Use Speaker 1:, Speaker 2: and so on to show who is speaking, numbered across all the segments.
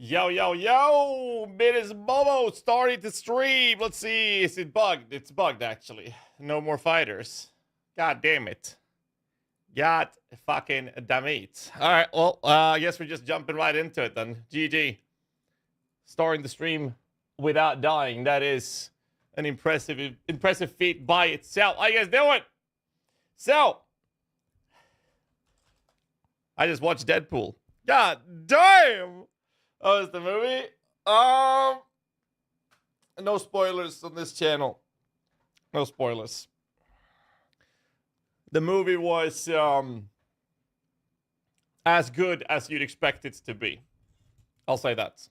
Speaker 1: Yo, yo, yo! It is Momo starting to stream. Let's see. Is it bugged? It's bugged, actually. No more fighters. God damn it. God fucking damn it. Alright, well, I guess we're just jumping right into it then. GG. Starting the stream without dying. That is an impressive feat by itself. How you guys doing? So, I just watched Deadpool. God damn! Oh, it's the movie? No spoilers on this channel. No spoilers. The movie was as good as you'd expect it to be. I'll say that.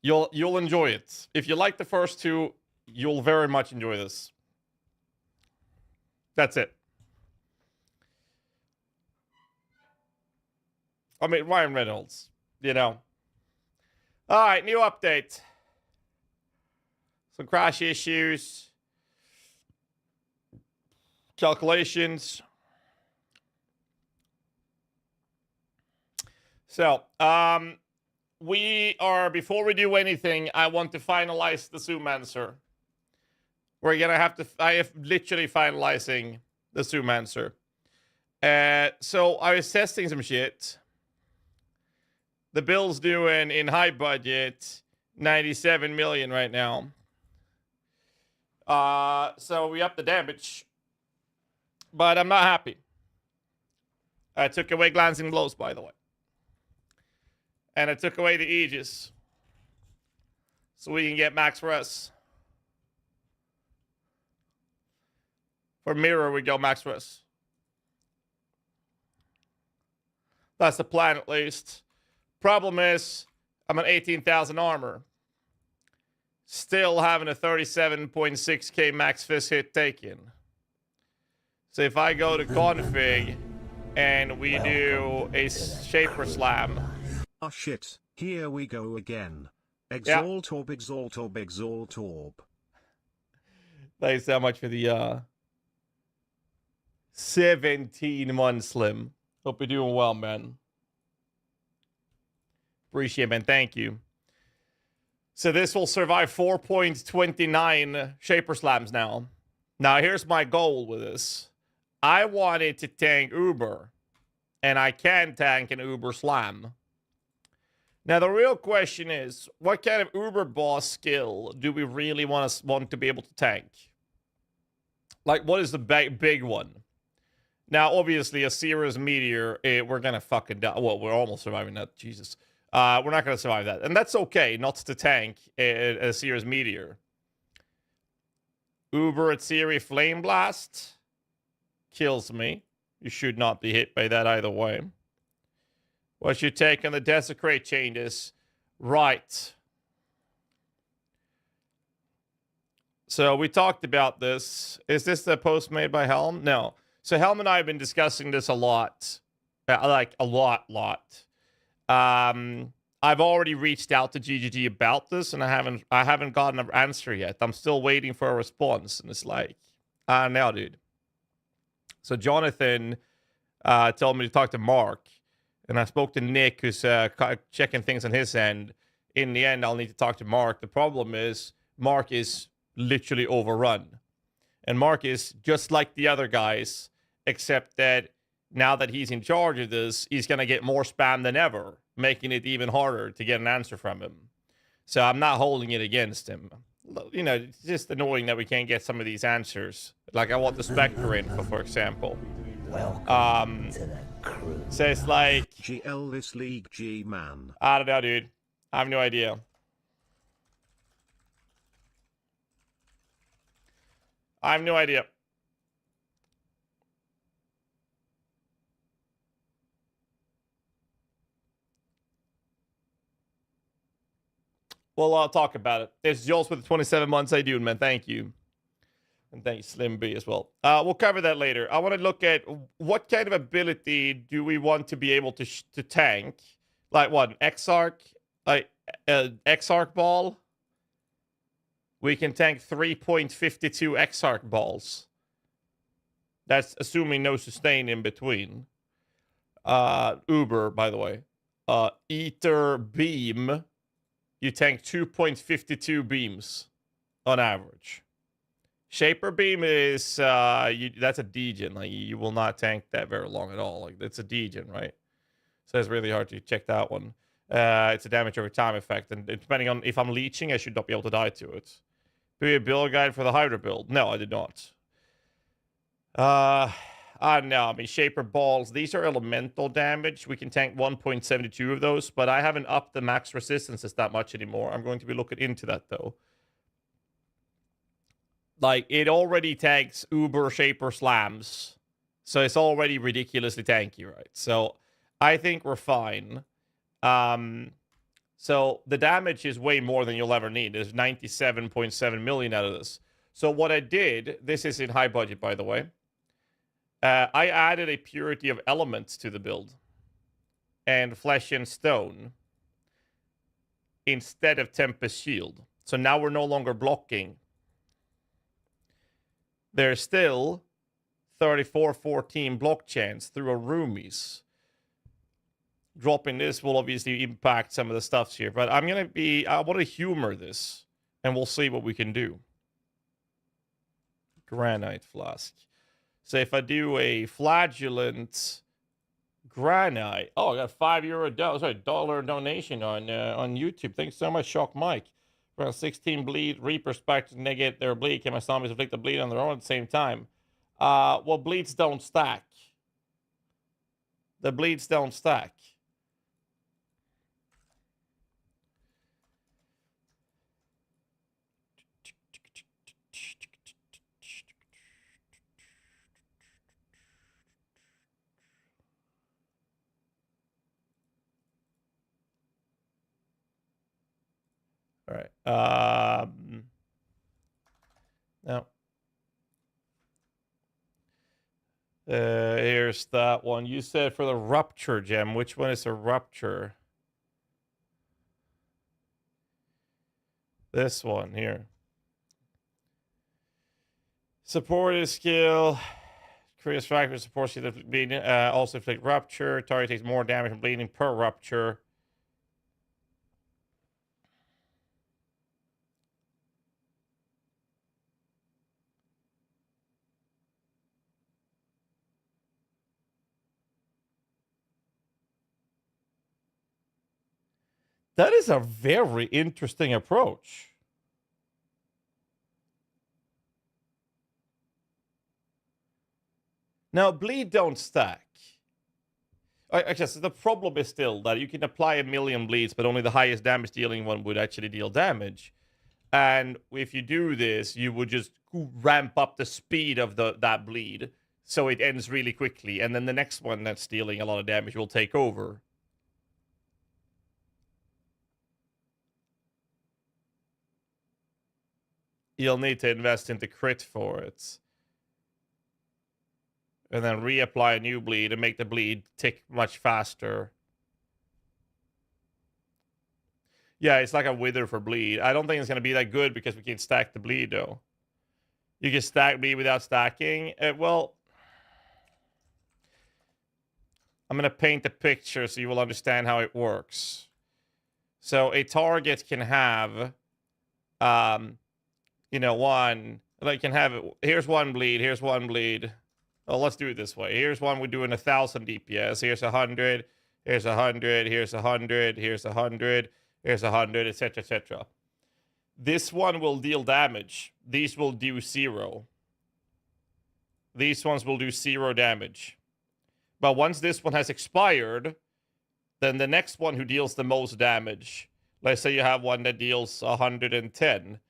Speaker 1: You'll enjoy it. If you like the first two, you'll very much enjoy this. That's it. I mean, Ryan Reynolds, you know. All right, new update. Some crash issues. Calculations. So, before we do anything, I want to finalize the Zoom answer. I am literally finalizing the Zoom answer. So I was testing some shit. The bill's doing in high budget 97 million right now. So we up the damage. But I'm not happy. I took away glancing blows, by the way. And I took away the Aegis. So we can get max res. For mirror, we go max res. That's the plan, at least. Problem is, I'm at 18,000 armor. Still having a 37.6k max fist hit taken. So if I go to config and we do a shaper slam.
Speaker 2: Oh shit, here we go again. Exalt orb, exalt orb, exalt orb.
Speaker 1: Thanks so much for the 17 months, Slim. Hope you're doing well, man. Appreciate it, man. Thank you. So this will survive 4.29 Shaper Slams now. Now, here's my goal with this. I wanted to tank Uber. And I can tank an Uber Slam. Now, the real question is, what kind of Uber boss skill do we really want to be able to tank? Like, what is the big one? Now, obviously, a Cirrus Meteor, we're going to fucking die. Well, we're almost surviving that. Jesus. We're not going to survive that. And that's okay, not to tank a Cirrus Meteor. Uber at Siri Flame Blast kills me. You should not be hit by that either way. What's your take on the Desecrate changes? Right. So we talked about this. Is this the post made by Helm? No. So Helm and I have been discussing this a lot. Like, a lot. I've already reached out to GGG about this, and I haven't gotten an answer yet. I'm still waiting for a response, and it's like, I don't know, dude. So Jonathan told me to talk to Mark, and I spoke to Nick, who's checking things on his end. In the end, I'll need to talk to Mark. The problem is, Mark is literally overrun. And Mark is just like the other guys, except that now that he's in charge of this, he's going to get more spam than ever, making it even harder to get an answer from him. So I'm not holding it against him. You know, it's just annoying that we can't get some of these answers. Like, I want the Spectre info, for example.
Speaker 3: Welcome to the crew.
Speaker 1: So it's like...
Speaker 2: GL this league G, man.
Speaker 1: I don't know, dude. I have no idea. I have no idea. Well, I'll talk about it. It's Jules with the 27 months. I do, man. Thank you. And thank you, Slim B, as well. We'll cover that later. I want to look at what kind of ability do we want to be able to tank? Like what? Exarch? Like Exarch ball? We can tank 3.52 Exarch balls. That's assuming no sustain in between. Uber, by the way. Ether beam, you tank 2.52 beams on average. Shaper beam is that's a degen. Like you will not tank that very long at all. Like it's a degen, right? So it's really hard to check that one. It's a damage over time effect, and depending on if I'm leeching, I should not be able to die to it. Do you build guide for the Hydra build? No, I did not. No, I mean Shaper balls. These are elemental damage. We can tank 1.72 of those, but I haven't upped the max resistances that much anymore. I'm going to be looking into that though. Like, it already tanks Uber Shaper slams. So it's already ridiculously tanky, right? So I think we're fine. So the damage is way more than you'll ever need. There's 97.7 million out of this. So what I did, this is in high budget, by the way. I added a purity of elements to the build. And flesh and stone. Instead of Tempest Shield. So now we're no longer blocking. There's still 34-14 block chance through a roomies. Dropping this will obviously impact some of the stuffs here, but I want to humor this, and we'll see what we can do. Granite flask. So if I do a flagellant granite, oh, I got a $5 donation on YouTube. Thanks so much, Shock Mike. Around 16 bleed, Reaper specters negate their bleed. Can my zombies inflict the bleed on their own at the same time? Well, bleeds don't stack. The bleeds don't stack. All right. No. Here's that one. You said for the rupture gem. Which one is a rupture? This one here. Supportive skill. Creates fracture supports you bleeding. Also inflict rupture. Target takes more damage from bleeding per rupture. That is a very interesting approach. Now, bleed don't stack. I guess the problem is still that you can apply 1,000,000 bleeds, but only the highest damage dealing one would actually deal damage. And if you do this, you would just ramp up the speed of that bleed, so it ends really quickly. And then the next one that's dealing a lot of damage will take over. You'll need to invest into crit for it. And then reapply a new bleed and make the bleed tick much faster. Yeah, it's like a wither for bleed. I don't think it's going to be that good because we can stack the bleed, though. You can stack bleed without stacking. Well, I'm going to paint a picture so you will understand how it works. So a target can have... here's one bleed, here's one bleed. Oh, let's do it this way. Here's one we're doing 1,000 DPS. Here's 100, here's 100, here's 100, here's 100, here's 100, etc., etc. This one will deal damage. These will do 0. These ones will do 0 damage. But once this one has expired, then the next one who deals the most damage, let's say you have one that deals 110.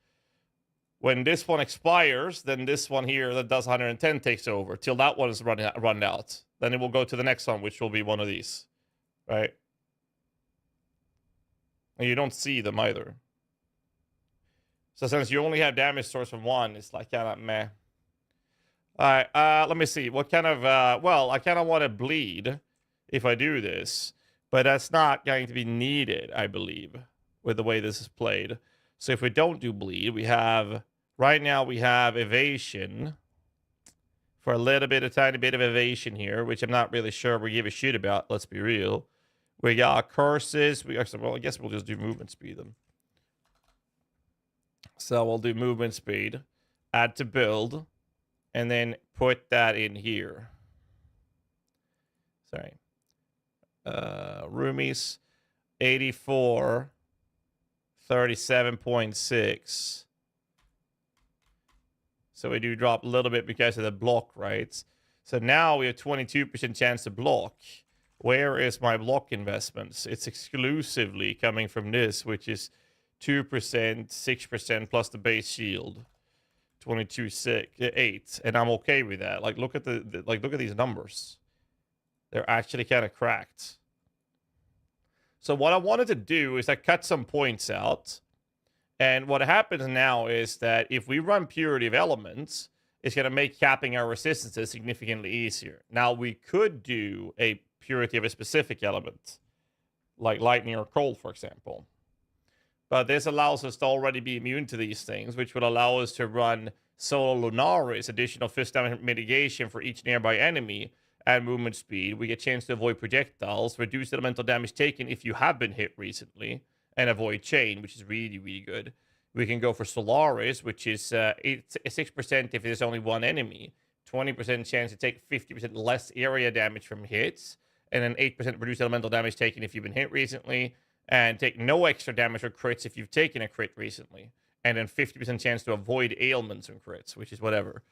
Speaker 1: When this one expires, then this one here that does 110 takes over till that one is run out. Then it will go to the next one, which will be one of these, right? And you don't see them either. So since you only have damage source from one, it's like kind of meh. All right, let me see. What kind of, well, I kind of want to bleed if I do this, but that's not going to be needed, I believe, with the way this is played. So if we don't do bleed, we have... Right now, we have evasion for a tiny bit of evasion here, which I'm not really sure we give a shit about. Let's be real. We got curses. We actually, well, I guess we'll just do movement speed then. So we'll do movement speed, add to build, and then put that in here. Sorry. Roomies, 84, 37.6. So we do drop a little bit because of the block, right? So now we have 22% chance to block. Where is my block investments? It's exclusively coming from this, which is 2%, 6% plus the base shield. 22, 6, 8. And I'm okay with that. Like, look at look at these numbers. They're actually kind of cracked. So what I wanted to do is I cut some points out. And what happens now is that if we run purity of elements, it's going to make capping our resistances significantly easier. Now, we could do a purity of a specific element, like lightning or cold, for example. But this allows us to already be immune to these things, which would allow us to run Solo Lunaris, additional fist damage mitigation for each nearby enemy, and movement speed. We get a chance to avoid projectiles, reduce elemental damage taken if you have been hit recently, and avoid chain, which is really, really good. We can go for Solaris, which is 6% if there's only one enemy, 20% chance to take 50% less area damage from hits, and then 8% reduced elemental damage taken if you've been hit recently, and take no extra damage or crits if you've taken a crit recently, and then 50% chance to avoid ailments and crits, which is whatever.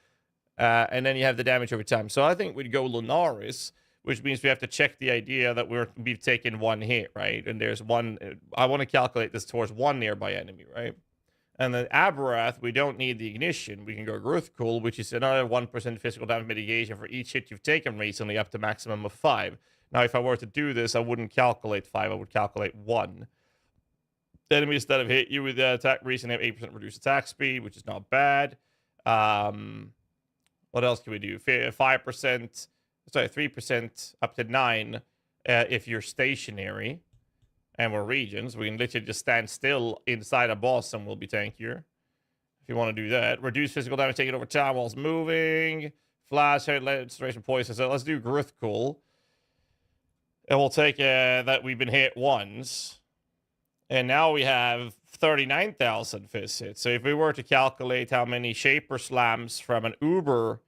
Speaker 1: And then you have the damage over time. So I think we'd go Lunaris, which means we have to check the idea that we've taken one hit, right? And there's one. I want to calculate this towards one nearby enemy, right? And then Aberrath, we don't need the ignition. We can go Gruthkul, which is another 1% physical damage mitigation for each hit you've taken recently, up to maximum of 5. Now, if I were to do this, I wouldn't calculate 5. I would calculate 1. The enemies that have hit you with the attack recently have 8% reduced attack speed, which is not bad. What else can we do? 5%, sorry, 3% up to 9 if you're stationary. And we're regions. We can literally just stand still inside a boss and we'll be tankier. If you want to do that. Reduce physical damage taken over time while it's moving. Flash, restoration poison. So let's do Gruthkul. And we'll take that we've been hit once. And now we have 39,000 fist hits. So if we were to calculate how many Shaper Slams from an Uber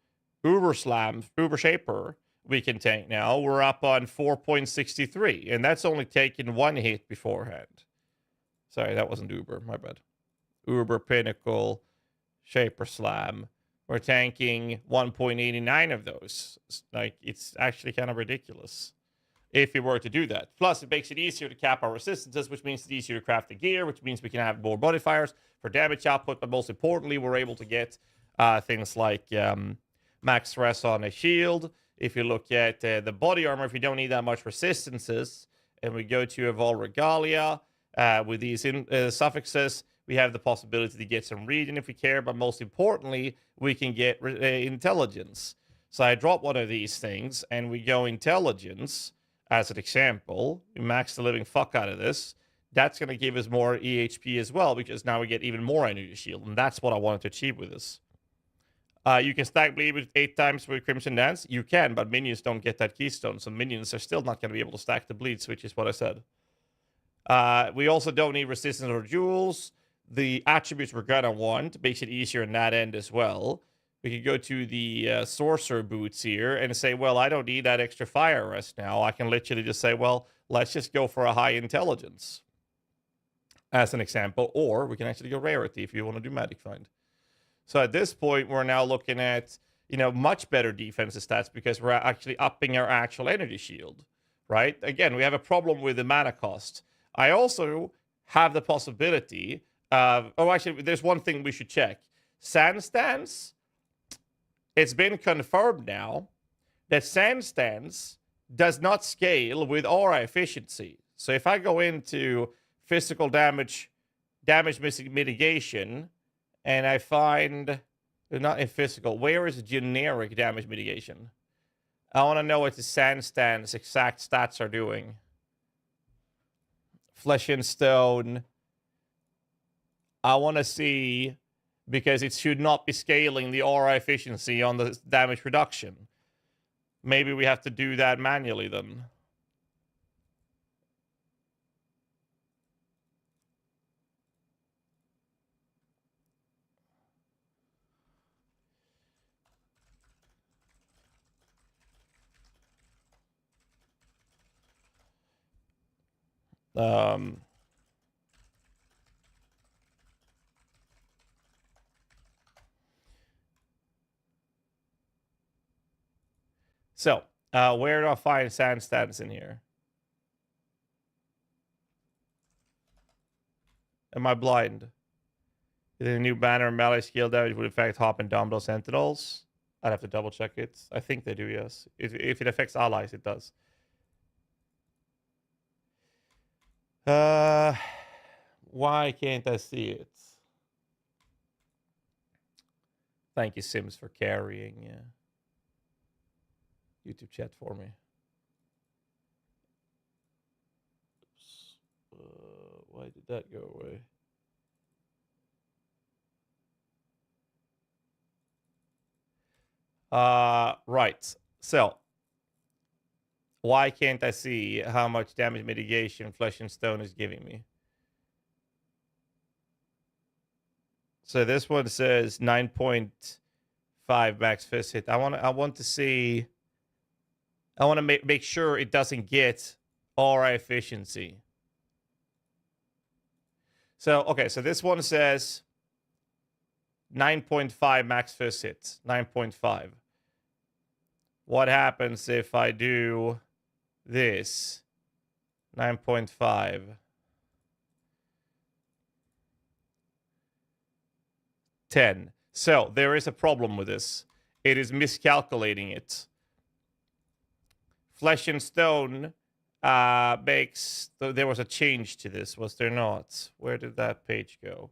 Speaker 1: Shaper we can tank now, we're up on 4.63. And that's only taken one hit beforehand. Sorry, that wasn't Uber. My bad. Uber, Pinnacle, Shaper Slam. We're tanking 1.89 of those. It's actually kind of ridiculous if we were to do that. Plus, it makes it easier to cap our resistances, which means it's easier to craft the gear, which means we can have more modifiers for damage output. But most importantly, we're able to get things like max stress on a shield. If you look at the body armor, if you don't need that much resistances, and we go to Evolve Regalia with these suffixes, we have the possibility to get some regen if we care, but most importantly, we can get intelligence. So I drop one of these things, and we go intelligence as an example. We max the living fuck out of this. That's going to give us more EHP as well, because now we get even more energy shield, and that's what I wanted to achieve with this. You can stack bleed with 8 times with Crimson Dance. You can, but minions don't get that keystone, so minions are still not going to be able to stack the bleeds, which is what I said. We also don't need resistance or jewels. The attributes we're going to want makes it easier in that end as well. We can go to the sorcerer boots here and say, well, I don't need that extra fire rest now. I can literally just say, well, let's just go for a high intelligence as an example. Or we can actually go rarity if you want to do magic find. So at this point, we're now looking at, much better defensive stats because we're actually upping our actual energy shield, right? Again, we have a problem with the mana cost. I also have the possibility of, actually, there's one thing we should check. Sand Stance, it's been confirmed now that Sand Stance does not scale with aura efficiency. So if I go into physical damage mitigation, and I find, not in physical, where is generic damage mitigation? I want to know what the Sand Stance exact stats are doing. Flesh and Stone. I want to see, because it should not be scaling the aura efficiency on the damage reduction. Maybe we have to do that manually then. So, where do I find sand stands in here? Am I blind? Is it a new banner and melee skill damage would affect Hop and Dumbbell Sentinels? I'd have to double check it. I think they do, yes. If it affects allies, it does. Why can't I see it? Thank you, Sims, for carrying YouTube chat for me. Oops. Why did that go away? Right. So, why can't I see how much damage mitigation Flesh and Stone is giving me? So this one says 9.5 max fist hit. I want to see. I want to make sure it doesn't get aura efficiency. So okay, so this one says 9.5 max fist hit. 9.5. What happens if I do this? 9.5. 10. So there is a problem with this. It is miscalculating it. Flesh and Stone makes... There was a change to this, was there not? Where did that page go?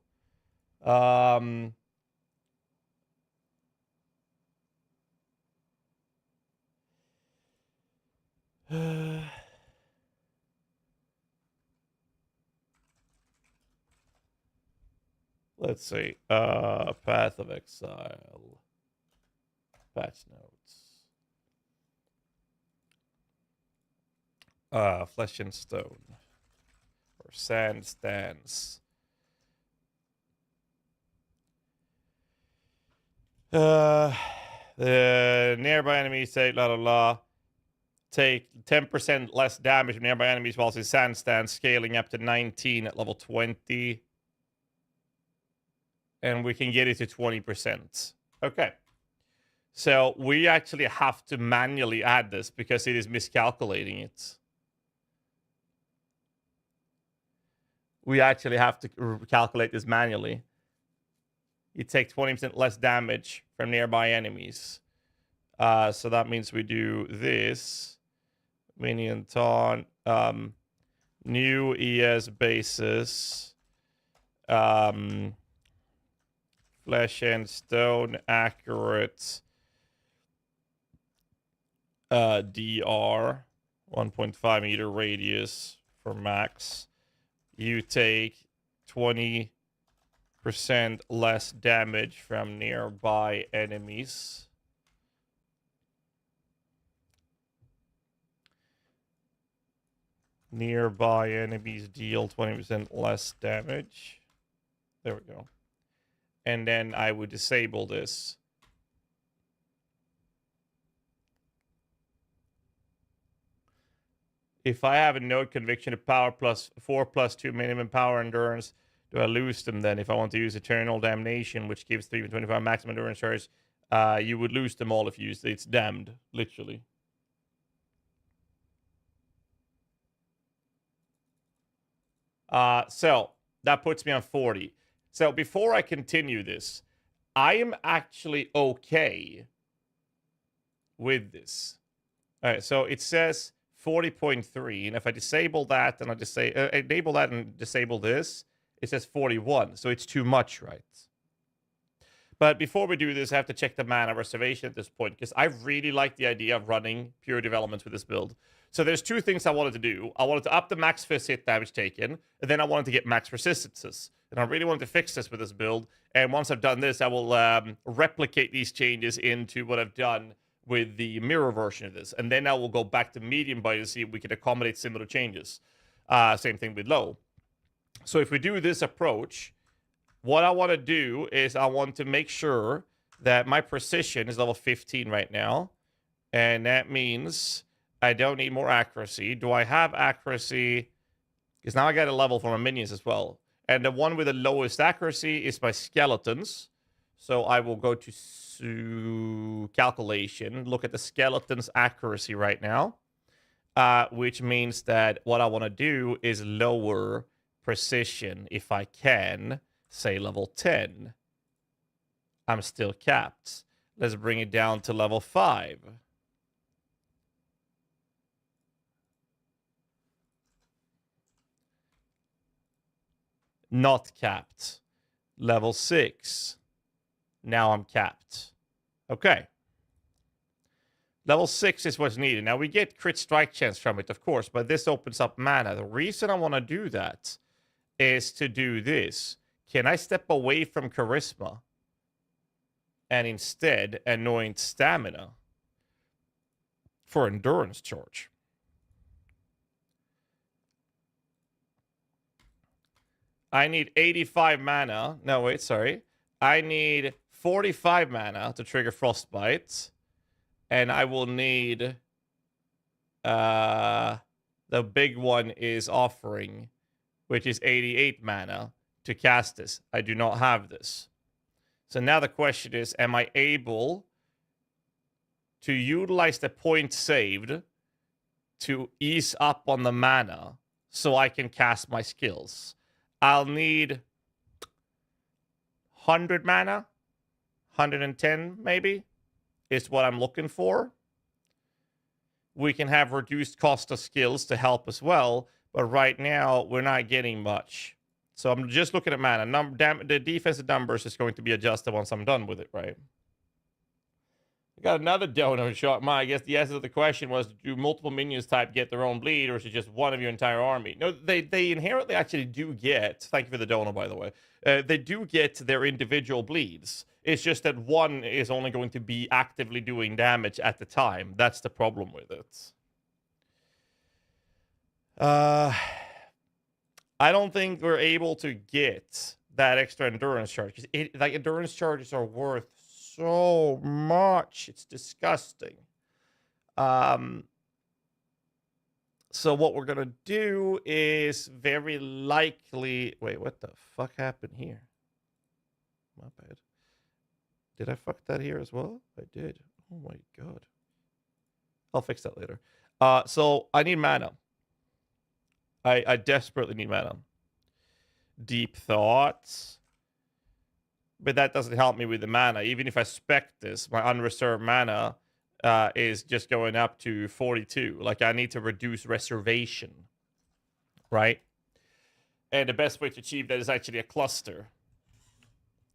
Speaker 1: Let's see. Path of Exile. Patch notes. Flesh and Stone. Or Sand Stands. The nearby enemies take take 10% less damage from nearby enemies whilst in Sand Stands, scaling up to 19 at level 20. And we can get it to 20%. Okay. So we actually have to manually add this because it is miscalculating it. We actually have to calculate this manually. You take 20% less damage from nearby enemies. So that means we do this. Minion taunt. New ES basis. Flesh and Stone accurate. DR. 1.5 meter radius for max. You take 20% less damage from nearby enemies. Nearby enemies deal 20% less damage. There we go. And then I would disable this. If I have a node conviction of power plus 4 plus 2 minimum power endurance, do I lose them then? If I want to use Eternal Damnation, which gives 325 maximum endurance charge, you would lose them all if you use it. It's damned, literally. So that puts me on 40. So before I continue this, I am actually okay with this. All right, so it says 40.3, and if I disable that and I just say enable that and disable this, it says 41. So it's too much, right? But before we do this, I have to check the mana reservation at this point because I really like the idea of running pure development with this build. So there's two things I wanted to do. I wanted to up the max fist hit damage taken, and then I wanted to get max resistances. And I really wanted to fix this with this build. And once I've done this, I will replicate these changes into what I've done with the mirror version of this. And then I will go back to medium body to see if we can accommodate similar changes. Same thing with low. So if we do this approach, what I want to do is I want to make sure that my precision is level 15 right now. And that means I don't need more accuracy. Do I have accuracy Because now I get a level for my minions as well. And the one with the lowest accuracy is my skeletons. So I will go to calculation, look at the skeleton's accuracy right now. Which means that what I want to do is lower precision if I can, say level 10. I'm still capped. Let's bring it down to level 5. Not capped. Level 6. Now I'm capped. Okay. Level 6 is what's needed. Now, we get crit strike chance from it, of course, but this opens up mana. The reason I want to do that is to do this. Can I step away from charisma and instead anoint stamina for endurance charge? I need 85 mana. No, wait, sorry. I need 45 mana to trigger Frostbite. And I will need... the big one is Offering, which is 88 mana to cast this. I do not have this. So now the question is, am I able to utilize the point saved to ease up on the mana so I can cast my skills? I'll need 100 mana, 110 maybe, is what I'm looking for. We can have reduced cost of skills to help as well, but right now we're not getting much. So I'm just looking at mana. The defensive numbers is going to be adjusted once I'm done with it, right? I got another dono shot. I guess the answer to the question was, do multiple minions type get their own bleed, or is it just one of your entire army? No, they inherently actually do get, thank you for the dono, by the way, they do get their individual bleeds. It's just that one is only going to be actively doing damage at the time. That's the problem with it. I don't think we're able to get that extra endurance charge. Like, endurance charges are worth so much. It's disgusting. So what we're going to do is very likely... Wait, what the fuck happened here? My bad. Did I fuck that here as well? I did. Oh my god. I'll fix that later. So I need mana. I desperately need mana. Deep Thoughts. But that doesn't help me with the mana. Even if I spec this, my unreserved mana is just going up to 42. Like, I need to reduce reservation. Right? And the best way to achieve that is actually a cluster.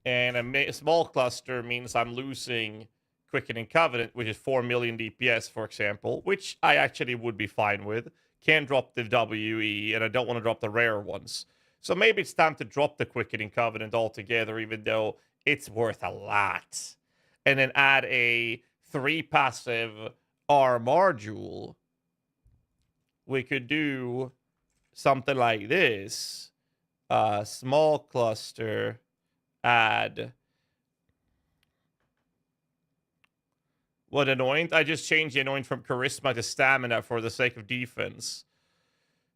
Speaker 1: And a small cluster means I'm losing Quickening Covenant, which is 4 million DPS, for example, which I actually would be fine with. Can't drop the WE, and I don't want to drop the rare ones. So maybe it's time to drop the Quickening Covenant altogether, even though it's worth a lot. And then add a 3 passive R module. We could do something like this. Small cluster, add... What anoint? I just changed the anoint from charisma to stamina for the sake of defense.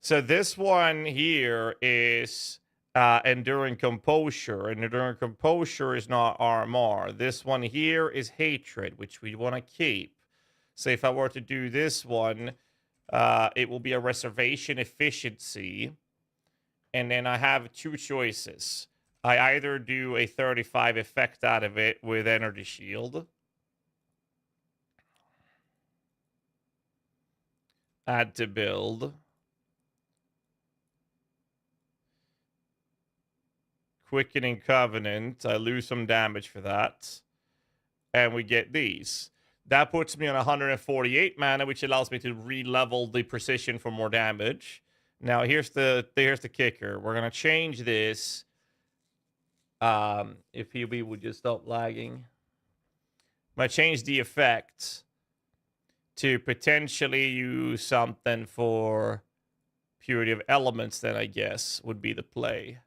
Speaker 1: So this one here is enduring composure, and enduring composure is not RMR. This one here is hatred, which we want to keep. So if I were to do this one, it will be a reservation efficiency, and then I have 2 choices. I either do a 35 effect out of it with energy shield. Add to build. Quickening Covenant. I lose some damage for that. And we get these. That puts me on 148 mana, which allows me to re-level the precision for more damage. Now, here's the kicker. We're going to change this. If PoB would just stop lagging. I'm going to change the effect to potentially use something for Purity of Elements, then I guess would be the play.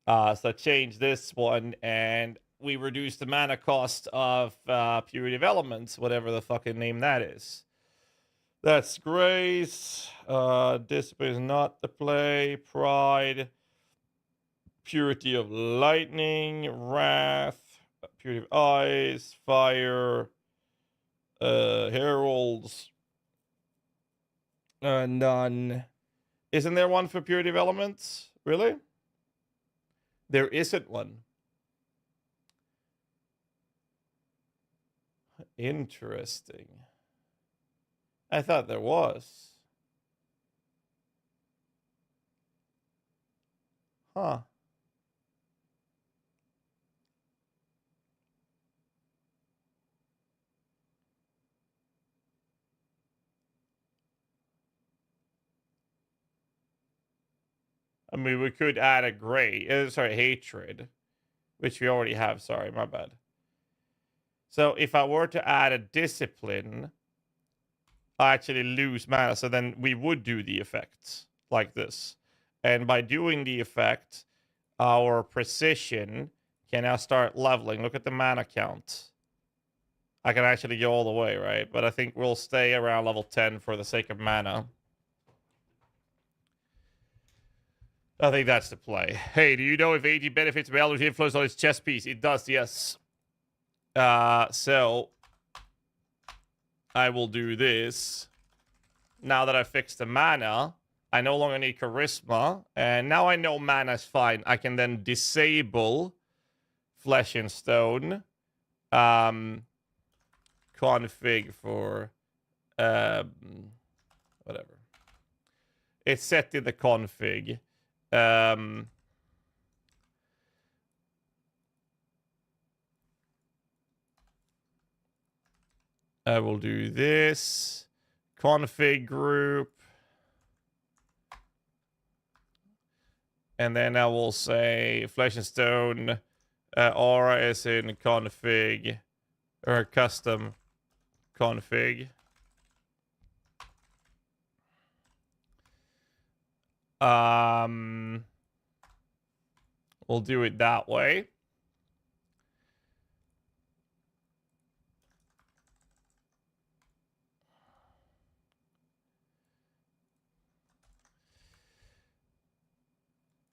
Speaker 1: So change this one, and we reduce the mana cost of Purity of Elements, whatever the fucking name that is. That's grace. Discipline is not the play. Pride. Purity of lightning. Wrath. Purity of eyes. Fire. Heralds. None. Isn't there one for purity of elements? Really? There isn't one. Interesting. I thought there was. Huh. I mean, we could add a gray. Sorry, hatred. Which we already have. Sorry, my bad. So if I were to add a discipline, I actually lose mana. So then we would do the effects like this. And by doing the effect, our precision can now start leveling. Look at the mana count. I can actually go all the way, right? But I think we'll stay around level 10 for the sake of mana. I think that's the play. Hey, do you know if AG benefits biology influence on its chess piece? It does, yes. So I will do this. Now that I fixed the mana, I no longer need charisma. And now I know mana is fine. I can then disable flesh and stone. Config for whatever. It's set in the config. I will do this. Config group. And then I will say flesh and stone aura is in config or custom config. We'll do it that way.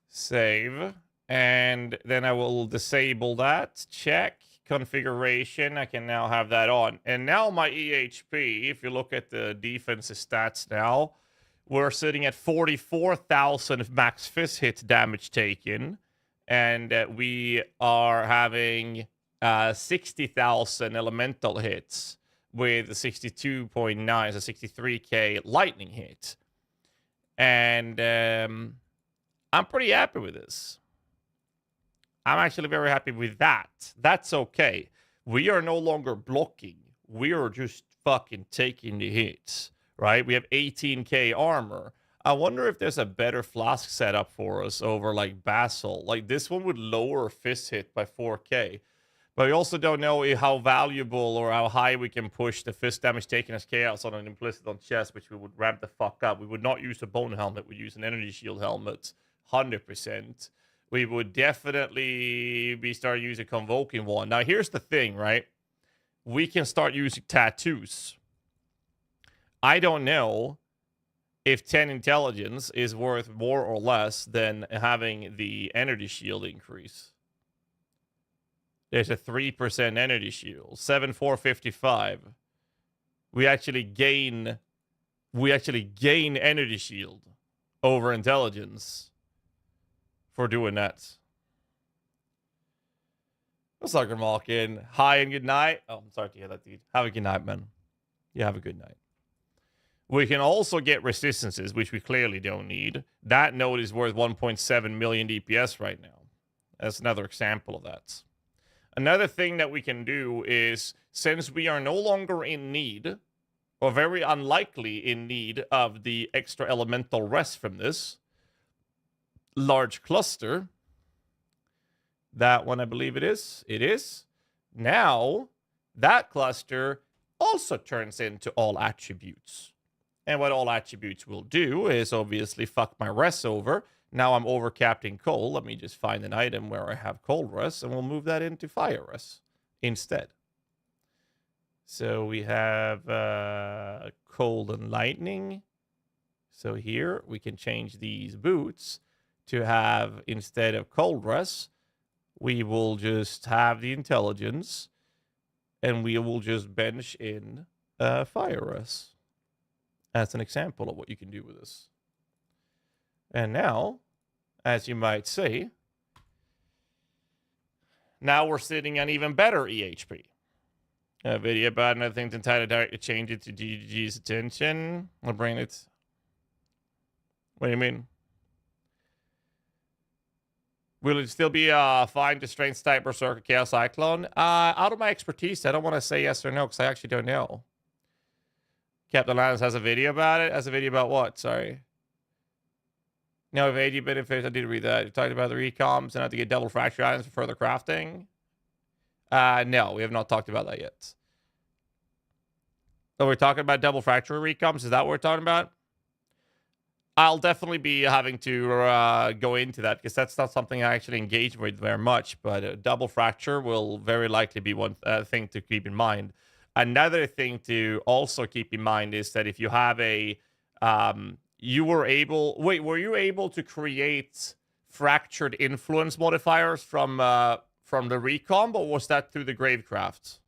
Speaker 1: Save. And then I will disable that. Check. Configuration. I can now have that on. And now my EHP, if you look at the defensive stats now, we're sitting at 44,000 max fist hit damage taken. And we are having 60,000 elemental hits with 62.9, so 63k lightning hit. And I'm pretty happy with this. I'm actually very happy with that. That's okay. We are no longer blocking. We are just fucking taking the hits, right? We have 18k armor. I wonder if there's a better flask setup for us over like Basel. Like this one would lower fist hit by 4k. But we also don't know how valuable or how high we can push the fist damage taken as chaos on an implicit on chest, which we would ramp the fuck up. We would not use a bone helmet. We'd use an energy shield helmet. 100%. We would definitely be starting using convoking one. Now, here's the thing, right? We can start using tattoos. I don't know if 10 intelligence is worth more or less than having the energy shield increase. There's a 3% energy shield. 7,455. We actually gain energy shield over intelligence for doing that. Sucker Malkin. Hi and good night. Oh, I'm sorry to hear that, dude. Have a good night, man. You have a good night. We can also get resistances, which we clearly don't need. That node is worth 1.7 million DPS right now. That's another example of that. Another thing that we can do is, since we are no longer in need, or very unlikely in need of the extra elemental rest from this large cluster, that one I believe it is. Now, that cluster also turns into all attributes. And what all attributes will do is obviously fuck my res over. Now I'm overcapped in coal. Let me just find an item where I have coal res, and we'll move that into fire res instead. So we have cold and lightning. So here we can change these boots to have, instead of cold dress, we will just have the intelligence, and we will just bench in fire dress. That's an example of what you can do with this. And now, as you might see, now we're sitting on even better EHP. A video about nothing entitled to change it to GG's attention. I'll bring it. What do you mean? Will it still be fine to strength type Berserker Chaos Cyclone? Out of my expertise, I don't want to say yes or no because I actually don't know. Captain Lannis has a video about it. Has a video about what? Sorry. No, if AG benefits, I did read that. You talked about the recoms and how to get double fracture items for further crafting. No, we have not talked about that yet. So we're talking about double fracture recoms. Is that what we're talking about? I'll definitely be having to go into that because that's not something I actually engage with very much. But double fracture will very likely be one thing to keep in mind. Another thing to also keep in mind is that if you have a, were you able to create fractured influence modifiers from the recomp, or was that through the Gravecraft?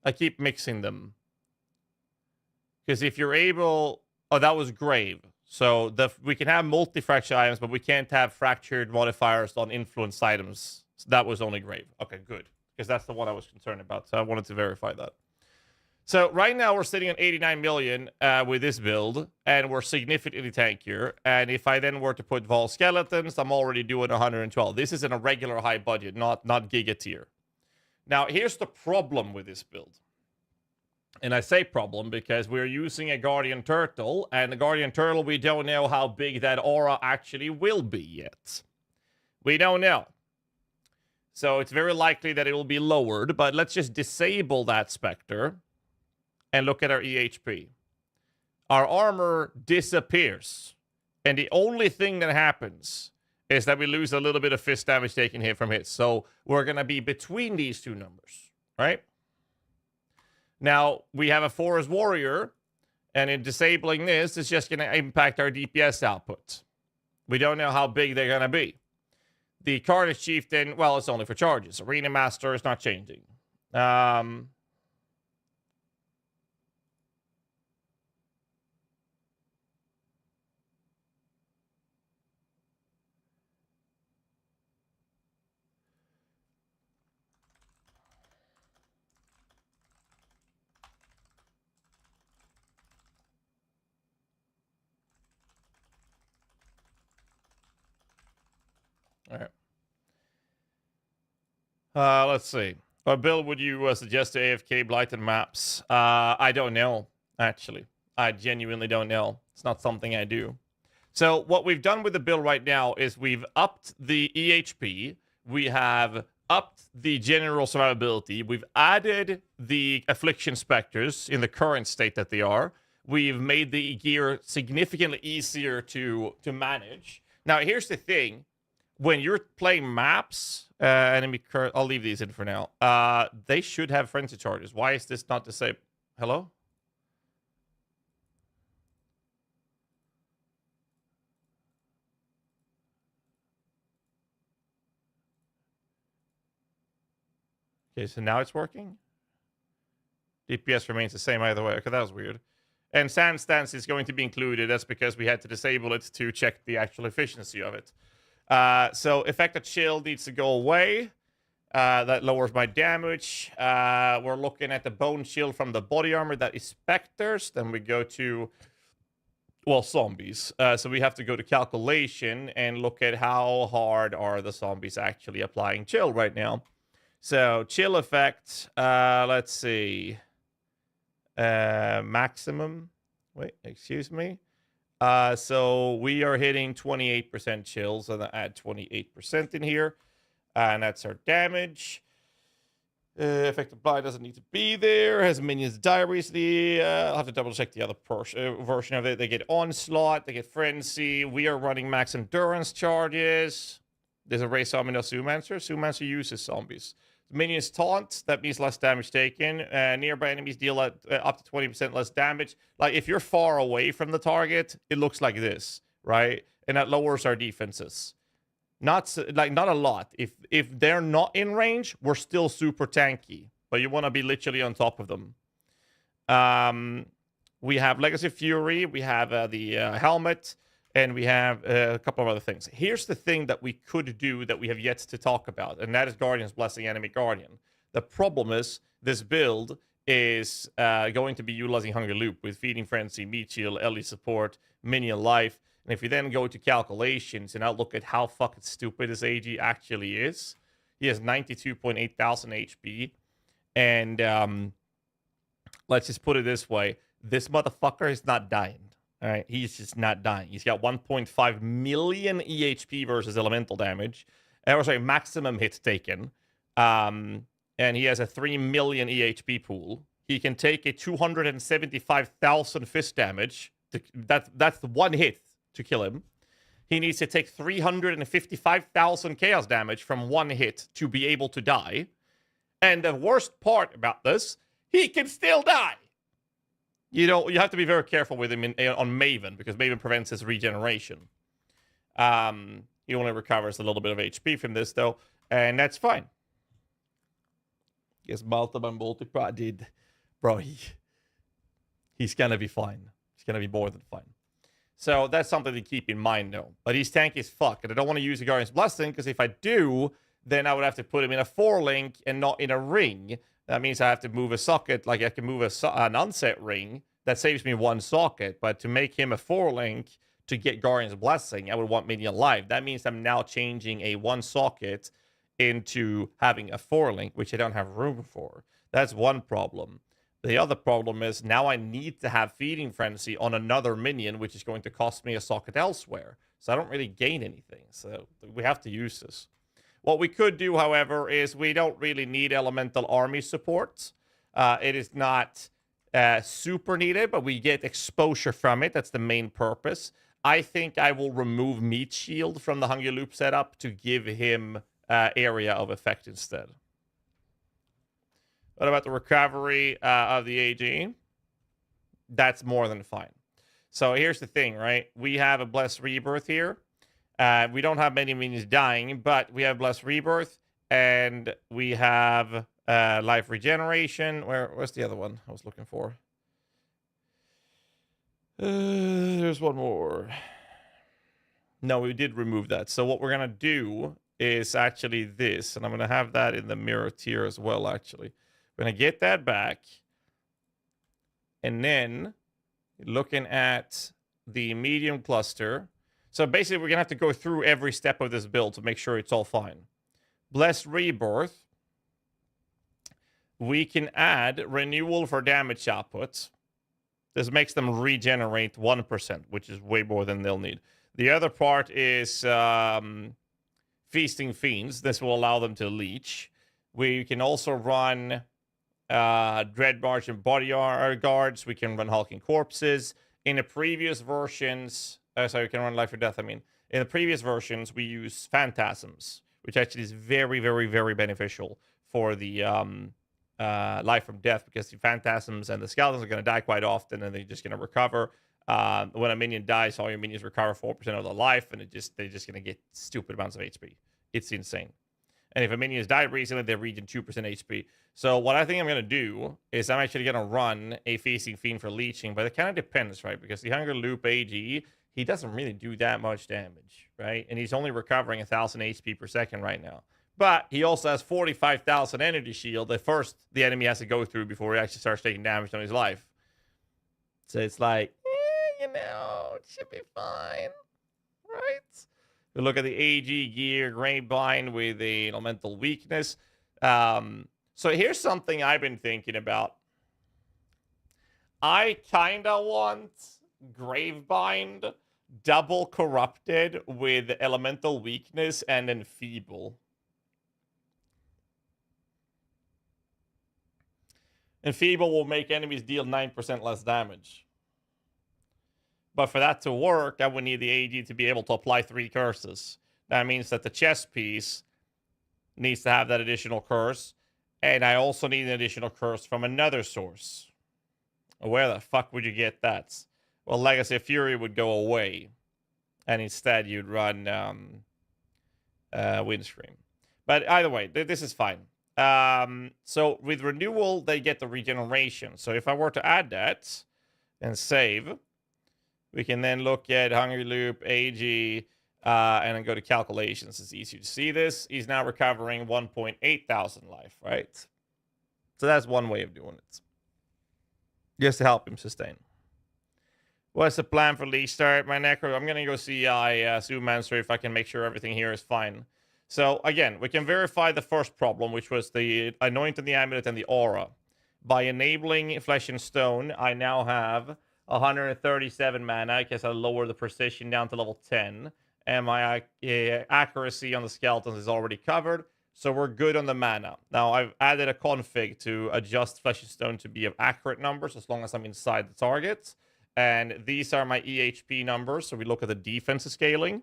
Speaker 1: I keep mixing them. Because if you're able... Oh, that was Grave. So we can have multi-fracture items, but we can't have fractured modifiers on influence items. So that was only Grave. Okay, good. Because that's the one I was concerned about. So I wanted to verify that. So right now we're sitting at 89 million with this build. And we're significantly tankier. And if I then were to put Vol Skeletons, I'm already doing 112. This is in a regular high budget, not Giga tier. Now, here's the problem with this build. And I say problem because we're using a Guardian Turtle, and the Guardian Turtle, we don't know how big that aura actually will be yet. We don't know. So it's very likely that it will be lowered, but let's just disable that Spectre and look at our EHP. Our armor disappears, and the only thing that happens is that we lose a little bit of fist damage taken here from hits. So we're going to be between these two numbers, right? Now, we have a Forest Warrior, and in disabling this, it's just going to impact our DPS output. We don't know how big they're going to be. The Carnage Chieftain, well, it's only for charges. Arena Master is not changing. All right. Let's see. Bill, would you suggest AFK Blighted maps? I don't know, actually. I genuinely don't know. It's not something I do. So what we've done with the build right now is we've upped the EHP. We have upped the general survivability. We've added the Affliction Spectres in the current state that they are. We've made the gear significantly easier to manage. Now, here's the thing. When you're playing maps, I'll leave these in for now. They should have frenzy charges. Why is this not disabled? Hello? Okay, so now it's working. DPS remains the same either way. Okay, that was weird. And Sand Stance is going to be included. That's because we had to disable it to check the actual efficiency of it. So Effective Chill needs to go away. That lowers my damage. We're looking at the Bone Shield from the body armor. That is Spectres. Then we go to, well, zombies. So we have to go to calculation and look at how hard are the zombies actually applying chill right now. So chill effect, let's see. Maximum. Wait, excuse me. So we are hitting 28% chills, and I add 28% in here. And that's our damage. Effective Blight doesn't need to be there. Has minions die recently. I'll have to double check the other version of it. They get Onslaught, they get Frenzy. We are running max endurance charges. There's a race zombie, no Zoomancer. Zoomancer uses zombies. Minions taunt, that means less damage taken. Nearby enemies deal up to 20% less damage. Like, if you're far away from the target, it looks like this, right? And that lowers our defenses. Not a lot. If they're not in range, we're still super tanky. But you want to be literally on top of them. We have Legacy Fury. We have the helmet. And we have a couple of other things. Here's the thing that we could do that we have yet to talk about, and that is Guardian's Blessing Enemy Guardian. The problem is this build is going to be utilizing Hunger Loop with Feeding Frenzy, Meat Shield, LE Support, Minion Life. And if you then go to calculations and now look at how fucking stupid this AG actually is, he has 92.8 thousand HP. And let's just put it this way. This motherfucker is not dying. All right, he's just not dying. He's got 1.5 million EHP versus elemental damage. Sorry, maximum hit taken. And he has a 3 million EHP pool. He can take a 275,000 fist damage. That's one hit to kill him. He needs to take 355,000 chaos damage from one hit to be able to die. And the worst part about this, he can still die. You have to be very careful with him on Maven, because Maven prevents his regeneration. He only recovers a little bit of HP from this, though, and that's fine. Yes, multi-prod did. Bro, he's going to be fine. He's going to be more than fine. So that's something to keep in mind, though. But he's tanky as fuck, and I don't want to use the Guardian's Blessing, because if I do, then I would have to put him in a 4-link and not in a ring. That means I have to move a socket, like I can move an unset ring. That saves me one socket. But to make him a 4-link to get Guardian's Blessing, I would want Minion Life. That means I'm now changing a 1 socket into having a 4-link, which I don't have room for. That's one problem. The other problem is now I need to have Feeding Frenzy on another minion, which is going to cost me a socket elsewhere. So I don't really gain anything. So we have to use this. What we could do, however, is we don't really need elemental army support. It is not super needed, but we get exposure from it. That's the main purpose. I think I will remove Meat Shield from the Hunger Loop setup to give him area of effect instead. What about the recovery of the AG? That's more than fine. So here's the thing, right? We have a Blessed Rebirth here. We don't have many minions dying, but we have Blessed Rebirth, and we have Life Regeneration. Where's the other one I was looking for? There's one more. No, we did remove that. So what we're going to do is actually this, and I'm going to have that in the mirror tier as well, actually. We're going to get that back, and then looking at the medium cluster. So basically, we're going to have to go through every step of this build to make sure it's all fine. Blessed Rebirth. We can add Renewal for damage output. This makes them regenerate 1%, which is way more than they'll need. The other part is Feasting Fiends. This will allow them to leech. We can also run Dread March and Bodyguards. We can run Hulking Corpses. In the previous versions... sorry, we can run Life or Death, I mean. In the previous versions, we use Phantasms, which actually is very, very, very beneficial for the Life from Death, because the Phantasms and the Skeletons are going to die quite often, and they're just going to recover. When a minion dies, all your minions recover 4% of their life, and they're just going to get stupid amounts of HP. It's insane. And if a minion has died recently, they regen 2% HP. So what I think I'm going to do is I'm actually going to run a Feasting Fiend for leeching, but it kind of depends, right? Because the Hunger Loop AG... he doesn't really do that much damage, right? And he's only recovering 1,000 HP per second right now. But he also has 45,000 energy shield that first the enemy has to go through before he actually starts taking damage on his life. So it's like, it should be fine, right? We look at the AG gear, Grainbind with the elemental weakness. So here's something I've been thinking about. I kind of want Gravebind double corrupted with elemental weakness and enfeeble. Enfeeble will make enemies deal 9% less damage. But for that to work, I would need the AG to be able to apply 3 curses. That means that the chest piece needs to have that additional curse. And I also need an additional curse from another source. Where the fuck would you get that? Well, Legacy of Fury would go away. And instead you'd run Windstream. But either way, this is fine. So with renewal, they get the regeneration. So if I were to add that and save, we can then look at Hungry Loop, AG, and then go to calculations. It's easy to see this. He's now recovering 1.8 thousand life, right? So that's one way of doing it. Just to help him sustain. What's the plan for Lee start? My Necro, I'm going to go see Zoomancer if I can make sure everything here is fine. So again, we can verify the first problem, which was the Anointing the Amulet and the Aura. By enabling Flesh and Stone, I now have 137 mana because I lowered the precision down to level 10. And my accuracy on the skeletons is already covered. So we're good on the mana. Now, I've added a config to adjust Flesh and Stone to be of accurate numbers as long as I'm inside the target. And these are my EHP numbers. So we look at the defense scaling.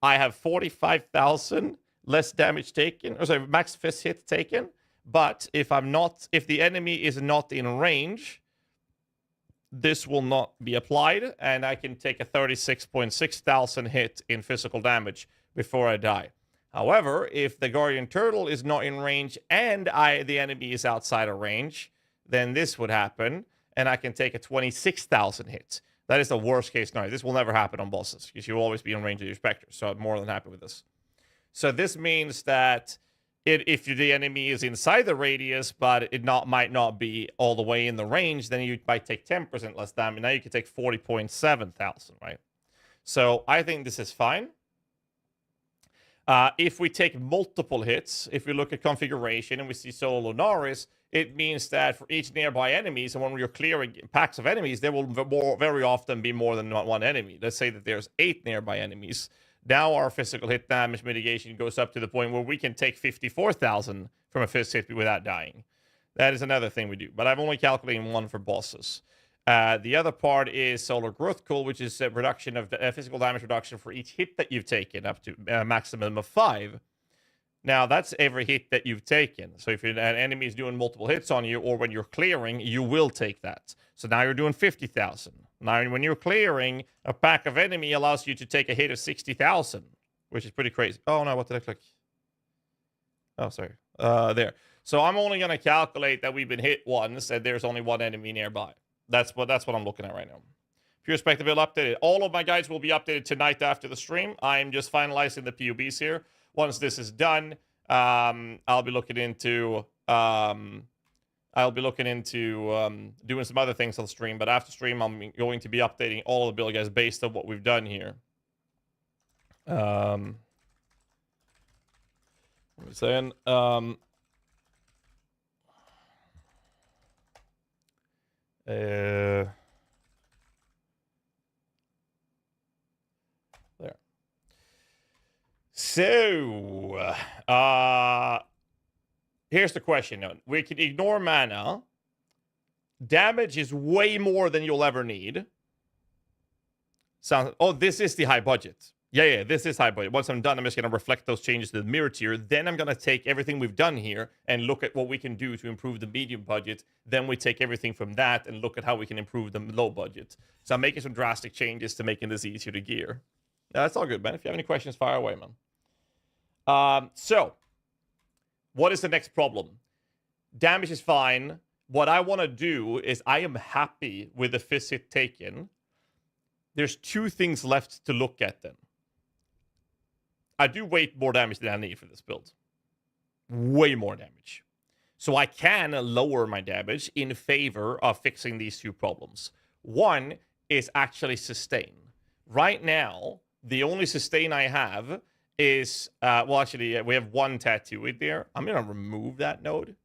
Speaker 1: I have 45,000 less damage taken, or sorry, max fist hit taken. But if the enemy is not in range, this will not be applied, and I can take a 36.6 thousand hit in physical damage before I die. However, if the Guardian Turtle is not in range and the enemy is outside of range, then this would happen, and I can take a 26,000 hit. That is the worst case scenario. This will never happen on bosses, because you'll always be in range of your Spectre, so I'm more than happy with this. So this means that if the enemy is inside the radius, but it might not be all the way in the range, then you might take 10% less damage. Now you can take 40.7 thousand, right? So I think this is fine. If we take multiple hits, if we look at configuration and we see Solo Lunaris, it means that for each nearby enemies, and when you're clearing packs of enemies, there will very often be more than one enemy. Let's say that there's 8 nearby enemies. Now our physical hit damage mitigation goes up to the point where we can take 54,000 from a fist hit without dying. That is another thing we do. But I'm only calculating one for bosses. The other part is Solar Growth Cool, which is a reduction of physical damage reduction for each hit that you've taken, up to a maximum of 5. Now, that's every hit that you've taken. So if an enemy is doing multiple hits on you, or when you're clearing, you will take that. So now you're doing 50,000. Now, when you're clearing, a pack of enemy allows you to take a hit of 60,000, which is pretty crazy. Oh, no, what did I click? Oh, sorry. There. So I'm only going to calculate that we've been hit once, and there's only one enemy nearby. That's what I'm looking at right now. Pure Spectacle updated. All of my guides will be updated tonight after the stream. I'm just finalizing the POBs here. Once this is done, I'll be looking into doing some other things on the stream. But after stream, I'm going to be updating all of the build guys based on what we've done here. What am I saying? There. So, here's the question. We can ignore mana. Damage is way more than you'll ever need. Oh, this is the high budget. Yeah, this is high budget. Once I'm done, I'm just going to reflect those changes to the mirror tier. Then I'm going to take everything we've done here and look at what we can do to improve the medium budget. Then we take everything from that and look at how we can improve the low budget. So I'm making some drastic changes to making this easier to gear. That's all good, man. If you have any questions, fire away, man. So, what is the next problem? Damage is fine. What I want to do is I am happy with the fist hit taken. There's 2 things left to look at then. I do way more damage than I need for this build. Way more damage. So I can lower my damage in favor of fixing these 2 problems. One is actually sustain. Right now, the only sustain I have is, well, actually, we have 1 tattoo in there. I'm going to remove that node.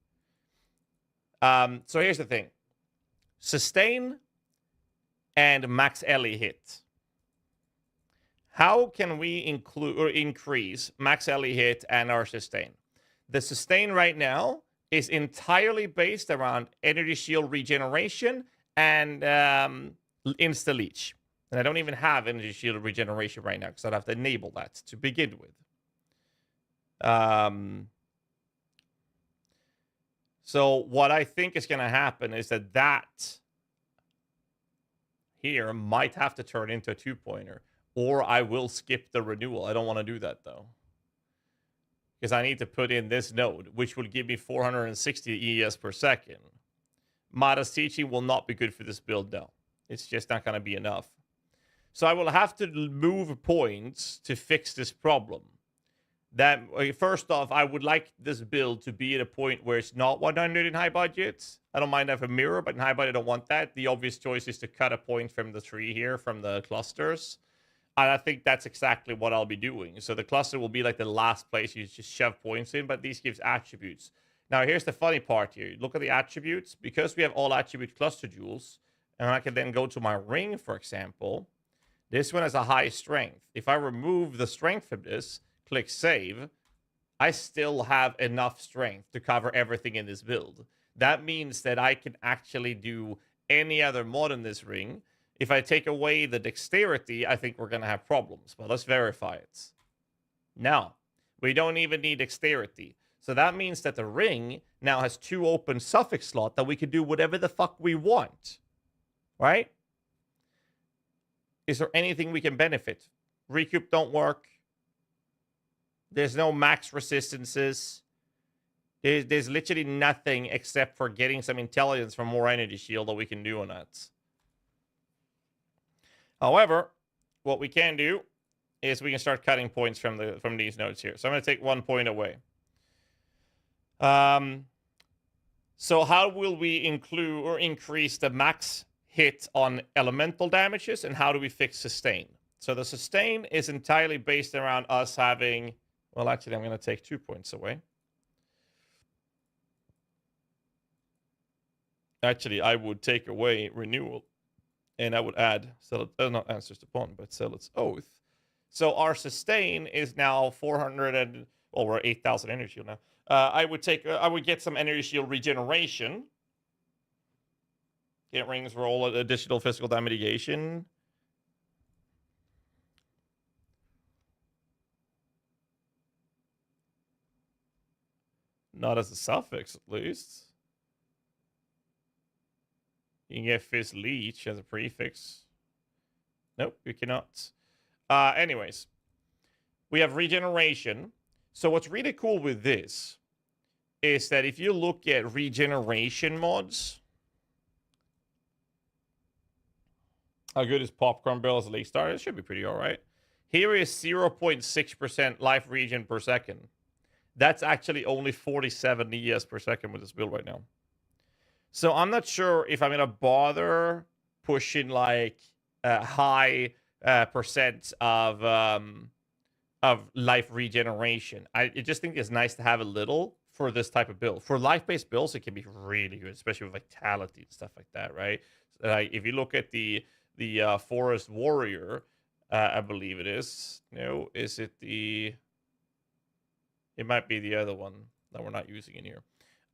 Speaker 1: So here's the thing. Sustain and max LE hit. How can we include or increase max LE hit and our sustain? The sustain right now is entirely based around energy shield regeneration and insta leech. And I don't even have energy shield regeneration right now because I'd have to enable that to begin with. So what I think is going to happen is that here might have to turn into a 2-pointer, or I will skip the renewal. I don't want to do that though, because I need to put in this node, which will give me 460 ES per second. Mada's teaching will not be good for this build though. It's just not going to be enough. So I will have to move points to fix this problem. That first off, I would like this build to be at a point where it's not 100 in high budgets. I don't mind having a mirror, but in high budget, I don't want that. The obvious choice is to cut a point from the tree here, from the clusters. And I think that's exactly what I'll be doing. So the cluster will be like the last place you just shove points in, but these gives attributes. Now, here's the funny part here. Look at the attributes. Because we have all attribute cluster jewels, and I can then go to my ring, for example. This one has a high strength. If I remove the strength from this, click save, I still have enough strength to cover everything in this build. That means that I can actually do any other mod in this ring. If I take away the dexterity, I think we're going to have problems. But let's verify it. Now, we don't even need dexterity. So that means that the ring now has 2 open suffix slots that we can do whatever the fuck we want. Right? Is there anything we can benefit? Recoup don't work. There's no max resistances. There's literally nothing except for getting some intelligence from more energy shield that we can do on that. However, what we can do is we can start cutting points from these nodes here. So I'm going to take 1 point away. So how will we include or increase the max hit on elemental damages, and how do we fix sustain? So the sustain is entirely based around us having... Well, actually, I'm going to take 2 points away. Actually, I would take away renewal, and I would add, not answers to pawn, but Zealot's Oath. So our sustain is now 400 and... Well, we're 8,000 energy shield now. I would get some energy shield regeneration. Get rings roll additional physical damage mitigation. Not as a suffix, at least. You can get Fizz Leech as a prefix. Nope, you cannot. Anyways, we have regeneration. So what's really cool with this is that if you look at regeneration mods, how good is Popcorn Bill as a League Star? It should be pretty alright. Here is 0.6% life regen per second. That's actually only 47 ES per second with this build right now. So I'm not sure if I'm going to bother pushing like a high percent of life regeneration. I just think it's nice to have a little for this type of build. For life-based builds, it can be really good, especially with vitality and stuff like that, right? Like if you look at the Forest Warrior, I believe it is. No, is it the... It might be the other one that we're not using in here.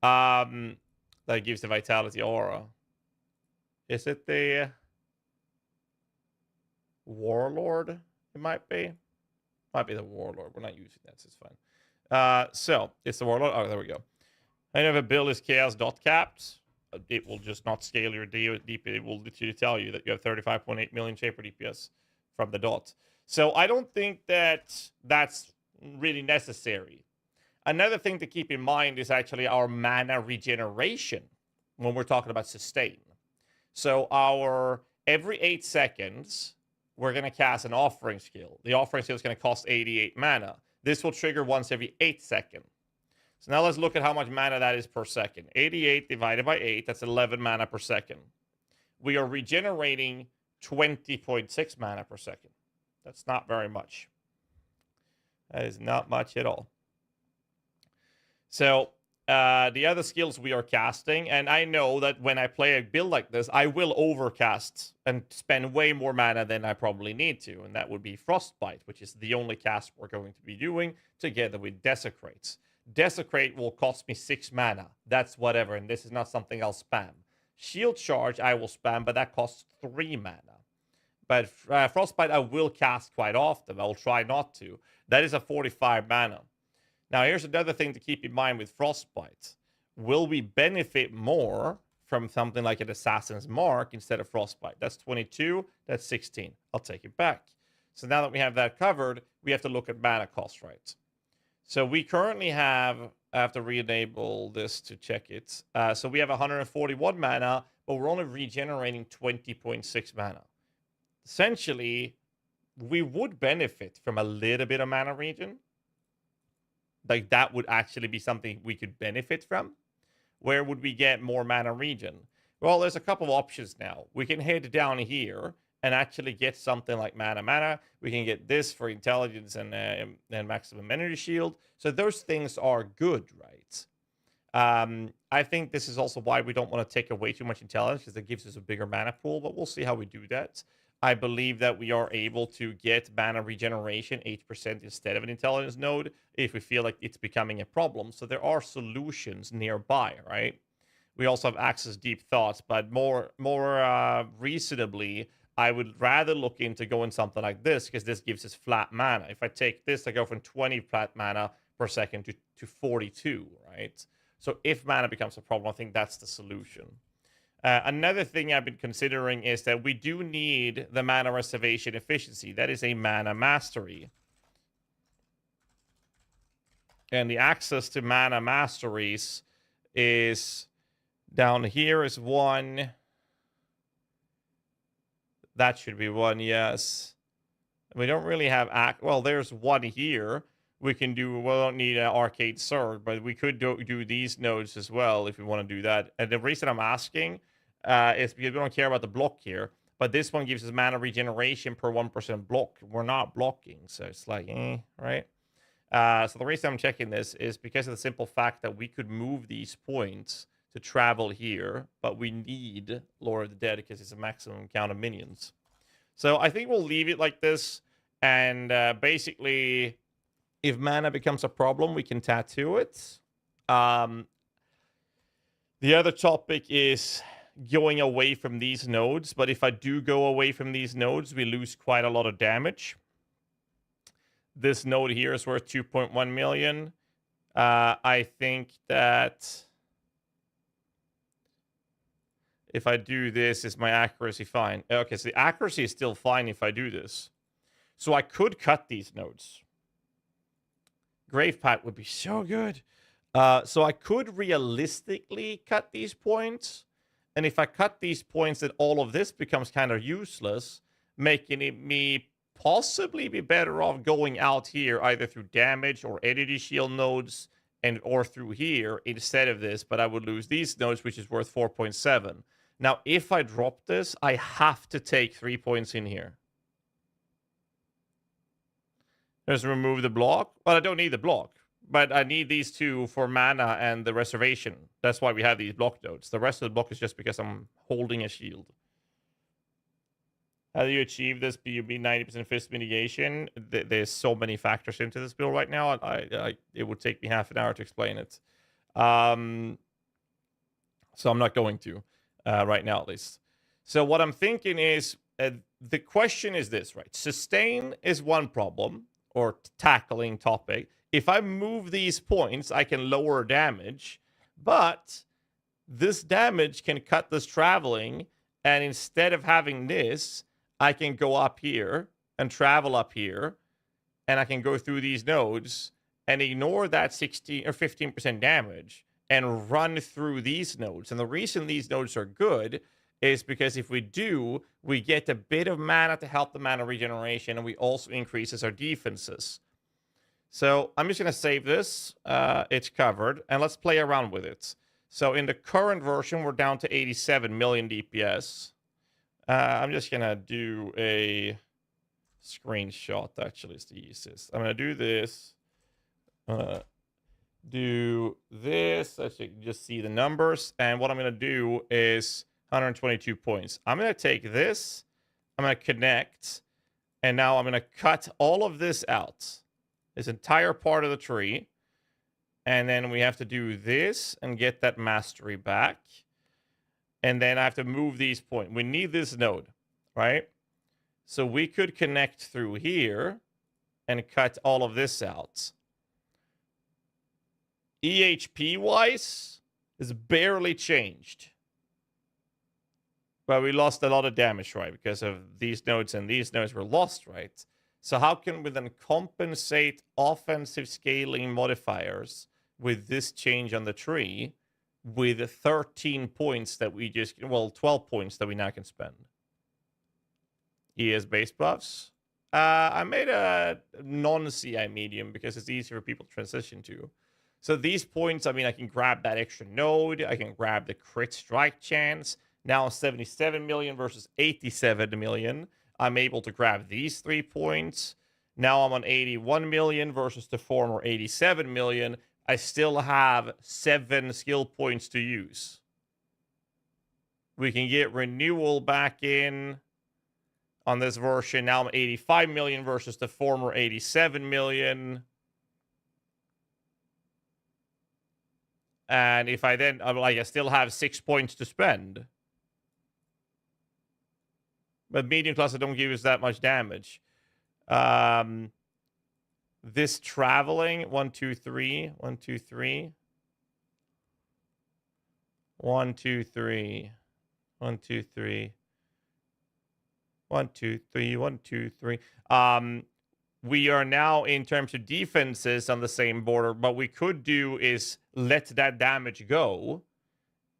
Speaker 1: That gives the vitality aura. Is it the Warlord? It might be. Might be the Warlord. We're not using that, so it's fine. So it's the Warlord. Oh, there we go. I know if a build is chaos dot capped, it will just not scale your DP. It will literally tell you that you have 35.8 million shaper DPS from the dot. So I don't think that that's really necessary. Another thing to keep in mind is actually our mana regeneration when we're talking about sustain. So our every 8 seconds, we're going to cast an offering skill. The offering skill is going to cost 88 mana. This will trigger once every 8 seconds. So now let's look at how much mana that is per second. 88 divided by 8, that's 11 mana per second. We are regenerating 20.6 mana per second. That's not very much. That is not much at all. So the other skills we are casting, and I know that when I play a build like this, I will overcast and spend way more mana than I probably need to, and that would be Frostbite, which is the only cast we're going to be doing together with Desecrates. Desecrate will cost me 6 mana. That's whatever, and this is not something I'll spam. Shield Charge I will spam, but that costs 3 mana. But Frostbite I will cast quite often. I'll try not to. That is a 45 mana. Now, here's another thing to keep in mind with Frostbite. will we benefit more from something like an Assassin's Mark instead of Frostbite? That's 22, that's 16. I'll take it back. So now that we have that covered, we have to look at mana cost, right? So we currently have, I have to re-enable this to check it. So we have 141 mana, but we're only regenerating 20.6 mana. Essentially, we would benefit from a little bit of mana regen. Like that would actually be something we could benefit from. Where would we get more mana regen? Well, there's a couple of options now. We can head down here and actually get something like mana. We can get this for intelligence and maximum energy shield. So those things are good, right? I think this is also why we don't want to take away too much intelligence, because it gives us a bigger mana pool, but we'll see how we do that. I believe that we are able to get mana regeneration 8% instead of an intelligence node if we feel like it's becoming a problem. So there are solutions nearby, right? We also have access deep thoughts, but more reasonably, I would rather look into going something like this, because this gives us flat mana. If I take this, I go from 20 flat mana per second to 42, right? So if mana becomes a problem, I think that's the solution. Another thing I've been considering is that we do need the mana reservation efficiency. That is a mana mastery. And the access to mana masteries is down here is 1. That should be 1, yes. We don't really have well, there's 1 here. We can do, we don't need an arcade surge, but we could do these nodes as well if we want to do that. And the reason I'm asking is because we don't care about the block here, but this one gives us mana regeneration per 1% block. We're not blocking, so it's like, right? So the reason I'm checking this is because of the simple fact that we could move these points to travel here, but we need Lord of the Dead because it's a maximum count of minions. So I think we'll leave it like this, and basically, if mana becomes a problem, we can tattoo it. The other topic is going away from these nodes, but if I do go away from these nodes, we lose quite a lot of damage. This node here is worth 2.1 million. I think that if I do this, is my accuracy fine? Okay, so the accuracy is still fine if I do this. So I could cut these nodes. Grave Pat would be so good. So I could realistically cut these points. And if I cut these points, then all of this becomes kind of useless, making me possibly be better off going out here either through damage or energy shield nodes or through here instead of this. But I would lose these nodes, which is worth 4.7. Now, if I drop this, I have to take 3 points in here. Just remove the block. Well, I don't need the block, but I need these two for mana and the reservation. That's why we have these block nodes. The rest of the block is just because I'm holding a shield. How do you achieve this BUB 90% fist mitigation? There's so many factors into this build right now. It would take me half an hour to explain it. So I'm not going to right now, at least. So what I'm thinking is, the question is this, right? Sustain is one problem, or tackling topic. If I move these points, I can lower damage, but this damage can cut this traveling, and instead of having this, I can go up here and travel up here, and I can go through these nodes and ignore that 16 or 15% damage and run through these nodes. And the reason these nodes are good is because if we do, we get a bit of mana to help the mana regeneration, and we also increases our defenses. So I'm just going to save this. It's covered, and let's play around with it. So in the current version, we're down to 87 million DPS. I'm just going to do a screenshot, actually, is the easiest. I'm going to do this. Do this. So you can just see the numbers. And what I'm going to do is 122 points. I'm going to take this. I'm going to connect. And now I'm going to cut all of this out. This entire part of the tree. And then we have to do this and get that mastery back. And then I have to move these points. We need this node, right? So we could connect through here and cut all of this out. EHP-wise, It's barely changed. But we lost a lot of damage, right? Because of these nodes and these nodes were lost, right? So how can we then compensate offensive scaling modifiers with this change on the tree with 13 points that we just, well, 12 points that we now can spend? ES base buffs. I made a non-CI medium because it's easier for people to transition to. So these points, I mean, I can grab that extra node. I can grab the crit strike chance. Now 77 million versus 87 million. I'm able to grab these 3 points. Now I'm on 81 million versus the former 87 million. I still have 7 skill points to use. We can get renewal back in on this version. Now I'm 85 million versus the former 87 million. And if I then, I still have 6 points to spend. But medium class, I don't give us that much damage. This traveling, 1, 2, 3, 1, 2, 3. 1, 2, 3. 1, 2, 3. 1, 2, 3, 1, 2, 3. We are now in terms of defenses on the same border. What we could do is let that damage go.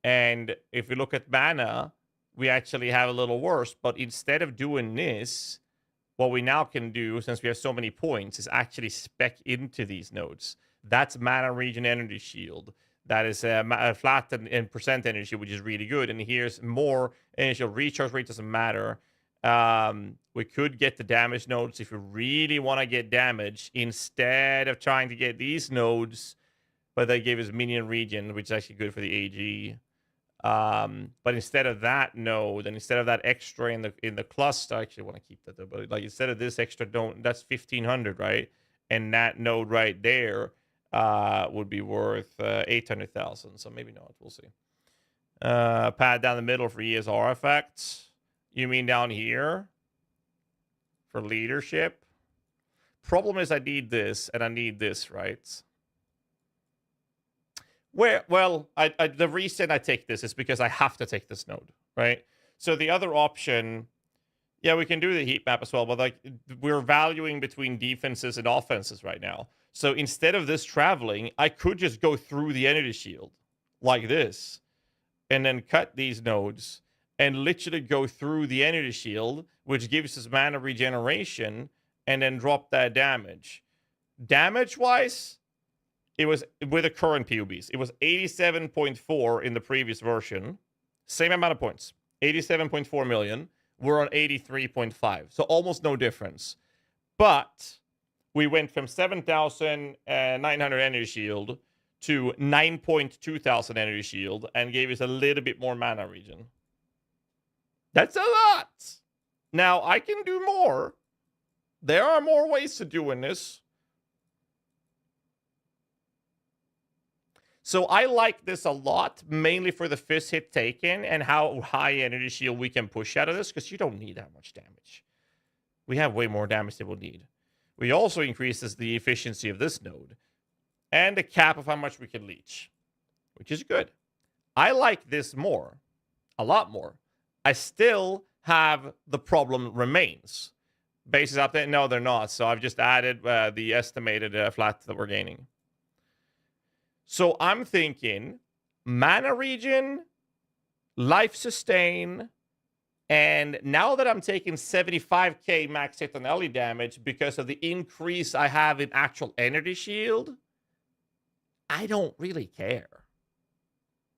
Speaker 1: And if we look at mana, we actually have a little worse. But instead of doing this, what we now can do, since we have so many points, is actually spec into these nodes. That's mana regen energy shield. That is flat and percent energy, which is really good. And here's more energy. Recharge rate doesn't matter. We could get the damage nodes if we really want to get damage instead of trying to get these nodes. But they gave us minion regen, which is actually good for the AG. But instead of that node, and instead of that extra in the cluster, I actually want to keep that though. But like instead of this extra, that's 1,500, right? And that node right there would be worth 800,000. So maybe not. We'll see. Pad down the middle for ESR effects. You mean down here for leadership? Problem is I need this and I need this, right? Well, the reason I take this is because I have to take this node, right? So the other option, yeah, we can do the heat map as well, but like we're valuing between defenses and offenses right now. So instead of this traveling, I could just go through the energy shield like this and then cut these nodes and literally go through the energy shield, which gives us mana regeneration, and then drop that damage. Damage-wise, it was with the current POBs. It was 87.4 in the previous version. Same amount of points. 87.4 million. We're on 83.5. So almost no difference. But we went from 7,900 energy shield to 9.2 thousand energy shield and gave us a little bit more mana regen. That's a lot. Now, I can do more. There are more ways to doing this. So I like this a lot, mainly for the fist hit taken and how high energy shield we can push out of this, because you don't need that much damage. We have way more damage than we'll need. We also increases the efficiency of this node and the cap of how much we can leech, which is good. I like this more, a lot more. I still have the problem remains. Bases up there? No, they're not. So I've just added the estimated flat that we're gaining. So I'm thinking mana regen, life sustain, and now that I'm taking 75k max hit on LE damage because of the increase I have in actual energy shield, I don't really care.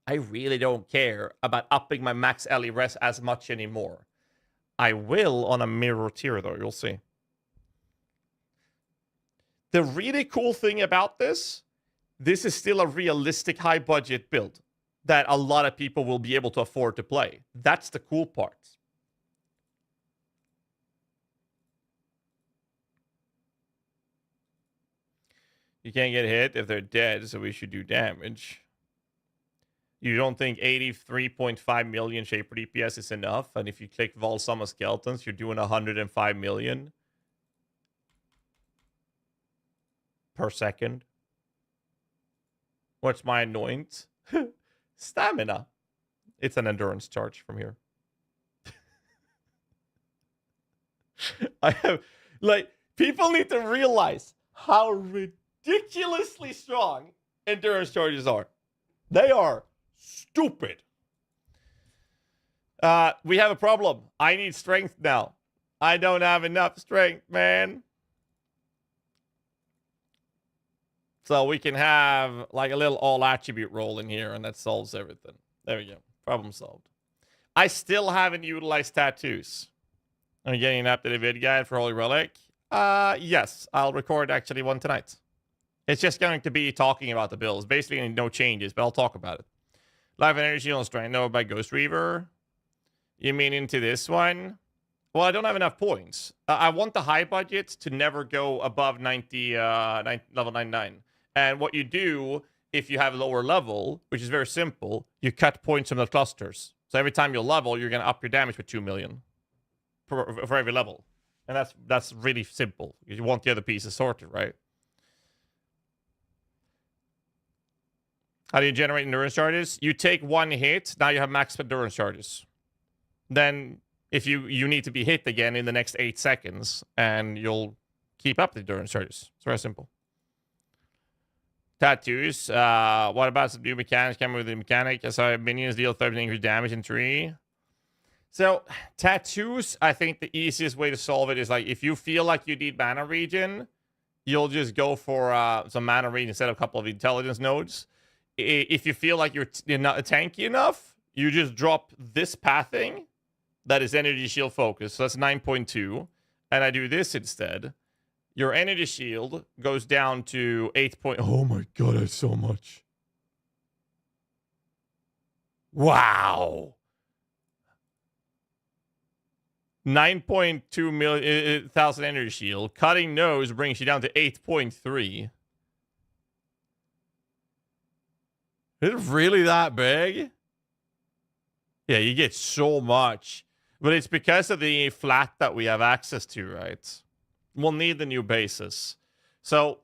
Speaker 1: I really don't care about upping my max LE res as much anymore. I will on a mirror tier, though. You'll see. The really cool thing about this is still a realistic high-budget build that a lot of people will be able to afford to play. That's the cool part. You can't get hit if they're dead, so we should do damage. You don't think 83.5 million Shaper DPS is enough? And if you click Vol Summon Skeletons, you're doing 105 million per second. What's my anoint? Stamina. It's an endurance charge from here. I have, like, people need to realize how ridiculously strong endurance charges are. They are stupid. We have a problem. I need strength now. I don't have enough strength, man. So we can have like a little all attribute roll in here, and that solves everything. There we go. Problem solved. I still haven't utilized tattoos. I'm getting an updated vid guide for Holy Relic. Yes, I'll record actually one tonight. It's just going to be talking about the builds. Basically, no changes, but I'll talk about it. Life and Energy and Strength Node by Ghost Reaver. You mean into this one? Well, I don't have enough points. I want the high budget to never go above 90, level 99. And what you do if you have lower level, which is very simple, you cut points from the clusters. So every time you level, you're going to up your damage with 2 million for every level. And that's really simple. You want the other pieces sorted, right? How do you generate endurance charges? You take one hit, now you have max endurance charges. Then if you need to be hit again in the next 8 seconds, and you'll keep up the endurance charges. It's very simple. Tattoos. What about some new mechanics? Coming with the mechanic. I saw minions deal 13 increased damage in 3. So tattoos, I think the easiest way to solve it is like if you feel like you need mana regen, you'll just go for some mana regen instead of a couple of intelligence nodes. If you feel like you're not tanky enough, you just drop this pathing that is energy shield focus. So that's 9.2. And I do this instead. Your energy shield goes down to 8. Oh my god, that's so much. Wow. 9.2 million thousand energy shield. Cutting nose brings you down to 8.3. Is it really that big? Yeah, you get so much. But it's because of the flat that we have access to, right? We'll need the new bases. So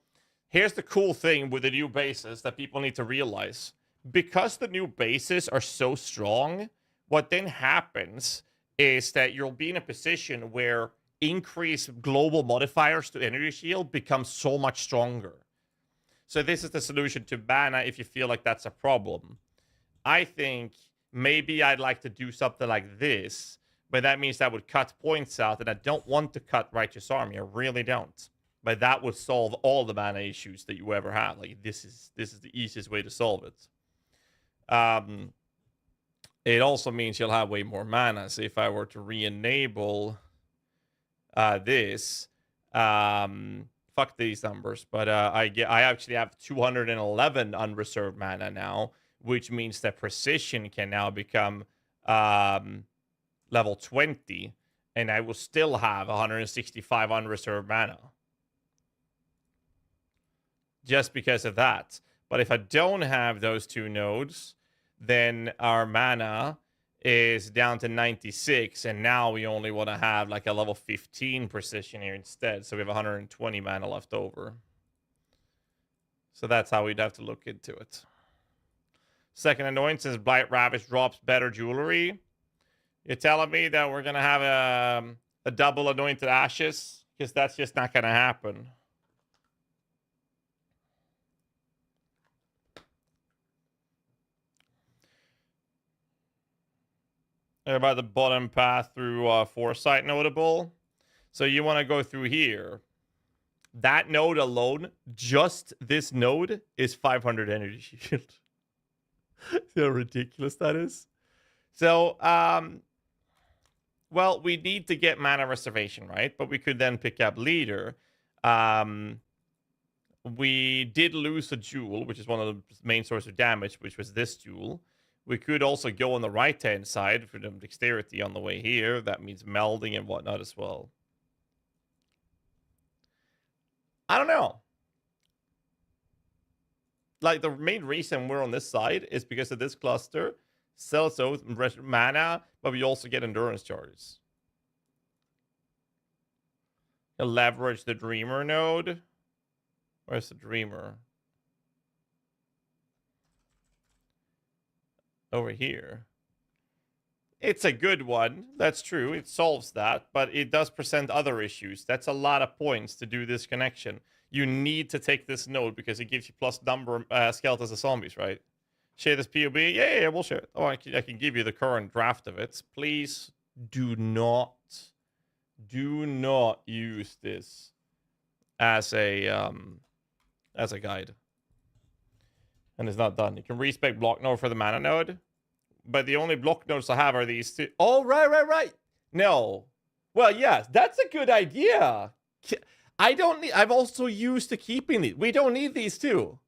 Speaker 1: here's the cool thing with the new bases that people need to realize. Because the new bases are so strong, what then happens is that you'll be in a position where increased global modifiers to energy shield become so much stronger. So this is the solution to mana if you feel like that's a problem. I think maybe I'd like to do something like this, but that means that would cut points out, and I don't want to cut Righteous Army. I really don't. But that would solve all the mana issues that you ever have. Like this is the easiest way to solve it. It also means you'll have way more mana. So if I were to re-enable this, fuck these numbers, but I actually have 211 unreserved mana now, which means that precision can now become level 20, and I will still have 165 unreserved mana. Just because of that. But if I don't have those two nodes, then our mana is down to 96, and now we only want to have like a level 15 precision here instead, so we have 120 mana left over. So that's how we'd have to look into it. Second annoyance is Blight Ravish drops better jewelry. You're telling me that we're going to have a double Anointed Ashes? Because that's just not going to happen. About the bottom path through Foresight notable. So you want to go through here. That node alone, just this node, is 500 energy shield. See how ridiculous that is? So, well, we need to get mana reservation, right? But we could then pick up leader. We did lose a jewel, which is one of the main sources of damage, which was this jewel. We could also go on the right-hand side for the dexterity on the way here. That means melding and whatnot as well. I don't know. Like, the main reason we're on this side is because of this cluster. Sells out mana, but we also get endurance charges. You'll leverage the Dreamer node. Where's the Dreamer? over here. It's a good one. That's true. It solves that, but it does present other issues. That's a lot of points to do this connection. You need to take this node because it gives you plus number skeletons of zombies, right? Share this POB? Yeah, we'll share it. Oh, I can give you the current draft of it. Please do not use this as a guide. And it's not done. You can respec block node for the mana node, but the only block nodes I have are these two. Oh, right. No. Well, yes, that's a good idea. I've also used to keeping these. We don't need these two.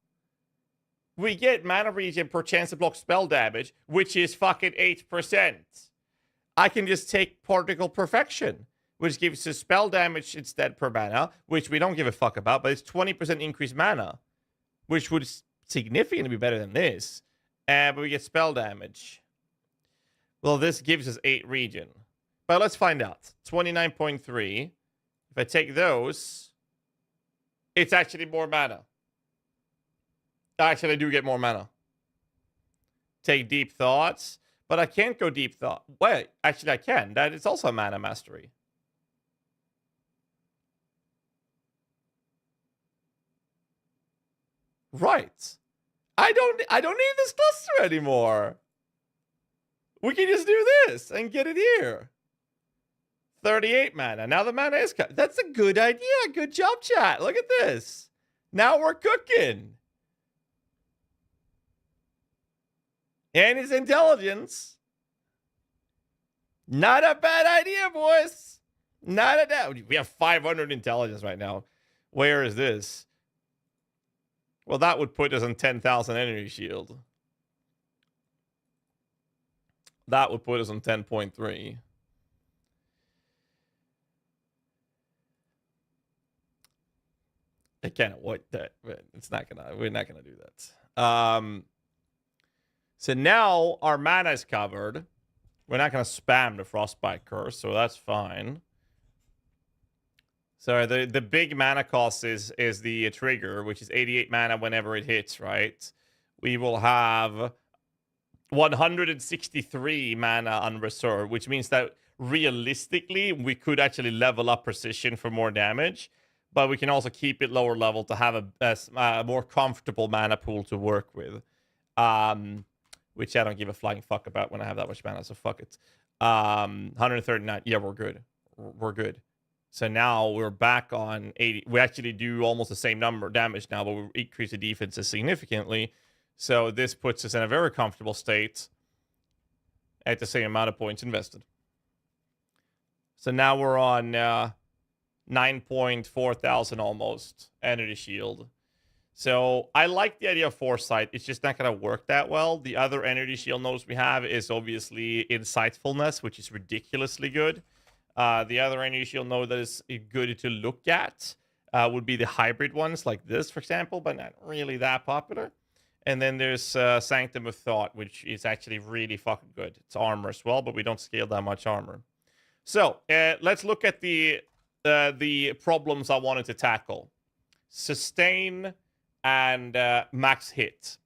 Speaker 1: We get mana regen per chance to block spell damage, which is fucking 8%. I can just take Particle Perfection, which gives us spell damage instead per mana, which we don't give a fuck about, but it's 20% increased mana, which would significantly be better than this. But we get spell damage. Well, this gives us 8 regen. But let's find out. 29.3. If I take those, it's actually more mana. Actually, I do get more mana. Take Deep Thoughts. But I can't go Deep Thought. Wait, actually I can. That is also mana mastery. Right. I don't need this cluster anymore. We can just do this and get it here. 38 mana. Now the mana is cut. That's a good idea. Good job, chat. Look at this. Now we're cooking. And his intelligence. Not a bad idea, boys. Not a doubt. We have 500 intelligence right now. Where is this? Well, that would put us on 10,000 energy shield. That would put us on 10.3. I can't avoid that. It's not gonna. We're not gonna do that. So now our mana is covered. We're not gonna spam the Frostbite Curse, so that's fine. So the big mana cost is the trigger, which is 88 mana whenever it hits, right? We will have 163 mana on reserve, which means that realistically we could actually level up precision for more damage, but we can also keep it lower level to have a more comfortable mana pool to work with. Which I don't give a flying fuck about when I have that much mana, so fuck it. 139. Yeah, we're good. We're good. So now we're back on 80. We actually do almost the same number of damage now, but we increase the defenses significantly. So this puts us in a very comfortable state at the same amount of points invested. So now we're on 9.4 thousand almost energy shield. So I like the idea of Foresight. It's just not going to work that well. The other energy shield nodes we have is obviously Insightfulness, which is ridiculously good. The other energy shield node that is good to look at would be the hybrid ones like this, for example, but not really that popular. And then there's Sanctum of Thought, which is actually really fucking good. It's armor as well, but we don't scale that much armor. So let's look at the problems I wanted to tackle. Sustain and max hit.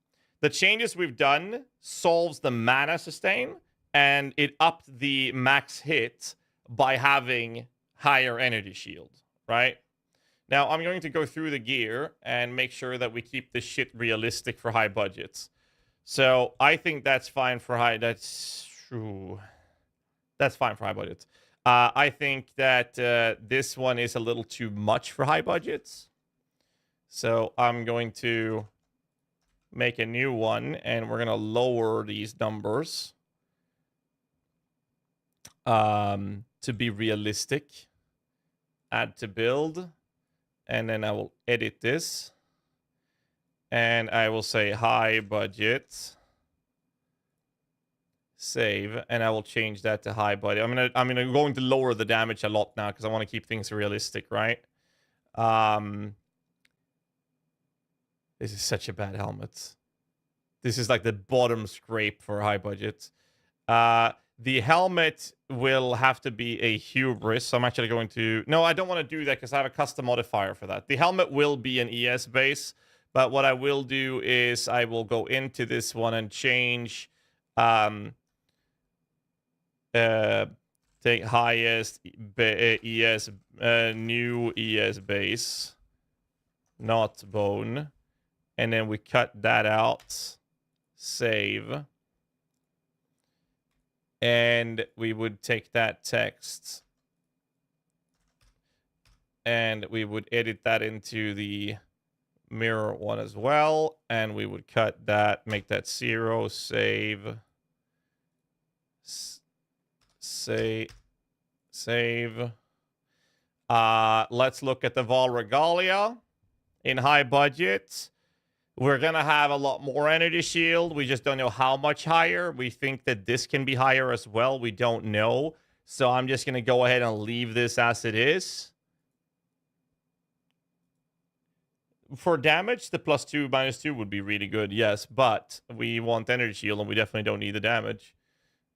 Speaker 1: The changes we've done solves the mana sustain, and it upped the max hit by having higher energy shield, right? Now, I'm going to go through the gear and make sure that we keep this shit realistic for high budgets. So I think that's fine for high... That's true. That's fine for high budgets. I think that this one is a little too much for high budgets. So I'm going to make a new one, and we're going to lower these numbers to be realistic. Add to build. And then I will edit this. And I will say high budget. Save. And I will change that to high budget. I'm going to lower the damage a lot now because I want to keep things realistic, right? This is such a bad helmet. This is like the bottom scrape for high budget. The helmet will have to be a hubris. So I'm actually going to... No, I don't want to do that because I have a custom modifier for that. The helmet will be an ES base. But what I will do is I will go into this one and change Take highest ES, new ES base, not bone. And then we cut that out. Save. And we would take that text and we would edit that into the mirror one as well. And we would cut that, make that 0, save. Save. Let's look at the Vol Regalia in high budget. We're going to have a lot more energy shield. We just don't know how much higher. We think that this can be higher as well. We don't know. So I'm just going to go ahead and leave this as it is. For damage, the +2, -2 would be really good, yes. But we want energy shield, and we definitely don't need the damage.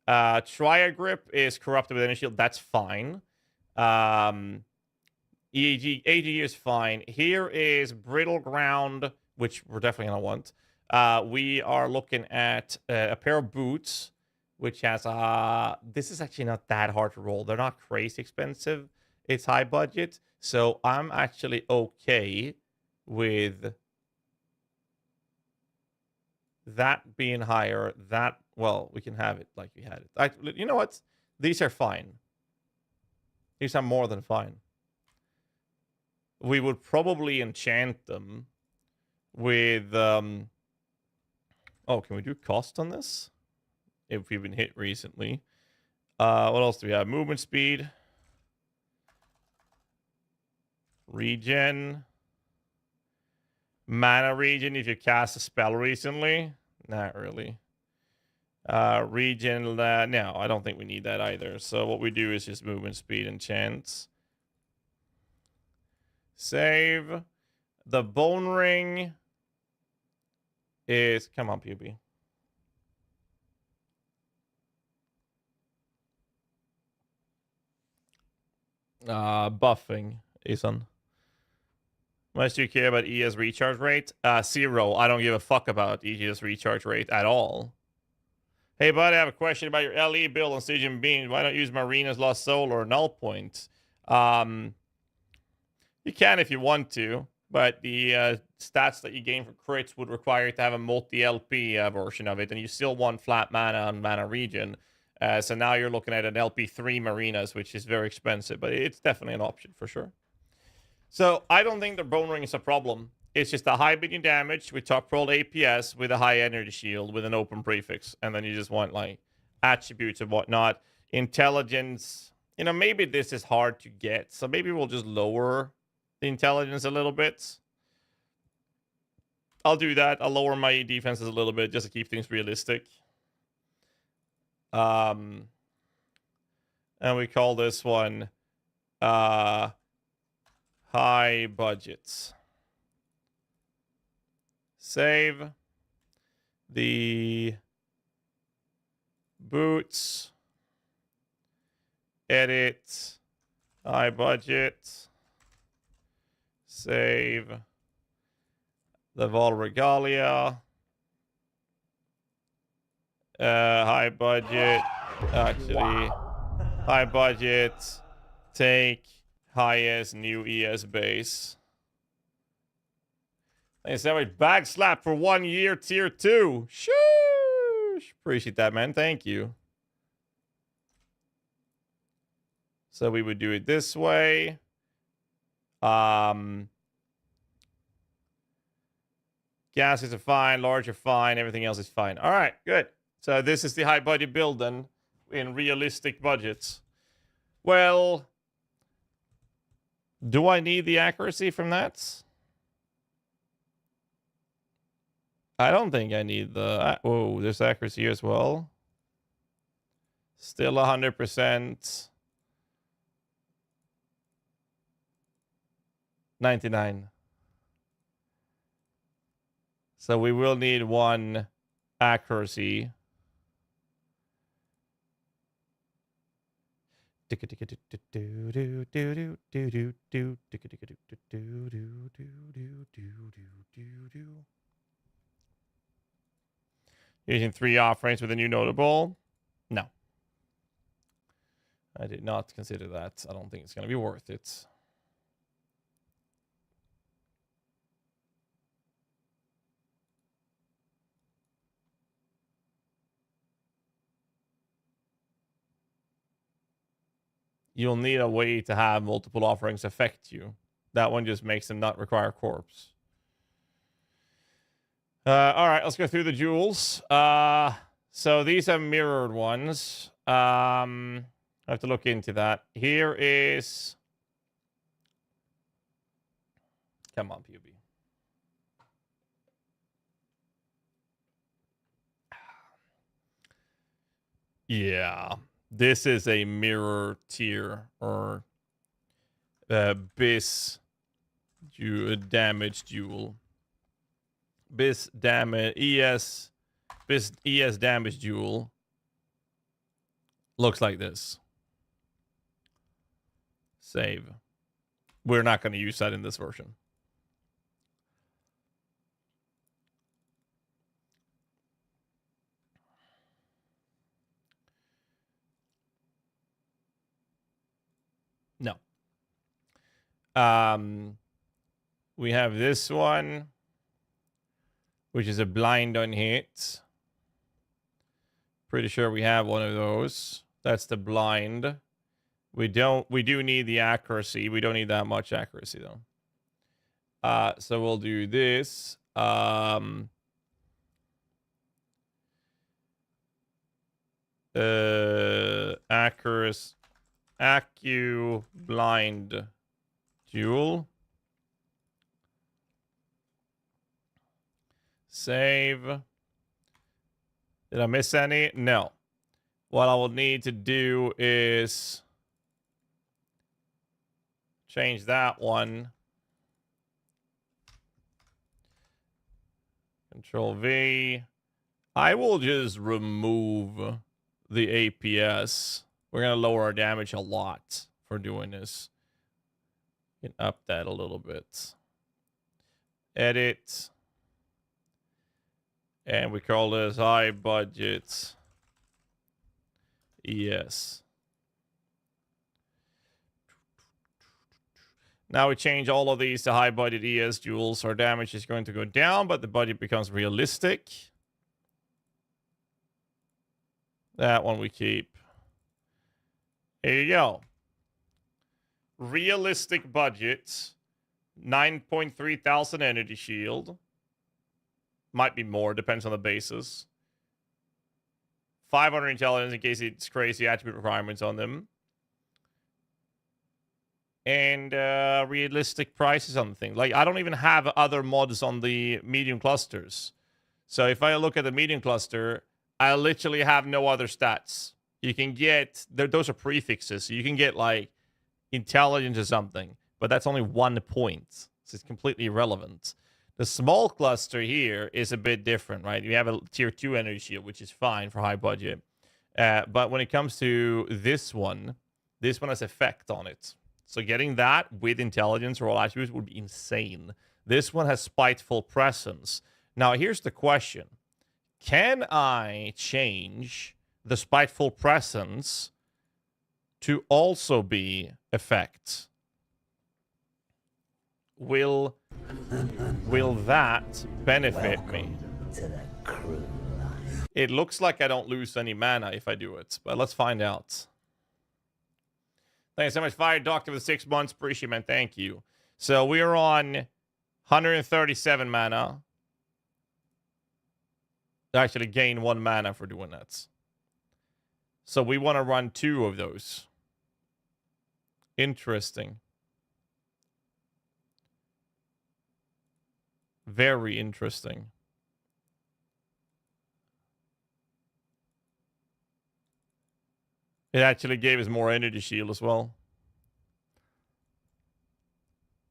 Speaker 1: Triad Grip is corrupted with energy shield. That's fine. AG is fine. Here is Brittle Ground, which we're definitely going to want. We are looking at a pair of boots, which has... this is actually not that hard to roll. They're not crazy expensive. It's high budget. So I'm actually okay with that being higher. That, well, we can have it like we had it. You know what? These are fine. These are more than fine. We would probably enchant them with oh, can we do cost on this if we've been hit recently? What else do we have? Movement speed, regen, mana regen if you cast a spell recently. Not really. Regen, no, I don't think we need that either. So what we do is just movement speed and chance. Save. The bone ring is, come on, PB. Buffing, Ethan. Much do you care about ES recharge rate? 0. I don't give a fuck about ES recharge rate at all. Hey, buddy, I have a question about your LE build on Stygian Beams. Why don't you use Marina's Lost Soul or Null Point? You can if you want to, but the stats that you gain for crits would require you to have a multi-LP version of it, and you still want flat mana and mana regen. So now you're looking at an LP3 Marinas, which is very expensive, but it's definitely an option for sure. So I don't think the Bone Ring is a problem. It's just a high beating damage with top roll APS with a high energy shield with an open prefix. And then you just want like attributes and whatnot. Intelligence. You know, maybe this is hard to get. So maybe we'll just lower the intelligence a little bit. I'll do that. I'll lower my defenses a little bit just to keep things realistic. And we call this one high budgets. Save the boots. Edit high budget. Save the Vol Regalia. High budget. Actually, high budget. Take highest new ES base. Thanks so much. Bag slap for 1 year, tier 2. Shoosh. Appreciate that, man. Thank you. So we would do it this way. Gases are fine. Large are fine. Everything else is fine. All right, good. So this is the high budget build then in realistic budgets. Well, do I need the accuracy from that? I don't think I need the... oh, there's accuracy here as well. Still 100%. 99. So we will need 1 accuracy. Using 3 offerings with a new notable? No. I did not consider that. I don't think it's going to be worth it. You'll need a way to have multiple offerings affect you. That one just makes them not require corpse. All right, let's go through the jewels. So these are mirrored ones. I have to look into that. Here is... Come on, PUB. Yeah. This is a mirror tier or bis damage jewel. Bis damage ES damage jewel looks like this. Save. We're not going to use that in this version. No. We have this one, which is a blind on hit. Pretty sure we have one of those. That's the blind. We do need the accuracy. We don't need that much accuracy though. So we'll do this. Accu blind jewel. Save. Did I miss any? No. What I will need to do is change that one. Control V. I will just remove the APS. We're going to lower our damage a lot for doing this. Can up that a little bit. Edit. And we call this high budget. Yes. Now we change all of these to high budget ES jewels. Our damage is going to go down, but the budget becomes realistic. That one we keep. Here you go. Realistic budget. 9.3 thousand energy shield. Might be more, depends on the basis. 500 intelligence in case it's crazy attribute requirements on them. And realistic prices on the thing. Like, I don't even have other mods on the medium clusters. So if I look at the medium cluster, I literally have no other stats. You can get, those are prefixes. So you can get, like, intelligence or something. But that's only 1 point. So it's completely irrelevant. The small cluster here is a bit different, right? You have a tier 2 energy shield, which is fine for high budget. But when it comes to this one has effect on it. So getting that with intelligence or all attributes would be insane. This one has spiteful presence. Now, here's the question. Can I change the spiteful presence to also be effect? Will that benefit me?
Speaker 3: To the crew.
Speaker 1: It looks like I don't lose any mana if I do it, but let's find out. Thanks so much, Fire Doctor, for the 6 months. Appreciate it, man. Thank you. So we are on 137 mana. I actually gain 1 mana for doing that. So we want to run 2 of those. Interesting. Very interesting. It actually gave us more energy shield as well.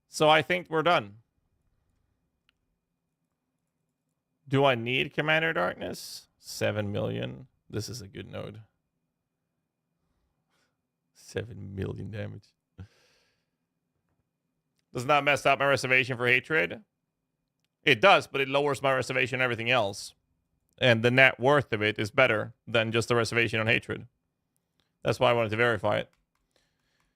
Speaker 1: So I think we're done. Do I need Commander Darkness? 7 million. This is a good node. 7 million damage. Does not mess up my reservation for hatred? It does, but it lowers my reservation and everything else. And the net worth of it is better than just the reservation on hatred. That's why I wanted to verify it.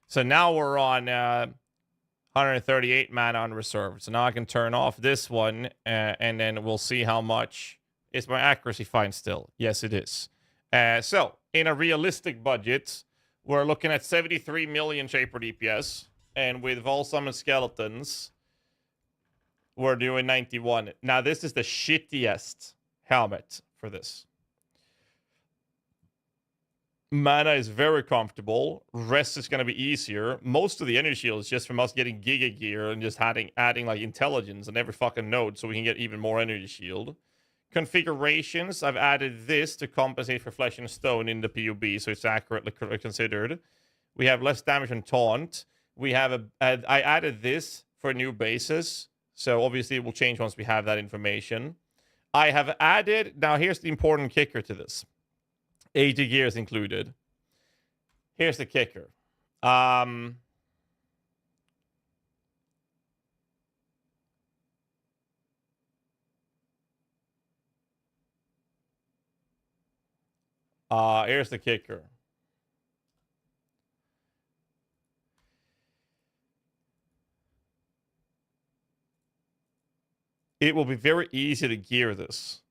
Speaker 1: So now we're on 138 mana on reserve. So now I can turn off this one, and then we'll see how much. Is my accuracy fine still? Yes, it is. So, in a realistic budget, we're looking at 73 million Shaper DPS. And with Vol Summon Skeletons, we're doing 91. Now, this is the shittiest helmet for this. Mana is very comfortable. Rest is going to be easier. Most of the energy shield is just from us getting Giga Gear and just adding like intelligence on every fucking node so we can get even more energy shield. Configurations, I've added this to compensate for Flesh and Stone in the PoB, so it's accurately considered. We have less damage on Taunt. We have I added this for new bases, so obviously it will change once we have that information. I have added, now here's the important kicker to this. 80 gears included. Here's the kicker. Here's the kicker. It will be very easy to gear this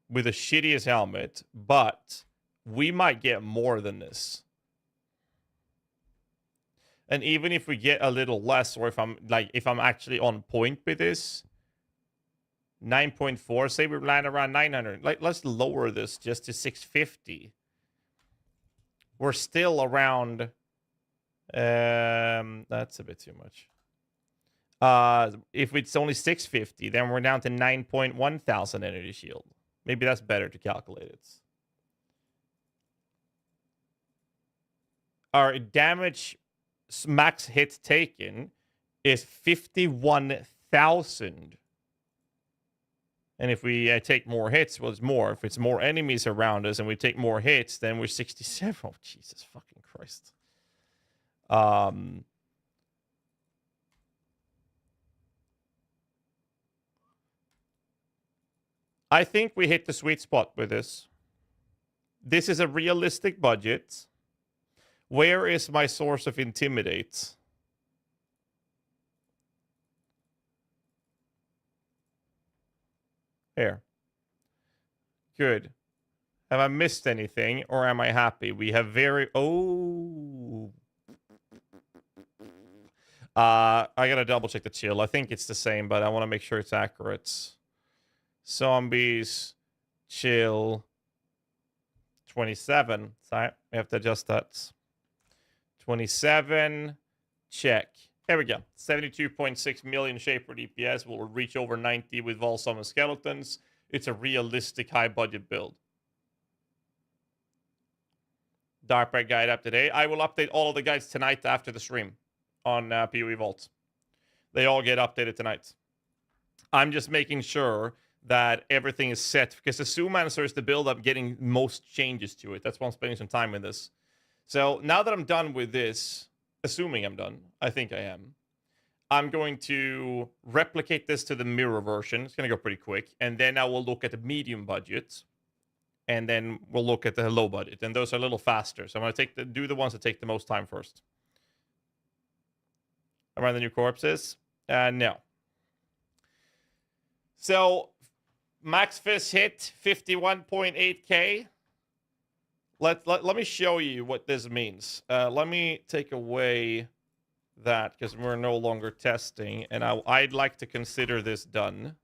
Speaker 1: with the shittiest helmet, but we might get more than this. And even if we get a little less, or if I'm actually on point with this, 9.4, say we land around 900. Let's lower this just to 650. We're still around. That's a bit too much. If it's only 650, then we're down to 9.1 thousand energy shield. Maybe that's better to calculate it. Our damage max hit taken is 51,000. And if we take more hits, well, it's more. If it's more enemies around us and we take more hits, then we're 67. Oh, Jesus fucking Christ. I think we hit the sweet spot with this. This is a realistic budget. Where is my source of intimidate? Here. Good. Have I missed anything, or am I happy? We have very... Oh. I gotta double check the chill. I think it's the same, but I want to make sure it's accurate. Zombies, chill, 27. Sorry, we have to adjust that. 27, check. Here we go. 72.6 million Shaper DPS. We'll reach over 90 with Vol Summon Skeletons. It's a realistic high-budget build. Dark Break guide up today. I will update all of the guides tonight after the stream on PoE Vault. They all get updated tonight. I'm just making sure that everything is set, because the Zoomancer is the build I'm getting most changes to it. That's why I'm spending some time with this. So now that I'm done with this, assuming I'm done, I think I am, I'm going to replicate this to the mirror version. It's going to go pretty quick. And then I will look at the medium budget. And then we'll look at the low budget. And those are a little faster. So I'm going to do the ones that take the most time first. Around the new corpses? No. So, max fist hit, 51.8k. Let me show you what this means. Let me take away that, because we're no longer testing. And I'd like to consider this done.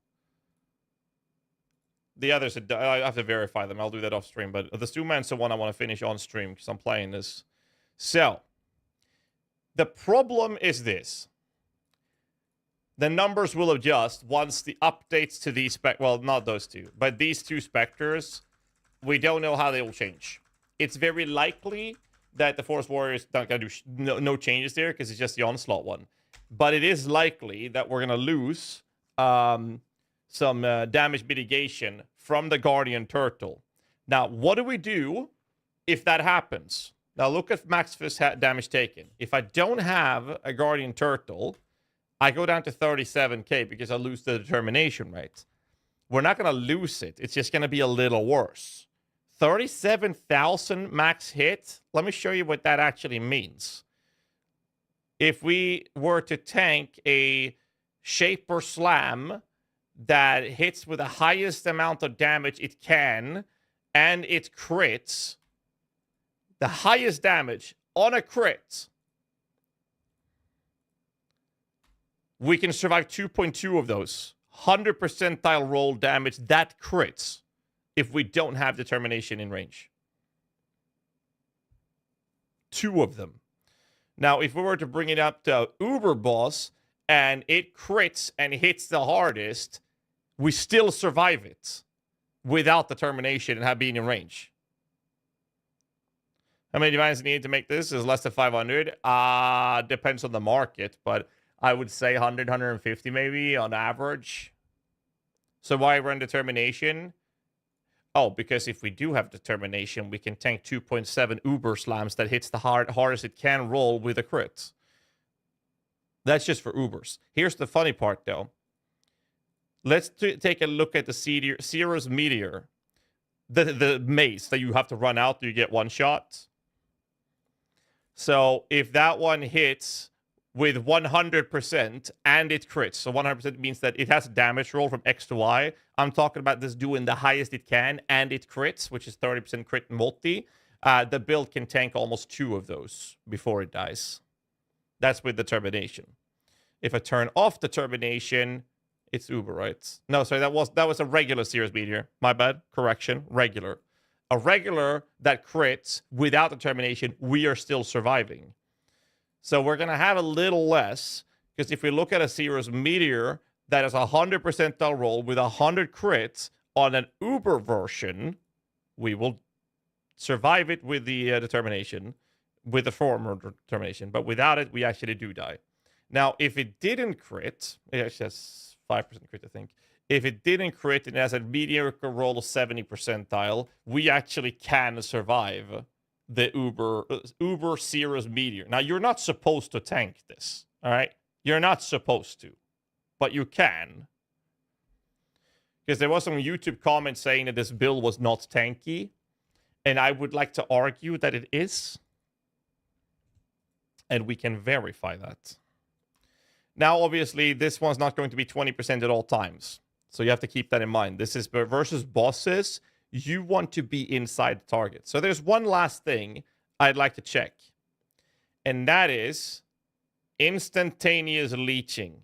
Speaker 1: The others, I have to verify them. I'll do that off stream. But the Zoomancer one I want to finish on stream, because I'm playing this. So, the problem is this. The numbers will adjust once the updates to these well, not those two, but these two specters, we don't know how they will change. It's very likely that the Forest Warriors not going to do no changes there, because it's just the Onslaught one. But it is likely that we're going to lose some damage mitigation from the Guardian Turtle. Now, what do we do if that happens? Now, look at max fist damage taken. If I don't have a Guardian Turtle, I go down to 37k because I lose the determination rate. We're not going to lose it. It's just going to be a little worse. 37,000 max hit. Let me show you what that actually means. If we were to tank a Shaper Slam that hits with the highest amount of damage it can, and it crits, the highest damage on a crit, we can survive 2.2 of those. 100 percentile roll damage that crits if we don't have determination in range. 2 of them. Now, if we were to bring it up to Uber Boss and it crits and hits the hardest, we still survive it without determination and have been in range. How many divines need to make this? Is less than 500? Depends on the market, but I would say 100, 150 maybe on average. So why run determination? Oh, because if we do have determination, we can tank 2.7 Uber Slams that hits the hardest it can roll with a crit. That's just for Ubers. Here's the funny part, though. Let's take a look at the Cirrus Meteor. The mace that you have to run out, you get one shot. So if that one hits with 100% and it crits, so 100% means that it has a damage roll from X to Y. I'm talking about this doing the highest it can and it crits, which is 30% crit multi. The build can tank almost 2 of those before it dies. That's with determination. If I turn off determination, it's Uber, right? No, sorry, that was a regular Cirrus Meteor. My bad. Correction. Regular. A regular that crits without determination, we are still surviving. So we're going to have a little less, because if we look at a Cirrus Meteor that is 100% roll with 100 crits on an Uber version, we will survive it with the determination, with the former determination. But without it, we actually do die. Now, if it didn't crit, it actually has 5% crit, I think. If it didn't crit and it has a mediocre roll of 70 percentile, we actually can survive the Uber Cirrus Meteor. Now, you're not supposed to tank this, all right? You're not supposed to, but you can. Because there was some YouTube comments saying that this build was not tanky, and I would like to argue that it is. And we can verify that. Now, obviously, this one's not going to be 20% at all times. So you have to keep that in mind. This is versus bosses. You want to be inside the target. So there's one last thing I'd like to check. And that is instantaneous leeching.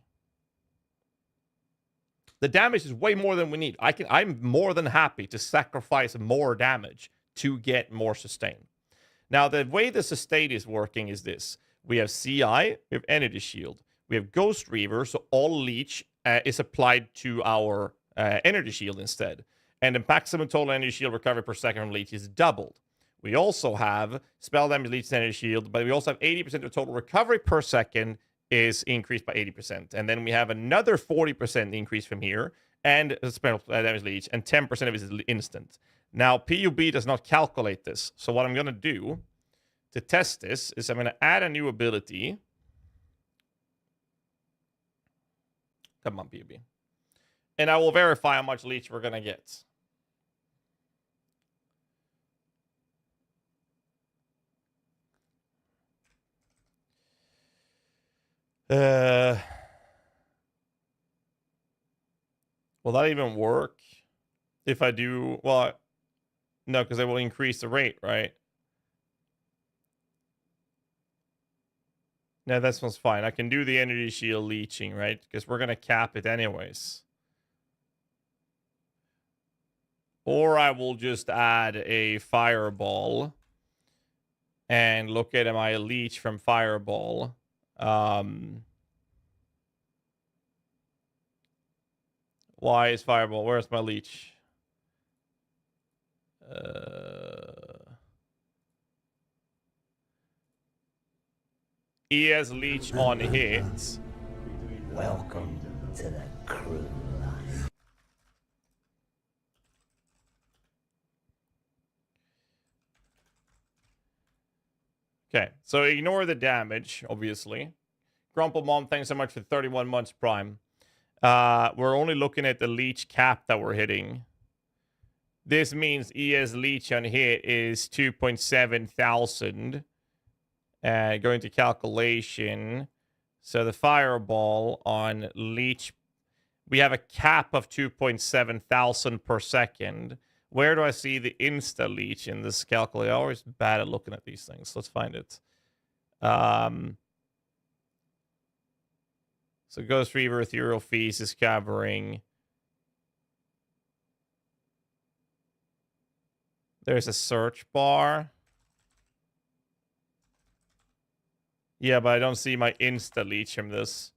Speaker 1: The damage is way more than we need. I'm more than happy to sacrifice more damage to get more sustain. Now, the way the sustain is working is this. We have CI, we have Energy Shield. We have Ghost Reaver, so all leech is applied to our Energy Shield instead. And the maximum total Energy Shield recovery per second from leech is doubled. We also have spell damage, leech, Energy Shield, but we also have 80% of total recovery per second is increased by 80%. And then we have another 40% increase from here, and spell damage, leech, and 10% of it is instant. Now, PUB does not calculate this. So what I'm going to do to test this is I'm going to add a new ability. Come on, PUB. And I will verify how much leech we're going to get. Will that even work? If I do, well, no, because I will increase the rate, right? No, this one's fine. I can do the Energy Shield leeching, right? Because we're going to cap it anyways. Or I will just add a Fireball and look at my leech from Fireball. Why is Fireball? Where's my leech? He has leech on hit.
Speaker 3: Welcome to the crew line.
Speaker 1: Okay, so ignore the damage, obviously. Grumple Mom, thanks so much for 31 months Prime. We're only looking at the leech cap that we're hitting. This means ES leech on hit is 2.7 thousand. Going to calculation. So the fireball on leech, we have a cap of 2.7 thousand per second. Where do I see the insta leech in this calculator? I'm always bad at looking at these things. Let's find it. So Ghost Reaver, Ethereal Feast is covering. There's a search bar. Yeah, but I don't see my insta leech from this.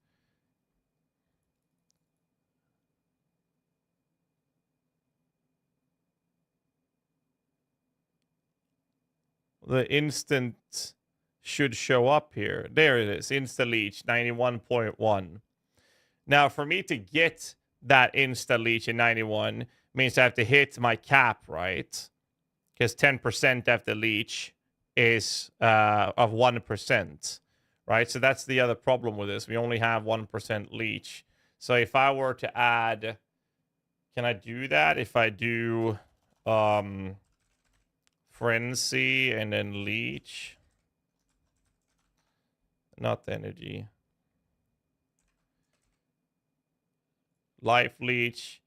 Speaker 1: The instant should show up here. There it is. Insta leech 91.1. Now, for me to get that insta leech in 91 means I have to hit my cap, right? Because 10% of the leech is of 1%, right? So that's the other problem with this. We only have 1% leech. So if I were to add, can I do that? If I do frenzy and then leech, not energy. Life leech,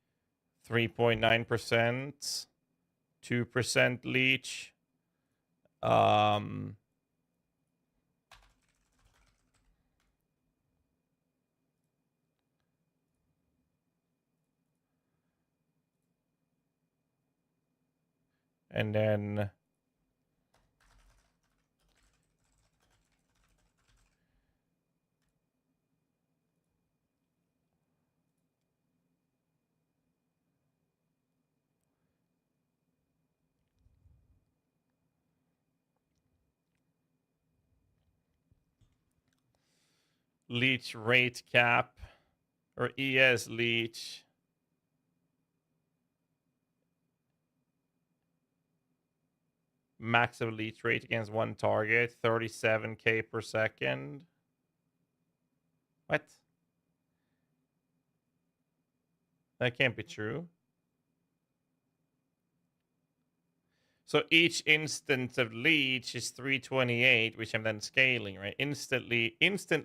Speaker 1: 3.9%, 2% leech. And then leech rate cap or ES leech. Max of leech rate against one target, 37k per second. What? That can't be true. So each instant of leech is 328, which I'm then scaling, right? Instant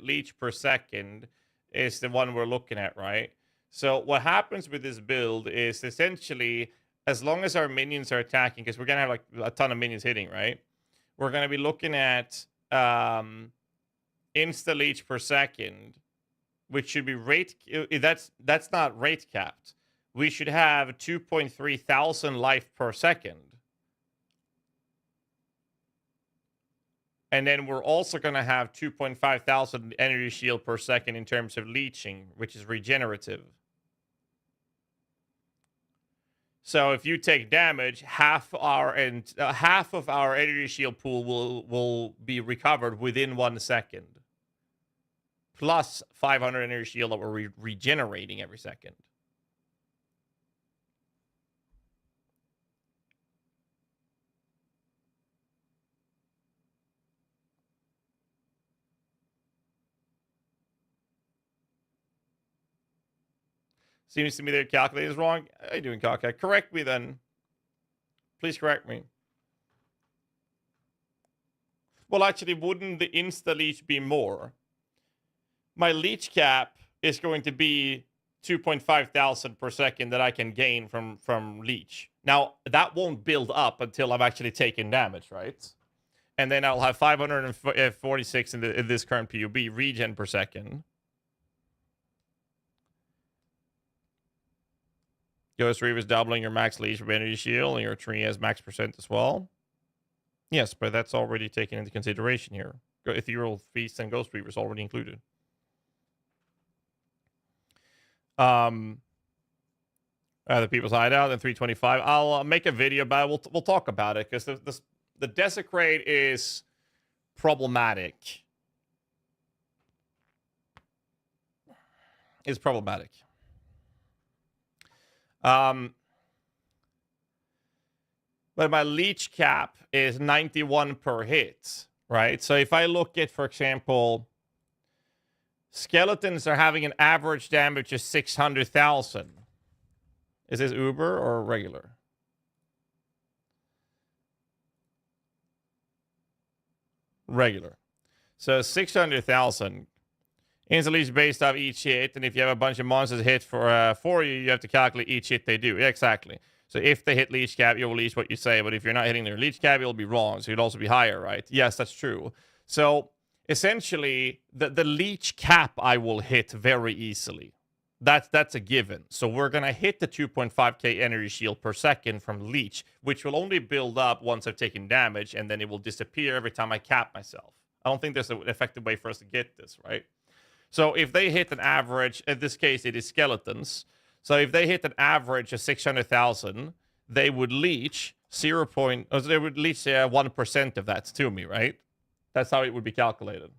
Speaker 1: leech per second is the one we're looking at, right? So what happens with this build is essentially, as long as our minions are attacking, because we're going to have like a ton of minions hitting, right? We're going to be looking at insta leech per second, which should be rate. That's not rate capped. We should have 2.3 thousand life per second. And then we're also going to have 2.5 thousand energy shield per second in terms of leeching, which is regenerative. So if you take damage, half of our energy shield pool will be recovered within 1 second. Plus 500 energy shield that we're regenerating every second. Seems to me their calculator is wrong. How are you doing, Kaka? Correct me then. Please correct me. Well, actually, wouldn't the insta leech be more? My leech cap is going to be 2.5 thousand per second that I can gain from leech. Now, that won't build up until I'm actually taking damage, right? And then I'll have 546 in this current PUB regen per second. Ghost Reaver is doubling your max leech with energy shield, and your tree has max percent as well. Yes, but that's already taken into consideration here. Ethereal Feast and Ghost Reaver is already included. The People's Hideout and 325. I'll make a video about it. We'll talk about it because the Desecrate is problematic. It's problematic. But my leech cap is 91 per hit, right? So if I look at, for example, Skeletons are having an average damage of 600,000. Is this Uber or regular? Regular. So 600,000. Instantly is based off each hit, and if you have a bunch of monsters hit for you, you have to calculate each hit they do. Yeah, exactly. So if they hit leech cap, you'll leech what you say, but if you're not hitting their leech cap, you'll be wrong, so you'd also be higher, right? Yes, that's true. So essentially, the leech cap I will hit very easily. That's a given. So we're going to hit the 2.5k energy shield per second from leech, which will only build up once I've taken damage, and then it will disappear every time I cap myself. I don't think there's an effective way for us to get this, right? So if they hit an average, in this case it is skeletons. So if they hit an average of 600,000, they would leech 1% of that to me, right? That's how it would be calculated.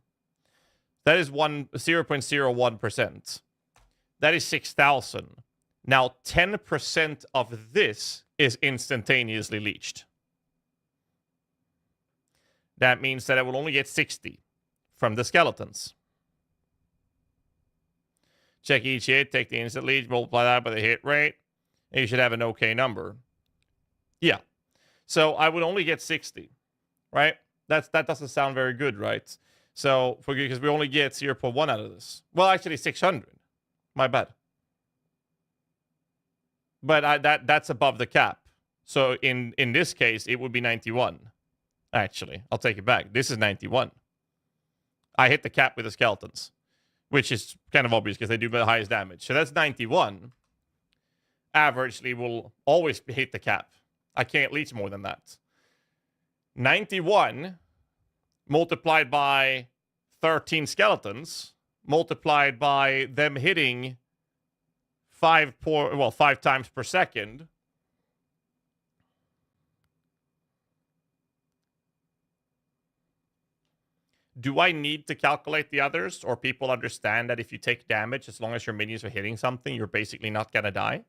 Speaker 1: That is 0.01%. That is 6,000. Now 10% of this is instantaneously leeched. That means that I will only get 60 from the skeletons. Check each hit, take the instant leech, multiply that by the hit rate, and you should have an okay number. Yeah. So I would only get 60, right? That doesn't sound very good, right? So, because we only get 0.1 out of this. Well, actually 600. My bad. But that's above the cap. So in this case, it would be 91. Actually, I'll take it back. This is 91. I hit the cap with the skeletons, which is kind of obvious because they do the highest damage. So that's 91. Averagely will always hit the cap. I can't leech more than that. 91 multiplied by 13 skeletons multiplied by them hitting 5 times per second. Do I need to calculate the others, or people understand that if you take damage, as long as your minions are hitting something, you're basically not gonna die?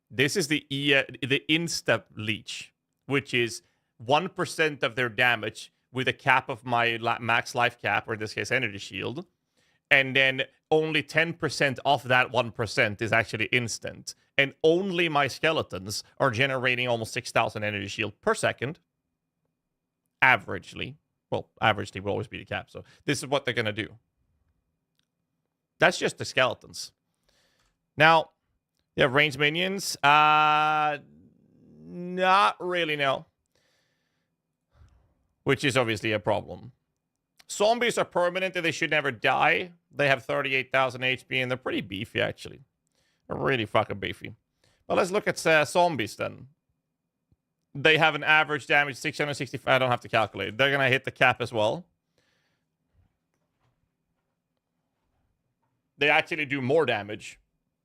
Speaker 1: This is the insta leech, which is 1% of their damage with a cap of my max life cap, or in this case, energy shield. And then only 10% of that 1% is actually instant. And only my skeletons are generating almost 6,000 energy shield per second. Averagely. Well, averagely will always be the cap. So this is what they're going to do. That's just the skeletons. Now, you have ranged minions. Not really, no. Which is obviously a problem. Zombies are permanent and they should never die. They have 38,000 HP and they're pretty beefy, actually. They're really fucking beefy. But let's look at zombies then. They have an average damage 665. I don't have to calculate. They're going to hit the cap as well. They actually do more damage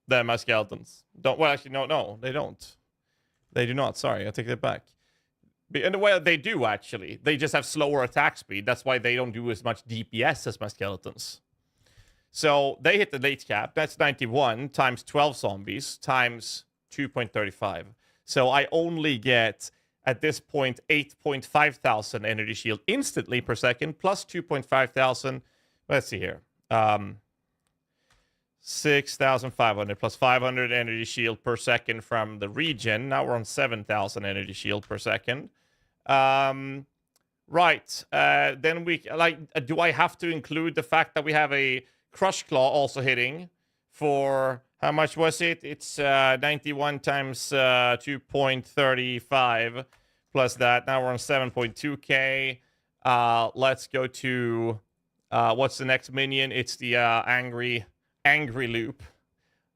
Speaker 1: than my skeletons. Well, actually, no, they don't. They do not. Sorry, I take that back. In the way they do, actually. They just have slower attack speed. That's why they don't do as much DPS as my skeletons. So they hit the late cap. That's 91 times 12 zombies times 2.35. So I only get, at this point, 8.5 thousand energy shield instantly per second, plus 2.5 thousand. Let's see here. 6,500 plus 500 energy shield per second from the regen. Now we're on 7,000 energy shield per second. Right. Then we, do I have to include the fact that we have a Crush Claw also hitting for, how much was it? It's 91 times 2.35 plus that. Now we're on 7.2k. Let's go to, what's the next minion? It's the Angry Loop.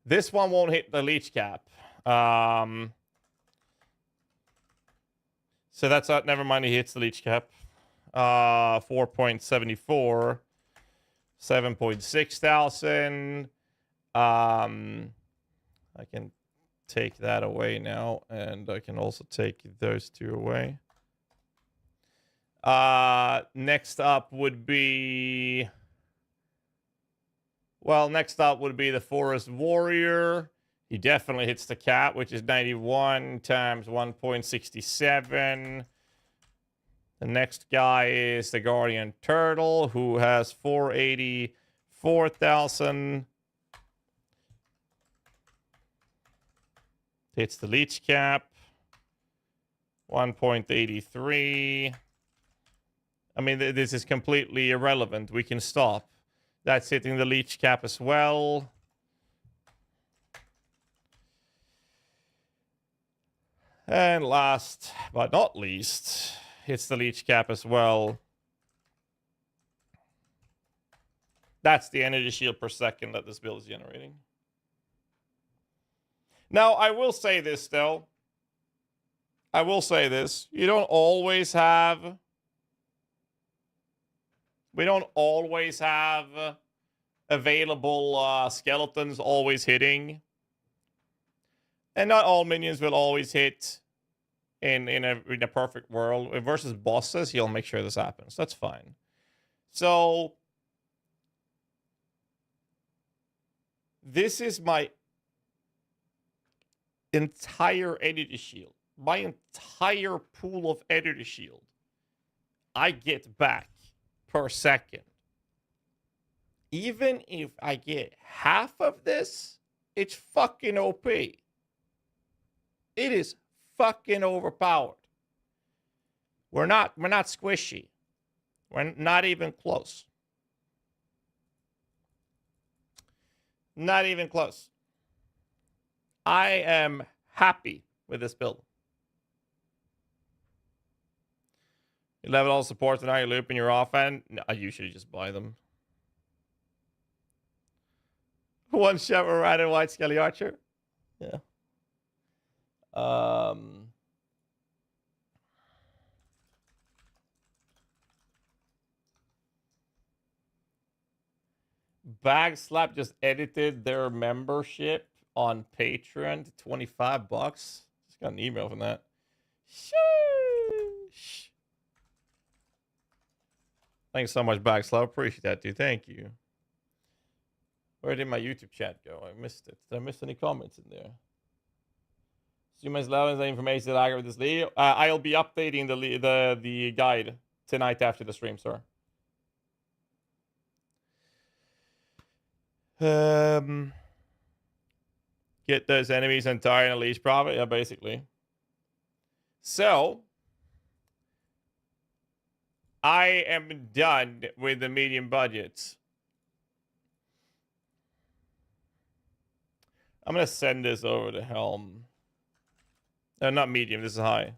Speaker 1: This one won't hit the leech cap. So that's never mind, he hits the leech cap. 4.74. 7.6 thousand. I can take that away now, and I can also take those two away. Next up would be, the Forest Warrior. He definitely hits the cap, which is 91 times 1.67. The next guy is the Guardian Turtle, who has 480 4,000. Hits the leech cap. 1.83. I mean, this is completely irrelevant. We can stop. That's hitting the leech cap as well. And last but not least, hits the leech cap as well. That's the energy shield per second that this build is generating. Now, I will say this, though. I will say this. You don't always have... We don't always have available skeletons always hitting. And not all minions will always hit in a perfect world. Versus bosses, he'll make sure this happens. That's fine. So... This is my entire energy shield. My entire pool of energy shield I get back per second. Even if I get half of this, it's fucking OP. It is fucking overpowered. We're not squishy. We're not even close. Not even close. I am happy with this build. You level all supports and now you're looping your offhand. No, I usually just buy them. One shot with red and white Skelly Archer. Yeah. Bag Slap just edited their membership on Patreon to $25. Just got an email from that. Sheesh. Thanks so much, Bag Slap. Appreciate that, dude. Thank you. Where did my YouTube chat go? I missed it. Did I miss any comments in there? Humans level the information that I got with this lead. I'll be updating the guide tonight after the stream, sir. Get those enemies entire and unleash profit. Yeah, basically. So I am done with the medium budgets. I'm gonna send this over to Helm. Not medium, this is high.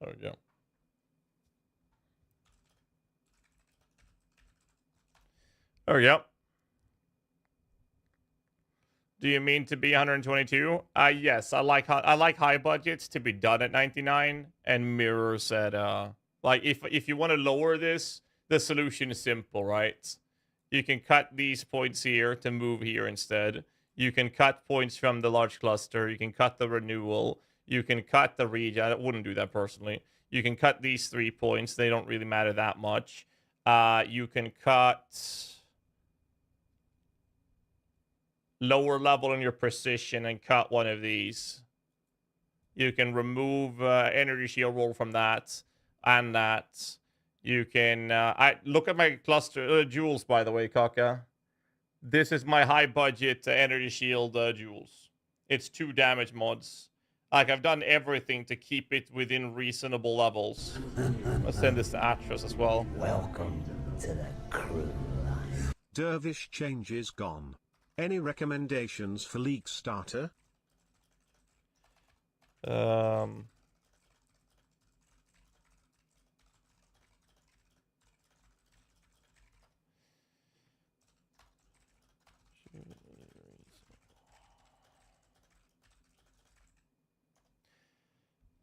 Speaker 1: There we go. There we go. Do you mean to be 122? Yes, I like high budgets to be done at 99, and Mirror said like if you want to lower this, the solution is simple, right? You can cut these points here to move here instead. You can cut points from the large cluster. You can cut the renewal. You can cut the regen. I wouldn't do that personally. You can cut these 3 points. They don't really matter that much. You can cut lower level in your precision and cut one of these. You can remove energy shield roll from that and that. You can I look at my cluster jewels, by the way, Kaka. This is my high budget energy shield jewels. It's 2 damage mods. Like, I've done everything to keep it within reasonable levels. I'll send this to Atros as well.
Speaker 3: Welcome to the crew life.
Speaker 2: Dervish change is gone. Any recommendations for League starter?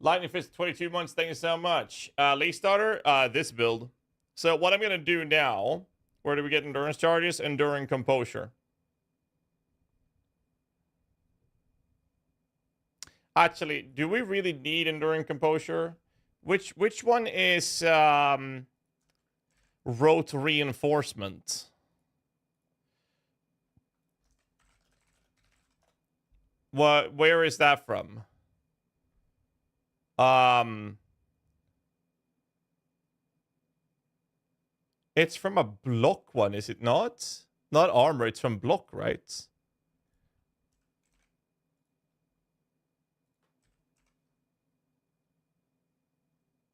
Speaker 1: Lightning Fist 22 months, thank you so much. Lee Starter, this build. So what I'm going to do now, where do we get endurance charges? Enduring Composure. Actually, do we really need Enduring Composure? Which one is Rote Reinforcement? Where is that from? It's from a block one, is it not? Not armor, it's from block, right?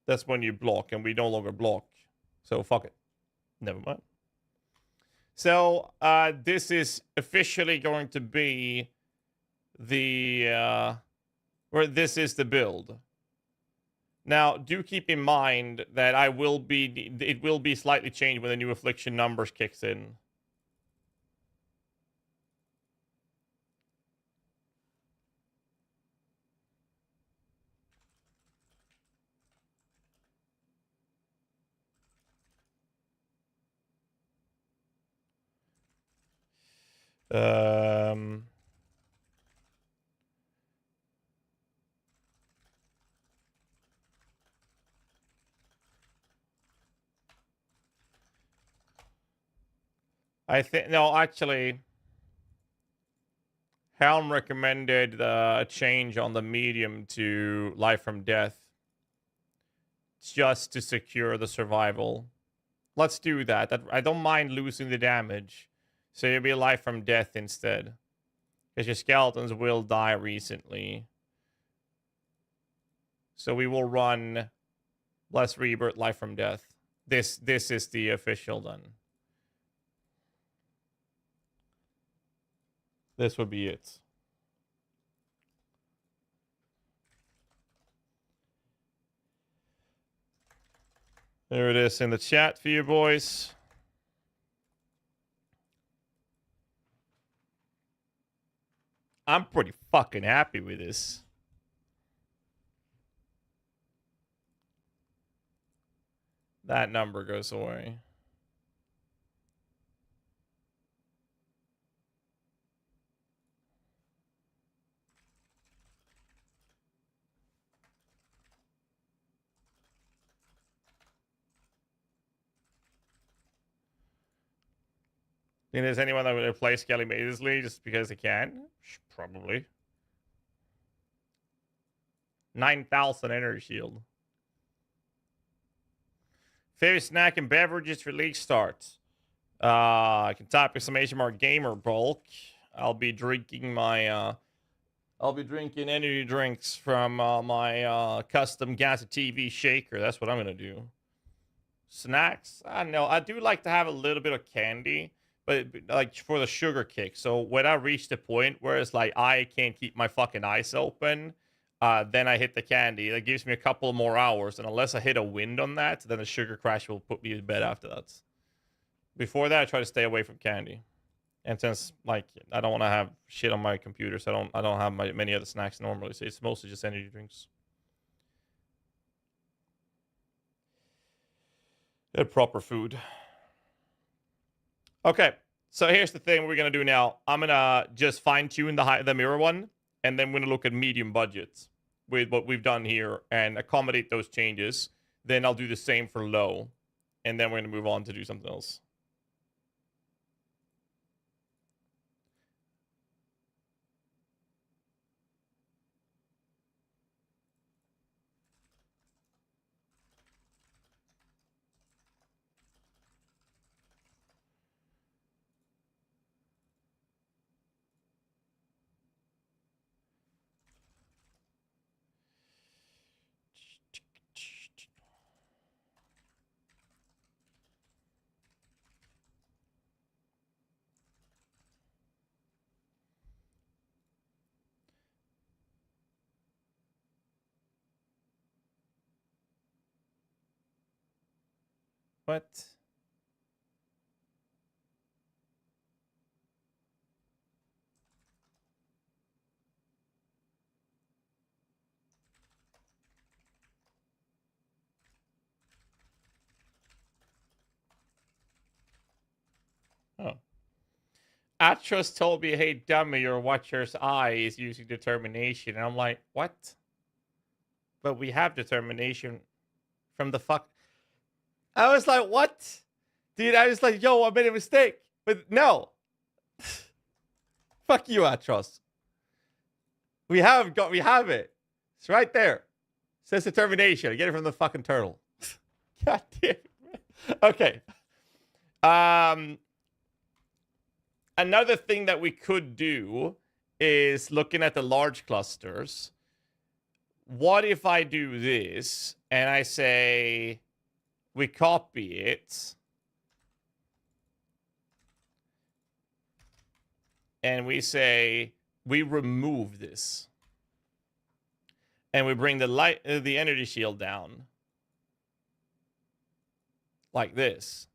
Speaker 1: That's when you block, and we no longer block. So fuck it. Never mind. So this is officially going to be the where this is the build. Now, do keep in mind that it will be slightly changed when the new affliction numbers kicks in. I think no, actually, Helm recommended a change on the medium to life from death, just to secure the survival. Let's do that. I don't mind losing the damage, so you'll be life from death instead, because your skeletons will die recently. So we will run Blessed Rebirth, life from death. This is the official then. This would be it. There it is in the chat for you boys. I'm pretty fucking happy with this. That number goes away. Think there's anyone that would play Skelly Mazesley just because they can? Probably. 9,000 energy shield. Favorite snack and beverages for league starts. I can type exclamation mark gamer bulk. I'll be drinking my I'll be drinking energy drinks from my custom GHAZZY TV shaker. That's what I'm gonna do. Snacks? I don't know. I do like to have a little bit of candy, but like for the sugar kick. So when I reach the point where it's like I can't keep my fucking eyes open, then I hit the candy. That gives me a couple more hours, and unless I hit a wind on that, then the sugar crash will put me to bed after that. Before that, I try to stay away from candy. And since like I don't want to have shit on my computer, so I don't have many other snacks normally. So it's mostly just energy drinks. And proper food. Okay, so here's the thing we're gonna do now. I'm gonna just fine tune the mirror one, and then we're gonna look at medium budgets with what we've done here and accommodate those changes. Then I'll do the same for low, and then we're gonna move on to do something else. What? Atros told me, hey, dummy, your watcher's eye is using determination. And I'm like, what? But we have determination from the fuck. I was like, what? Dude, I was like, yo, I made a mistake. But no. Fuck you, Atros. We have it. It's right there. It says determination. Get it from the fucking turtle. God damn it. Okay. Another thing that we could do is looking at the large clusters. What if I do this and I say we copy it and we say we remove this and we bring the energy shield down like this.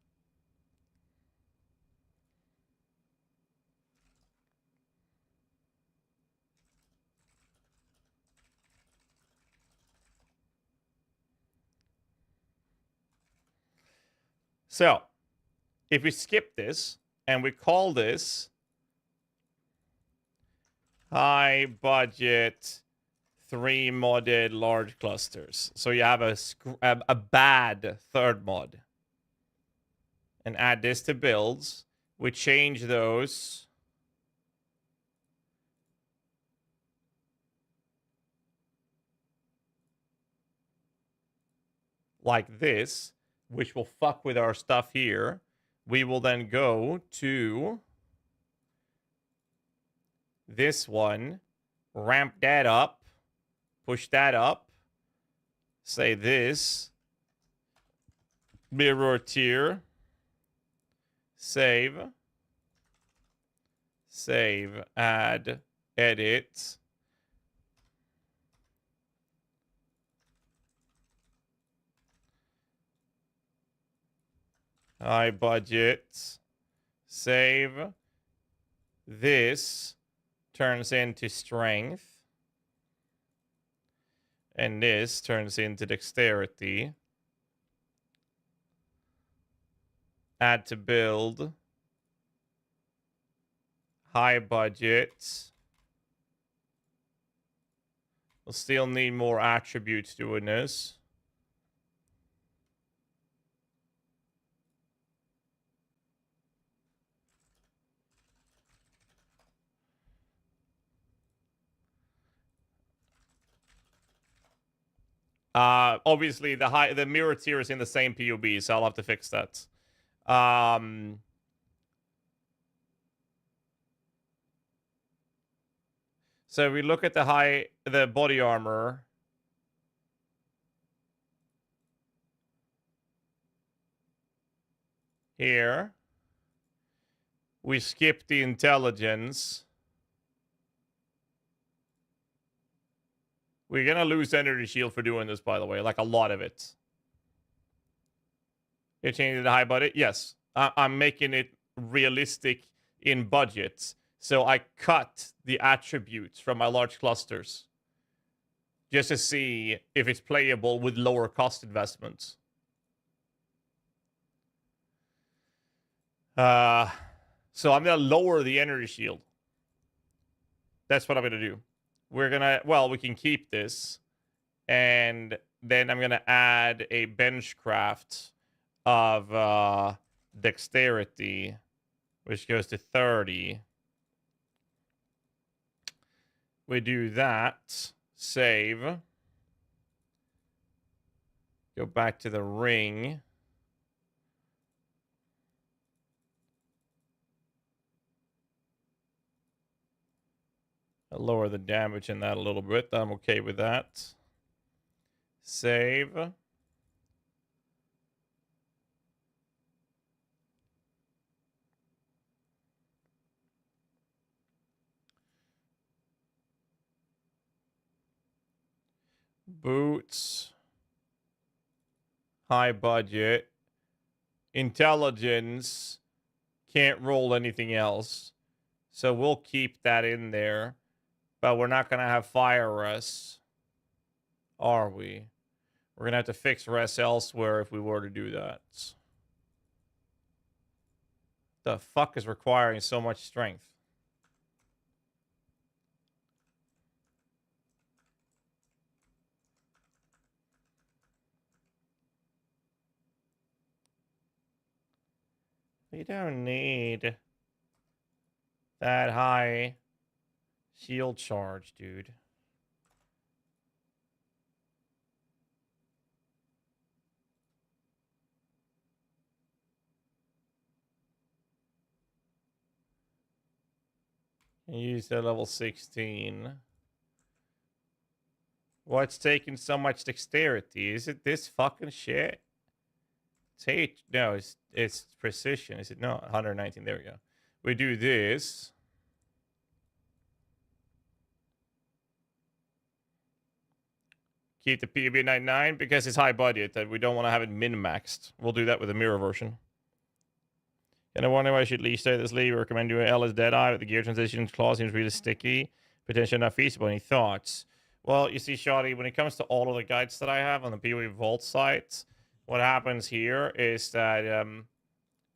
Speaker 1: So, if we skip this and we call this high budget 3 modded large clusters. So you have a bad third mod. And add this to builds. We change those. Like this, which will fuck with our stuff here. We will then go to this one, ramp that up, push that up, say this, mirror tier, save, add, edit, high budget, save, this turns into strength, and this turns into dexterity. Add to build. High budget. We'll still need more attributes doing this. Obviously the mirror tier is in the same POB, so I'll have to fix that. So we look at the body armor. Here. We skip the intelligence. We're gonna lose energy shield for doing this, by the way, like a lot of it. You're changing the high budget? Yes. I'm making it realistic in budget. So I cut the attributes from my large clusters. Just to see if it's playable with lower cost investments. So I'm gonna lower the energy shield. That's what I'm gonna do. We can keep this. And then I'm gonna add a bench craft of dexterity, which goes to 30. We do that. Save. Go back to the ring. I'll lower the damage in that a little bit. I'm okay with that. Save. Boots. High budget. Intelligence. Can't roll anything else. So we'll keep that in there. But we're not going to have fire rest. Are we? We're going to have to fix rest elsewhere if we were to do that. The fuck is requiring so much strength? We don't need that high shield charge, dude. Use that level 16. What's taking so much dexterity? Is it this fucking shit? No, it's precision. Is it not? 119. There we go. We do this. Keep the PB 99 because it's high budget that we don't want to have it min-maxed. We'll do that with the mirror version. And I wonder why I should at least start this league. Recommend you L as Deadeye, but the gear transition clause seems really sticky. Potentially not feasible. Any thoughts? Well, you see, Shoddy, when it comes to all of the guides that I have on the PoE Vault site, what happens here is that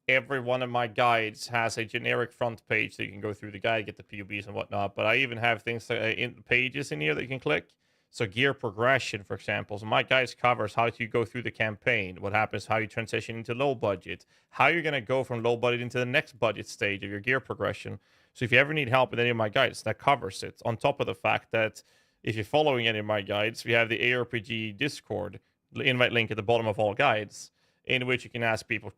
Speaker 1: every one of my guides has a generic front page so you can go through the guide, get the POBs and whatnot. But I even have things in pages in here that you can click. So gear progression, for example. So my guides covers how you go through the campaign, what happens, how you transition into low budget, how you're going to go from low budget into the next budget stage of your gear progression. So if you ever need help with any of my guides, that covers it. On top of the fact that if you're following any of my guides, we have the ARPG Discord, the invite link at the bottom of all guides, in which you can ask people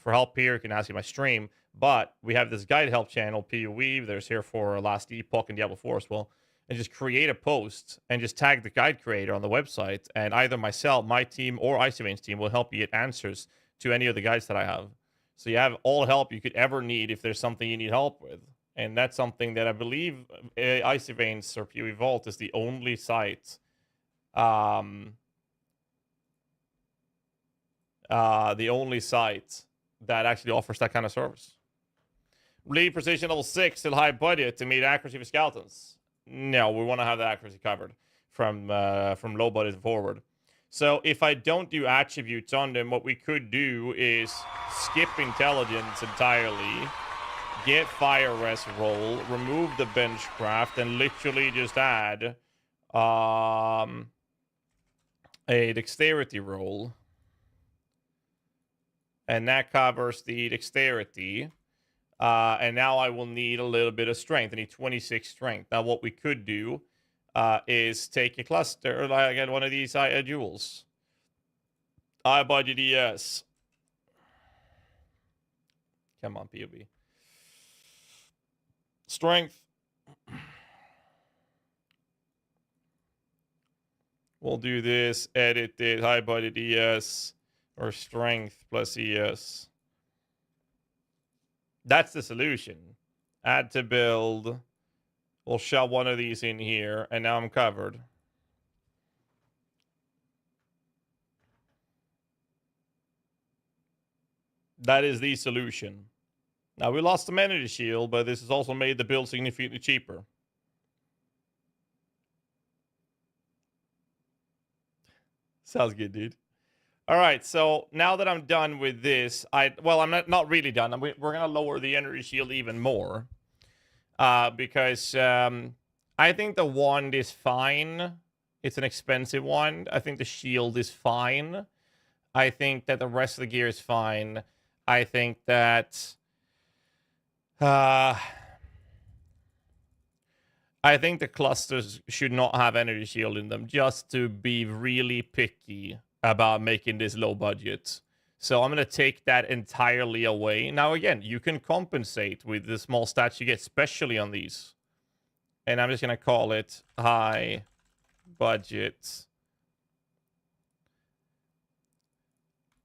Speaker 1: for help here. You can ask me my stream. But we have this guide help channel, PoE. There's here for Last Epoch and Diablo 4 as well. And just create a post and just tag the guide creator on the website. And either myself, my team, or Icyvane's team will help you get answers to any of the guides that I have. So you have all help you could ever need if there's something you need help with. And that's something that I believe Icyvane's or PoE Vault is the only site. The only site that actually offers that kind of service. Lead precision level 6 till high budget to meet accuracy for skeletons. No, we want to have the accuracy covered from low budget forward. So if I don't do attributes on them, what we could do is skip intelligence entirely, get fire rest roll, remove the benchcraft, and literally just add a dexterity roll. And that covers the dexterity. And now I will need a little bit of strength. I need 26 strength. Now, what we could do is take a cluster, like one of these jewels. High budget ES. Come on, POB. Strength. We'll do this. Edit it. High budget ES. Or strength plus ES. That's the solution. Add to build. We'll shove one of these in here, and now I'm covered. That is the solution. Now, we lost some energy shield, but this has also made the build significantly cheaper. Sounds good, dude. All right, so now that I'm done with this, I'm not really done. We're going to lower the energy shield even more. Because I think the wand is fine. It's an expensive wand. I think the shield is fine. I think that the rest of the gear is fine. I think that... I think the clusters should not have energy shield in them, just to be really picky about making this low budget. So I'm going to take that entirely away. Now, again, you can compensate with the small stats you get, especially on these. And I'm just going to call it high budget.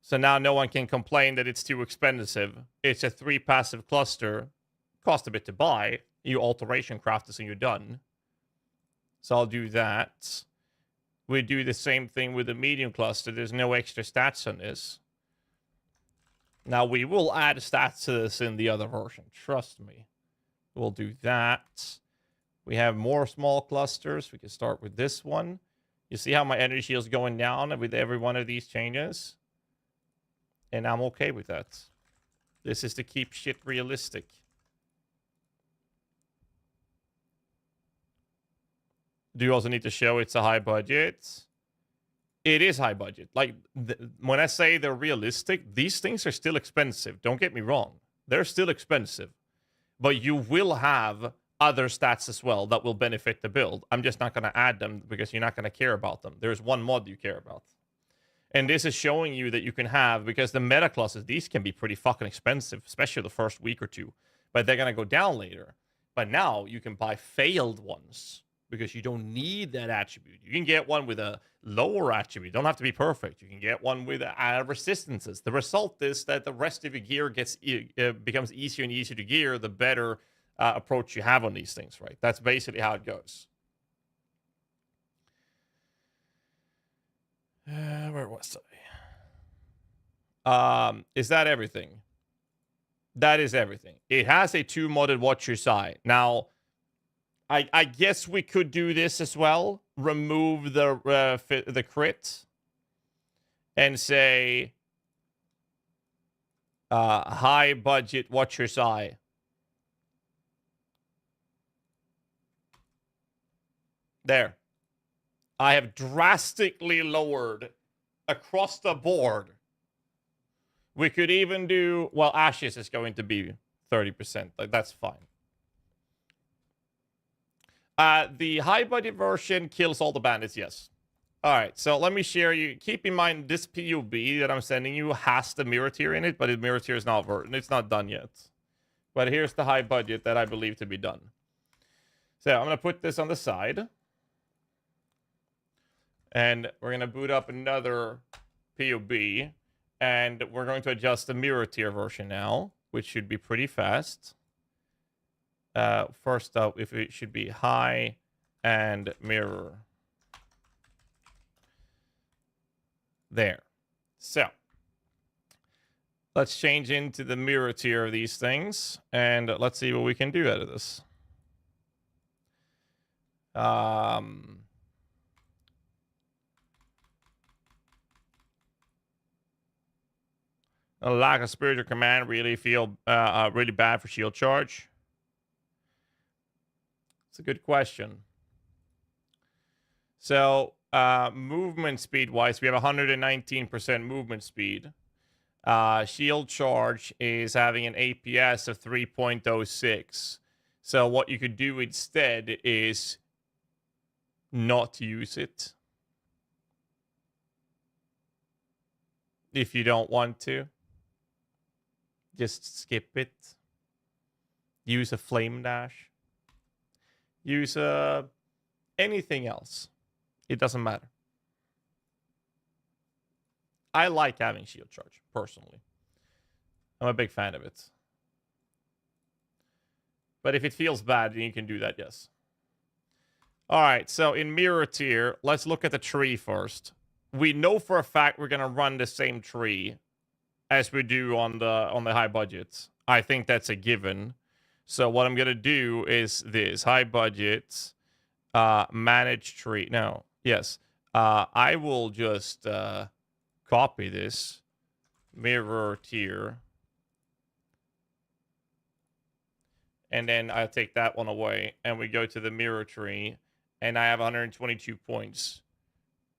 Speaker 1: So now no one can complain that it's too expensive. It's a 3 passive cluster. Cost a bit to buy. You alteration craft this and you're done. So I'll do that. We do the same thing with the medium cluster. There's no extra stats on this. Now, we will add stats to this in the other version. Trust me. We'll do that. We have more small clusters. We can start with this one. You see how my energy shield is going down with every one of these changes? And I'm okay with that. This is to keep shit realistic. Do you also need to show it's a high budget? It is high budget. Like, when I say they're realistic, these things are still expensive. Don't get me wrong. They're still expensive. But you will have other stats as well that will benefit the build. I'm just not going to add them because you're not going to care about them. There's one mod you care about. And this is showing you that you can have, because the meta classes, these can be pretty fucking expensive, especially the first week or two. But they're going to go down later. But now you can buy failed ones because you don't need that attribute. You can get one with a lower attribute. You don't have to be perfect. You can get one with resistances. The result is that the rest of your gear becomes easier and easier to gear the better approach you have on these things, right? That's basically how it goes. Where was I? Is that everything? That is everything. It has a 2 modded Watcher's Eye. Now, I guess we could do this as well. Remove the crit and say high budget Watcher's Eye. There. I have drastically lowered across the board. We could even do, well, Ashes is going to be 30%. Like, that's fine. The high budget version kills all the bandits, yes. All right, so let me share you. Keep in mind this POB that I'm sending you has the mirror tier in it, but the mirror tier is not it's not done yet. But here's the high budget that I believe to be done. So I'm gonna put this on the side. And we're going to boot up another POB. And we're going to adjust the mirror tier version now, which should be pretty fast. First up, if it should be high and mirror. There. So, let's change into the mirror tier of these things. And let's see what we can do out of this. A lack of spiritual command really feel really bad for shield charge. It's a good question. So movement speed wise, we have 119% movement speed. Shield charge is having an APS of 3.06. So what you could do instead is not use it if you don't want to. Just skip it. Use a flame dash. Use anything else. It doesn't matter. I like having shield charge, personally. I'm a big fan of it. But if it feels bad, then you can do that, yes. Alright, so in mirror tier, let's look at the tree first. We know for a fact we're going to run the same tree as we do on the high budgets. I think that's a given. So what I'm going to do is this. High budgets, manage tree. No, yes. I will just copy this. Mirror tier. And then I'll take that one away. And we go to the mirror tree. And I have 122 points.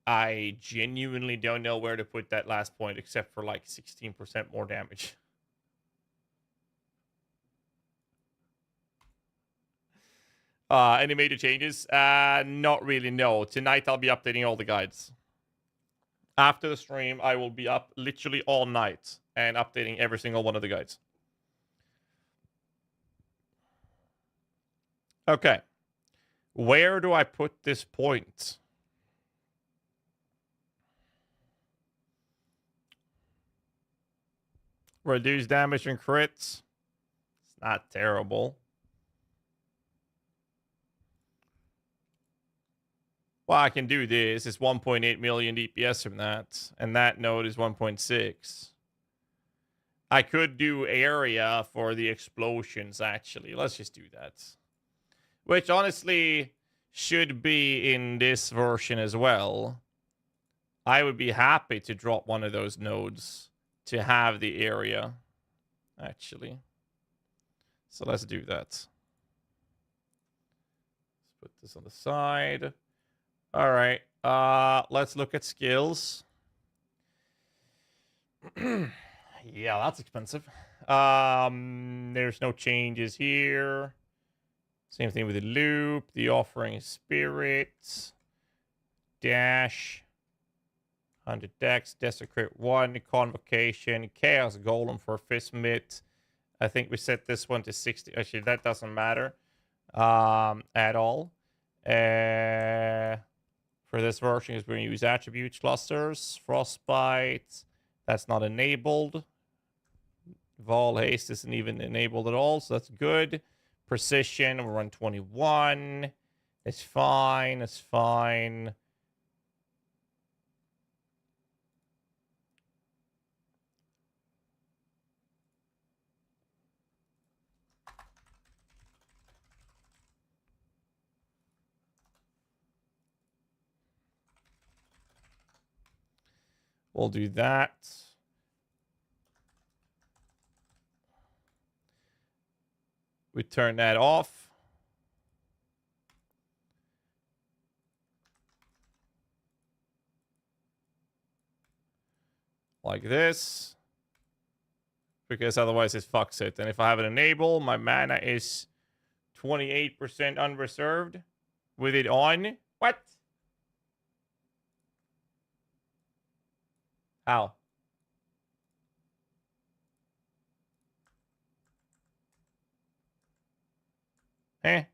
Speaker 1: I genuinely don't know where to put that last point except for like 16% more damage. Any major changes? Not really, no. Tonight I'll be updating all the guides. After the stream, I will be up literally all night and updating every single one of the guides. Okay. Where do I put this point? Reduce damage and crits. It's not terrible. Well, I can do this. It's 1.8 million DPS from that. And that node is 1.6. I could do area for the explosions, actually. Let's just do that. Which, honestly, should be in this version as well. I would be happy to drop one of those nodes to have the area. actually. So let's do that. Let's put this on the side. All right. Let's look at skills. Yeah, that's expensive. There's no changes here. Same thing with the loop, the offering spirits, dash, 100 dex, desecrate 1, convocation, chaos golem for fist mitt. I think we set this one to 60. Actually, that doesn't matter at all. For this version, is we're going to use attribute clusters, frostbite. That's not enabled. Vol haste isn't even enabled at all, so that's good. Precision, we'll run 21. It's fine. It's fine. We'll do that. We turn that off. Like this. Because otherwise it fucks it. And if I have it enabled, my mana is 28% unreserved. With it on. What? How? Eh?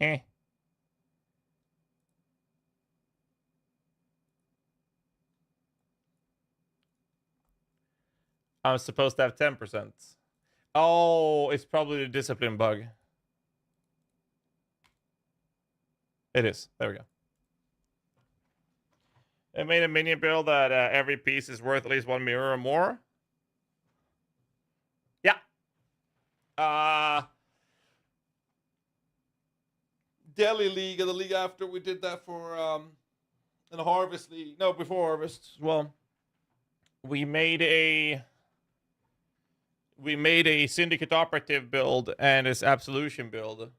Speaker 1: Eh? I'm supposed to have 10%. Oh, it's probably the discipline bug. It is. There we go. It made a minion build that every piece is worth at least 1 mirror or more. Yeah. Delhi League, or the league after we did that for in the Harvest League. No, before Harvest. Well, we made a Syndicate Operative build and this Absolution build.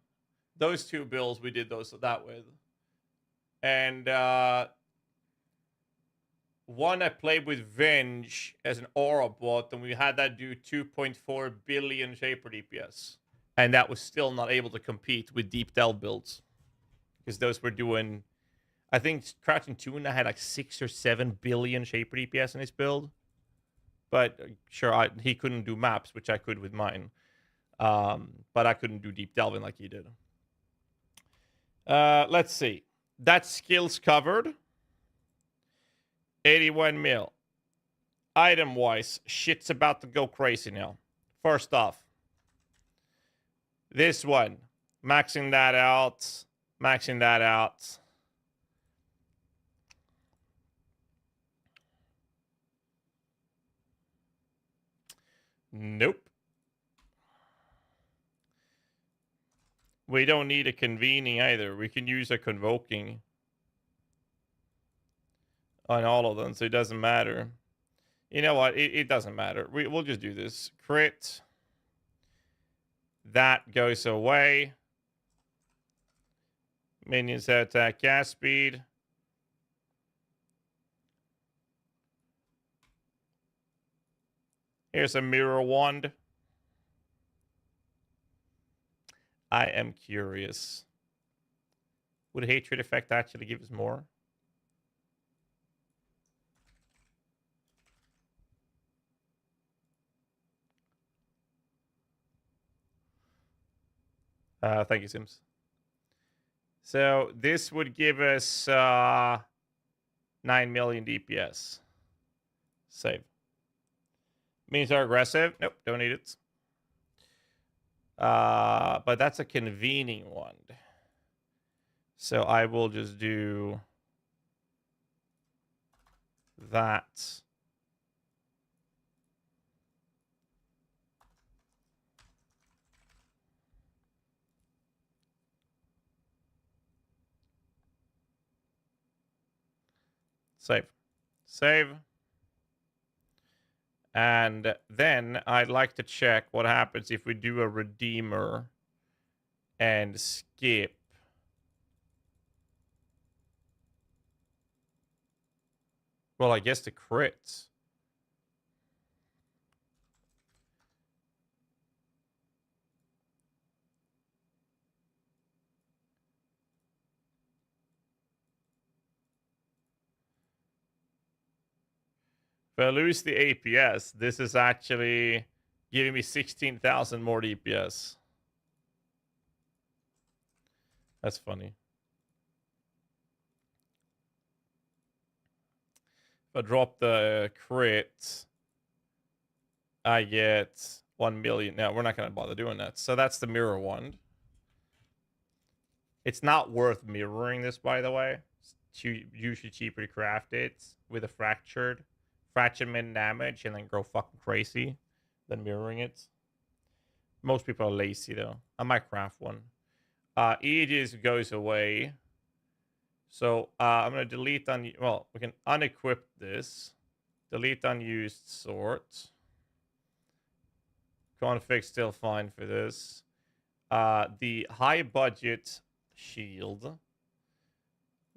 Speaker 1: Those two builds we did those that with. And one I played with Venge as an aura bot, and we had that do 2.4 billion Shaper DPS. And that was still not able to compete with Deep Delve builds. Because those were doing, I think Crouching Tuna had like 6 or 7 billion Shaper DPS in his build. But sure, he couldn't do maps, which I could with mine. But I couldn't do Deep Delving like he did. Let's see. That skills covered. 81 mil. Item-wise, shit's about to go crazy now. First off, this one. Maxing that out. Maxing that out. Nope. We don't need a convening either. We can use a convoking on all of them, so it doesn't matter. You know what? It doesn't matter. We'll just do this. Crit. That goes away. Minions attack cast speed. Here's a mirror wand. I am curious. Would hatred effect actually give us more? Thank you, Sims. So this would give us 9 million DPS. Save. Means are aggressive. Nope, don't need it. But that's a convening one. So I will just do that. Save. Save. And then I'd like to check what happens if we do a redeemer and skip. Well, I guess the crits. If I lose the APS, this is actually giving me 16,000 more DPS. That's funny. If I drop the crit, I get 1 million. No, we're not going to bother doing that. So that's the mirror wand. It's not worth mirroring this, by the way. It's usually cheaper to craft it with a fractured min damage and then go fucking crazy than mirroring it. Most people are lazy, though. I might craft one. Aegis goes away. So I'm going to delete well, we can unequip this. Delete unused sort. Config still fine for this. The high budget shield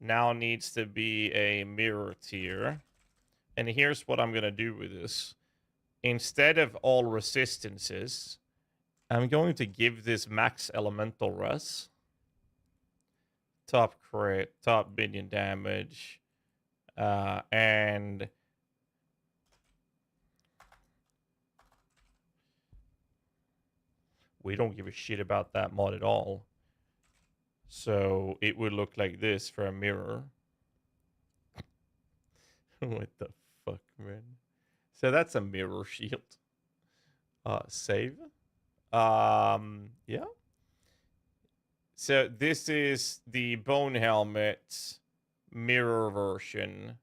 Speaker 1: now needs to be a mirror tier. And here's what I'm going to do with this. Instead of all resistances, I'm going to give this max elemental res. Top crit, top minion damage, and we don't give a shit about that mod at all. So it would look like this for a mirror. What the fuck, man? So that's a mirror shield. Save. Yeah. So this is the bone helmet mirror version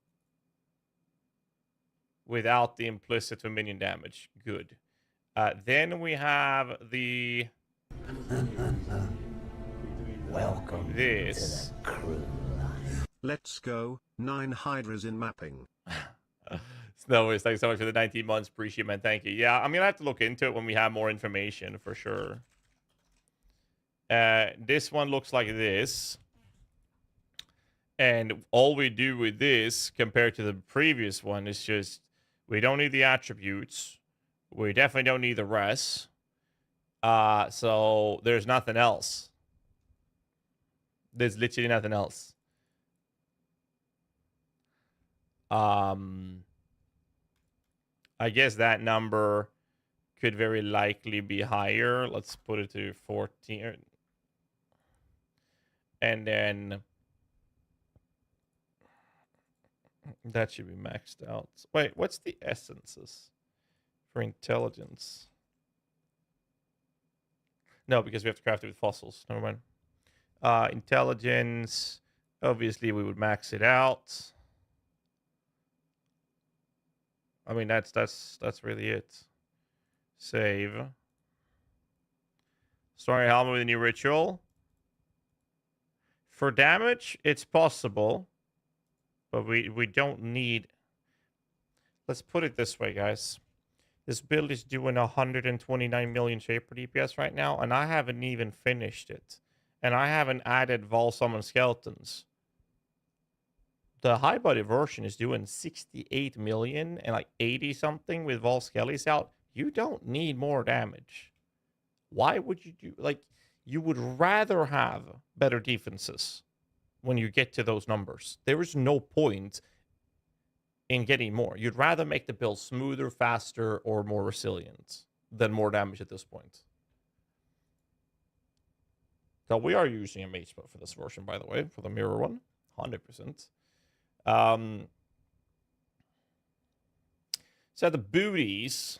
Speaker 1: without the implicit minion damage. Good. Then we have the
Speaker 3: Welcome
Speaker 1: this.
Speaker 3: to the crew life.
Speaker 2: Let's go. 9 hydras in mapping.
Speaker 1: No worries. Thanks so much for the 19 months. Appreciate it, man. Thank you. Yeah, I'm gonna have to look into it when we have more information for sure. This one looks like this. And all we do with this compared to the previous one is just we don't need the attributes. We definitely don't need the rest. So there's nothing else. There's literally nothing else. I guess that number could very likely be higher. Let's put it to 14. And then that should be maxed out. Wait, what's the essences for intelligence? No, because we have to craft it with fossils. Never mind. Intelligence. Obviously, we would max it out. I mean, that's really it. Save. Starting helmet with a new ritual. For damage, it's possible. But we don't need... Let's put it this way, guys. This build is doing 129 million Shaper DPS right now, and I haven't even finished it. And I haven't added Vol Summon Skeletons. The high body version is doing 68 million and like 80 something with Vol Skellies out. You don't need more damage. Why would you do... Like, you would rather have better defenses when you get to those numbers. There is no point in getting more. You'd rather make the build smoother, faster, or more resilient than more damage at this point. So we are using a mage spot for this version, by the way, for the mirror one. 100%. So the booties,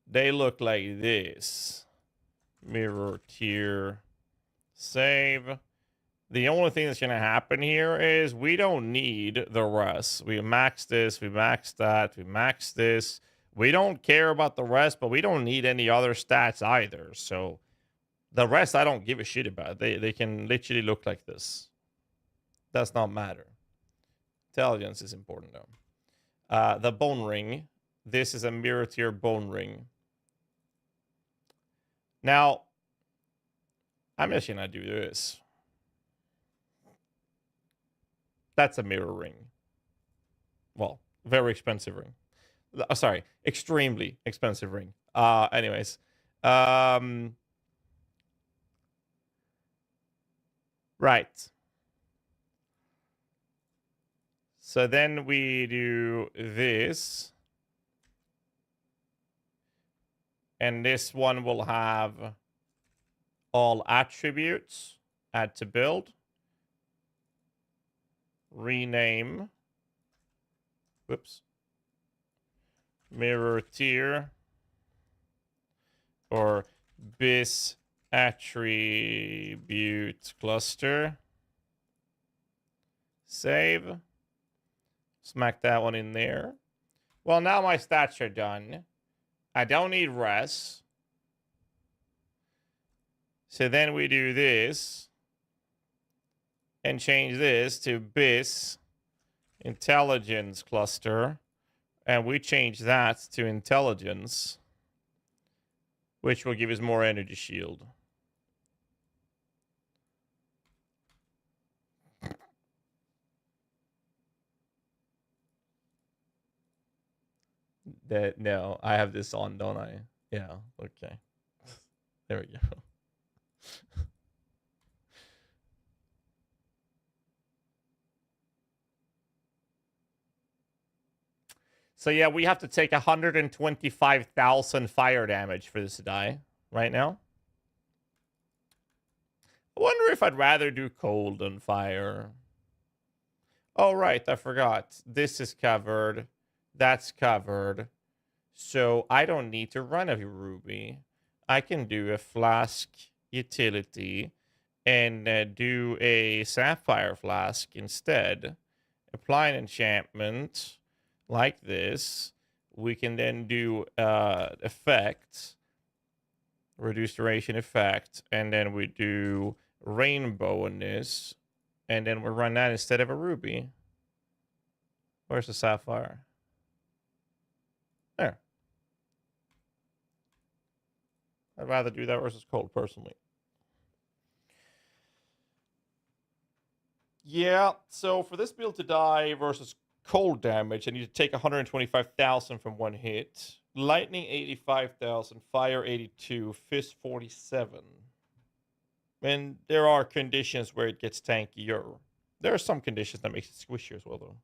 Speaker 1: they look like this. Mirror tier. Save. The only thing that's going to happen here is we don't need the rest. We max this, we max that, we max this. We don't care about the rest, but we don't need any other stats either. So the rest I don't give a shit about. They can literally look like this. Does not matter. Intelligence is important though. The bone ring. This is a mirror tier bone ring. Now, I'm just gonna do this. That's a mirror ring. Well, very expensive ring. Sorry, extremely expensive ring. Anyways. Right. So then we do this. And this one will have all attributes. Add to build. Rename. Whoops. Mirror tier. Or bis attribute cluster. Save. Smack that one in there. Well, now my stats are done. I don't need res. So then we do this. And change this to bis intelligence cluster. And we change that to intelligence. Which will give us more energy shield. No, I have this on, don't I? Yeah, okay. There we go. So yeah, we have to take 125,000 fire damage for this to die right now. I wonder if I'd rather do cold than fire. Oh, right, I forgot. This is covered. That's covered. So I don't need to run a ruby. I can do a flask utility and do a sapphire flask instead. Apply an enchantment like this. We can then do effect, reduce duration effect, and then we do rainbow in this, and then we run that instead of a ruby. Where's the sapphire? There. I'd rather do that versus cold, personally. Yeah, so for this build to die versus cold damage, I need to take 125,000 from one hit. Lightning 85,000, fire 82, fist 47. And there are conditions where it gets tankier. There are some conditions that makes it squishier as well, though.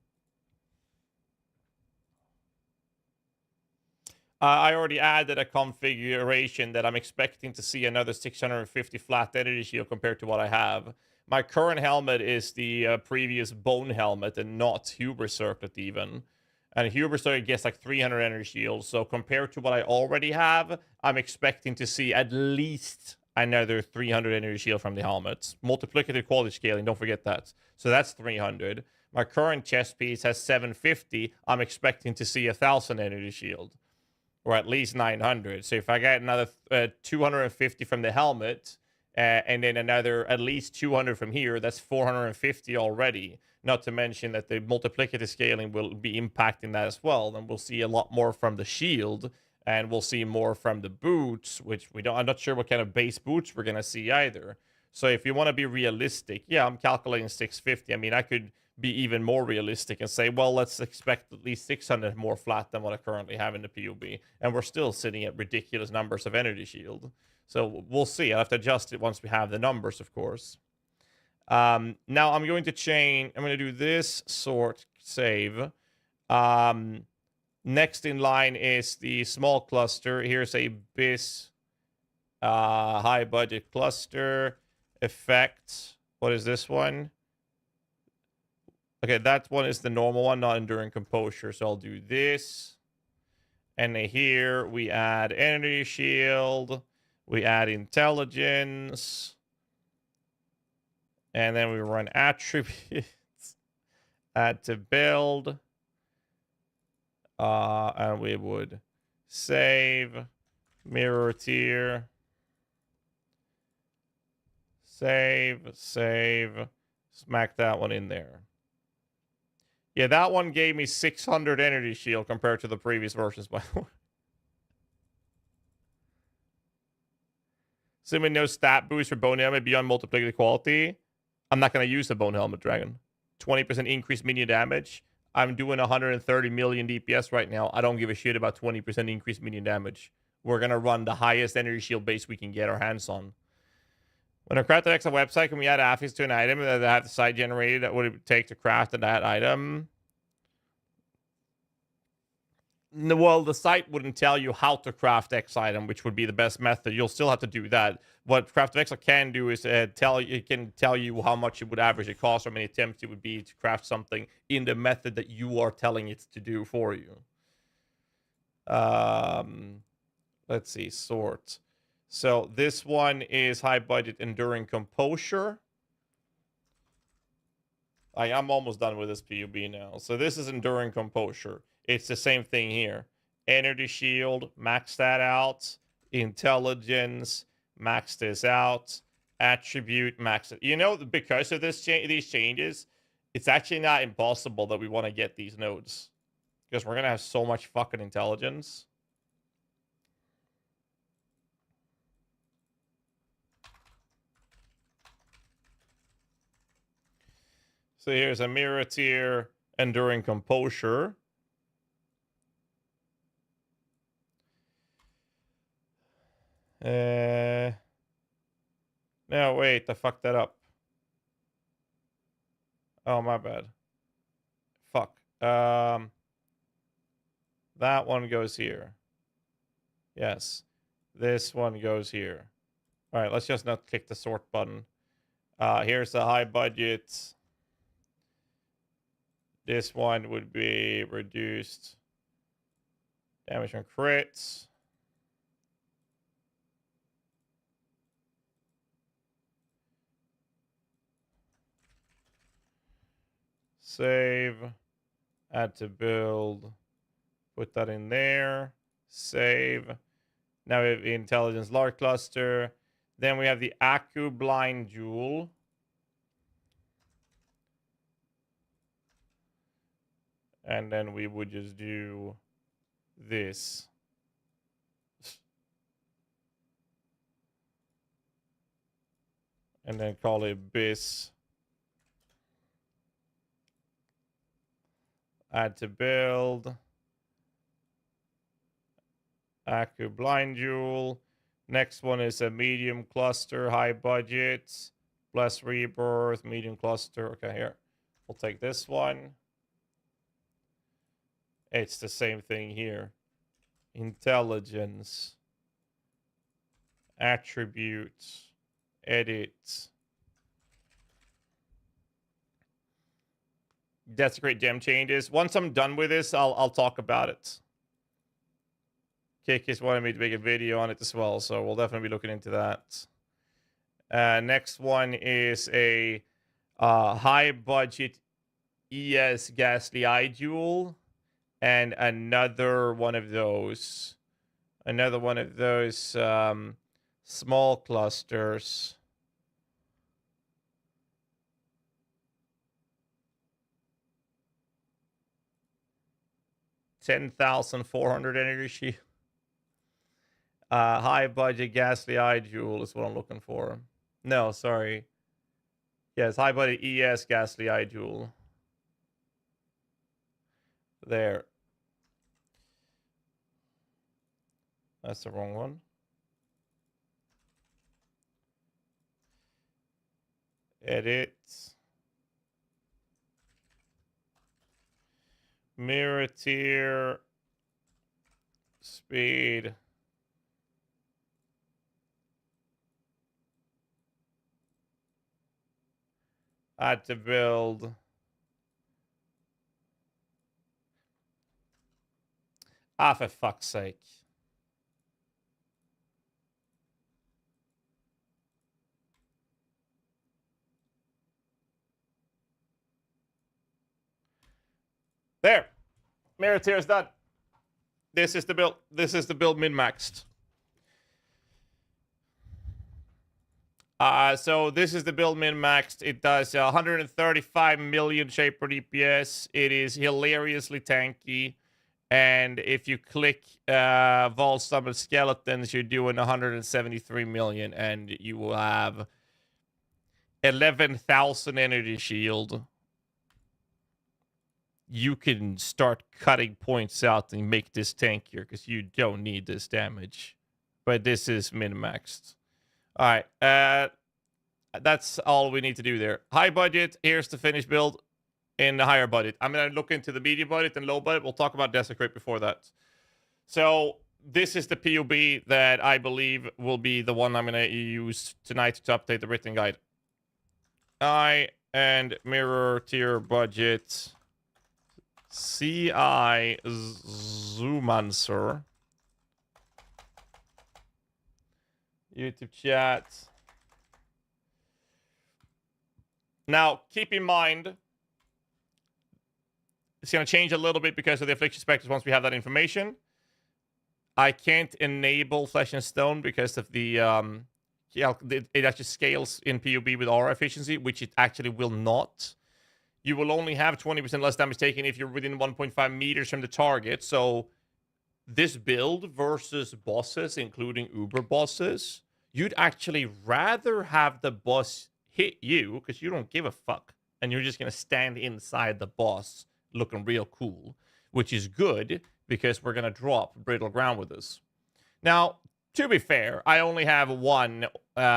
Speaker 1: I already added a configuration that I'm expecting to see another 650 flat energy shield compared to what I have. My current helmet is the previous bone helmet and not Hubris Circlet even. And Hubris Circlet gets like 300 energy shields. So compared to what I already have, I'm expecting to see at least another 300 energy shield from the helmet. Multiplicative quality scaling, don't forget that. So that's 300. My current chest piece has 750. I'm expecting to see 1,000 energy shield. Or at least 900. So if I get another 250 from the helmet, and then another at least 200 from here, that's 450 already. Not to mention that the multiplicative scaling will be impacting that as well. Then we'll see a lot more from the shield, and we'll see more from the boots, which we don't. I'm not sure what kind of base boots we're gonna see either. So if you want to be realistic, yeah, I'm calculating 650. I mean, I could be even more realistic and say, well, let's expect at least 600 more flat than what I currently have in the PoB. And we're still sitting at ridiculous numbers of energy shield. So we'll see. I'll have to adjust it once we have the numbers, of course. Now I'm going to change. I'm going to do this sort save. Next in line is the small cluster. Here's a BIS high budget cluster effect. What is this one? Okay, that one is the normal one, not enduring composure. So I'll do this. And here we add energy shield. We add intelligence. And then we run attributes. Add to build. And we would save. Mirror tier. Save. Smack that one in there. Yeah, that one gave me 600 energy shield compared to the previous versions, by the way. Assuming no stat boost for Bone Helmet beyond multiplicative quality, I'm not going to use the Bone Helmet Dragon. 20% increased minion damage. I'm doing 130 million DPS right now. I don't give a shit about 20% increased minion damage. We're going to run the highest energy shield base we can get our hands on. When I craft the Exile website, can we add affix to an item that I have the site generated? What would it take to craft that item? No, well, the site wouldn't tell you how to craft X item, which would be the best method. You'll still have to do that. What Craft of Exile can do is tell you how much it would average it cost, or how many attempts it would be to craft something in the method that you are telling it to do for you. Let's see, sort. So this one is high budget enduring composure. I'm almost done with this PUB now. So this is enduring composure. It's the same thing here. Energy shield, max that out. Intelligence, max this out. Attribute, max it. You know, because of these changes, it's actually not impossible that we want to get these nodes. Because we're going to have so much fucking intelligence. So here's a mirror tier, enduring composure. No, wait, I fucked that up. Oh, my bad. Fuck. That one goes here. Yes. This one goes here. All right, let's just not click the sort button. Here's the high budget. This one would be reduced damage on crits. Save. Add to build. Put that in there. Save. Now we have the Intelligence Lark Cluster. Then we have the Aku Blind Jewel. And then we would just do this. And then call it BIS. Add to build. Aku Blind Jewel. Next one is a medium cluster, high budget. Bless Rebirth, medium cluster. Okay, here. We'll take this one. It's the same thing here. Intelligence. Attributes. Edit. That's great gem changes. Once I'm done with this, I'll talk about it. Kick has wanted me to make a video on it as well, so we'll definitely be looking into that. Next one is a high budget ES Ghastly Eye Jewel. And another one of those. Small clusters. $10,400 energy. High budget Ghastly Eye Jewel is what I'm looking for. No, sorry. Yes, high budget ES Ghastly Eye Jewel. There. That's the wrong one. Edit. Mirror tier. Speed. Add to build. Ah, for fuck's sake. There. Mirror tier is done. This is the build. This is the build min-maxed. So this is the build min-maxed. It does 135 million shape per DPS. It is hilariously tanky. And if you click Vol Summon Skeletons, you're doing 173 million. And you will have 11,000 energy shield. You can start cutting points out and make this tankier because you don't need this damage. But this is min-maxed. All right. That's all we need to do there. High budget. Here's the finished build in the higher budget. I'm going to look into the medium budget and low budget. We'll talk about Desecrate before that. So this is the POB that I believe will be the one I'm going to use tonight to update the written guide. Eye and mirror tier budget. CI Zoomancer. YouTube chat. Now, keep in mind, it's going to change a little bit because of the Affliction Spectres once we have that information. I can't enable Flesh and Stone because of the... it actually scales in PoB with aura efficiency, which it actually will not. You will only have 20% less damage taken if you're within 1.5 meters from the target. So this build versus bosses, including Uber bosses, you'd actually rather have the boss hit you because you don't give a fuck. And you're just going to stand inside the boss looking real cool, which is good because we're going to drop Brittle Ground with this. Now, to be fair, I only have one... did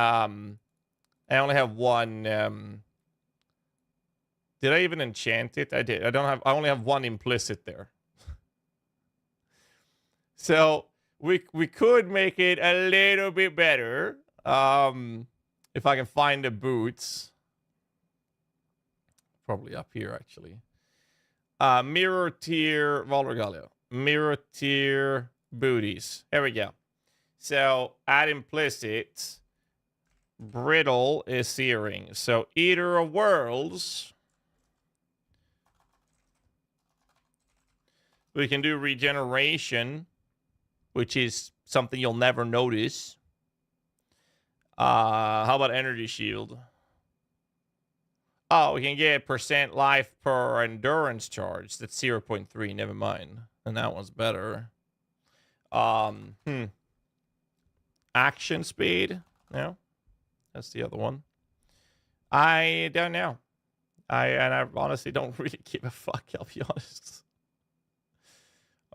Speaker 1: I even enchant it? I did. I only have one implicit there. So we could make it a little bit better. If I can find the boots. Probably up here, actually. Mirror tier Valregalia. Mirror tier booties. There we go. So add implicit. Brittle is searing. So Eater of Worlds. We can do regeneration, which is something you'll never notice. How about energy shield? Oh, we can get % life per endurance charge. That's 0.3. Never mind. And that one's better. Action speed. No, that's the other one. I don't know. I honestly don't really give a fuck. I'll be honest.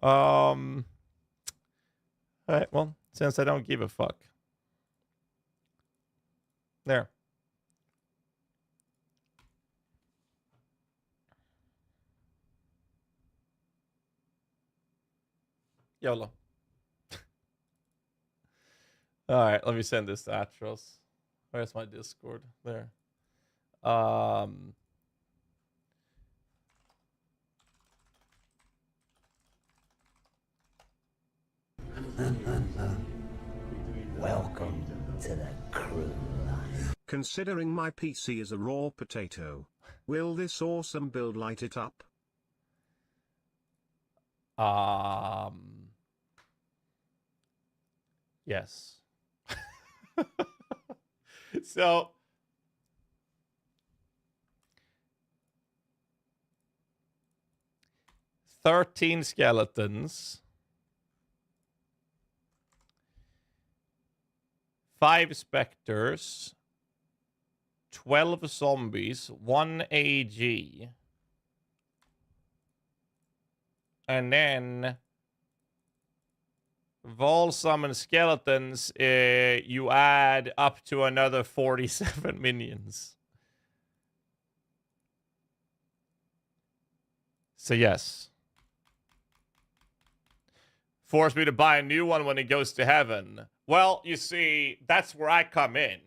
Speaker 1: All right, well, since I don't give a fuck. There. YOLO. All right, let me send this to Atros. Where's my Discord? There.
Speaker 3: Welcome to the crew life.
Speaker 2: Considering my PC is a raw potato, will this awesome build light it up?
Speaker 1: Yes. So "13 skeletons, 5 specters, 12 zombies, 1 AG, and then Vol Summon Skeletons, you add up to another 47 minions. So yes. Force me to buy a new one when it goes to heaven. Well, you see, that's where I come in.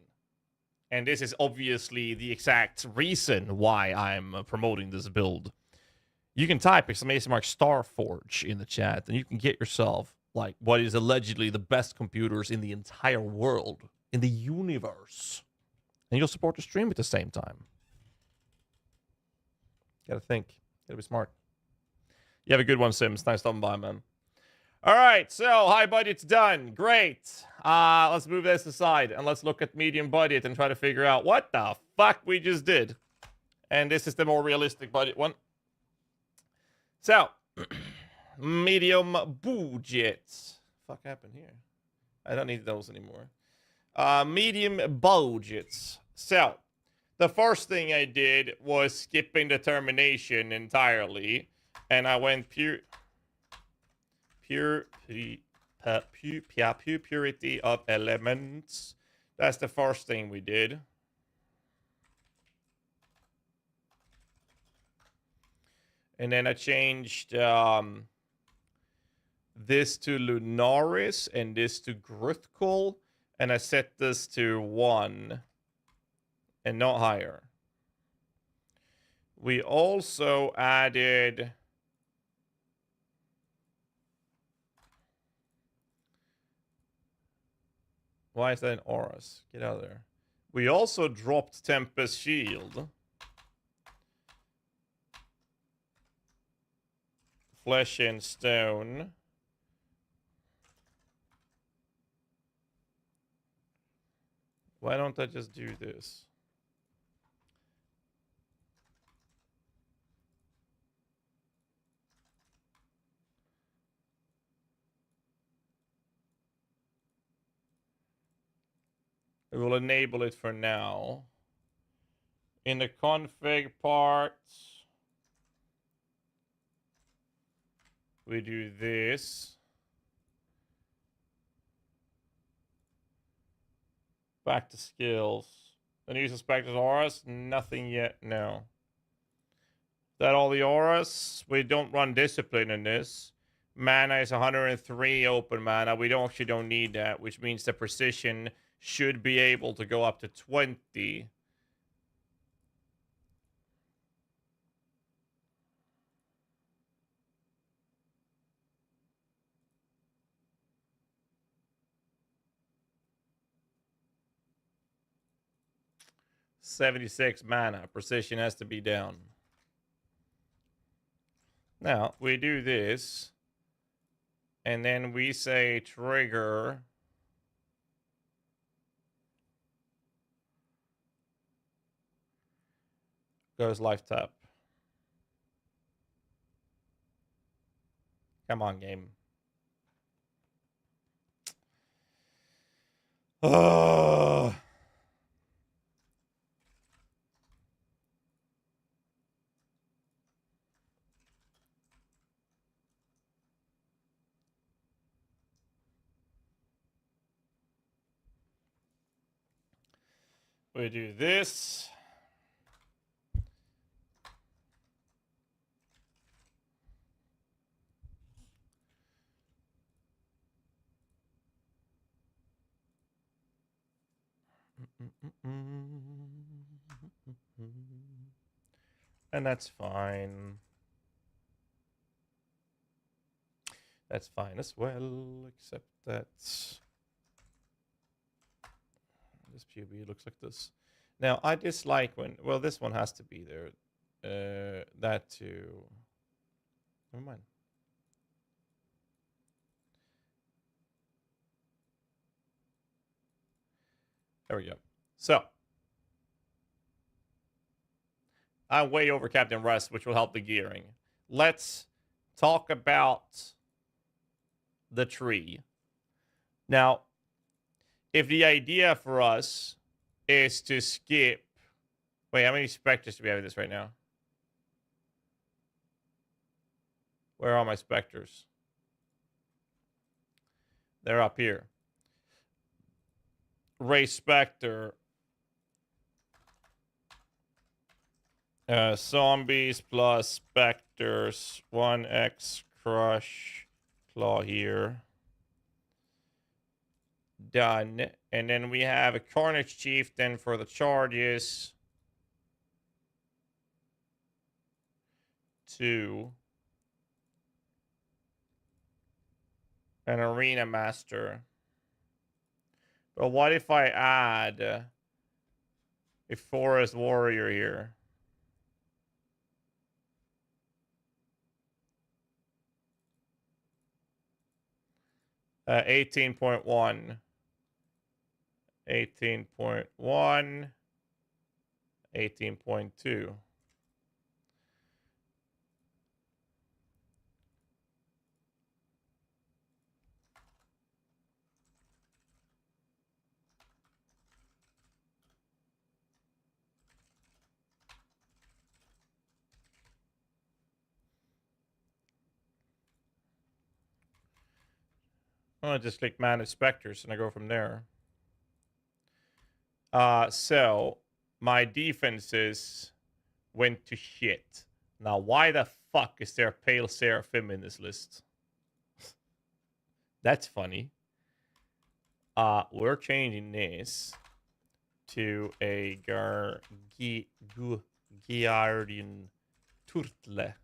Speaker 1: And this is obviously the exact reason why I'm promoting this build. You can type exclamation mark Starforge in the chat, and you can get yourself like what is allegedly the best computers in the entire world, in the universe. And you'll support the stream at the same time. Gotta think. Gotta be smart. You have a good one, Sims. Nice stopping by, man. All right, so high budget's done. Great. Let's move this aside and let's look at medium budget and try to figure out what the fuck we just did. And this is the more realistic budget one. So, medium budgets. Fuck happened here? I don't need those anymore. Medium budgets. So, the first thing I did was skipping determination entirely, and I went purity of elements. That's the first thing we did. And then I changed this to Lunaris and this to Gruthkul. And I set this to 1 and not higher. We also added... Why is that an Auras? Get out of there. We also dropped Tempest Shield. Flesh and Stone. Why don't I just do this? We will enable it for now. In the config part, we do this. Back to skills. The new suspected auras? Nothing yet, no. Is that all the auras? We don't run discipline in this. Mana is 103 open mana. We actually don't need that, which means the precision should be able to go up to 20. $76 mana. Precision has to be down. Now, we do this. And then we say trigger. Goes life tap. Come on, game. Oh. We do this. And that's fine. That's fine as well, except that this POB looks like this. Now, I dislike when... Well, this one has to be there. That too. Never mind. There we go. So, I'm way over Captain Russ, which will help the gearing. Let's talk about the tree. Now, if the idea for us is to skip... Wait, how many specters do we have in this right now? Where are my specters? They're up here. Race Spectre. Zombies plus Specters. 1x Crush. Claw here. Done. And then we have a Carnage Chieftain for the charges. 2. An Arena Master. But what if I add a Forest Warrior here? 18.1. 18.1, 18.2. I just click manage specters and I go from there. So my defenses went to shit. Now, why the fuck is there a pale seraphim in this list? That's funny. We're changing this to a Guardian Turtle.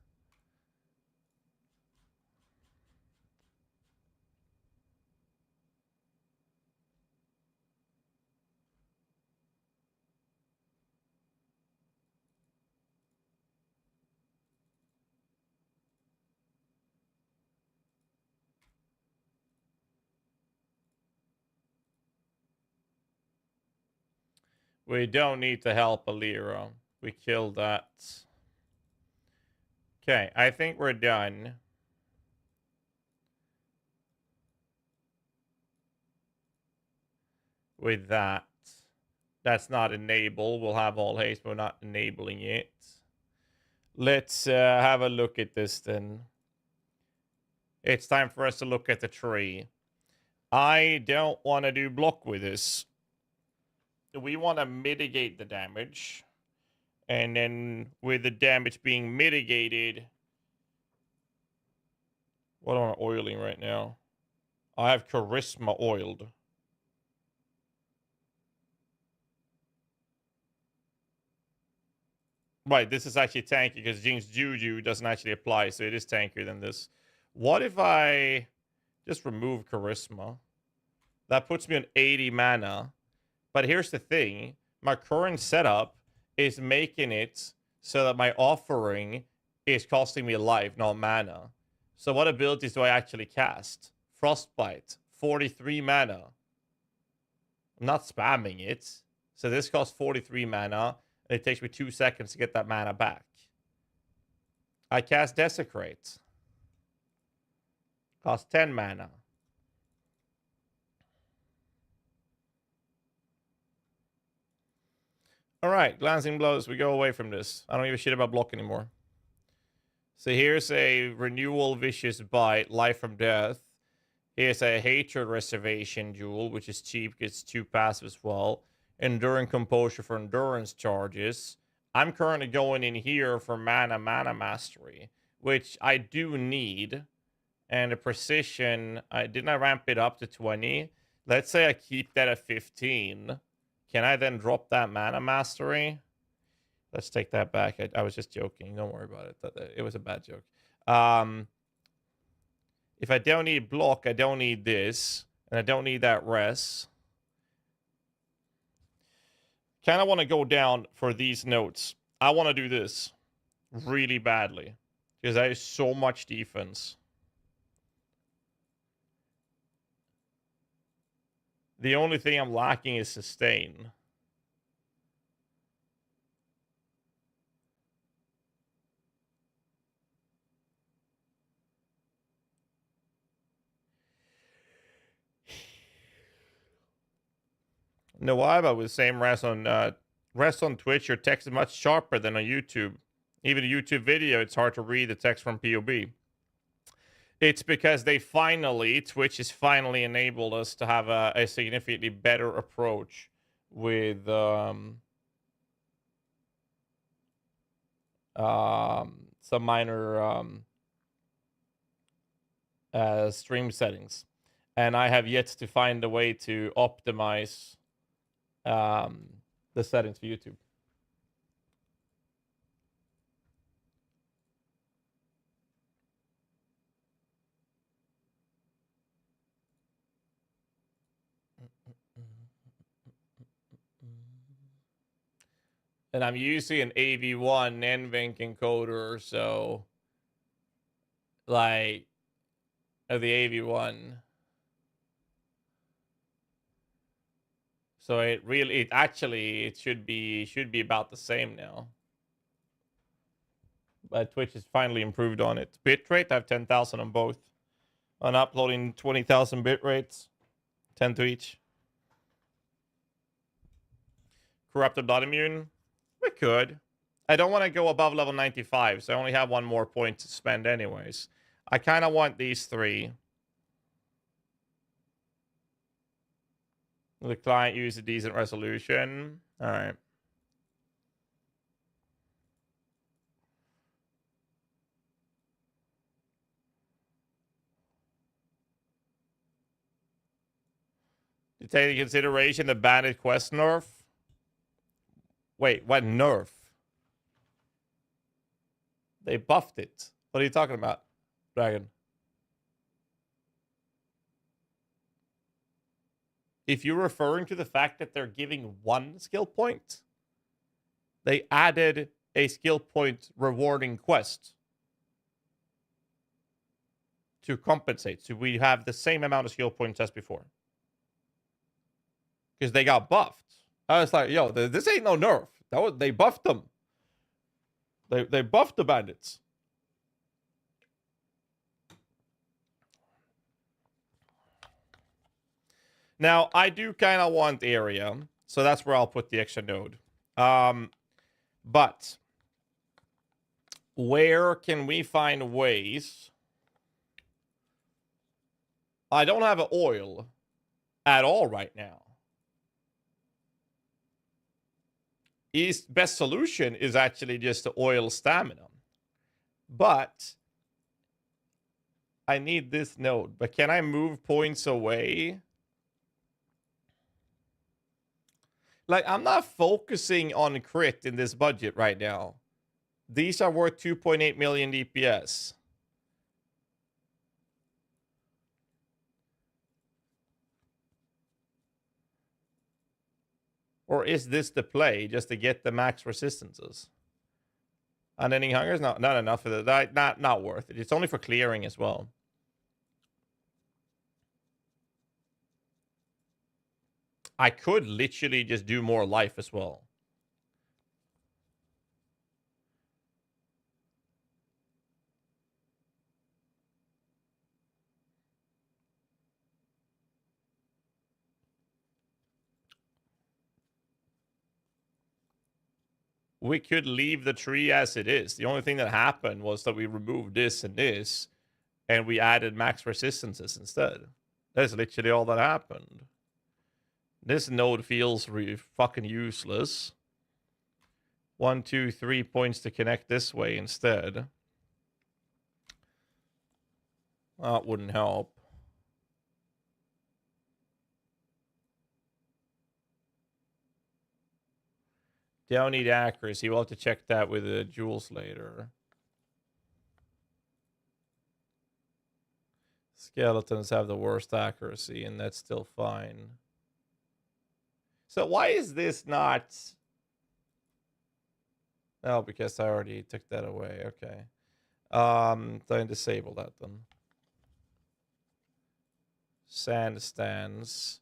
Speaker 1: We don't need to help Alira. We killed that. Okay, I think we're done. With that. That's not enable. We'll have all haste, but we're not enabling it. Let's have a look at this then. It's time for us to look at the tree. I don't want to do block with this. We want to mitigate the damage. And then with the damage being mitigated... What am I oiling right now? I have Charisma oiled. Right, this is actually tanky because Jinx Juju doesn't actually apply, so it is tankier than this. What if I just remove Charisma? That puts me on 80 mana. But here's the thing. My current setup is making it so that my offering is costing me life, not mana. So what abilities do I actually cast? Frostbite, 43 mana. I'm not spamming it. So this costs 43 mana, and it takes me 2 seconds to get that mana back. I cast Desecrate. Costs 10 mana. Alright, Glancing Blows. We go away from this. I don't give a shit about block anymore. So here's a Renewal Vicious Bite, Life from Death. Here's a Hatred Reservation Jewel, which is cheap, gets 2 passive as well. Enduring Composure for endurance charges. I'm currently going in here for Mana Mastery, which I do need. And the Precision, didn't I ramp it up to 20? Let's say I keep that at 15. Can I then drop that Mana Mastery? Let's take that back. I was just joking. Don't worry about it. It was a bad joke. If I don't need block, I don't need this. And I don't need that res. Kind of want to go down for these notes. I want to do this really badly. Because that is so much defense. The only thing I'm lacking is sustain. Nawaiba was same rest on Twitch. Your text is much sharper than on YouTube. Even a YouTube video, it's hard to read the text from POB. It's because Twitch has finally enabled us to have a significantly better approach with some minor stream settings. And I have yet to find a way to optimize the settings for YouTube. And I'm using an AV1 NVENC encoder, so like the AV1. So it should be about the same now. But Twitch has finally improved on it. Bitrate, I have 10,000 on both. On uploading 20,000 bit rates, 10 to each. Corrupted Blood Immune, we could. I don't want to go above level 95, so I only have one more point to spend anyways. I kind of want these three. The client use a decent resolution. All right. To take into consideration the Bandit quest nerf. Wait, what nerf? They buffed it. What are you talking about, Dragon? If you're referring to the fact that they're giving one skill point, they added a skill point rewarding quest to compensate. So we have the same amount of skill points as before. Because they got buffed. I was like, yo, this ain't no nerf. They buffed them. They buffed the bandits. Now, I do kind of want area, so that's where I'll put the extra node. But where can we find ways? I don't have oil at all right now. Best solution is actually just the oil stamina. But I need this node. But can I move points away? Like, I'm not focusing on crit in this budget right now. These are worth 2.8 million DPS. Or is this the play just to get the max resistances? Unending Hunger is not enough for that. Not worth it. It's only for clearing as well. I could literally just do more life as well. We could leave the tree as it is. The only thing that happened was that we removed this and this, and we added max resistances instead. That's literally all that happened. This node feels fucking useless. 1, 2, 3 points to connect this way instead. That wouldn't help. Don't need accuracy. We'll have to check that with the jewels later. Skeletons have the worst accuracy, and that's still fine. So why is this not... Oh, because I already took that away. Okay. Then disable that then. Sand stands.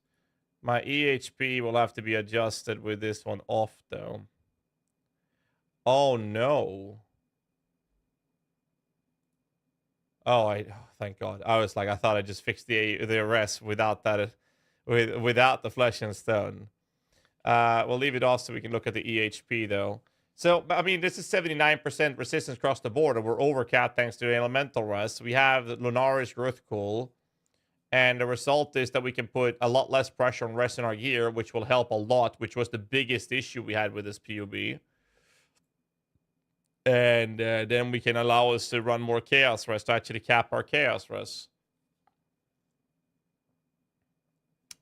Speaker 1: My EHP will have to be adjusted with this one off, though. Oh, no. Oh, thank God. I was like, I thought I just fixed the arrest without that, without the flesh and stone. We'll leave it off so we can look at the EHP, though. So, I mean, this is 79% resistance across the board, and we're overcapped thanks to Elemental Rest. We have Lunaris Growthcool, and the result is that we can put a lot less pressure on rest in our gear, which will help a lot, which was the biggest issue we had with this PoB. And then we can allow us to run more Chaos Rest to actually cap our Chaos Rest.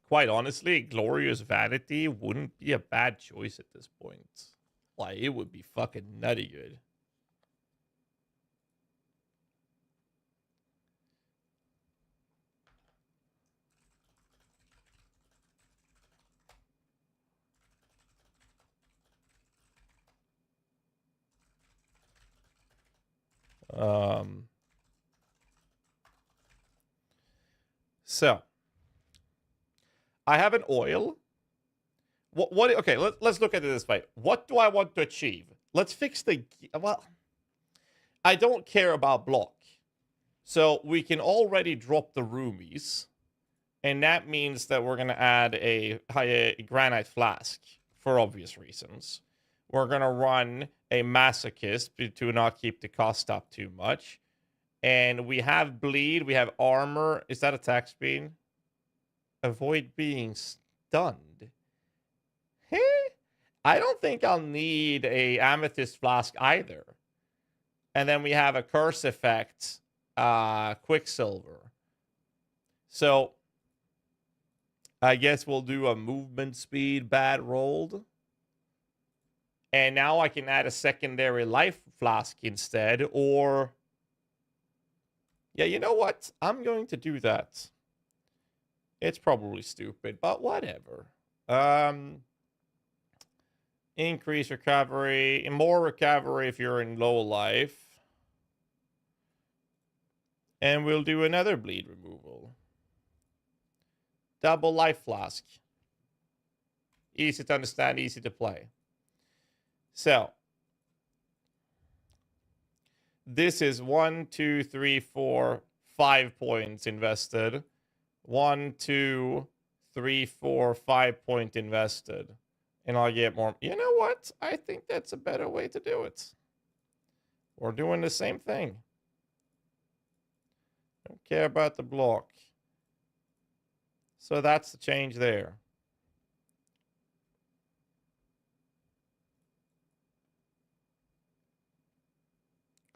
Speaker 1: Quite honestly, Glorious Vanity wouldn't be a bad choice at this point. Like, it would be fucking nutty good. So I have an oil, What okay, let's look at it this way. What do I want to achieve? Let's fix the... Well, I don't care about block. So we can already drop the roomies. And that means that we're going to add a granite flask for obvious reasons. We're going to run a masochist to not keep the cost up too much. And we have bleed. We have armor. Is that attack speed? Avoid being stunned. I don't think I'll need a amethyst flask either. And then we have a curse effect, Quicksilver. So I guess we'll do a movement speed bad rolled. And now I can add a secondary life flask instead. Or, yeah, you know what? I'm going to do that. It's probably stupid, but whatever. Increase recovery. More recovery if you're in low life. And we'll do another bleed removal. Double life flask. Easy to understand, easy to play. So, this is 1, 2, 3, 4, 5 points invested. 1, 2, 3, 4, 5 point invested. And I'll get more. You know what? I think that's a better way to do it. We're doing the same thing. Don't care about the block. So that's the change there.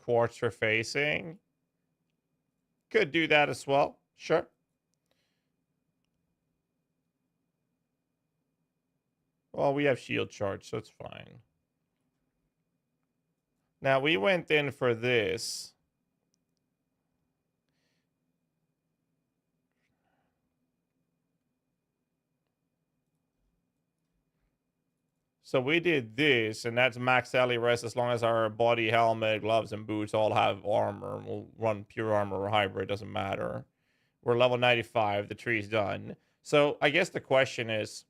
Speaker 1: Quartz for facing. Could do that as well. Sure. Well, we have shield charge, so it's fine. Now, we went in for this. So we did this, and that's max alley rest as long as our body, helmet, gloves, and boots all have armor. We'll run pure armor or hybrid, doesn't matter. We're level 95, the tree's done. So I guess the question is,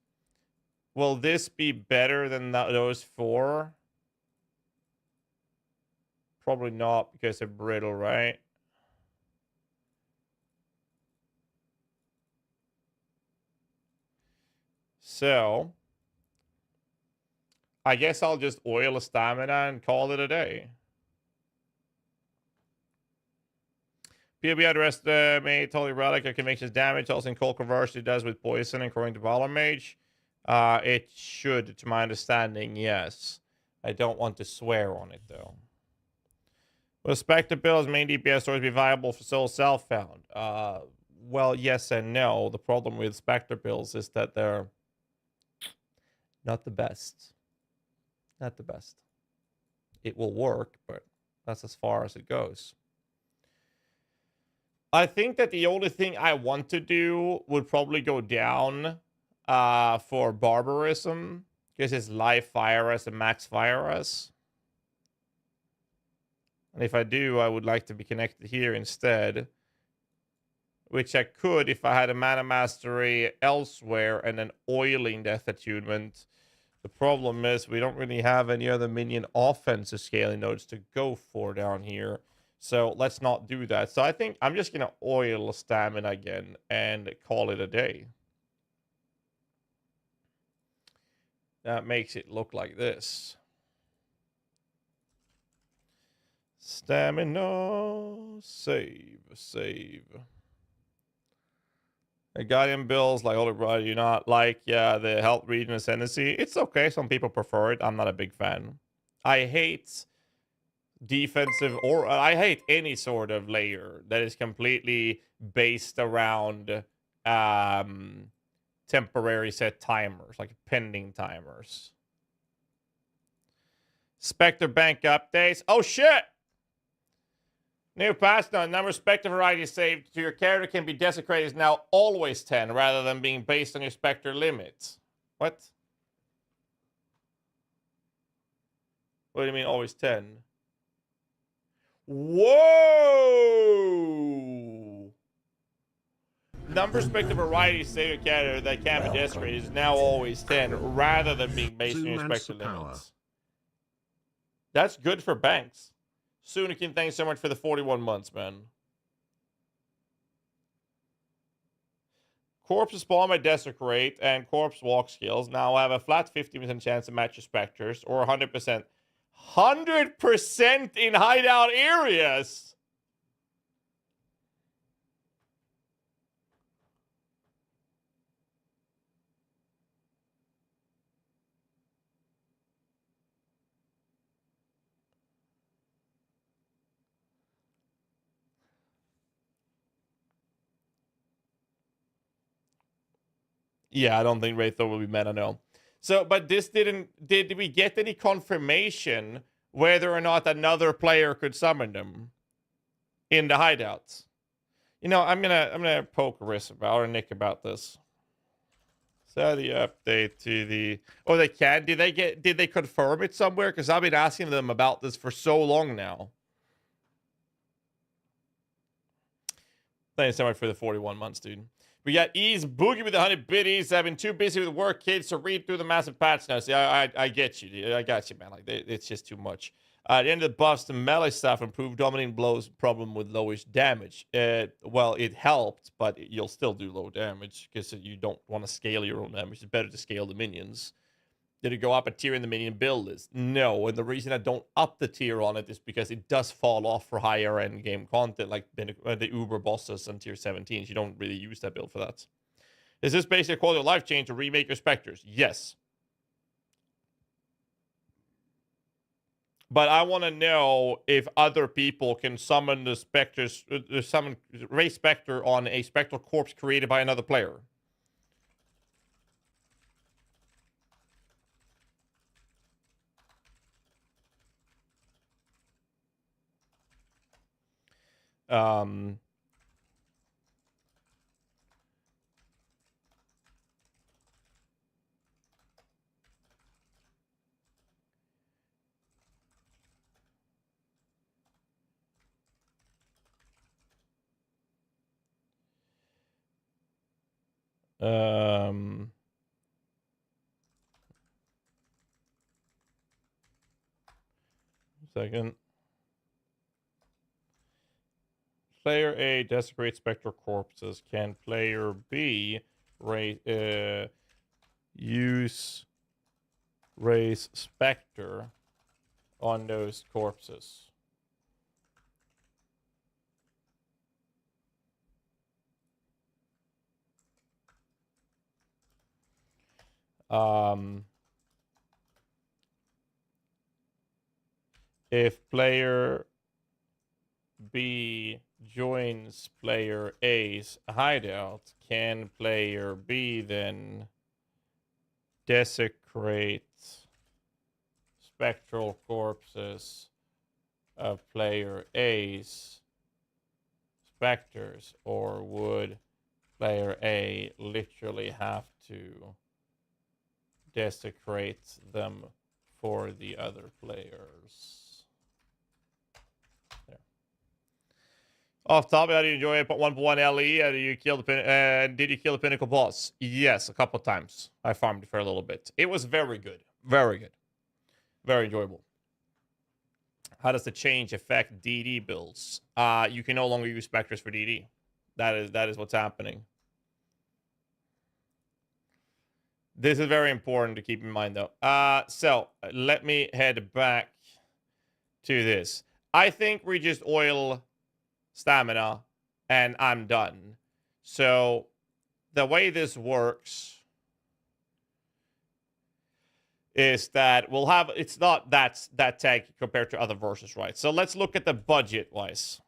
Speaker 1: will this be better than those 4? Probably not because they're brittle, right? So I guess I'll just oil a stamina and call it a day. POB addressed made Holy Relic of Conviction's damage, also in cold conversion it does with poison, according to Valor Mage. It should, to my understanding, yes. I don't want to swear on it, though. Will Spectre Bill's main DPS stores be viable for Soul Self-Found? Well, yes and no. The problem with Spectre Bills is that they're not the best. Not the best. It will work, but that's as far as it goes. I think that the only thing I want to do would probably go down for Barbarism, because it's live fire as and max fire as. And if I do, I would like to be connected here instead. Which I could if I had a mana mastery elsewhere and an oiling death attunement. The problem is we don't really have any other minion offensive scaling nodes to go for down here. So let's not do that. So I think I'm just going to oil stamina again and call it a day. That makes it look like this. Stamina, save. The Guardian Bills, like, holy bro, you not like the health regen ascendancy? It's okay. Some people prefer it. I'm not a big fan. I hate defensive, or I hate any sort of layer that is completely based around temporary set timers, like pending timers. Spectre Bank updates. Oh, shit! New patch note, number of Spectre varieties saved to your character can be desecrated is now always 10 rather than being based on your Spectre limits. What? What do you mean always 10? Whoa! numbers respect the variety of state of character that can be desecrated is now always 10, rather than being based on respect to limits. That's good for banks. Sunikin, thanks so much for the 41 months, man. Corpse spawn by desecrate and corpse walk skills now have a flat 50% chance to match your specters, or 100%. 100% in hideout areas! Yeah, I don't think Wraithor will be meta, no. So, but this did we get any confirmation whether or not another player could summon them in the hideouts? You know, I'm gonna poke Riss about or Nick about this. So the update to the they can. Did they confirm it somewhere? Because I've been asking them about this for so long now. Thanks so much for the 41 months, dude. We got Ease Boogie with the 100 biddies. I've been too busy with work, kids, to read through the massive patch now. See, I get you, dude. I got you, man. Like, it's just too much. At the end of the buffs, the melee stuff improved dominating blows problem with lowish damage. Well, it helped, but you'll still do low damage because you don't want to scale your own damage. It's better to scale the minions. Did it go up a tier in the minion build list? No, and the reason I don't up the tier on it is because it does fall off for higher end game content, like the Uber bosses and tier 17s. You don't really use that build for that. Is this basically a quality of life change to remake your specters? Yes. But I want to know if other people can summon the specters, summon raise specter on a spectral corpse created by another player. Second. Player A desecrates spectral corpses. Can player B use raise specter on those corpses? If player B joins player A's hideout, can player B then desecrate spectral corpses of player A's specters, or would player A literally have to desecrate them for the other players? Off topic, how do you enjoy 1.1 LE? Did you kill the pinnacle boss? Yes, a couple times. I farmed it for a little bit. It was very good. Very good. Very enjoyable. How does the change affect DD builds? You can no longer use specters for DD. That is what's happening. This is very important to keep in mind, though. So let me head back to this. I think we just oil stamina and I'm done. So the way this works is that we'll have, it's not that tanky compared to other verses, right? So let's look at the budget wise.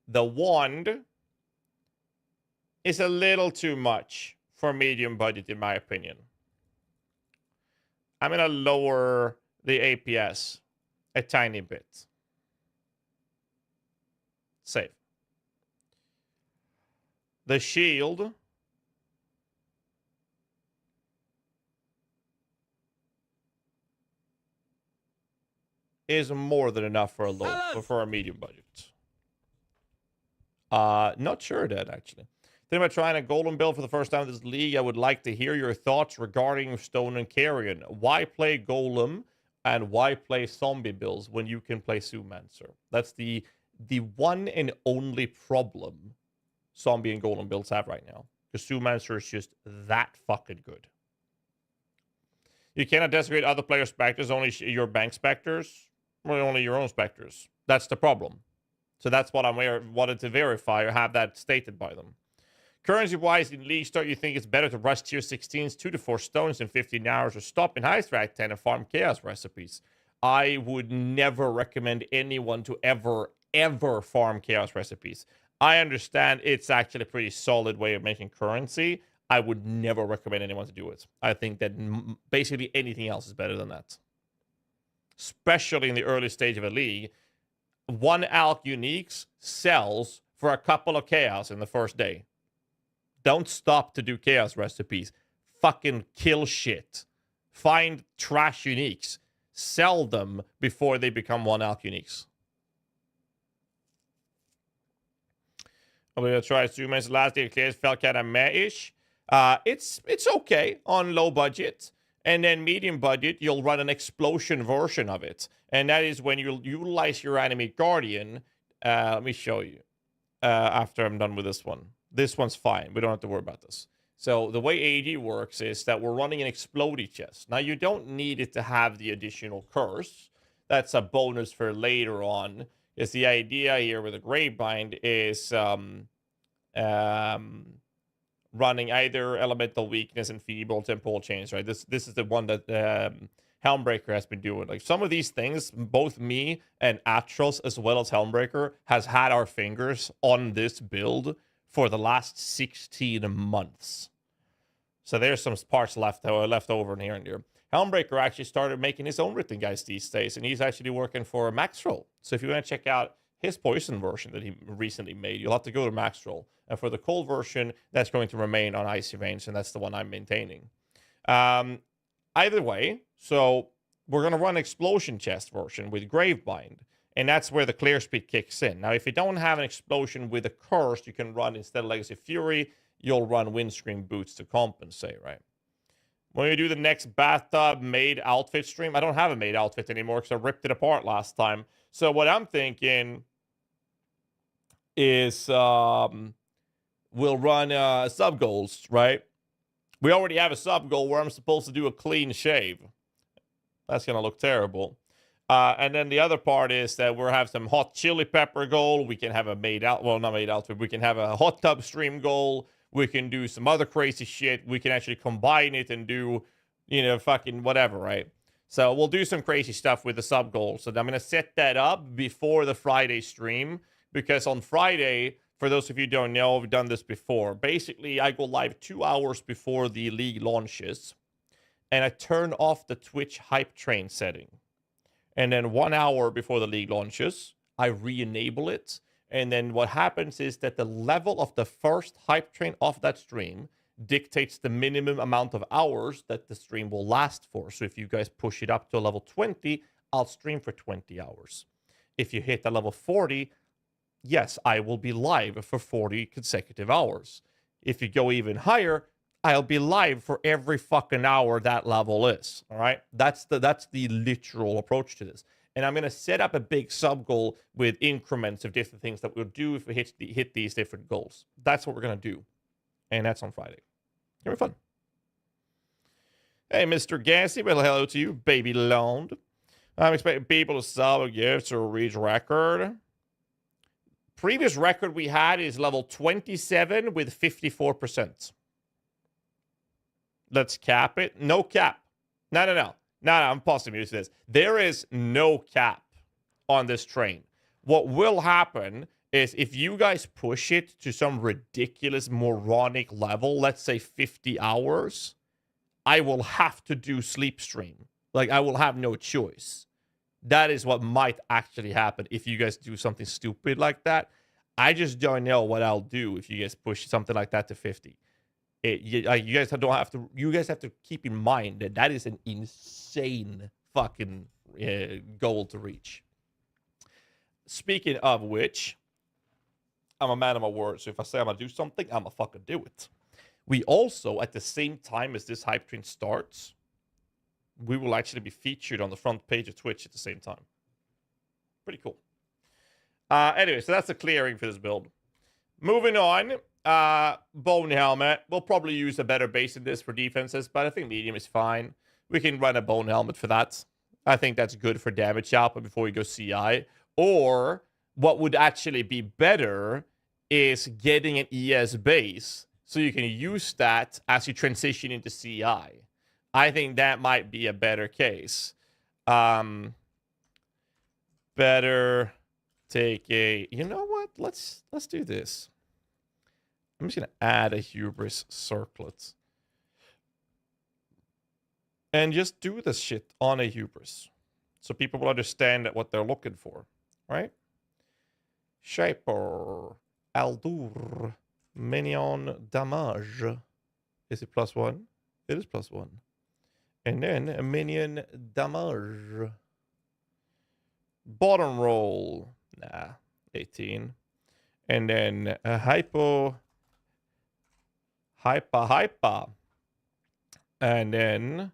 Speaker 1: The wand is a little too much for medium budget, in my opinion. I'm gonna lower the APS a tiny bit. Save. The shield is more than enough for a low for a medium budget. Not sure that, actually. Thinking about trying a golem build for the first time in this league. I would like to hear your thoughts regarding Stone and Carrion. Why play golem and why play zombie builds when you can play Zoomancer? That's the one and only problem zombie and golem builds have right now. Because Zoomancer is just that fucking good. You cannot desecrate other players' specters, only your bank specters, or only your own specters. That's the problem. So that's what I wanted to verify or have that stated by them. Currency-wise, in League Start, you think it's better to rush tier 16s 2 to 4 stones in 15 hours or stop in highest rank 10 and farm chaos recipes? I would never recommend anyone to ever farm chaos recipes. I understand it's actually a pretty solid way of making currency. I would never recommend anyone to do it. I think that basically anything else is better than that. Especially in the early stage of a league. 1 Alk Uniques sells for a couple of chaos in the first day. Don't stop to do chaos recipes. Fucking kill shit. Find trash uniques. Sell them before they become 1 Alk Uniques. I'm going to try Zoomancer last day. Clears felt kind of meh-ish. It's okay on low budget. And then medium budget, you'll run an explosion version of it. And that is when you'll utilize your enemy guardian. Let me show you after I'm done with this one. This one's fine. We don't have to worry about this. So the way AD works is that we're running an explodey chest. Now, you don't need it to have the additional curse. That's a bonus for later on. Is the idea here with the Gravebind is running either Elemental Weakness and Feeble Temporal Chains, right? This is the one that Helmbreaker has been doing. Like some of these things, both me and Atros as well as Helmbreaker has had our fingers on this build for the last 16 months. So there's some parts left over in here and there. Helmbreaker actually started making his own written guides these days, and he's actually working for Maxroll. So if you want to check out his poison version that he recently made, you'll have to go to Maxroll. And for the cold version, that's going to remain on Icy Veins, and that's the one I'm maintaining. Either way, so we're going to run Explosion Chest version with Gravebind, and that's where the clear speed kicks in. Now, if you don't have an explosion with a curse, you can run, instead of Legacy Fury, you'll run Windscreen Boots to compensate, right? When we do the next bathtub made outfit stream, I don't have a made outfit anymore because I ripped it apart last time. So what I'm thinking is we'll run sub goals, right? We already have a sub goal where I'm supposed to do a clean shave. That's going to look terrible. And then the other part is that we'll have some hot chili pepper goal. We can have a made out, well, not made outfit. We can have a hot tub stream goal. We can do some other crazy shit. We can actually combine it and do, you know, fucking whatever, right? So we'll do some crazy stuff with the sub goal. So I'm going to set that up before the Friday stream, because on Friday, for those of you who don't know, I've done this before. Basically, I go live 2 hours before the league launches, and I turn off the Twitch hype train setting. And then 1 hour before the league launches, I re-enable it. And then what happens is that the level of the first hype train off that stream dictates the minimum amount of hours that the stream will last for. So if you guys push it up to a level 20, I'll stream for 20 hours. If you hit a level 40, yes, I will be live for 40 consecutive hours. If you go even higher, I'll be live for every fucking hour that level is. All right? That's the literal approach to this. And I'm going to set up a big sub goal with increments of different things that we'll do if we hit these different goals. That's what we're going to do. And that's on Friday. It'll be fun. Hey, Mr. GHAZZY. Well, hello to you, baby loaned. I'm expecting people to sub gifts or reach record. Previous record we had is level 27 with 54%. Let's cap it. No cap. No, I'm pausing you to this. There is no cap on this train. What will happen is if you guys push it to some ridiculous moronic level, let's say 50 hours, I will have to do sleep stream. Like, I will have no choice. That is what might actually happen if you guys do something stupid like that. I just don't know what I'll do if you guys push something like that to 50. You guys have to keep in mind that is an insane fucking goal to reach. Speaking of which, I'm a man of my word, so if I say I'm gonna do something, I'm gonna fucking do it. We also, at the same time as this hype train starts, we will actually be featured on the front page of Twitch at the same time. Pretty cool. Anyway, so that's the clearing for this build. Moving on, bone helmet. We'll probably use a better base in this for defenses, but I think medium is fine. We can run a bone helmet for that. I think that's good for damage output before we go CI. Or what would actually be better is getting an ES base so you can use that as you transition into CI. I think that might be a better case. Better take a... You know what? Let's do this. I'm just going to add a hubris circlet. And just do this shit on a hubris. So people will understand what they're looking for. Right? Shaper. Aldur. Minion damage. Is it +1? It is +1. And then a minion damage. Bottom roll. Nah. 18. And then a hypo. Hyper. And then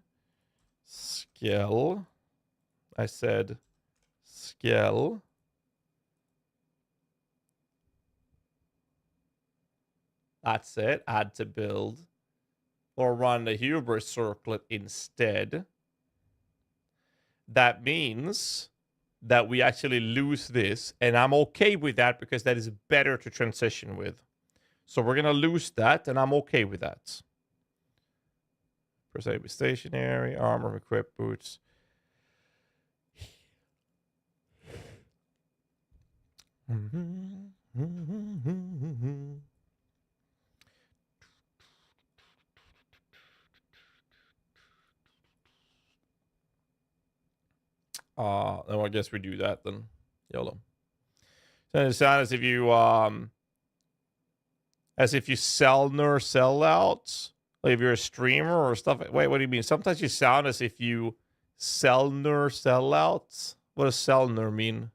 Speaker 1: skill. I said skill. That's it. Add to build. Or run the hubris circlet instead. That means that we actually lose this. And I'm okay with that because that is better to transition with. So we're going to lose that, and I'm okay with that. First aid stationary, armor, equip, boots. I guess we do that then. YOLO. So it sounds as if you sell nor sell out. Like if you're a streamer or stuff. Wait, what do you mean? Sometimes you sound as if you sell nor sell out. What does sell nor mean?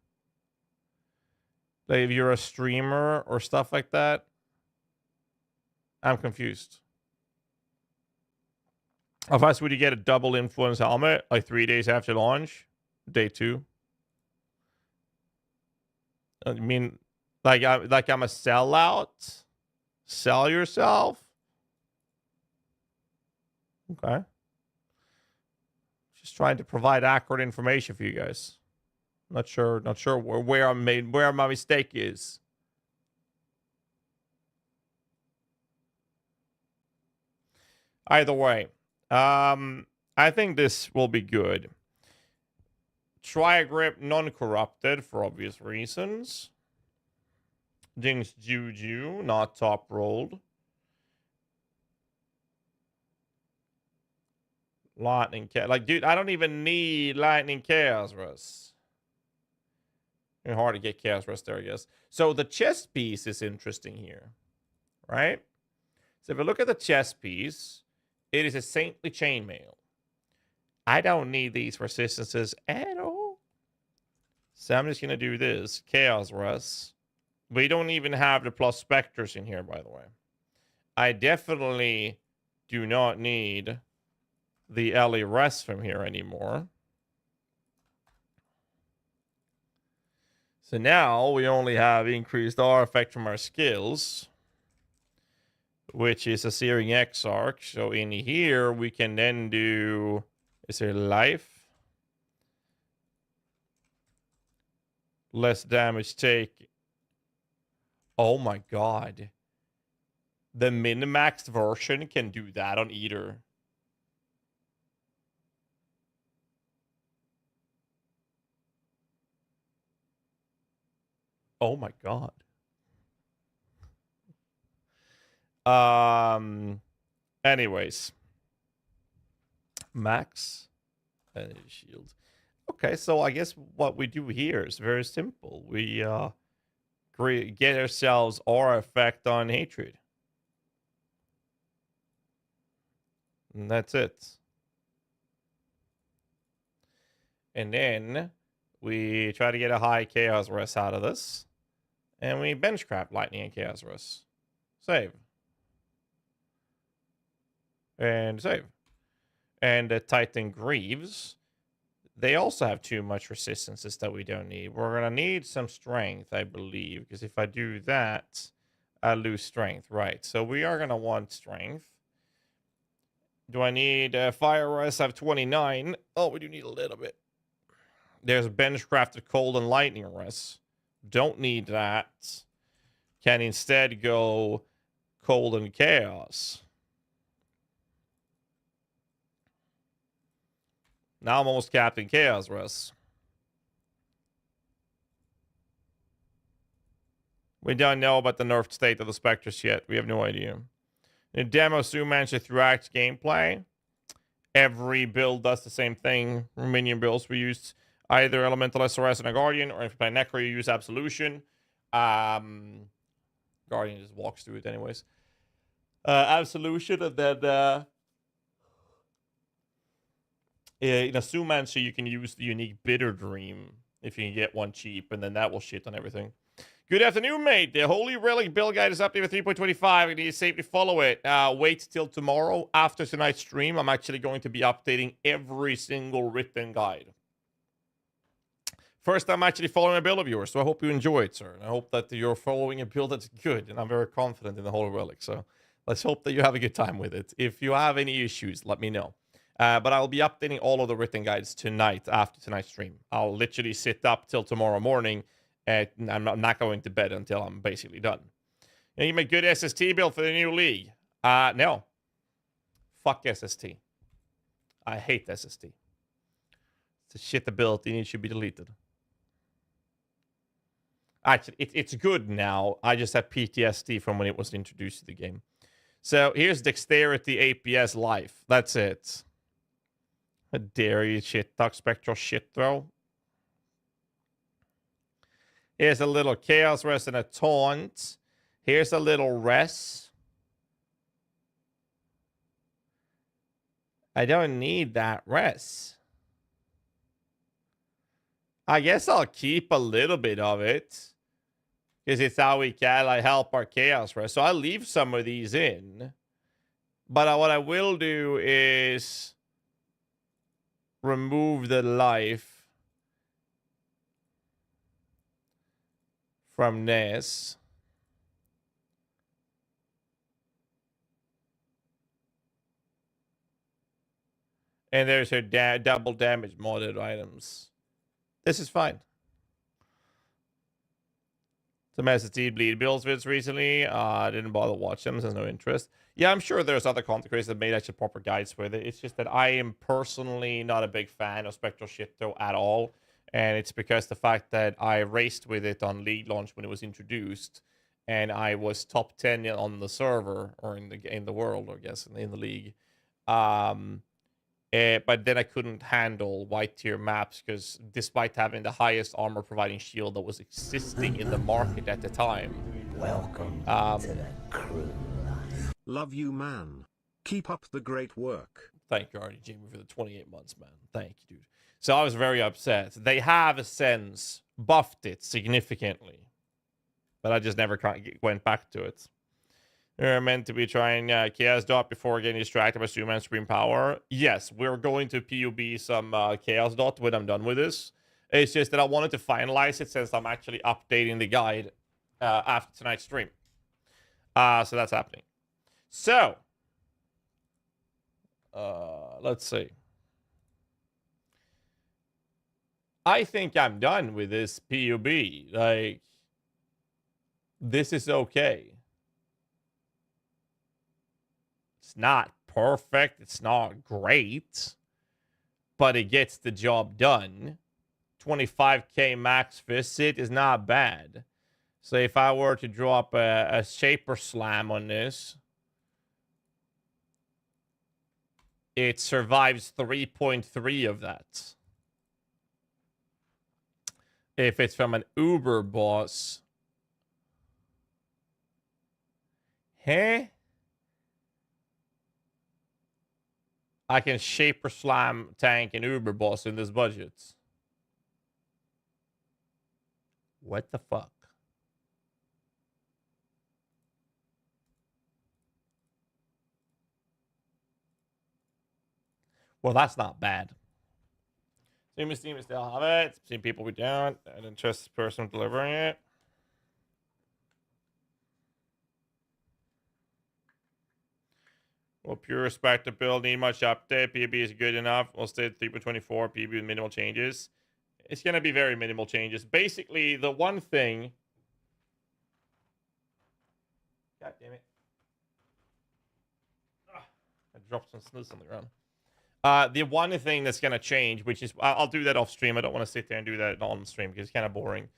Speaker 1: Like if you're a streamer or stuff like that. I'm confused. Otherwise, would you get a double influence helmet like 3 days after launch? Day 2. I mean, like I'm a sellout. Sell yourself. Okay. Just trying to provide accurate information for you guys. Not sure where my mistake is. Either way, I think this will be good. Try grip non-corrupted for obvious reasons. Jinx Juju, not top rolled. Lightning Chaos. Like, dude, I don't even need Lightning Chaos Rust. It's hard to get Chaos Rust there, I guess. So the chest piece is interesting here. Right? So if you look at the chest piece, it is a Saintly Chainmail. I don't need these resistances at all. So I'm just going to do this. Chaos Rust. We don't even have the plus specters in here, by the way. I definitely do not need the LE rest from here anymore. So now we only have increased R effect from our skills, which is a Searing Exarch. So in here, we can then do... Is there life? Less damage take. Oh my god. The min-maxed version can do that on either. Oh my god. Anyways. Max energy shield. Okay, so I guess what we do here is very simple. We get ourselves aura effect on hatred. And that's it. And then we try to get a high chaos rest out of this. And we benchcraft Lightning and Chaos Rush. Save. And save. And the Titan Greaves, they also have too much resistances that we don't need. We're going to need some strength, I believe, because if I do that, I lose strength. Right, so we are going to want strength. Do I need Fire Rush? I have 29. Oh, we do need a little bit. There's benchcrafted Cold and Lightning Rush. Don't need that. Can instead go Cold and Chaos. Now I'm almost capped in Chaos Rush. We don't know about the nerfed state of the Spectres yet. We have no idea. In the demo, Sue mentioned through Axe gameplay. Every build does the same thing. Minion builds, we use either Elemental SRS and a Guardian, or if you play Necro, you use Absolution. Guardian just walks through it anyways. Absolution, and then in a Sumancer, you can use the unique Bitter Dream if you can get one cheap, and then that will shit on everything. Good afternoon, mate. The Holy Relic build guide is updated with 3.25. You need to safely follow it. Wait till tomorrow after tonight's stream. I'm actually going to be updating every single written guide. First, I'm actually following a build of yours, so I hope you enjoy it, sir. And I hope that you're following a build that's good, and I'm very confident in the Holy Relic. So let's hope that you have a good time with it. If you have any issues, let me know. But I'll be updating all of the written guides tonight after tonight's stream. I'll literally sit up till tomorrow morning. I'm not going to bed until I'm basically done. You make good SST build for the new league. No. Fuck SST. I hate SST. It's a shit ability and it should be deleted. Actually, it's good now. I just have PTSD from when it was introduced to the game. So here's Dexterity APS Life. That's it. A dairy shit talk spectral shit throw. Here's a little Chaos Rest and a Taunt. Here's a little Rest. I don't need that Rest. I guess I'll keep a little bit of it. Because it's how we can help our Chaos Rest. So I'll leave some of these in. But what I will do is remove the life from this. And there's her double damage modded items. This is fine. Some SST bleed builds vids recently. I didn't bother watching them, so there's no interest. Yeah, I'm sure there's other content creators that made actually proper guides with it. It's just that I am personally not a big fan of Spectral Shit though at all. And it's because the fact that I raced with it on League launch when it was introduced, and I was top 10 on the server, or in the world, I guess, in the league. But then I couldn't handle white tier maps because despite having the highest armor providing shield that was existing in the market at the time.
Speaker 3: Welcome to the crew.
Speaker 2: Love you, man. Keep up the great work.
Speaker 1: Thank you, Artie Jamie, for the 28 months, man. Thank you, dude. So I was very upset. They have since buffed it significantly, but I just never went back to it. We're meant to be trying Chaos Dot before getting distracted by Superman Supreme Power. Yes, we're going to PUB some Chaos Dot when I'm done with this. It's just that I wanted to finalize it since I'm actually updating the guide after tonight's stream. So that's happening. So, let's see. I think I'm done with this PUB. Like, this is okay. It's not perfect. It's not great. But it gets the job done. 25k max visit is not bad. So if I were to drop a Shaper Slam on this, it survives 3.3 of that. If it's from an Uber boss. Hey? I can Shaper Slam tank an Uber boss in this budget. What the fuck? Well, that's not bad. Steam still have it. Seen people we don't. I don't trust the person delivering it. Well, pure respectability, need much update. PB is good enough. We'll stay at 3.24. PB with minimal changes. It's going to be very minimal changes. Basically, the one thing... God damn it. I dropped some snooze on the ground. The one thing that's going to change, which is... I'll do that off stream. I don't want to sit there and do that on stream because it's kind of boring.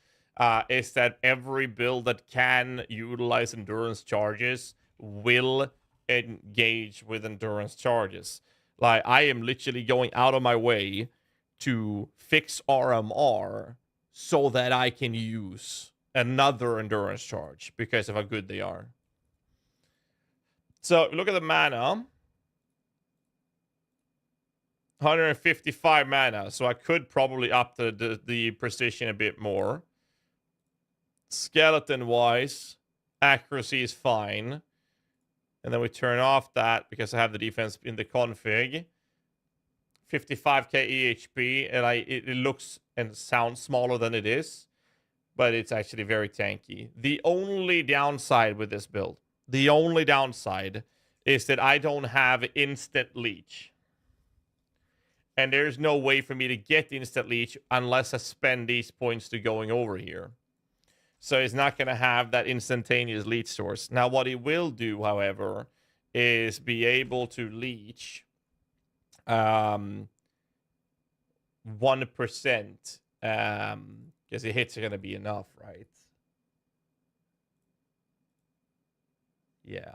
Speaker 1: Is that every build that can utilize endurance charges will engage with endurance charges. Like, I am literally going out of my way to fix RMR so that I can use another endurance charge because of how good they are. So, look at the mana. 155 mana, so I could probably up the precision a bit more. Skeleton-wise, accuracy is fine. And then we turn off that because I have the defense in the config. 55k EHP, and it looks and sounds smaller than it is, but it's actually very tanky. The only downside with this build, is that I don't have instant leech. And there's no way for me to get instant leech unless I spend these points to going over here. So it's not going to have that instantaneous leech source. Now, what it will do, however, is be able to leech 1%. Because the hits are going to be enough, right? Yeah.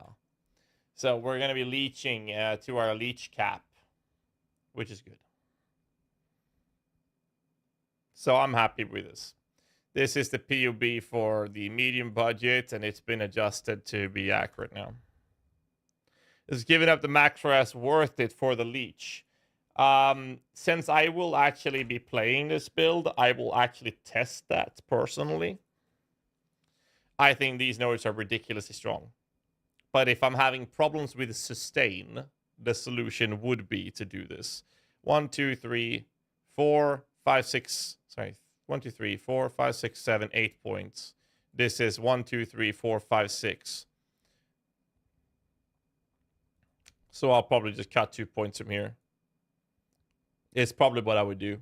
Speaker 1: So we're going to be leeching to our leech cap, which is good. So I'm happy with this. This is the POB for the medium budget, and it's been adjusted to be accurate now. Is giving up the macro as worth it for the leech? Since I will actually be playing this build, I will actually test that personally. I think these nodes are ridiculously strong. But if I'm having problems with sustain, the solution would be to do this. 1, 2, 3, 4, 5, 6... Sorry. 1, 2, 3, 4, 5, 6, 7, 8 points. This is 1, 2, 3, 4, 5, 6. So I'll probably just cut 2 points from here. It's probably what I would do.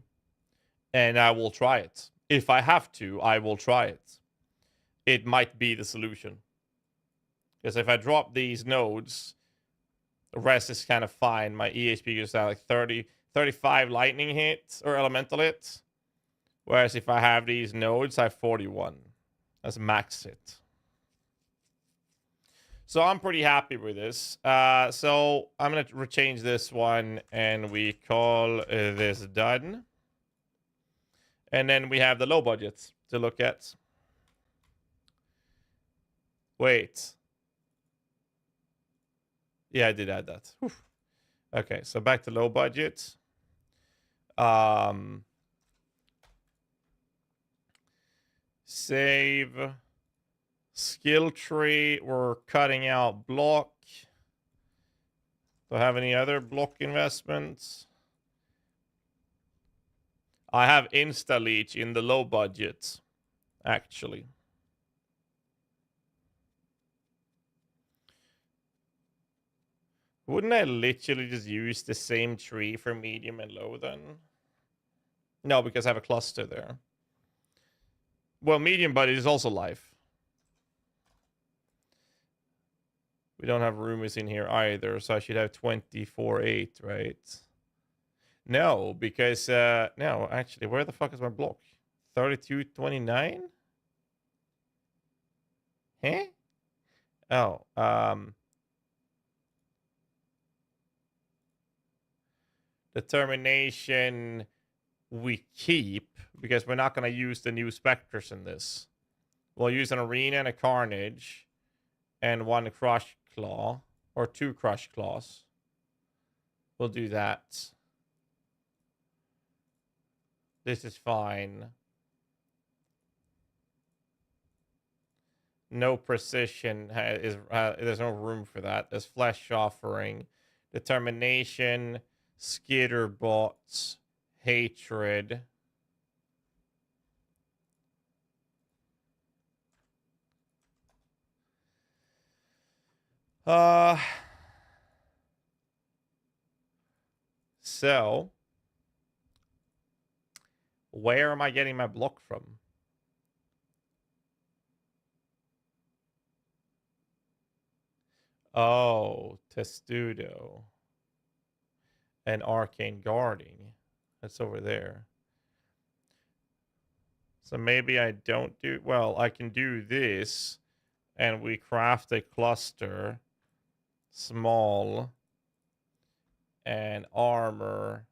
Speaker 1: And I will try it. If I have to, I will try it. It might be the solution. Because if I drop these nodes, the rest is kind of fine. My EHP goes down like 30, 35 lightning hits or elemental hits. Whereas if I have these nodes, I have 41. That's max hit. So I'm pretty happy with this. So I'm going to change this one, and we call this done. And then we have the low budgets to look at. Wait. Yeah, I did add that. Whew. Okay, so back to low budget. Save. Skill tree. We're cutting out block. Do I have any other block investments? I have Insta Leech in the low budget, actually. Wouldn't I literally just use the same tree for medium and low then? No, because I have a cluster there. Well, medium budget is also life. We don't have roomies in here either, so I should have 24.8, right? No, because, no, actually, where the fuck is my block? 32.29? Huh? Oh, determination we keep, because we're not going to use the new specters in this. We'll use an arena and a carnage, and 1 crush claw, or 2 crush claws. We'll do that. This is fine. No precision. There's no room for that. There's flesh offering. Determination. Skitterbots, hatred. So where am I getting my block from? Oh, Testudo and Arcane Guarding. That's over there. So maybe I don't do... Well, I can do this, and we craft a cluster, small, and armor.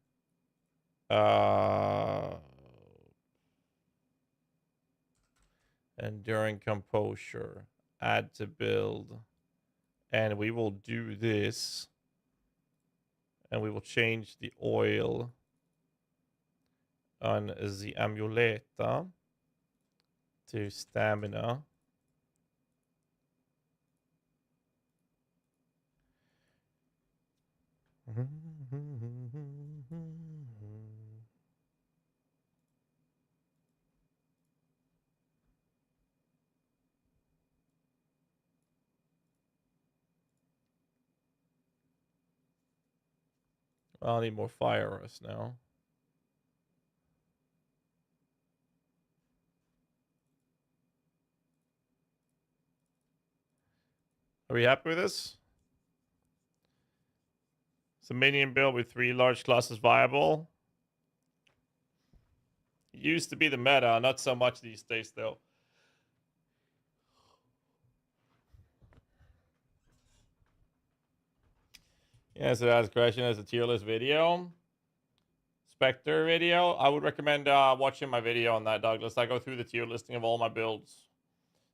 Speaker 1: Enduring composure. Add to build. And we will do this. And we will change the oil on the amuleta to stamina. I'll need more fire rust now. Are we happy with this? So minion build with 3 large classes viable. It used to be the meta, not so much these days though. Yeah, so that's a question as a tier list video. Spectre video. I would recommend watching my video on that, Douglas. I go through the tier listing of all my builds.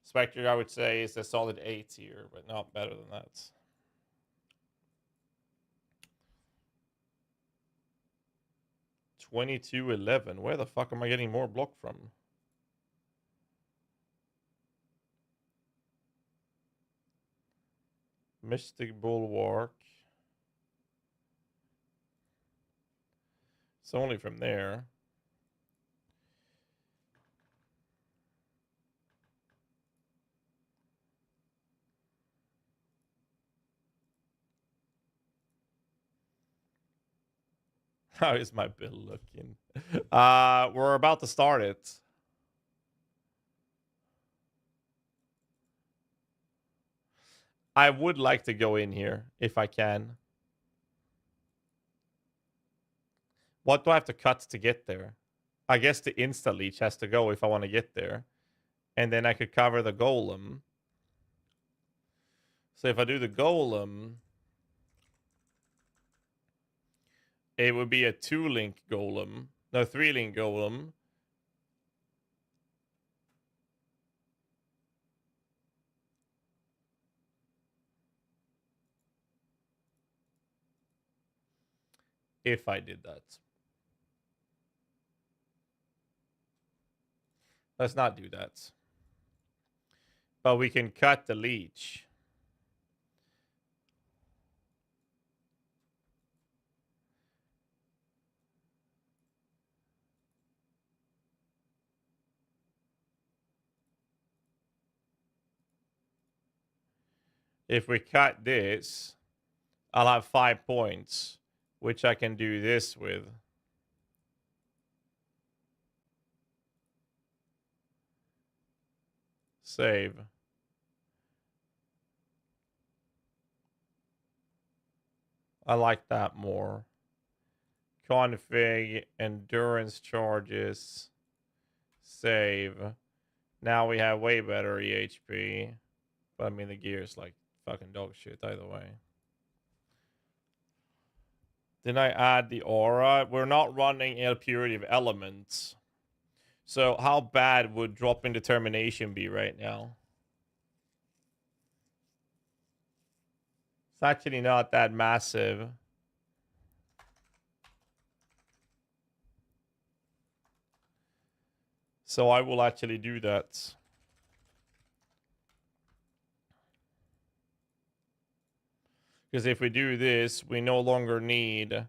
Speaker 1: Spectre, I would say, is a solid A tier, but not better than that. $22.11. Where the fuck am I getting more block from? Mystic Bulwark. It's only from there. How is my build looking? We're about to start it. I would like to go in here if I can. What do I have to cut to get there? I guess the insta leech has to go if I want to get there. And then I could cover the golem. So if I do the golem, it would be a 2-link golem. No, 3-link golem. If I did that. Let's not do that. But we can cut the leech. If we cut this, I'll have 5 points, which I can do this with. Save. I like that more. Config, endurance charges, save. Now we have way better EHP. But I mean, the gear is like fucking dog shit either way. Then I add the aura. We're not running a purity of elements. So how bad would dropping determination be right now? It's actually not that massive. So I will actually do that. Because if we do this, we no longer need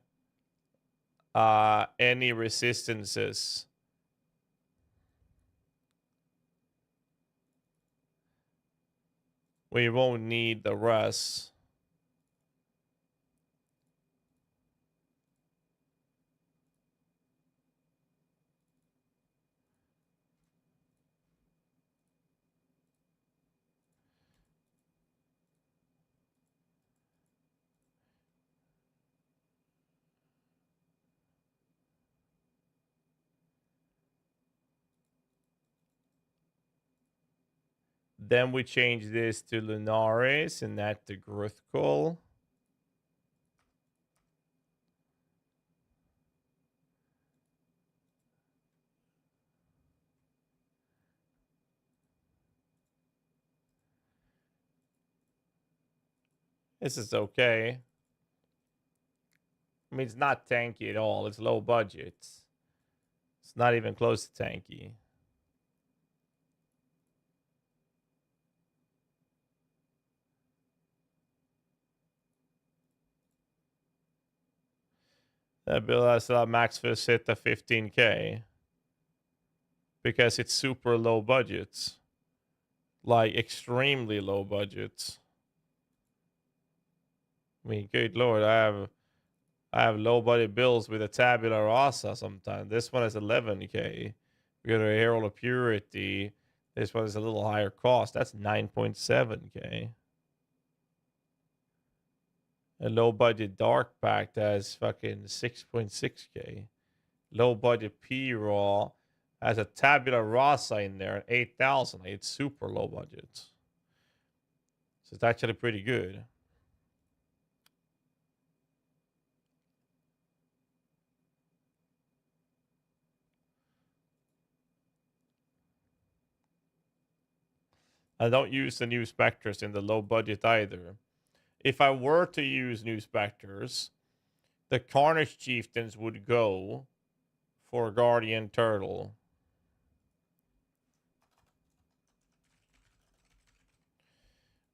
Speaker 1: any resistances. We won't need the rest. Then we change this to Lunaris and that to Gruthkul. This is okay. I mean, it's not tanky at all. It's low budget. It's not even close to tanky. That bill has a max fist hit to 15k. Because it's super low budgets. Like, extremely low budgets. I mean, good lord, I have low budget bills with a tabula rasa sometimes. This one is 11k. We got a Herald of Purity. This one is a little higher cost. That's 9.7k. A low budget Dark Pact has fucking 6.6k. Low budget P-Raw has a tabula rasa in there at 8,000. It's super low budget. So it's actually pretty good. I don't use the new Spectres in the low budget either. If I were to use new Spectres, the Carnage Chieftains would go for Guardian Turtle.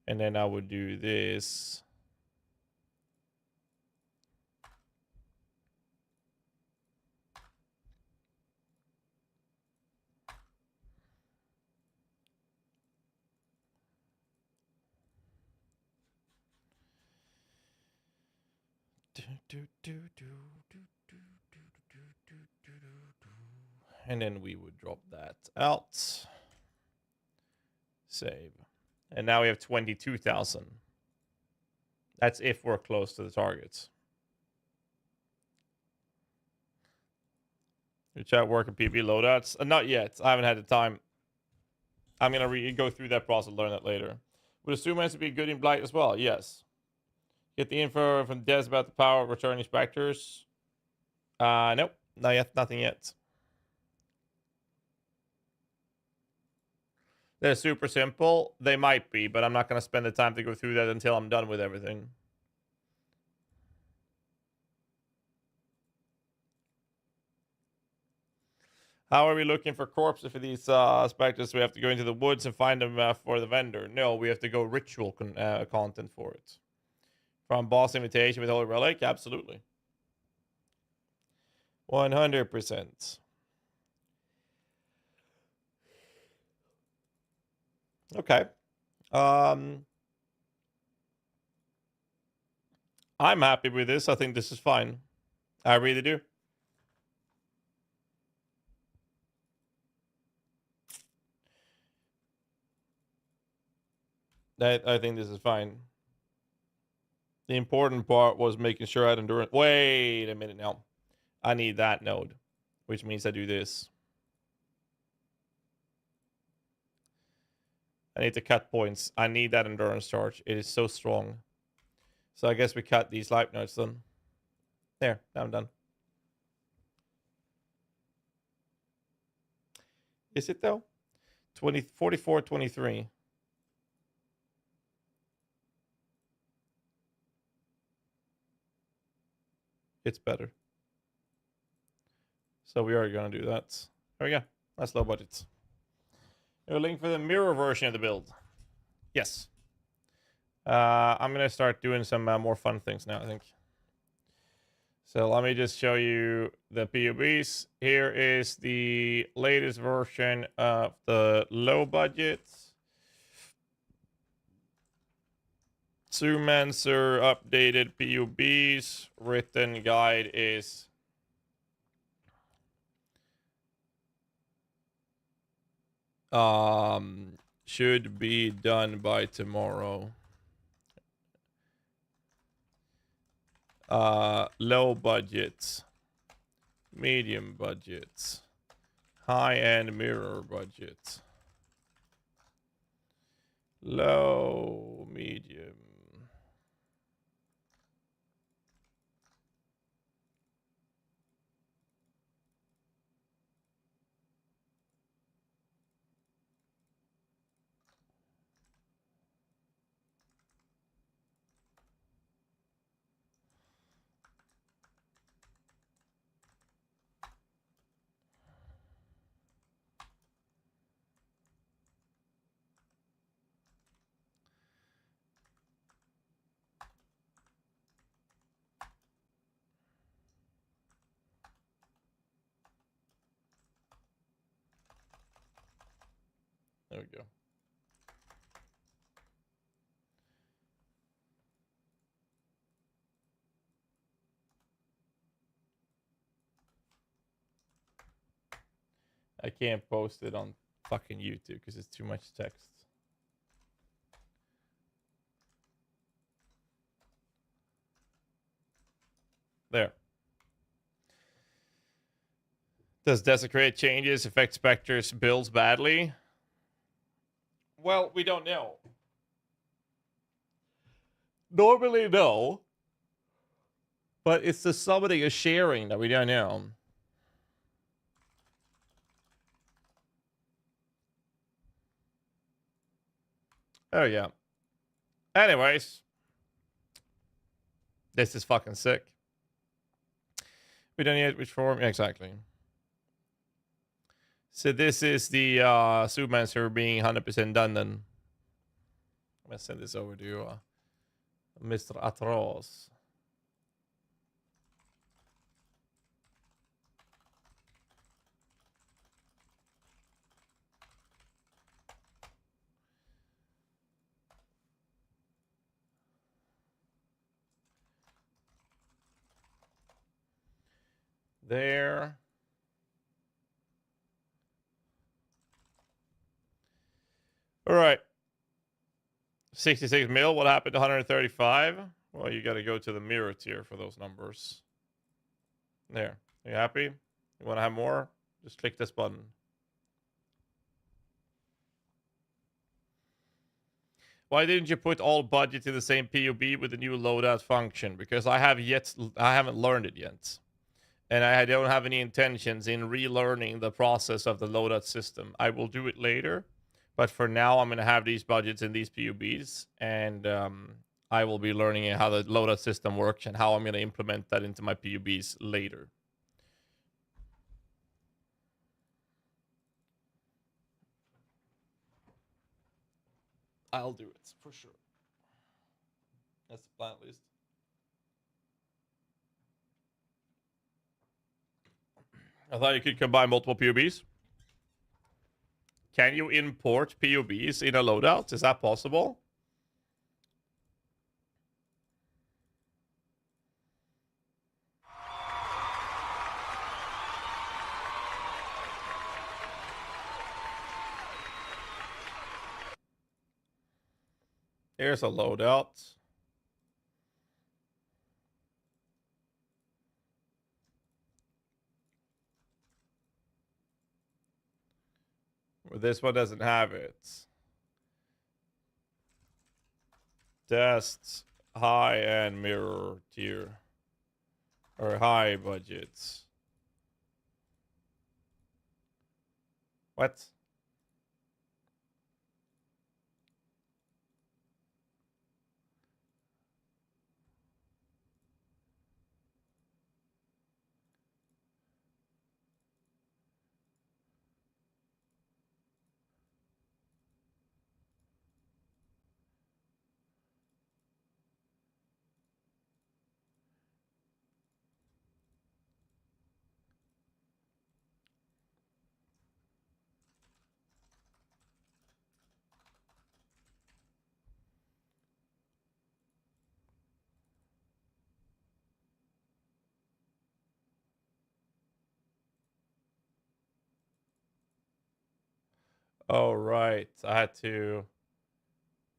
Speaker 1: And then I would do this. And then we would drop that out. Save. And now we have 22,000. That's if we're close to the targets. Your chat working PV loadouts? Not yet. I haven't had the time. I'm going to go through that process and learn that later. Would assume it has to be good in Blight as well. Yes. Get the info from Des about the power of returning Spectres. Nope. Not yet. Nothing yet. They're super simple. They might be, but I'm not going to spend the time to go through that until I'm done with everything. How are we looking for corpses for these Spectres? We have to go into the woods and find them for the vendor. No, we have to go ritual content for it. From boss invitation with Holy Relic? Absolutely. 100%. Okay. I'm happy with this. I think this is fine. I really do. I think this is fine. The important part was making sure I had endurance. Wait a minute now. I need that node, which means I do this. I need to cut points. I need that endurance charge. It is so strong. So I guess we cut these life nodes then. There, I'm done. Is it though? 44, 23. It's better. So we are going to do that. There we go. That's low budget. A link for the mirror version of the build. Yes. I'm going to start doing some more fun things now, I think. So let me just show you the PUBs. Here is the latest version of the low budget Zoomancer updated PUBs. Written guide is should be done by tomorrow. Low budgets, medium budgets, high-end mirror budgets, low, medium. There we go. I can't post it on fucking YouTube because it's too much text. There. Does Desecrate changes affect Spectre's builds badly? Well, we don't know. Normally, no. But it's the summoning or sharing that we don't know. Oh, yeah. Anyways. This is fucking sick. We don't need which form. Exactly. So this is the Zoomancer being 100% done then. I'm going to send this over to Mr. Atros. There. All right. 66 mil. What happened to 135? Well, you got to go to the mirror tier for those numbers. There. Are you happy? You want to have more? Just click this button. Why didn't you put all budget in the same PUB with the new loadout function? Because I haven't learned it yet. And I don't have any intentions in relearning the process of the loadout system. I will do it later. But for now, I'm going to have these budgets in these PUBs. And I will be learning how the loadout system works and how I'm going to implement that into my PUBs later. I'll do it for sure. That's the plan at least. I thought you could combine multiple PUBs. Can you import PUBs in a loadout? Is that possible? Here's a loadout. This one doesn't have it. Test high and mirror tier. Or high budgets. What? Oh, right. I had to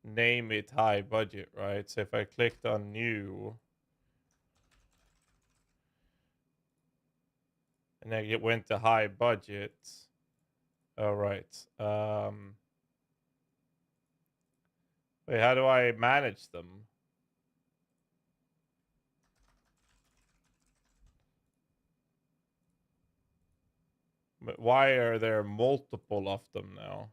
Speaker 1: name it high budget, right? So if I clicked on new and then it went to high budget. All right. Wait, how do I manage them? But why are there multiple of them now?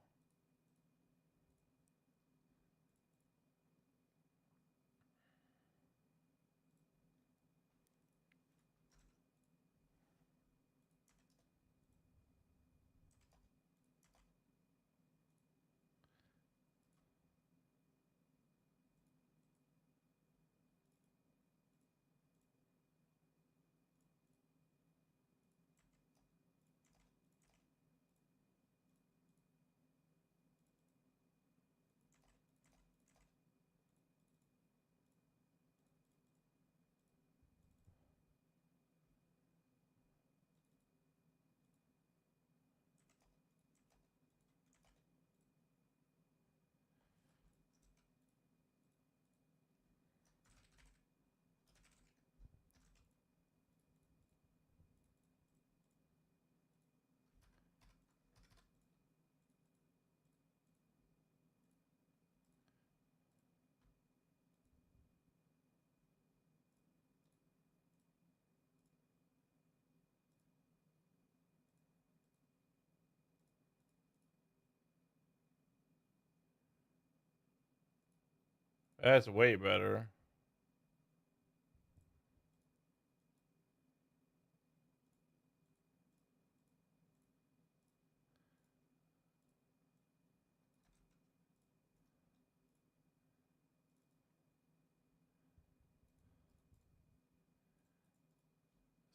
Speaker 1: That's way better.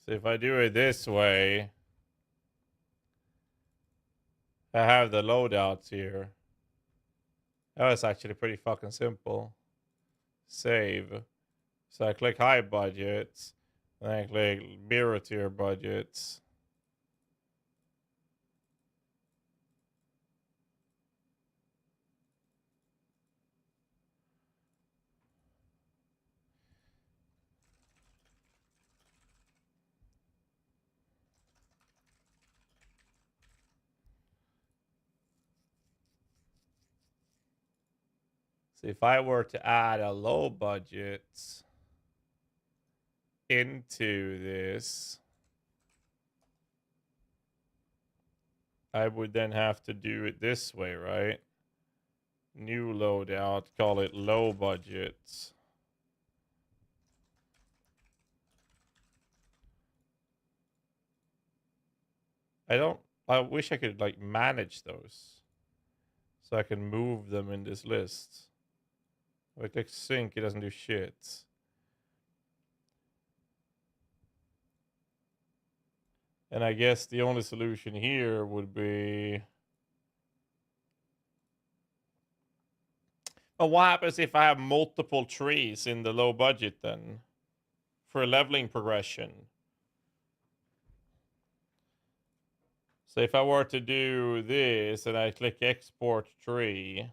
Speaker 1: So if I do it this way, I have the loadouts here. That was actually pretty fucking simple. Save. So I click high budgets, and I click mirror tier budgets. So if I were to add a low budget into this, I would then have to do it this way, right? New loadout, call it low budget. I wish I could like manage those so I can move them in this list. If I click sync, it doesn't do shit. And I guess the only solution here would be... But what happens if I have multiple trees in the low budget then? For leveling progression. So if I were to do this and I click export tree.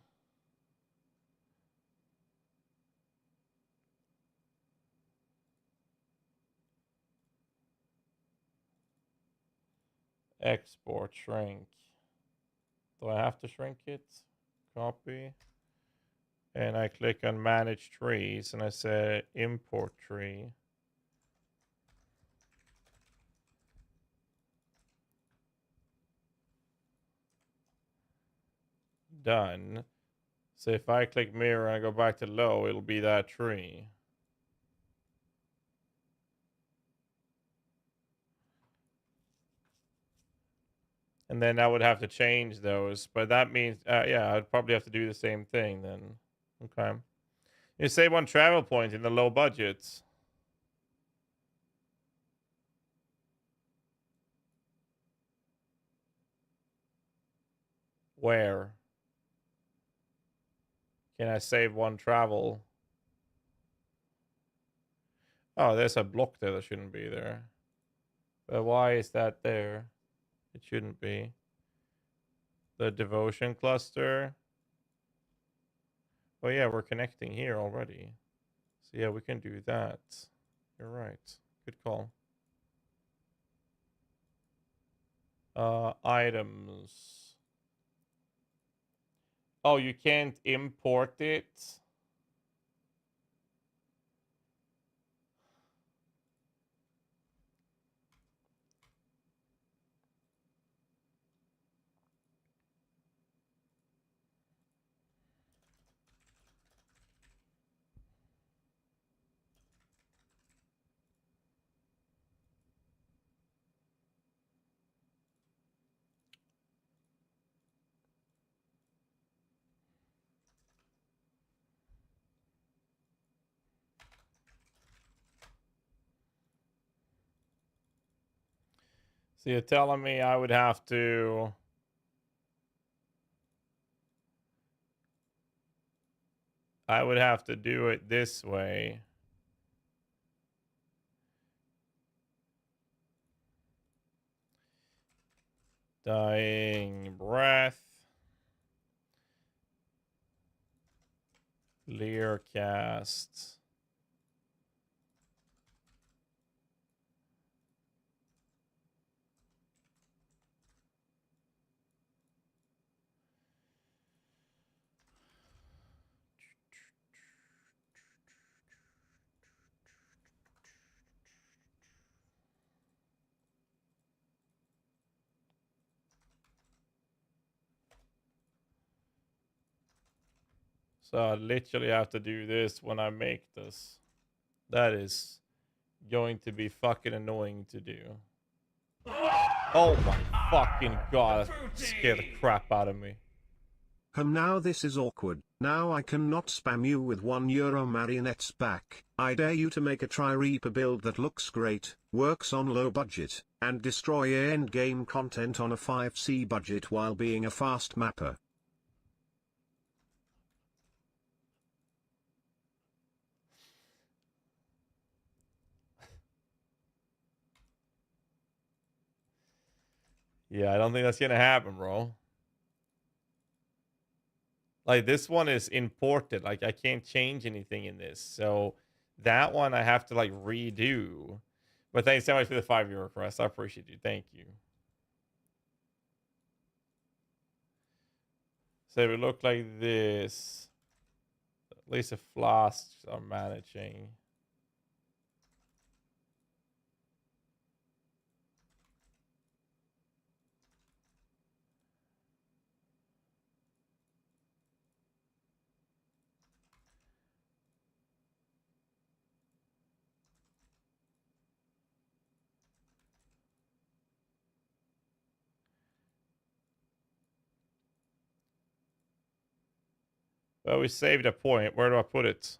Speaker 1: Export shrink. Do I have to shrink it? Copy. And I click on manage trees and I say import tree. Done. So if I click mirror and I go back to low, it'll be that tree. And then I would have to change those, but that means, yeah, I'd probably have to do the same thing then. Okay. You save one travel point in the low budgets. Where? Can I save one travel? Oh, there's a block there that shouldn't be there. But why is that there? It shouldn't be. The devotion cluster. Oh yeah, we're connecting here already. So yeah, we can do that. You're right. Good call. Items. Oh, you can't import it? So you're telling me I would have to... do it this way. Dying breath. Learcast. So I literally have to do this when I make this. That is going to be fucking annoying to do. Oh my fucking god, that scared the crap out of me.
Speaker 2: Now this is awkward. Now I cannot spam you with €1 marionettes back. I dare you to make a Tri-Reaper build that looks great, works on low budget, and destroy endgame content on a 5C budget while being a fast mapper.
Speaker 1: Yeah, I don't think that's gonna happen, bro. Like, this one is imported. Like, I can't change anything in this. So that one I have to, like, redo. But thanks so much for the 5-year request. I appreciate you. Thank you. So it would look like this. At least the flasks are managing. Well, we saved a point. Where do I put it?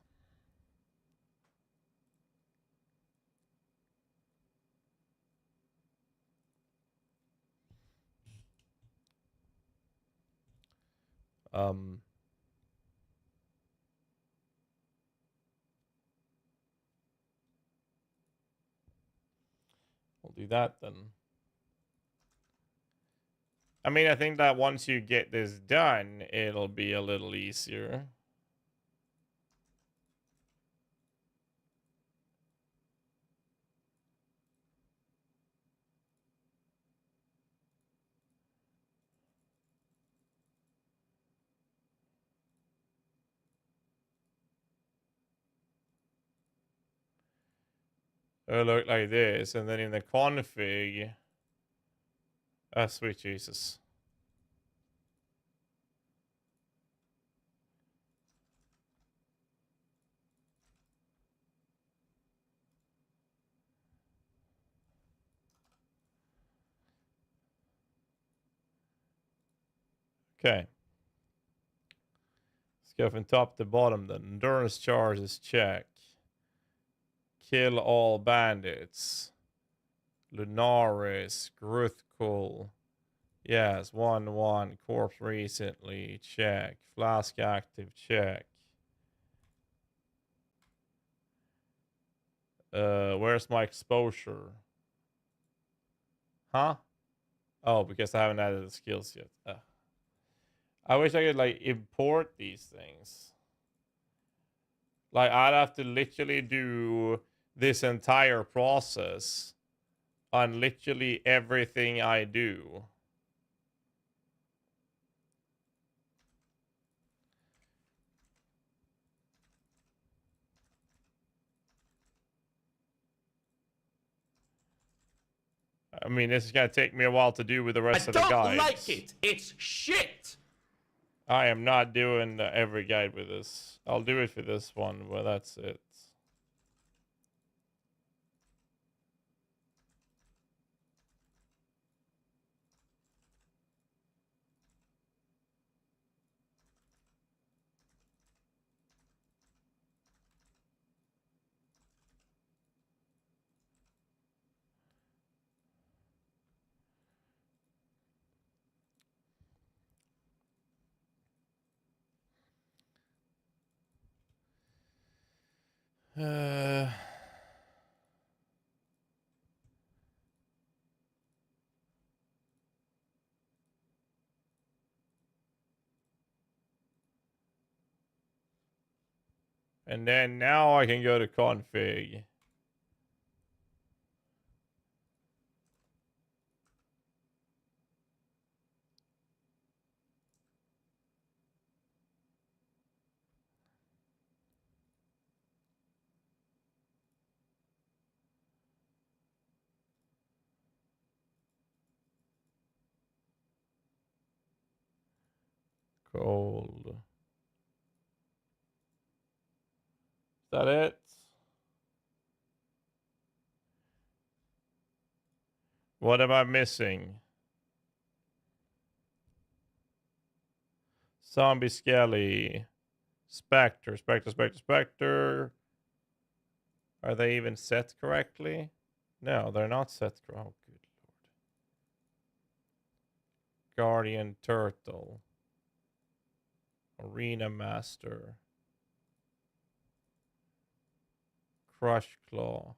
Speaker 1: We'll do that then. I mean, I think that once you get this done, it'll be a little easier. It'll look like this, and then in the config... Ah, sweet Jesus. Okay. Let's go from top to bottom then. Endurance charges, check. Kill all bandits. Lunaris, Gruthkul. Yes, 1-1. Corpse recently, check. Flask active, check. Where's my exposure? Huh? Oh, because I haven't added the skills yet. I wish I could like import these things. Like I'd have to literally do this entire process on literally everything I do. I mean, this is gonna take me a while to do with the rest of the guides.
Speaker 4: I don't like it. It's shit.
Speaker 1: I am not doing every guide with this. I'll do it for this one, but that's it. And then now I can go to config. Cold. Is that it? What am I missing? Zombie Skelly. Spectre. Are they even set correctly? No, they're not set. Oh, good lord. Guardian Turtle. Arena Master. Crush Claw.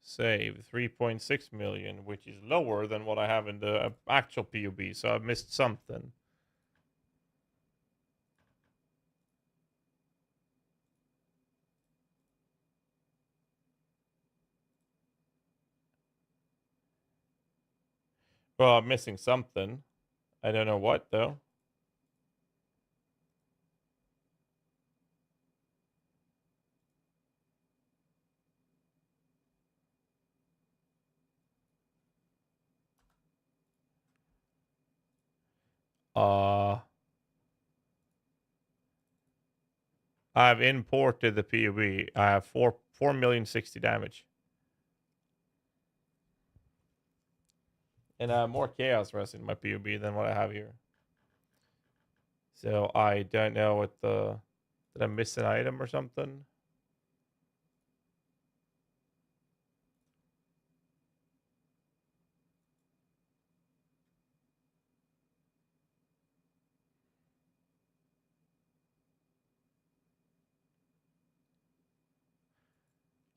Speaker 1: Save 3.6 million, which is lower than what I have in the actual PoB, so I've missed something. Well, I'm missing something. I don't know what, though. I've imported the PoB. I have 4,060,000 damage. And I have more chaos rest in my PoB than what I have here. So I don't know what the... Did I miss an item or something?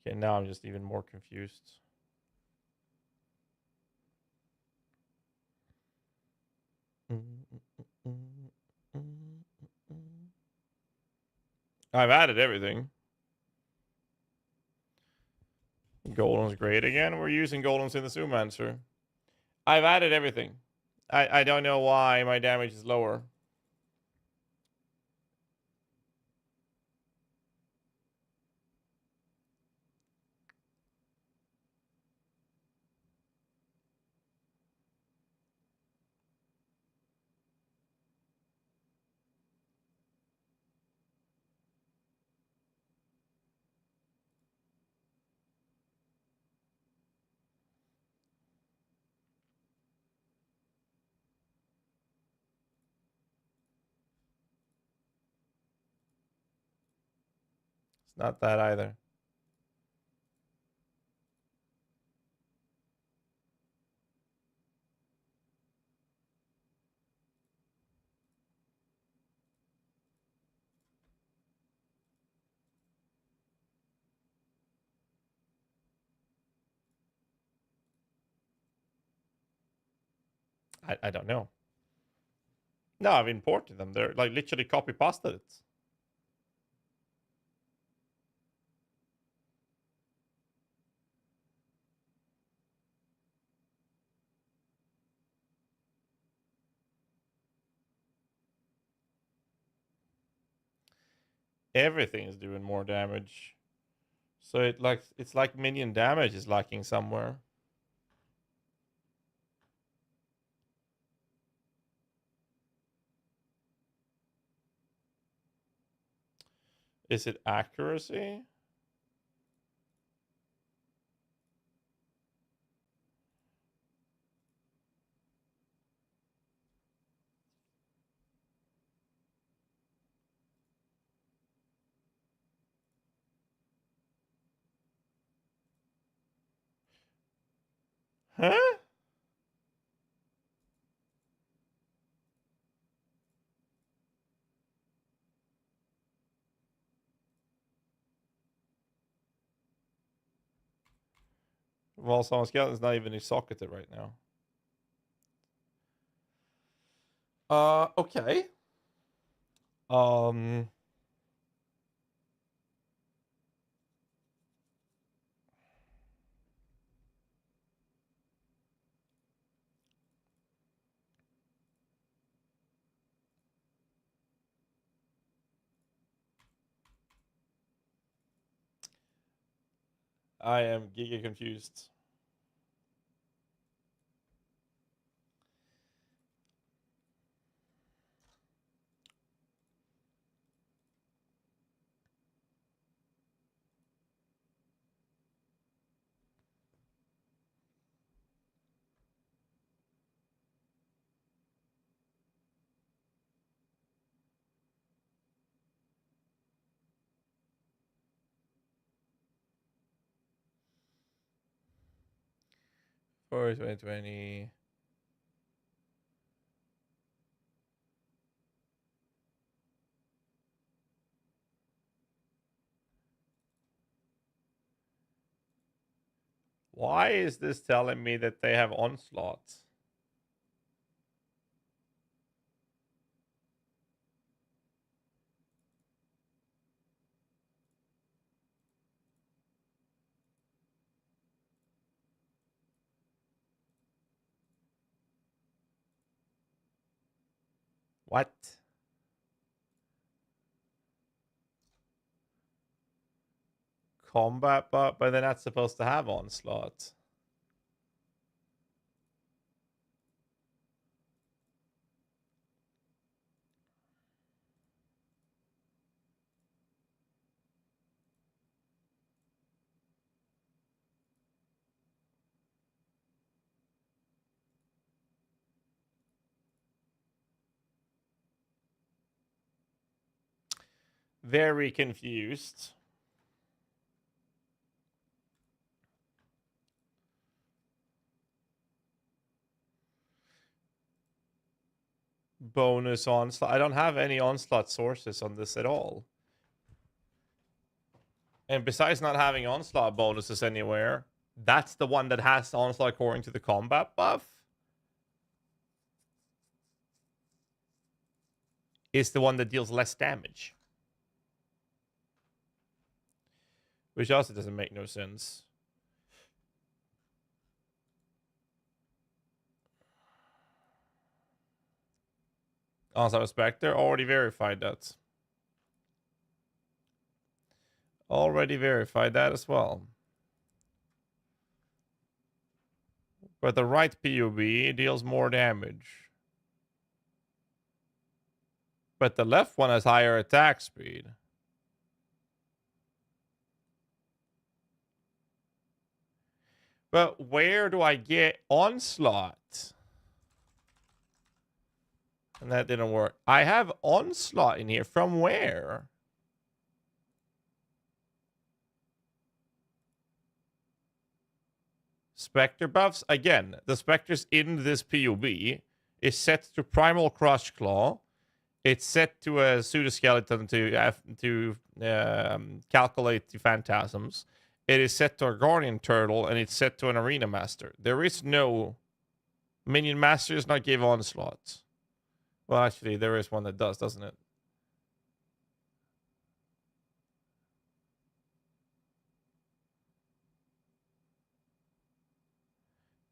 Speaker 1: Okay, now I'm just even more confused. I've added everything. Golden's great again. We're using Golden's in the Zoomancer. I've added everything. I don't know why my damage is lower. It's not that either. I don't know. No, I've imported them. They're like literally copy pasted it. Everything is doing more damage. So it's like minion damage is lacking somewhere. Is it accuracy? Huh? Well, someone skeleton's not even socketed right now. Okay. I am giga confused. For 2020. Why is this telling me that they have onslaughts? What? Combat, but they're not supposed to have onslaught. Very confused. Bonus onslaught. I don't have any onslaught sources on this at all. And besides not having onslaught bonuses anywhere, that's the one that has onslaught according to the combat buff. Is the one that deals less damage. Which also doesn't make no sense. Onslaught Spectre, already verified that. Already verified that as well. But the right POB deals more damage. But the left one has higher attack speed. But where do I get onslaught? And that didn't work. I have onslaught in here. From where? Spectre buffs. Again, the specters in this POB is set to Primal Crush Claw. It's set to a pseudoskeleton to calculate the phantasms. It is set to a Guardian Turtle, and it's set to an Arena Master. There is no... Minion Master does not give onslaught. Well, actually, there is one that does, doesn't it?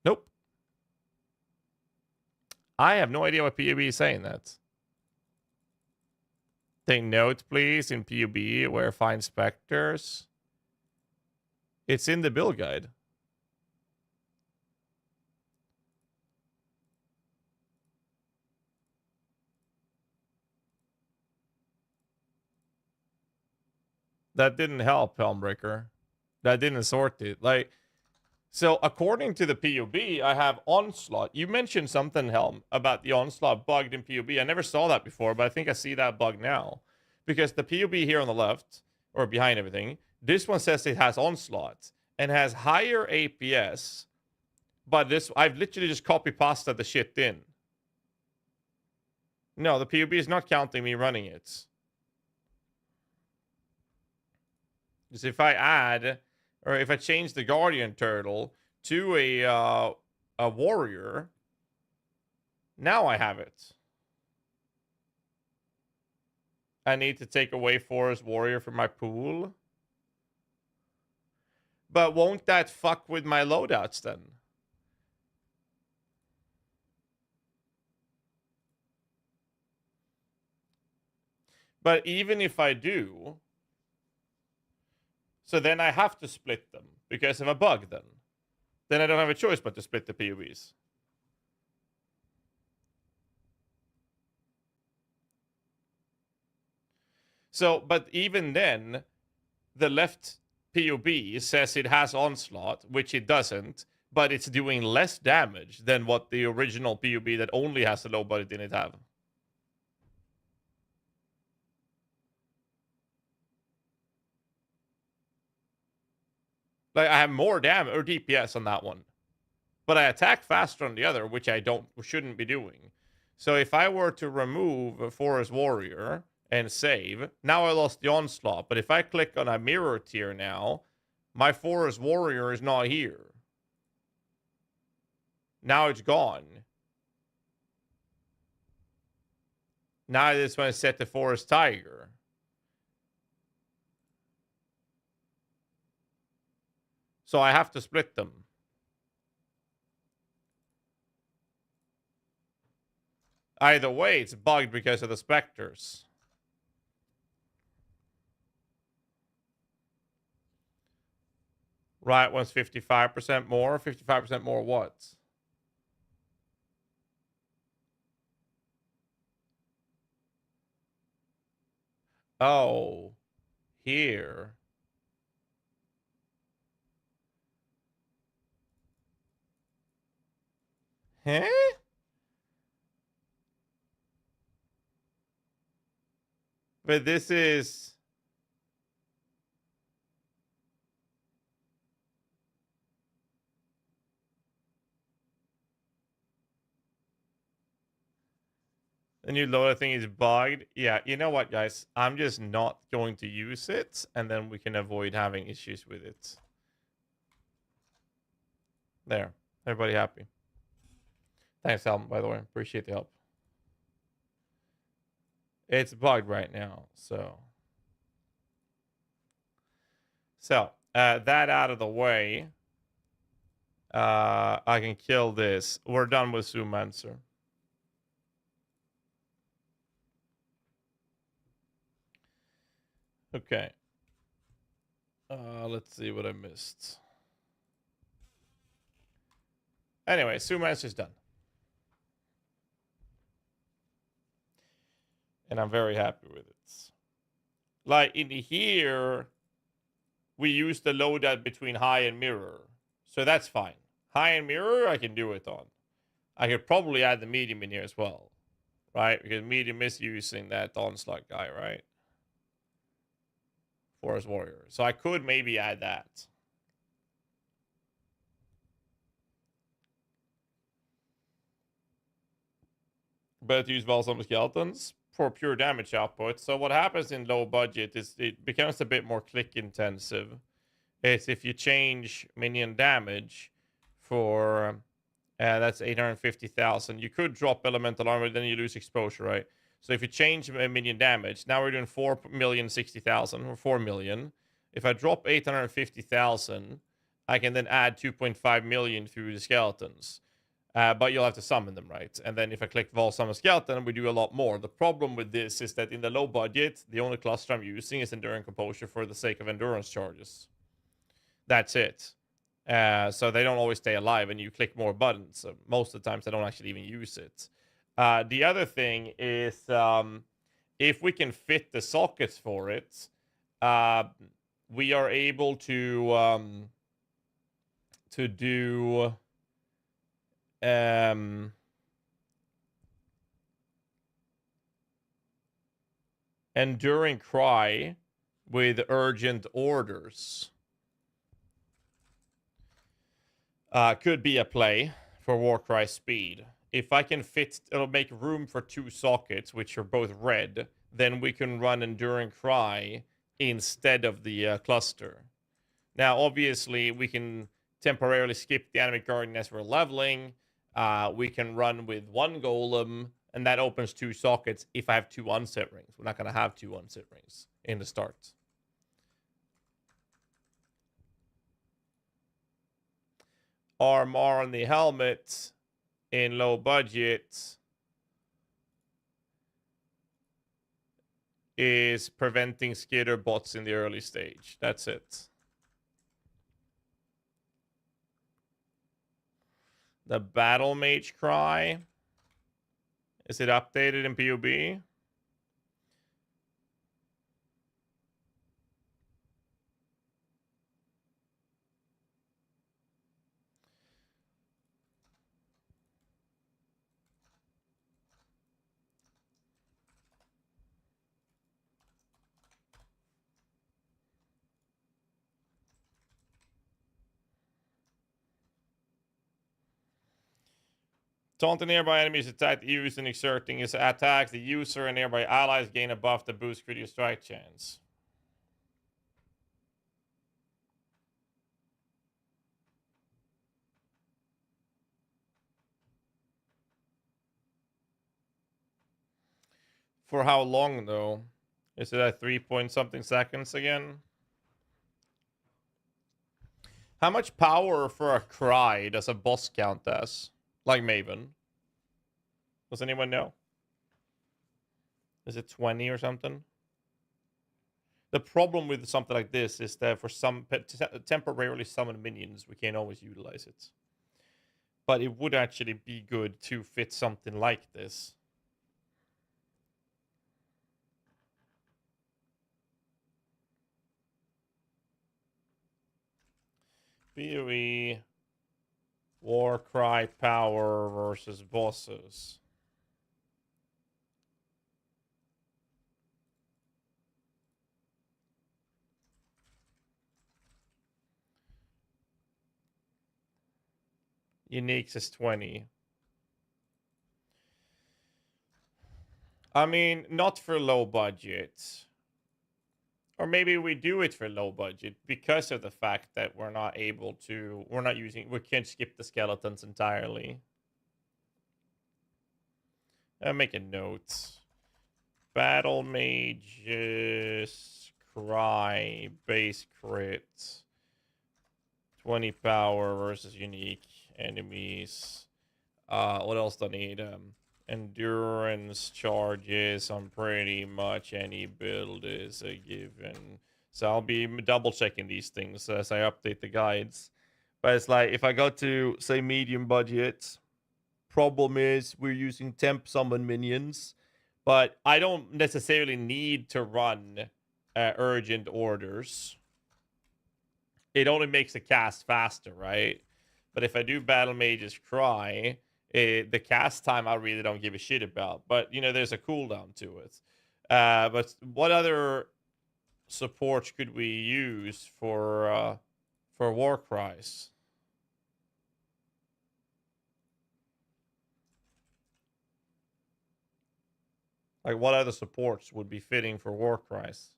Speaker 1: Nope. I have no idea what PUB is saying that. Take note, please, in PUB where find specters. It's in the build guide. That didn't help, Helmbreaker. That didn't sort it. Like, so according to the PUB, I have Onslaught. You mentioned something, Helm, about the Onslaught bugged in PUB. I never saw that before, but I think I see that bug now. Because the PUB here on the left, or behind everything, this one says it has Onslaught and has higher APS, but this, I've literally just copy-pasted the shit in. No, the PUB is not counting me running it. Because if I add, or if I change the Guardian Turtle to a Warrior, now I have it. I need to take away Forest Warrior from my pool. But won't that fuck with my loadouts then? But even if I do, so then I have to split them because of a bug then. Then I don't have a choice but to split the PUBs. So, but even then, the left PUB says it has Onslaught, which it doesn't, but it's doing less damage than what the original PUB that only has a low budget in it have. Like, I have more damage or DPS on that one. But I attack faster on the other, which I shouldn't be doing. So if I were to remove Forest Warrior and save, now I lost the Onslaught. But if I click on a mirror tier now, my Forest Warrior is not here. Now it's gone. Now this one is set to Forest Tiger. So I have to split them. Either way, it's bugged because of the specters. Right one's 55% more. 55% more what? Oh, here. Huh? But this is... The new loader thing is bugged. Yeah, you know what, guys? I'm just not going to use it, and then we can avoid having issues with it. There. Everybody happy. Thanks, Alvin, by the way. Appreciate the help. It's bugged right now, so... So, that out of the way, I can kill this. We're done with Zoomancer. Okay. Let's see what I missed. Anyway, Zoomancer's done. And I'm very happy with it. Like, in here... we use the loadout between high and mirror. So that's fine. High and mirror, I can do it on. I could probably add the medium in here as well. Right? Because medium is using that Onslaught guy, right? Forest Warrior. So I could maybe add that. Better to use Balsam Skeletons for pure damage output. So what happens in low budget is it becomes a bit more click intensive. It's if you change minion damage for That's 850,000. You could drop elemental armor, then you lose exposure, right? So if you change minion damage, now we're doing 4,060,000 or 4 million. If I drop 850,000, I can then add 2.5 million through the skeletons. But you'll have to summon them, right? And then if I click Vol Summon Skeleton, we do a lot more. The problem with this is that in the low budget, the only cluster I'm using is Enduring Composure for the sake of endurance charges. That's it. So they don't always stay alive, and you click more buttons. So most of the times, I don't actually even use it. The other thing is, if we can fit the sockets for it, we are able to do Enduring Cry with urgent orders. Could be a play for Warcry speed. If I can fit, it'll make room for 2 sockets, which are both red, then we can run Enduring Cry instead of the cluster. Now, obviously, we can temporarily skip the Animate Guardian as we're leveling. We can run with 1 golem, and that opens 2 sockets if I have 2 unset rings. We're not going to have 2 unset rings in the start. Armor on the helmet in low budget is preventing skitter bots in the early stage. That's it. The Battle Mage Cry. Is it updated in PoB? Taunting nearby enemies attack the user and exerting his attacks. The user and nearby allies gain a buff to boost critical strike chance. For how long, though? Is it at 3-point-something seconds again? How much power for a cry does a boss count as? Like Maven. Does anyone know? Is it 20 or something? The problem with something like this is that for some temporarily summoned minions, we can't always utilize it. But it would actually be good to fit something like this. PoE Warcry power versus bosses. Uniques is 20. I mean, not for low budget. Or maybe we do it for low budget because of the fact that we're not we can't skip the skeletons entirely. I'll make a note. Battle Mages Cry base crit. 20 power versus unique enemies. What else do I need? Endurance charges on pretty much any build is a given. So I'll be double checking these things as I update the guides. But it's like, if I go to, say, medium budget, problem is we're using temp summon minions, but I don't necessarily need to run urgent orders. It only makes the cast faster, right? But if I do Battle Mage's Cry, the cast time I really don't give a shit about. But, you know, there's a cooldown to it. But what other supports could we use for Warcries? Like, what other supports would be fitting for Warcries?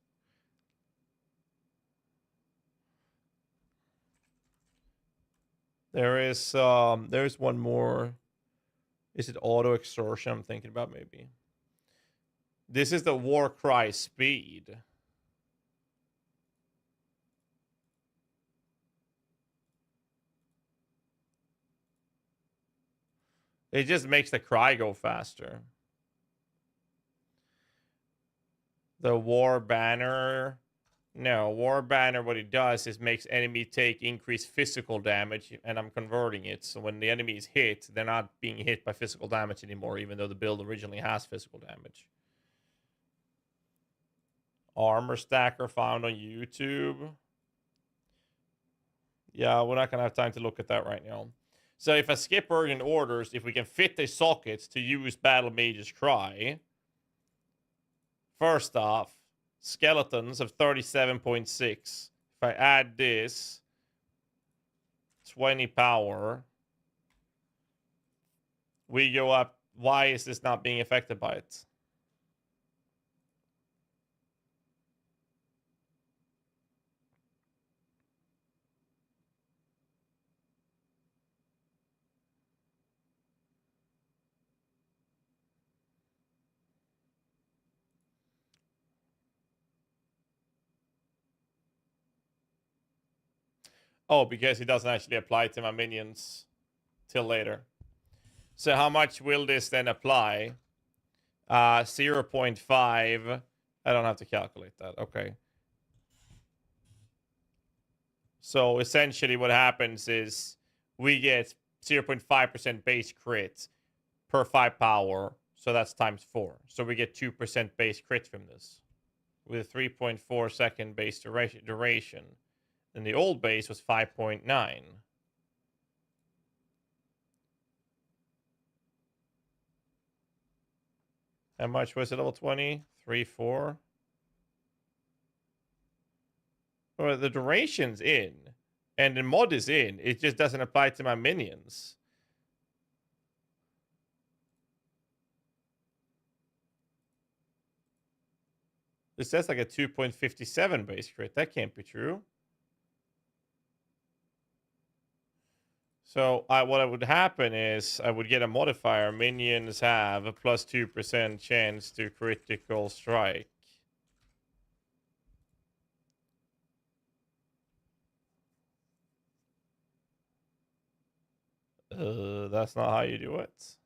Speaker 1: There's one more. Is it auto extortion? I'm thinking about maybe. This is the war cry speed. It just makes the cry go faster. The war banner. No, war banner, what it does is makes enemy take increased physical damage, and I'm converting it. So when the enemy is hit, they're not being hit by physical damage anymore, even though the build originally has physical damage. Armor stacker found on YouTube. Yeah, we're not going to have time to look at that right now. So if I skip urgent orders, if we can fit the sockets to use Battle Mage's Cry, first off, skeletons of 37.6. If I add this, 20 power, we go up. Why is this not being affected by it? Oh, because it doesn't actually apply to my minions till later. So how much will this then apply? 0.5. I don't have to calculate that. Okay. So essentially what happens is we get 0.5% base crit per 5 power. So that's times 4. So we get 2% base crit from this with a 3.4 second base duration. And the old base was 5.9. How much was it level 20? 3, 4. Well, the duration's in. And the mod is in. It just doesn't apply to my minions. It says like a 2.57 base crit. That can't be true. So what would happen is I would get a modifier. Minions have a plus 2% chance to critical strike. That's not how you do it.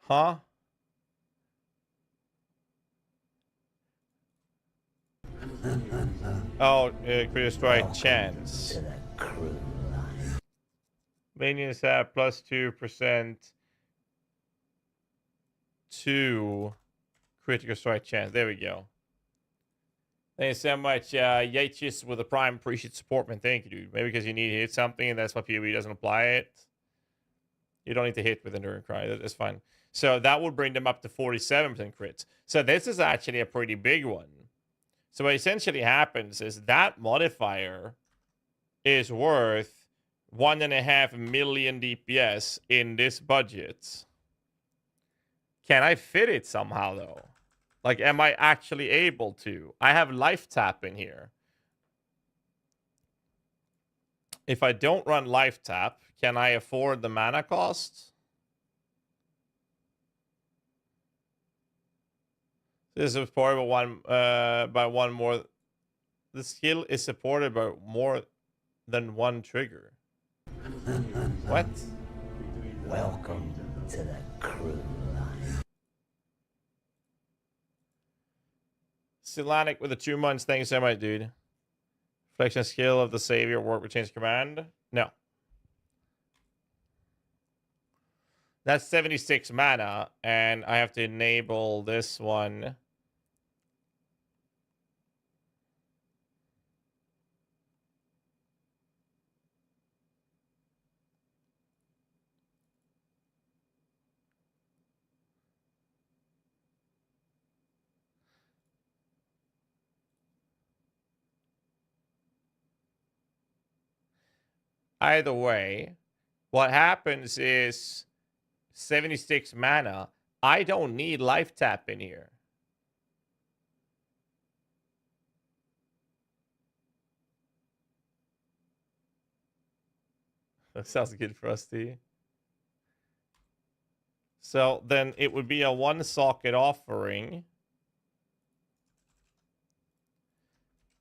Speaker 1: Huh? Oh, critical strike chance.
Speaker 3: To the crew line.
Speaker 1: Minions have plus 2% to critical strike chance. There we go. Thank you so much, Yates with the Prime. Appreciate support, man. Thank you, dude. Maybe because you need to hit something, and that's why PoE doesn't apply it. You don't need to hit with Enduring Cry. That's fine. So that would bring them up to 47% crits. So this is actually a pretty big one. So what essentially happens is that modifier is worth 1.5 million DPS in this budget. Can I fit it somehow, though? Like, am I actually able to? I have life tap in here. If I don't run life tap, can I afford the mana cost? This is supported by one more. The skill is supported by more than one trigger. What?
Speaker 3: Welcome to the crew line.
Speaker 1: Silanic with the 2 months. Thanks so much, dude. Reflection skill of the savior work with change command. No. That's 76 mana, and I have to enable this one. Either way, what happens is 76 mana. I don't need life tap in here. That sounds good for us, T. So then it would be a 1-socket offering.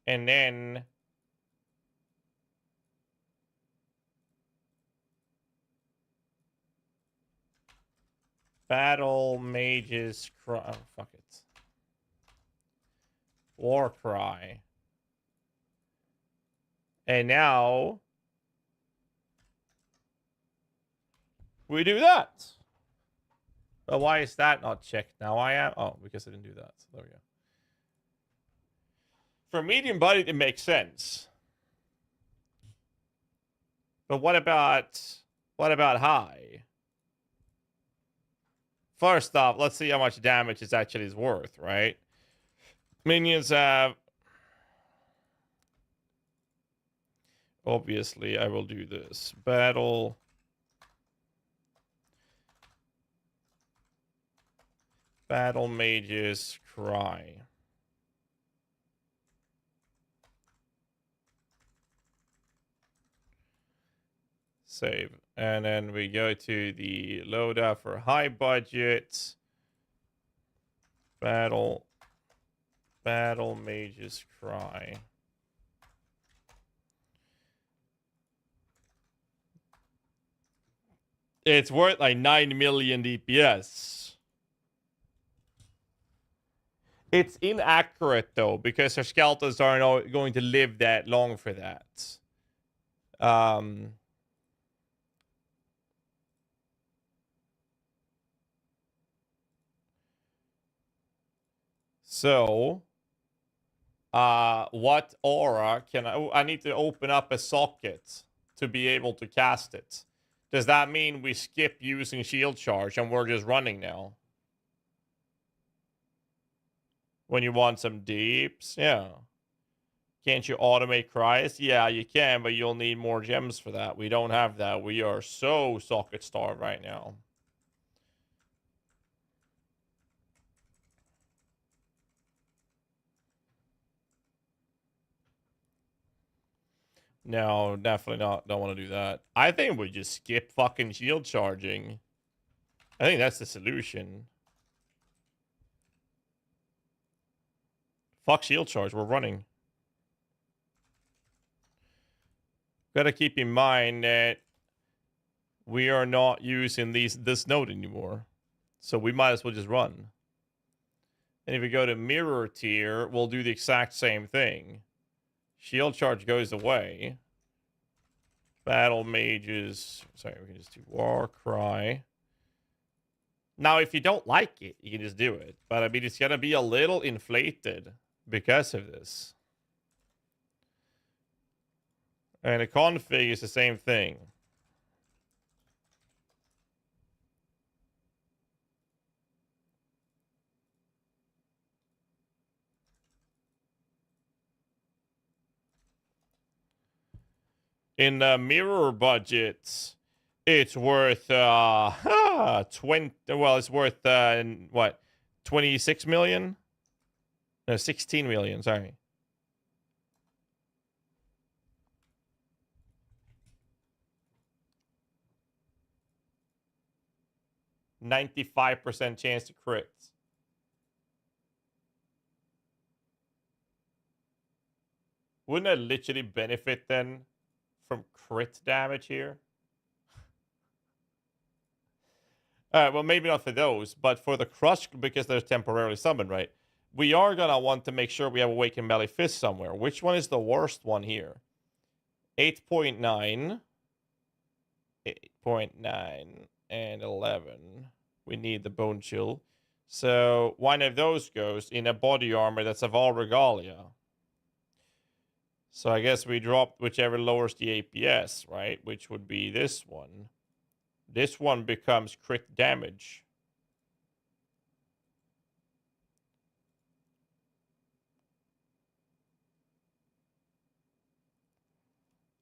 Speaker 1: And then Battle Mages Cry. Oh, fuck it. War Cry. And now we do that. But why is that not checked? Now I am. Oh, because I didn't do that. So there we go. For medium budget, it makes sense. But what about high? First off, let's see how much damage it actually is worth, right? Minions have. Obviously, I will do this. Battle Mages Cry. Save. And then we go to the loadout for high budget. Battle Mages Cry. It's worth like 9 million DPS. It's inaccurate though, because her skeletons aren't going to live that long for that. So, what aura can I need to open up a socket to be able to cast it. Does that mean we skip using shield charge and we're just running now? When you want some deeps? Yeah. Can't you automate cries? Yeah, you can, but you'll need more gems for that. We don't have that. We are so socket starved right now. No, definitely not. Don't want to do that. I think we just skip fucking shield charging. I think that's the solution. Fuck shield charge. We're running. Gotta keep in mind that we are not using this node anymore. So we might as well just run. And if we go to mirror tier, we'll do the exact same thing. Shield charge goes away. Battle mages. Sorry, we can just do War Cry. Now, if you don't like it, you can just do it. But I mean, it's gonna be a little inflated because of this. And the config is the same thing. In the mirror budgets, it's worth 20. Well, it's worth what, 26 million? No, 16 million. Sorry. %95 chance to crit. Wouldn't I literally benefit then from crit damage here? Alright, well, maybe not for those, but for the crush, because they're temporarily summoned, right? We are gonna want to make sure we have Awakened Belly Fist somewhere. Which one is the worst one here? 8.9. 8.9 and 11. We need the Bone Chill. So one of those goes in a body armor that's of all regalia. So I guess we drop whichever lowers the APS, right? Which would be this one. This one becomes crit damage.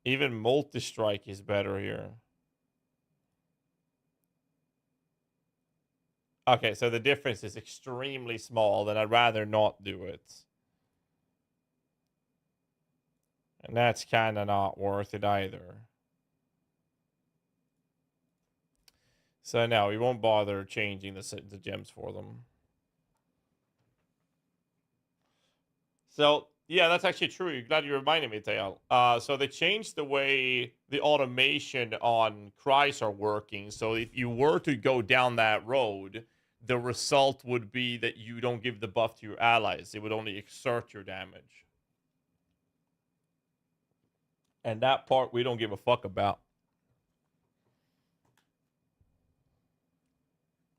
Speaker 1: Even multi-strike is better here. Okay, so the difference is extremely small, then I'd rather not do it. And that's kind of not worth it either. So no, we won't bother changing the gems for them. So yeah, that's actually true. Glad you reminded me, Tail. So they changed the way the automation on cries are working. So if you were to go down that road, the result would be that you don't give the buff to your allies. It would only exert your damage. And that part we don't give a fuck about.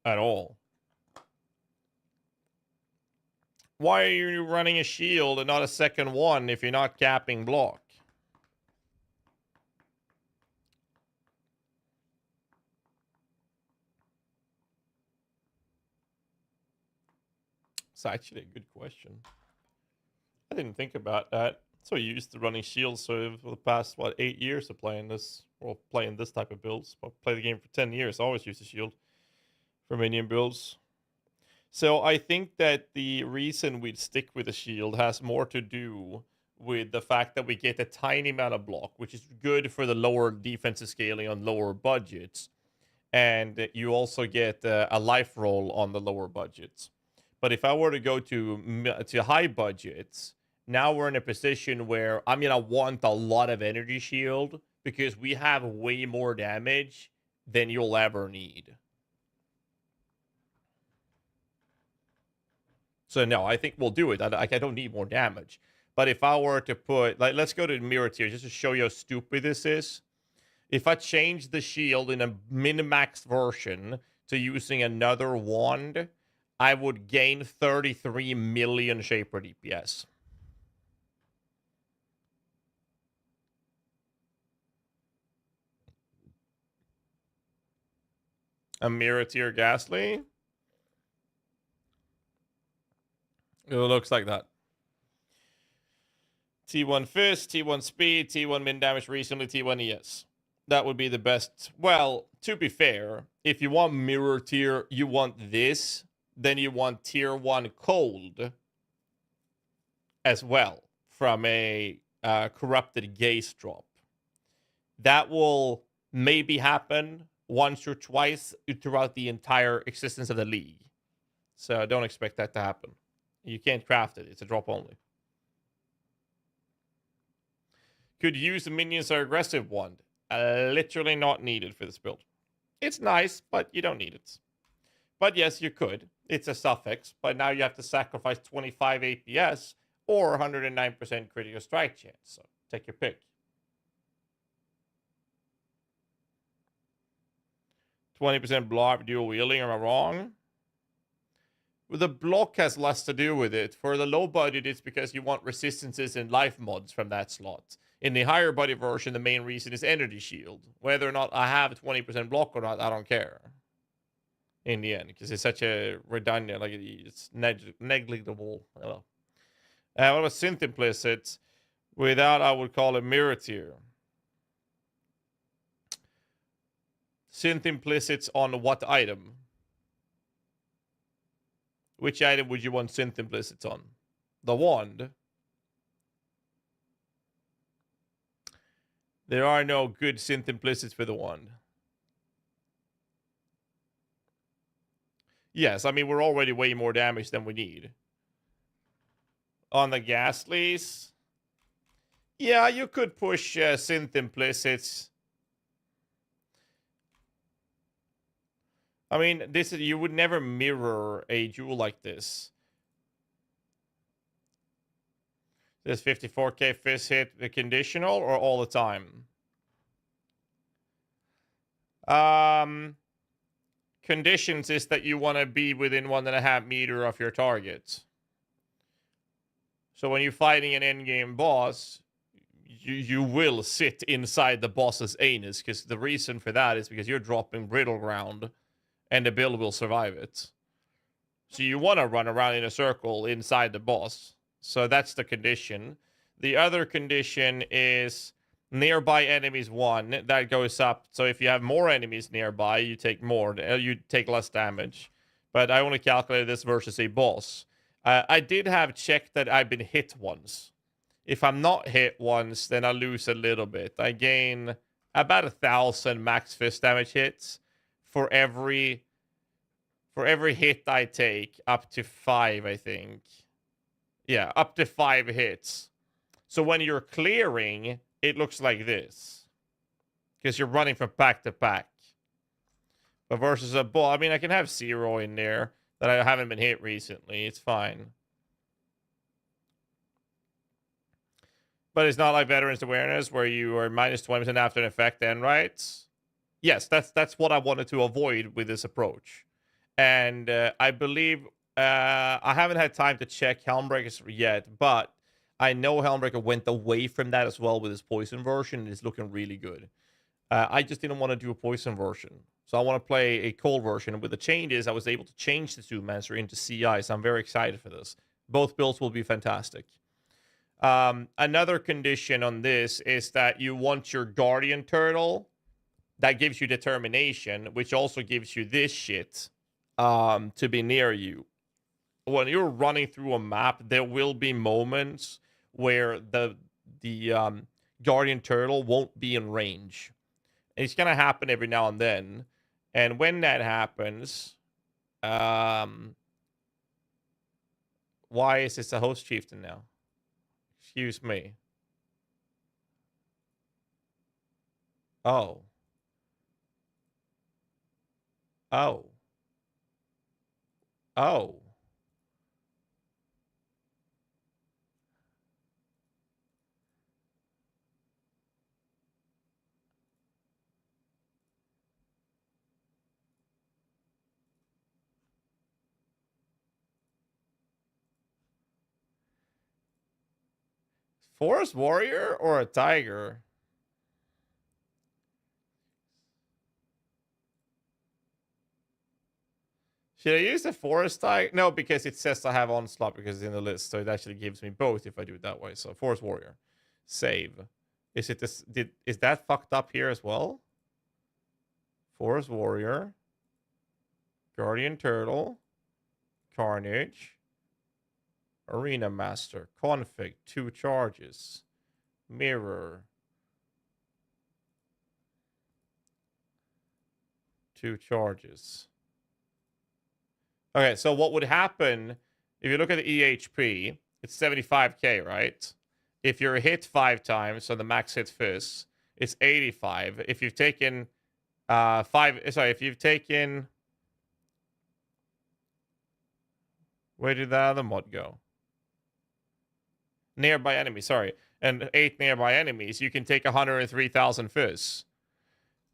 Speaker 1: At all. Why are you running a shield and not a second one if you're not capping block? It's actually a good question. I didn't think about that. So used to running shields for the past, what, 8 years of playing this, or playing this type of builds. I played the game for 10 years. I always used a shield for minion builds. So I think that the reason we'd stick with a shield has more to do with the fact that we get a tiny amount of block, which is good for the lower defensive scaling on lower budgets. And you also get a life roll on the lower budgets. But if I were to go to high budgets, now we're in a position where I'm going to want a lot of energy shield because we have way more damage than you'll ever need. So no, I think we'll do it. I don't need more damage. But if I were to put, like, let's go to mirror tier just to show you how stupid this is. If I change the shield in a min-max version to using another wand, I would gain 33 million Shaper DPS. A mirror tier Ghastly? It looks like that. T1 Fist, T1 Speed, T1 Min Damage recently, T1 ES. That would be the best. Well, to be fair, if you want mirror tier, you want this, then you want tier 1 Cold as well from a Corrupted Gaze drop. That will maybe happen once or twice throughout the entire existence of the league. So don't expect that to happen. You can't craft it. It's a drop only. Could use the minions are aggressive wand. Literally not needed for this build. It's nice, but you don't need it. But yes, you could. It's a suffix, but now you have to sacrifice 25 APS or 109% critical strike chance. So take your pick. 20% block dual wielding, am I wrong? Well, the block has less to do with it. For the low budget, it's because you want resistances and life mods from that slot. In the higher budget version, the main reason is energy shield. Whether or not I have 20% block or not, I don't care. In the end, because it's such a redundant, like it's negligible. What about synth implicit? Without, I would call it mirror tier. Synth implicits on what item? Which item would you want synth implicits on? The wand. There are no good synth implicits for the wand. Yes, I mean, we're already way more damage than we need. On the Ghastlies, yeah, you could push synth implicits. I mean, this is, you would never mirror a jewel like this. This 54k fist hit the conditional or all the time? Conditions is that you want to be within 1.5 meters of your target. So when you're fighting an endgame boss, you will sit inside the boss's anus, because the reason for that is because you're dropping brittle ground and the build will survive it. So you want to run around in a circle inside the boss. So that's the condition. The other condition is nearby enemies 1. That goes up. So if you have more enemies nearby, you take more. You take less damage. But I only calculated this versus a boss. I did have checked that I've been hit once. If I'm not hit once, then I lose a little bit. I gain about 1,000 max fist damage hits for every hit I take, up to 5, I think. Yeah, up to 5 hits. So when you're clearing, it looks like this. Because you're running from pack to pack. But versus a bull, I mean, I can have 0 in there that I haven't been hit recently. It's fine. But it's not like Veterans Awareness where you are minus 20% after an effect and rights. Yes, that's what I wanted to avoid with this approach. And I believe I haven't had time to check Helmbreakers yet, but I know Helmbreaker went away from that as well with his poison version, and it's looking really good. I just didn't want to do a poison version. So I want to play a cold version. And with the changes, I was able to change the Zoomaster into CI, so I'm very excited for this. Both builds will be fantastic. Another condition on this is that you want your Guardian Turtle. That gives you determination, which also gives you this shit to be near you. When you're running through a map, there will be moments where the Guardian Turtle won't be in range. It's going to happen every now and then. And when that happens, why is this a host chieftain now? Excuse me. Oh. Oh. Oh. Forest Warrior or a Tiger? Should I use the Forest Tiger? No, because it says I have Onslaught because it's in the list. So it actually gives me both if I do it that way. So Forest Warrior. Save. Is it this? Is that fucked up here as well? Forest Warrior. Guardian Turtle. Carnage. Arena Master. Config. 2 charges. Mirror. 2 charges. Okay, so what would happen if you look at the EHP, it's 75k, right? If you're hit 5 times, so the max hit fizz, it's 85. If you've taken if you've taken, where did the other mod go? Nearby enemy, sorry. And 8 nearby enemies, you can take 103,000 fizz.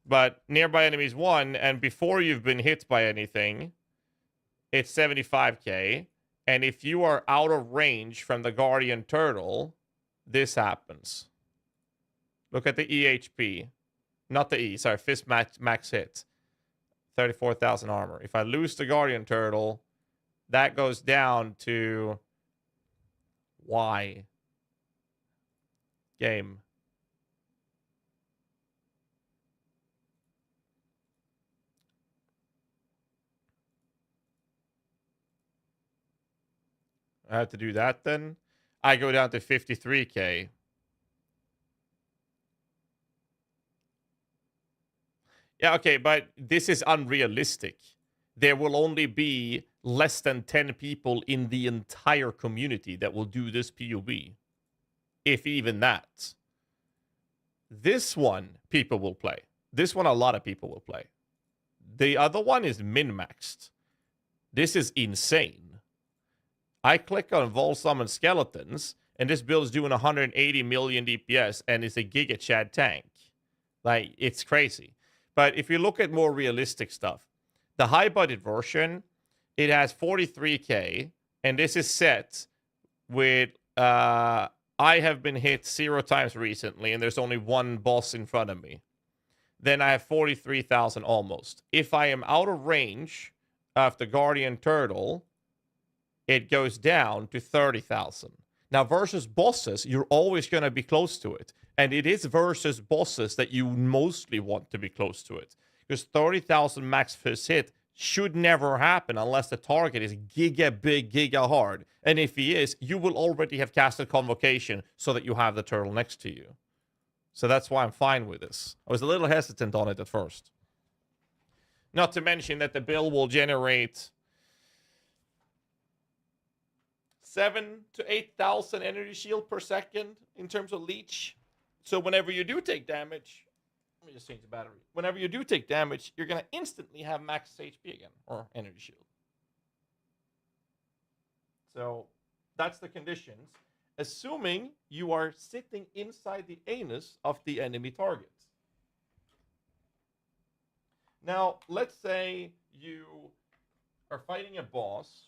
Speaker 1: But nearby enemies 1, and before you've been hit by anything, it's 75k. And if you are out of range from the Guardian Turtle, this happens. Look at the EHP. Not the E, sorry, fizz max hit. 34,000 armor. If I lose the Guardian Turtle, that goes down to Y. Game. I have to do that then. I go down to 53k. Yeah, okay, but this is unrealistic. There will only be less than 10 people in the entire community that will do this PoB. If even that. This one, people will play. This one, a lot of people will play. The other one is min-maxed. This is insane. I click on Vol Summon Skeletons, and this build is doing 180 million DPS, and it's a Giga Chad tank. Like, it's crazy. But if you look at more realistic stuff, the high-budget version, it has 43k, and this is set with, I have been hit 0 times recently, and there's only one boss in front of me. Then I have 43,000 almost. If I am out of range of the Guardian Turtle, it goes down to 30,000. Now, versus bosses, you're always going to be close to it. And it is versus bosses that you mostly want to be close to it. Because 30,000 max fizz hit should never happen unless the target is giga big, giga hard. And if he is, you will already have casted Convocation so that you have the turtle next to you. So that's why I'm fine with this. I was a little hesitant on it at first. Not to mention that the bill will generate 7,000 to 8,000 energy shield per second in terms of leech. So whenever you do take damage, let me just change the battery. Whenever you do take damage, you're going to instantly have max HP again, or energy shield. So that's the conditions, assuming you are sitting inside the anus of the enemy target. Now, let's say you are fighting a boss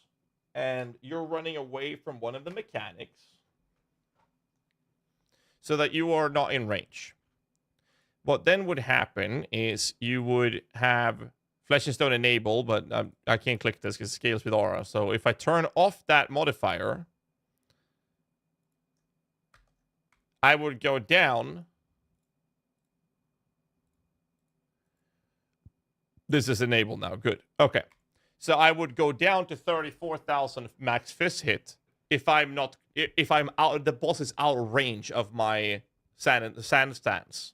Speaker 1: and you're running away from one of the mechanics so that you are not in range. What then would happen is you would have Flesh and Stone enable, but I can't click this because it scales with aura. So if I turn off that modifier, I would go down. This is enabled now. Good. Okay. So I would go down to 34,000 max fist hit if I'm out, the boss is out of range of my sand stance.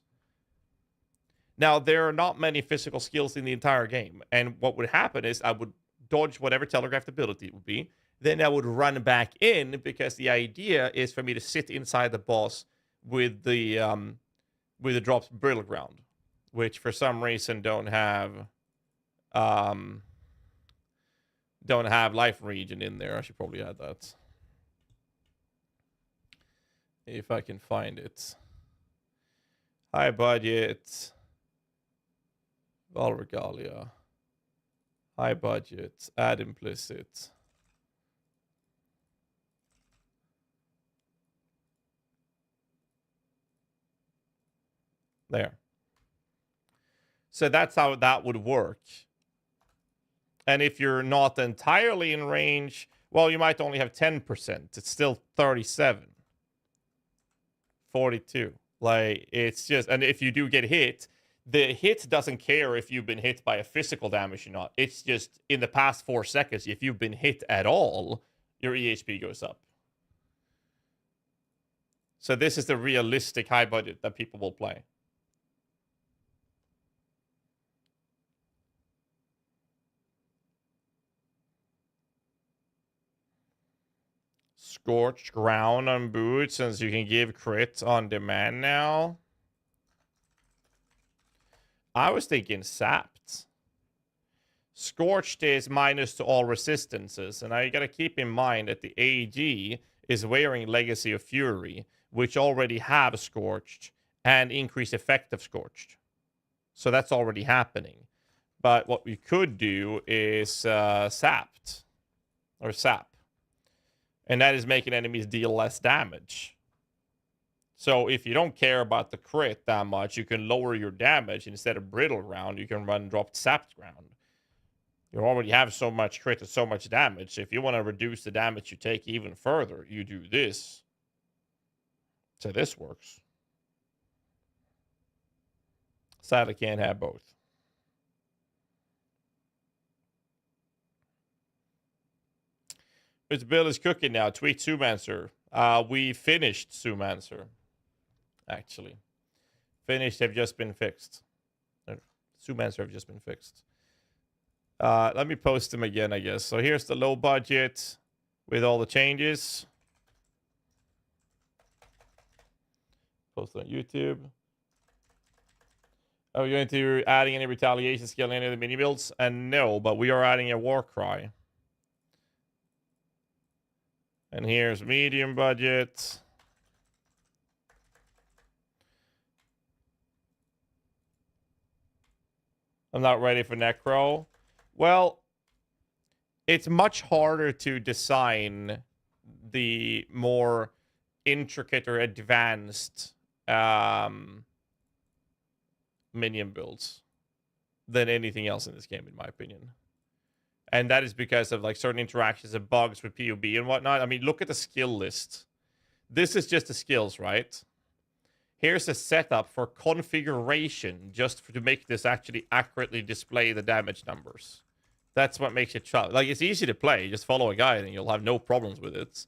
Speaker 1: Now, there are not many physical skills in the entire game. And what would happen is I would dodge whatever telegraphed ability it would be. Then I would run back in because the idea is for me to sit inside the boss with the drops brittle ground, which for some reason don't have life regen in there. I should probably add that. If I can find it. High budget. Valregalia. High budget. Add implicit. There. So that's how that would work. And if you're not entirely in range, well, you might only have 10%. It's still 37. 42. Like, it's just, and if you do get hit, the hit doesn't care if you've been hit by a physical damage or not. It's just in the past 4 seconds, if you've been hit at all, your EHP goes up. So this is the realistic high budget that people will play. Scorched ground on boots, since you can give crits on demand now. I was thinking sapped. Scorched is minus to all resistances, and now you gotta keep in mind that the AG is wearing Legacy of Fury, which already have Scorched and increased effect of Scorched. So that's already happening. But what we could do is sapped. Or sap. And that is making enemies deal less damage. So if you don't care about the crit that much, you can lower your damage. Instead of brittle ground, you can run dropped sapped ground. You already have so much crit and so much damage. If you want to reduce the damage you take even further, you do this. So this works. Sadly, can't have both. Its bill is cooking now. Tweet Zoomancer. We finished Zoomancer. Actually. Finished have just been fixed. Zoomancer have just been fixed. Let me post them again, I guess. So here's the low budget with all the changes. Post on YouTube. Are we going to adding any retaliation skill in any of the mini builds? And no, but we are adding a war cry. And here's medium budget. I'm not ready for Necro. Well, it's much harder to design the more intricate or advanced minion builds than anything else in this game, in my opinion. And that is because of like certain interactions and bugs with PoB and whatnot. I mean, look at the skill list. This is just the skills, right? Here's a setup for configuration just to make this actually accurately display the damage numbers. That's what makes it tough. Like, it's easy to play. Just follow a guide and you'll have no problems with it.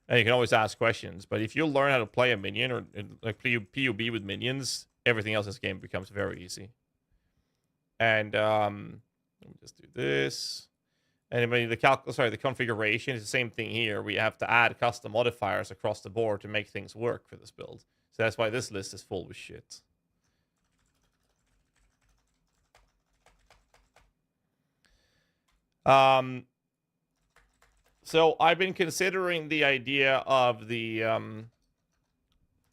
Speaker 1: And you can always ask questions. But if you learn how to play a minion or like PoB with minions, everything else in this game becomes very easy. And me just do this. And the configuration is the same thing here. We have to add custom modifiers across the board to make things work for this build. So that's why this list is full with shit. So I've been considering the idea of the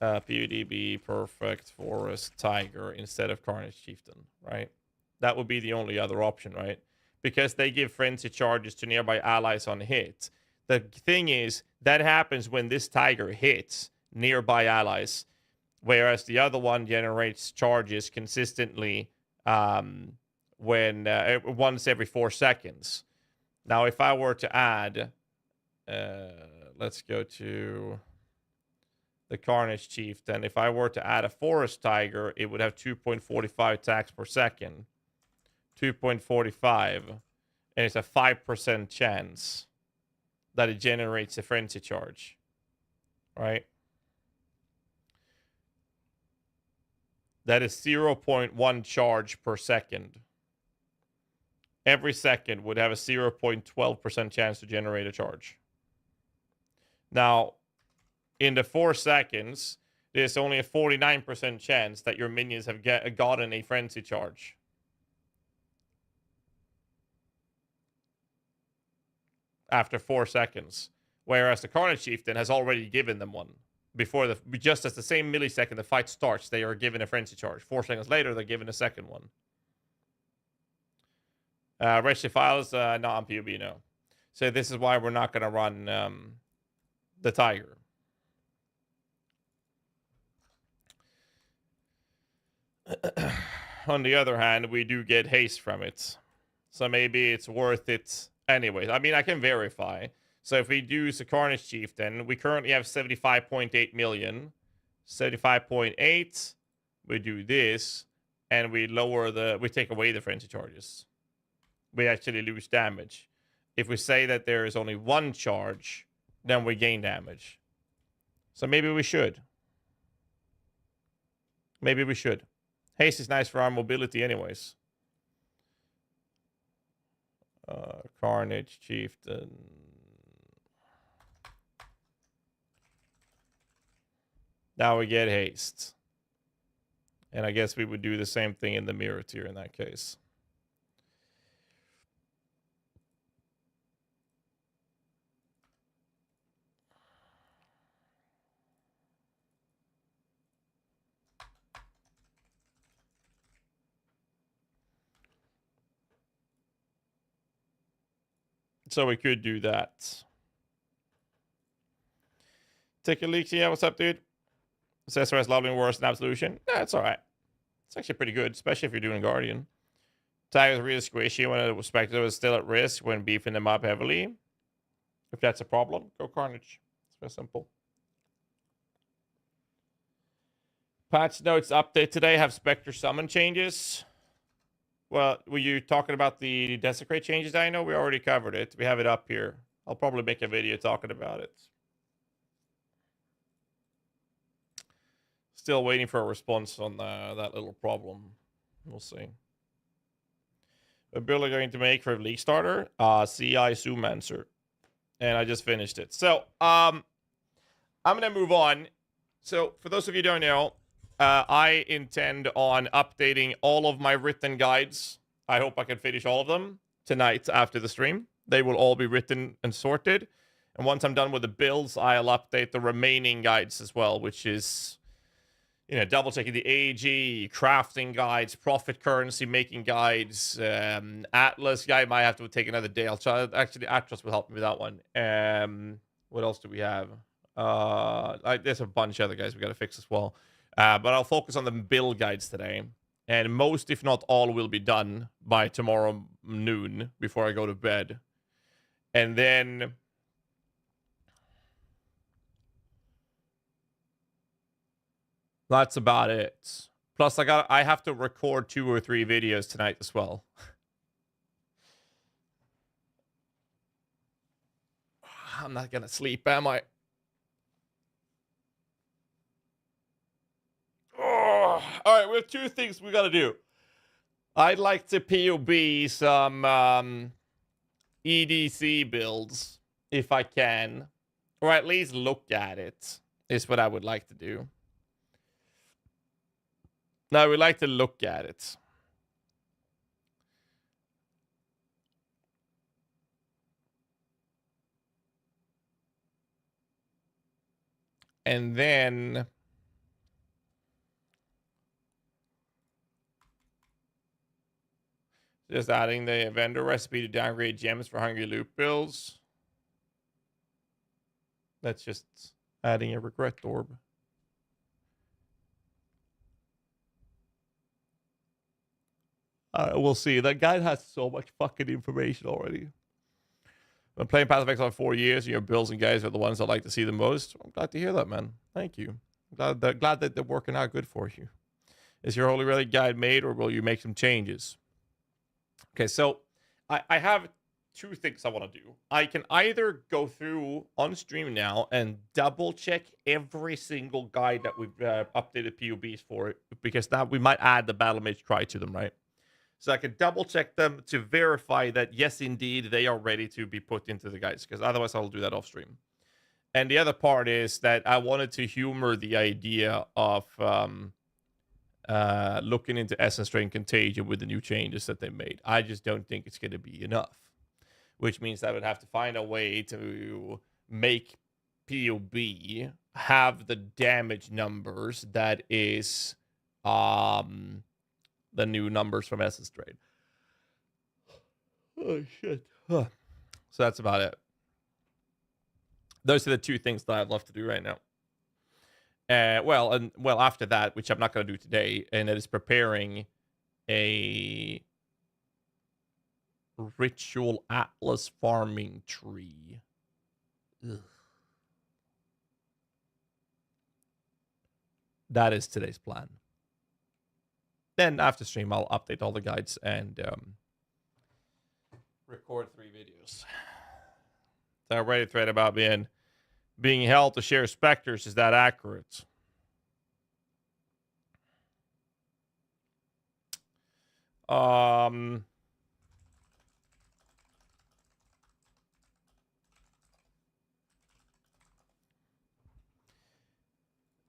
Speaker 1: PUDB Perfect Forest Tiger instead of Carnage Chieftain, right? That would be the only other option, right? Because they give frenzy charges to nearby allies on hit. The thing is, that happens when this Tiger hits nearby allies, whereas the other one generates charges consistently when once every 4 seconds. Now, if I were to add, let's go to the Carnage Chieftain. If I were to add a Forest Tiger, it would have 2.45 attacks per second. 2.45, and it's a 5% chance that it generates a frenzy charge, right? That is 0.1 charge per second. Every second would have a 0.12% chance to generate a charge. Now, in the 4 seconds, there's only a 49% chance that your minions have gotten a frenzy charge. After 4 seconds, whereas the Carnage Chieftain has already given them one before just as the same millisecond the fight starts, they are given a frenzy charge. 4 seconds later, they're given a second one. Registered files, not on PUB, no. So this is why we're not going to run the Tiger. On the other hand, we do get haste from it, so maybe it's worth it. Anyways, I mean, I can verify. So if we do the Carnage Chieftain, we currently have 75.8 million. 75.8. We do this, and we take away the frenzy charges. We actually lose damage. If we say that there is only 1 charge, then we gain damage. So maybe we should. Maybe we should. Haste is nice for our mobility anyways. Carnage Chieftain. Now we get haste. And I guess we would do the same thing in the mirror tier in that case. So we could do that. Take a leak. Yeah, what's up, dude? Accessories leveling worse than Absolution. Yeah, it's alright. It's actually pretty good, especially if you're doing Guardian. Tiger's really squishy when the Spectre was still at risk when beefing them up heavily. If that's a problem, go Carnage. It's very simple. Patch notes update today have Spectre summon changes. Well, were you talking about the Desecrate changes? I know we already covered it. We have it up here. I'll probably make a video talking about it. Still waiting for a response on that little problem. We'll see. A build I'm going to make for League Starter, CI Zoomancer. And I just finished it. So, I'm going to move on. So, for those of you who don't know, I intend on updating all of my written guides. I hope I can finish all of them tonight after the stream. They will all be written and sorted. And once I'm done with the builds, I'll update the remaining guides as well, which is, you know, double checking the AG, crafting guides, profit currency making guides, Atlas guide. Might have to take another day. I'll try. Actually, Atlas will help me with that one. What else do we have? There's a bunch of other guys we got to fix as well. But I'll focus on the build guides today. And most, if not all, will be done by tomorrow noon before I go to bed. And then that's about it. Plus, I have to record 2 or 3 videos tonight as well. I'm not gonna sleep, am I? Oh, all right, we have 2 things we gotta do. I'd like to POB some EDC builds if I can, or at least look at it. Is what I would like to do. No, I would like to look at it. And then just adding the vendor recipe to downgrade gems for hungry loot builds. That's just adding a regret orb. We'll see. That guide has so much fucking information already. Been playing Path of Exile for 4 years, and your builds and guys are the ones I like to see the most. I'm glad to hear that, man. Thank you. I'm glad that they're working out good for you. Is your Holy Relic guide made, or will you make some changes? Okay, so I have 2 things I want to do. I can either go through on stream now and double check every single guide that we've updated POBs for, because now we might add the Battle Mage Cry to them, right? So I can double check them to verify that, yes, indeed, they are ready to be put into the guides, because otherwise I'll do that off stream. And the other part is that I wanted to humor the idea of looking into Essence Drain Contagion with the new changes that they made. I just don't think it's going to be enough, which means I would have to find a way to make POB have the damage numbers that is the new numbers from Essence Drain. Oh, shit. So that's about it. Those are the 2 things that I'd love to do right now. Well, after that, which I'm not going to do today, and it is preparing a Ritual Atlas farming tree. Ugh. That is today's plan. Then after stream, I'll update all the guides and record 3 videos. That Reddit thread about being held to share specters, is that accurate?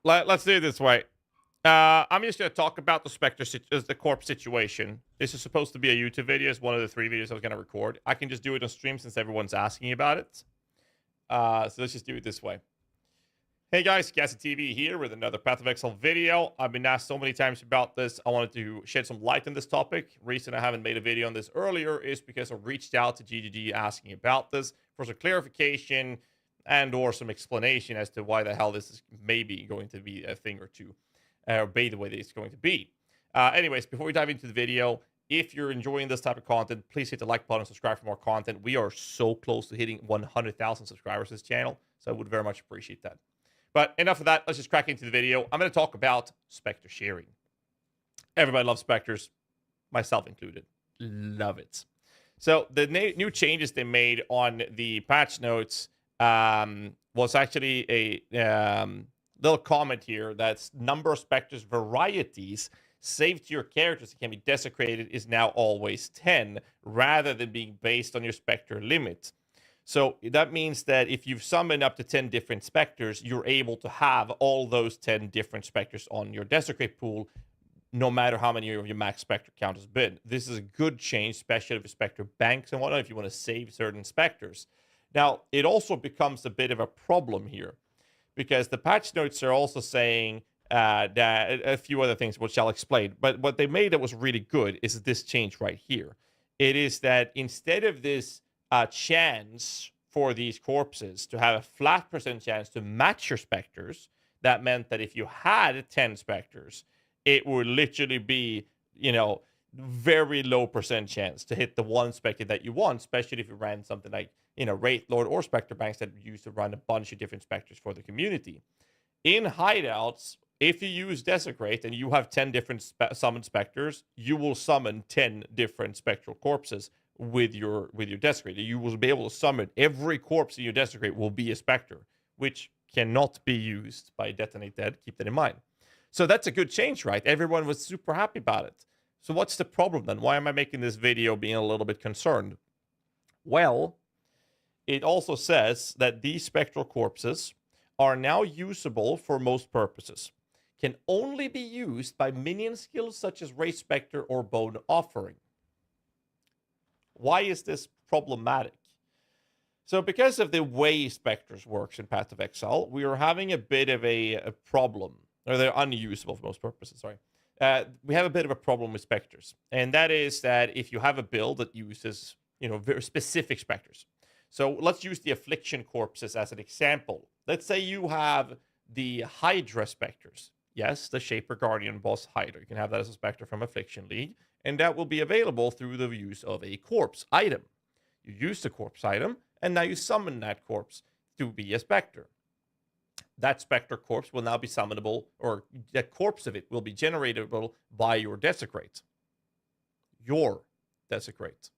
Speaker 1: Let's do it this way. I'm just going to talk about the corpse situation. This is supposed to be a YouTube video. It's one of the 3 videos I was going to record. I can just do it on stream since everyone's asking about it. So let's just do it this way. Hey guys, GHAZZY TV here with another Path of Exile video. I've been asked so many times about this. I wanted to shed some light on this topic. Reason I haven't made a video on this earlier is because I reached out to GGG asking about this for some clarification and or some explanation as to why the hell this is maybe going to be a thing or two. Or be the way that it's going to be. Anyways, before we dive into the video, if you're enjoying this type of content, please hit the like button and subscribe for more content. We are so close to hitting 100,000 subscribers to this channel, so I would very much appreciate that. But enough of that. Let's just crack into the video. I'm going to talk about Spectre sharing. Everybody loves Spectres, myself included. Love it. So the new changes they made on the patch notes was actually a little comment here that's number of Spectres varieties saved to your characters that can be desecrated is now always 10 rather than being based on your Spectre limit. So that means that if you've summoned up to 10 different Spectres, you're able to have all those 10 different Spectres on your desecrate pool, no matter how many of your max Spectre count has been. This is a good change, especially if your Spectre banks and whatnot, if you want to save certain Spectres. Now, it also becomes a bit of a problem here, because the patch notes are also saying that a few other things, which I'll explain. But what they made that was really good is this change right here. It is that instead of this chance for these corpses to have a flat % chance to match your Spectres, that meant that if you had 10 Spectres, it would literally be, very low % chance to hit the one Spectre that you want, especially if you ran something like, Wraith Lord or Spectre Banks that used to run a bunch of different Spectres for the community. In hideouts, if you use Desecrate and you have 10 different summoned Spectres, you will summon 10 different Spectral Corpses with your Desecrate. You will be able to summon every corpse in your Desecrate will be a Spectre, which cannot be used by Detonate Dead. Keep that in mind. So that's a good change, right? Everyone was super happy about it. So what's the problem then? Why am I making this video being a little bit concerned? Well, it also says that these spectral corpses are now usable for most purposes. Can only be used by minion skills such as Race Spectre or Bone Offering. Why is this problematic? So because of the way Spectres works in Path of Exile, we are having a bit of a problem. Or they're unusable for most purposes, sorry. We have a bit of a problem with Spectres. And that is that if you have a build that uses, very specific Spectres. So let's use the Affliction Corpses as an example. Let's say you have the Hydra Spectres. Yes, the Shaper Guardian boss Hydra. You can have that as a Spectre from Affliction League. And that will be available through the use of a corpse item. You use the corpse item, and now you summon that corpse to be a Spectre. That Spectre corpse will now be summonable, or the corpse of it will be generatable by your Desecrate. Your Desecrate.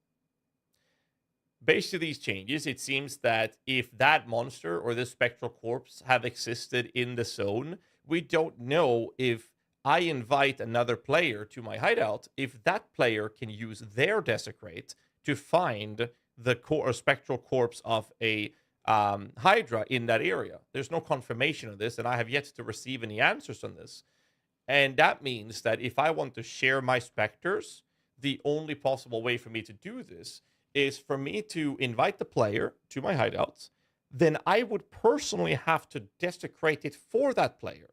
Speaker 1: Based to these changes, it seems that if that monster or this spectral corpse have existed in the zone, we don't know if I invite another player to my hideout, if that player can use their Desecrate to find the spectral corpse of a Hydra in that area. There's no confirmation of this, and I have yet to receive any answers on this. And that means that if I want to share my specters, the only possible way for me to do this is for me to invite the player to my hideouts. Then I would personally have to desecrate it for that player.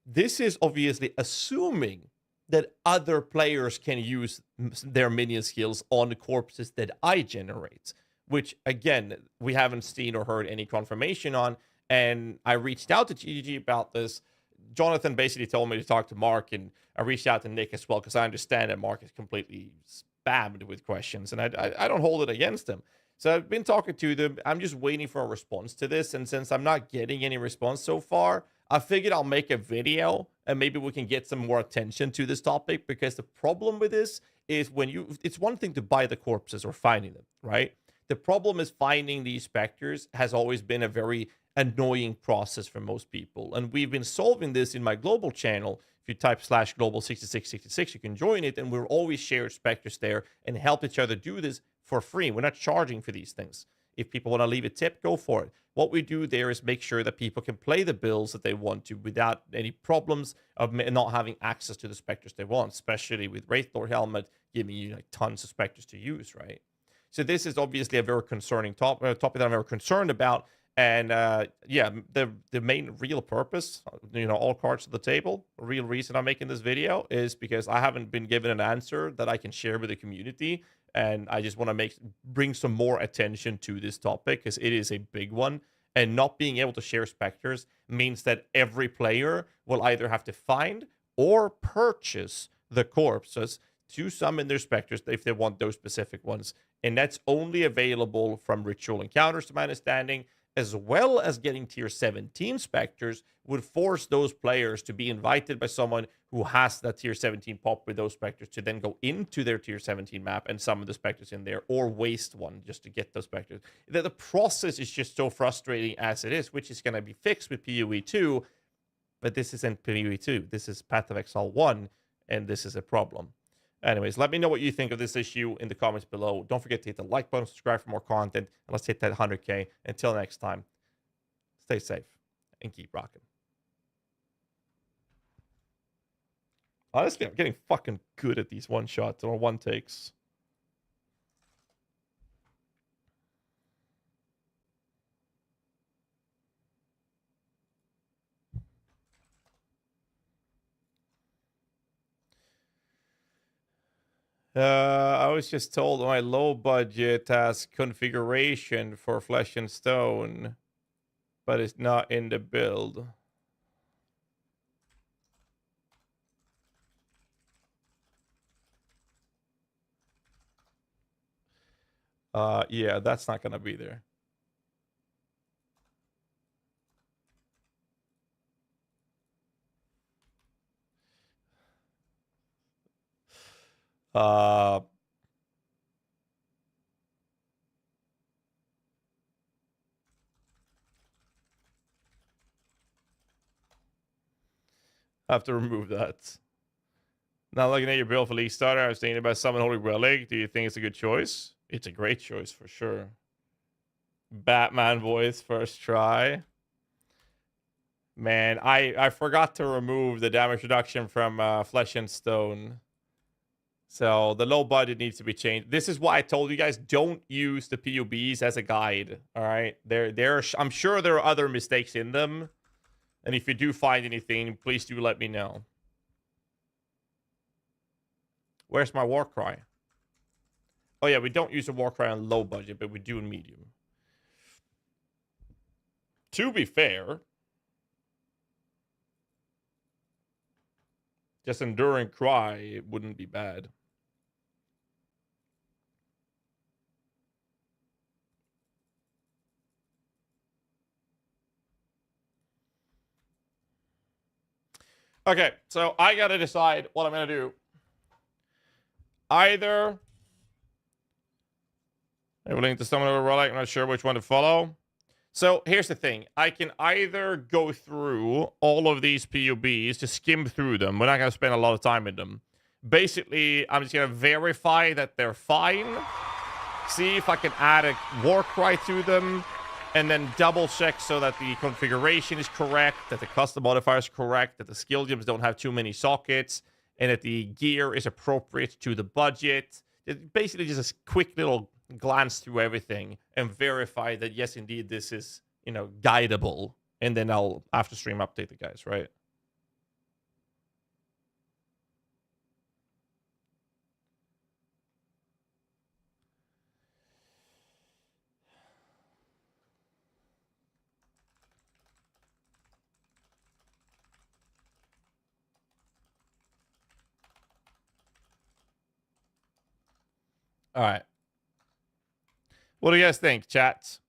Speaker 1: This is obviously assuming that other players can use their minion skills on the corpses that I generate, which, again, we haven't seen or heard any confirmation on. And I reached out to GG about this. Jonathan basically told me to talk to Mark, and I reached out to Nick as well, because I understand that Mark is completely spammed with questions, and I don't hold it against him. So I've been talking to them. I'm just waiting for a response to this, and since I'm not getting any response so far, I figured I'll make a video, and maybe we can get some more attention to this topic, because the problem with this is it's one thing to buy the corpses or finding them, right? The problem is finding these specters has always been a very annoying process for most people. And we've been solving this in my global channel. If you type /global6666, you can join it. And we're always share specters there and help each other do this for free. We're not charging for these things. If people want to leave a tip, go for it. What we do there is make sure that people can play the builds that they want to without any problems of not having access to the specters they want, especially with Wraithlord Helmet giving you like tons of specters to use, right? So this is obviously a very concerning topic that I'm very concerned about. And yeah, the main real purpose, all cards to the table, the real reason I'm making this video is because I haven't been given an answer that I can share with the community. And I just want to bring some more attention to this topic, because it is a big one. And not being able to share specters means that every player will either have to find or purchase the corpses to summon their specters if they want those specific ones. And that's only available from ritual encounters, to my understanding, as well as getting tier 17 specters would force those players to be invited by someone who has that tier 17 pop with those specters to then go into their tier 17 map and summon the specters in there, or waste one just to get those specters. The process is just so frustrating as it is, which is going to be fixed with PoE 2, but this isn't PoE 2. This is Path of Exile 1, and this is a problem. Anyways, let me know what you think of this issue in the comments below. Don't forget to hit the like button, subscribe for more content, and let's hit that 100K. Until next time, stay safe and keep rocking. Honestly, I'm getting fucking good at these one-shots or one-takes. I was just told my low budget has configuration for Flesh and Stone, but it's not in the build. Yeah, that's not gonna be there. I have to remove that. Now looking at your build for League Starter, I was thinking about Summon Holy Relic. Do you think it's a good choice? It's a great choice for sure. Batman voice first try. Man, I forgot to remove the damage reduction from Flesh and Stone. So the low budget needs to be changed. This is why I told you guys, don't use the PUBs as a guide. All right, I'm sure there are other mistakes in them, and if you do find anything, please do let me know. Where's my war cry? Oh yeah, we don't use a war cry on low budget, but we do in medium. To be fair, just Enduring Cry, it wouldn't be bad. Okay, so I gotta decide what I'm gonna do. Either I'm willing to summon a relic, I'm not sure which one to follow. So here's the thing. I can either go through all of these PUBs, to skim through them. We're not going to spend a lot of time in them. Basically, I'm just going to verify that they're fine. See if I can add a war cry to them. And then double check so that the configuration is correct, that the custom modifier is correct, that the skill gems don't have too many sockets, and that the gear is appropriate to the budget. It's basically just a quick little glance through everything and verify that yes, indeed, this is, you know, guidable. And then I'll, after stream, update the guys, right? All right. What do you guys think, chat?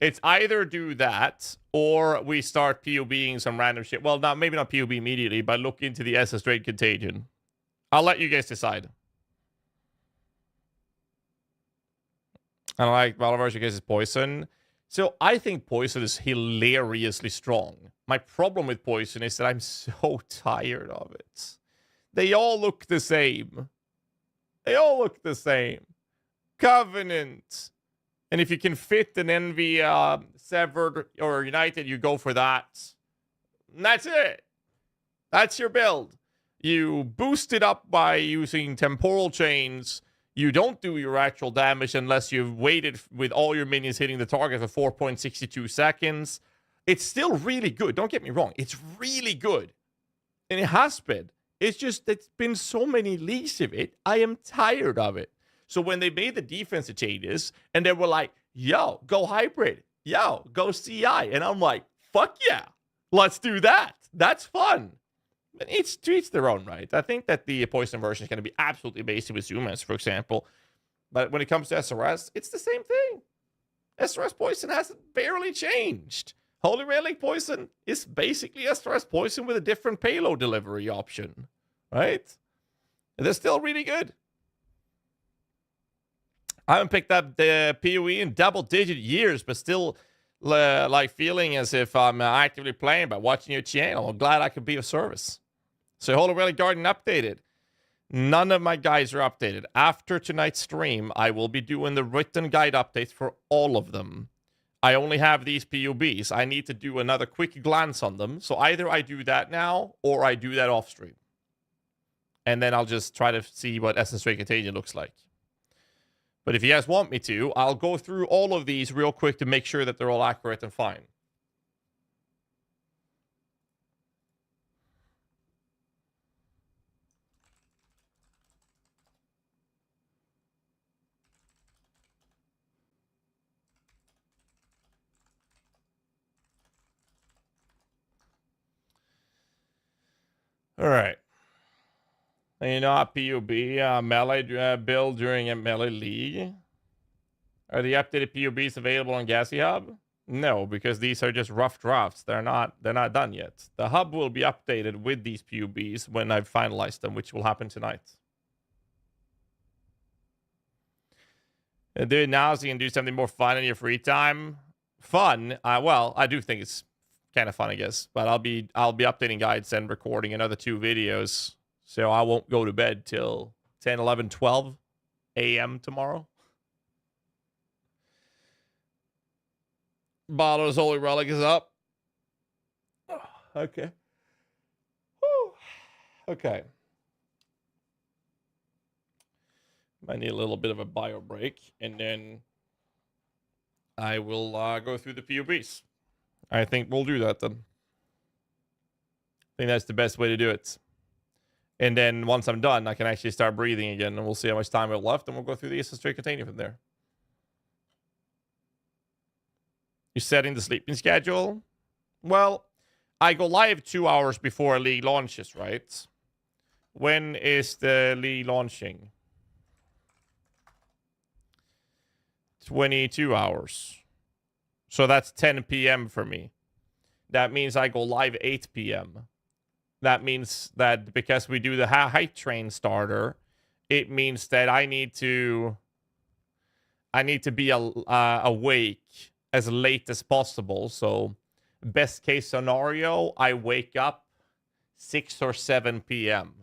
Speaker 1: It's either do that or we start PUBing some random shit. Well, not maybe not PUB immediately, but look into the SS Trade Contagion. I'll let you guys decide. I like Valor's guys' Poison. So I think Poison is hilariously strong. My problem with Poison is that I'm so tired of it. They all look the same. They all look the same. Covenant. And if you can fit an Envy Severed or United, you go for that. And that's it. That's your build. You boost it up by using Temporal Chains. You don't do your actual damage unless you've waited with all your minions hitting the target for 4.62 seconds. It's still really good. Don't get me wrong. It's really good. And it has been. It's just, it's been so many leaks of it. I am tired of it. So when they made the defensive changes and they were like, yo, go hybrid. Yo, go CI. And I'm like, fuck yeah. Let's do that. That's fun. But it's to each their own, right? I think that the Poison version is going to be absolutely basic with Zumas, for example. But when it comes to SRS, it's the same thing. SRS Poison hasn't barely changed. Holy Relic Poison is basically SRS Poison with a different payload delivery option, right? And they're still really good. I haven't picked up the PoE in double-digit years, but still like feeling as if I'm actively playing by watching your channel. I'm glad I could be of service. So Holy Relic Garden updated. None of my guides are updated. After tonight's stream, I will be doing the written guide updates for all of them. I only have these PUBs. I need to do another quick glance on them. So either I do that now or I do that off stream. And then I'll just try to see what SS Trade Contagion looks like. But if you guys want me to, I'll go through all of these real quick to make sure that they're all accurate and fine. All right. And you know, a PUB melee build during a melee league. Are the updated PUBs available on GHAZZY Hub? No, because these are just rough drafts. They're not done yet. The hub will be updated with these PUBs when I've finalized them, which will happen tonight. Do it now so you can do something more fun in your free time. Fun? Well, I do think it's kind of fun, I guess. But I'll be updating guides and recording another 2 videos. So I won't go to bed till 10, 11, 12 a.m. tomorrow. Bottom's Holy Relic is up. Okay. Whew. Okay. I need a little bit of a bio break, and then I will go through the POBs. I think we'll do that then. I think that's the best way to do it. And then once I'm done, I can actually start breathing again, and we'll see how much time we have left, and we'll go through the SS3 container from there. You're setting the sleeping schedule? Well, I go live 2 hours before League launches, right? When is the League launching? 22 hours. So that's 10 p.m. for me. That means I go live 8 p.m. That means that because we do the hype train starter, it means that I need to be awake as late as possible. So best case scenario, I wake up 6 or 7 p.m.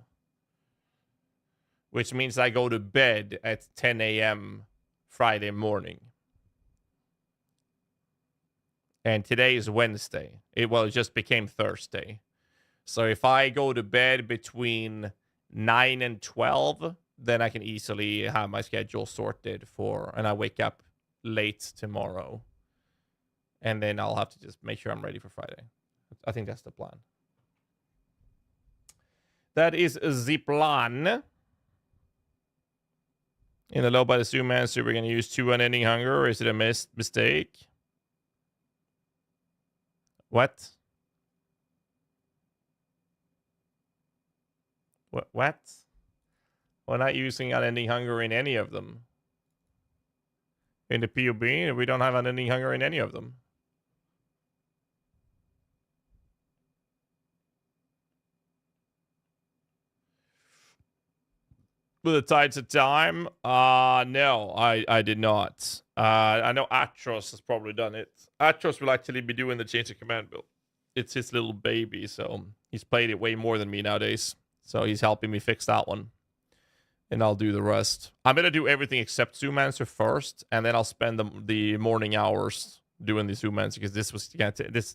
Speaker 1: Which means I go to bed at 10 a.m. Friday morning. And today is Wednesday. It just became Thursday. So if I go to bed between 9 and 12, then I can easily have my schedule sorted and I wake up late tomorrow. And then I'll have to just make sure I'm ready for Friday. I think that's the plan. That is the plan. In the low by the Zoom answer, we're going to use 2 unending hunger, or is it a mistake? What? What? We're not using unending hunger in any of them. In the POB, we don't have unending hunger in any of them. With the tides of time? No, I did not. I know Atros has probably done it. Atros will actually be doing the change of command build. It's his little baby, so he's played it way more than me nowadays. So he's helping me fix that one. And I'll do the rest. I'm going to do everything except Zoom Answer first, and then I'll spend the morning hours doing the Zoom Answer, because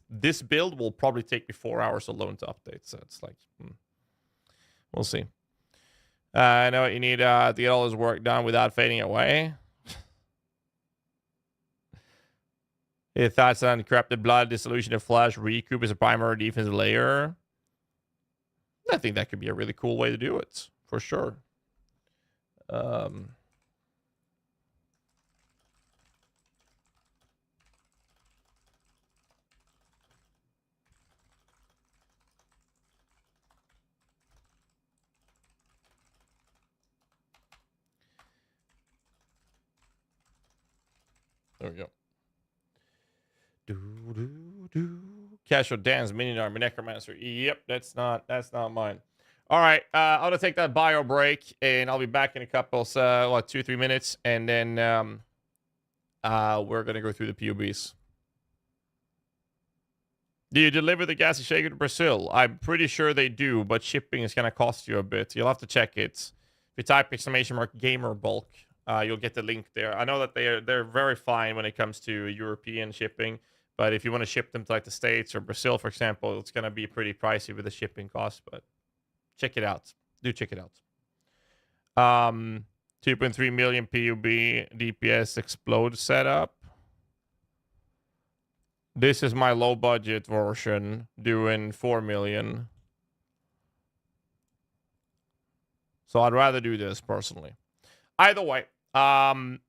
Speaker 1: this build will probably take me 4 hours alone to update. So it's like, we'll see. I know what you need to get all this work done without fading away. Your thoughts on corrupted blood, dissolution of flesh, recoup as a primary defensive layer? I think that could be a really cool way to do it, for sure. There we go. Casual dance, minion army, necromancer. Yep, that's not mine. All right, I'm gonna take that bio break, and I'll be back in a couple, 2-3 minutes, and then we're gonna go through the POBs. Do you deliver the GHAZZY shaker to Brazil? I'm pretty sure they do, but shipping is gonna cost you a bit. You'll have to check it. If you type !gamer bulk, you'll get the link there. I know that they're very fine when it comes to European shipping, but if you want to ship them to like the States or Brazil, for example, it's gonna be pretty pricey with the shipping cost. But check it out. Do check it out. 2.3 million PUB DPS explode setup. This is my low budget version doing 4 million. So I'd rather do this personally. Either way, I'm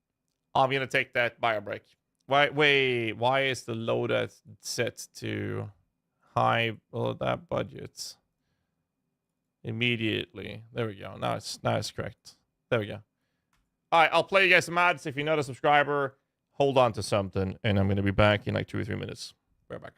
Speaker 1: gonna take that bio break. Wait, why is the loader set to high below that budget? Immediately. There we go. Now it's correct. There we go. All right, I'll play you guys some ads. If you're not a subscriber, hold on to something, and I'm gonna be back in like 2 or 3 minutes. Right back.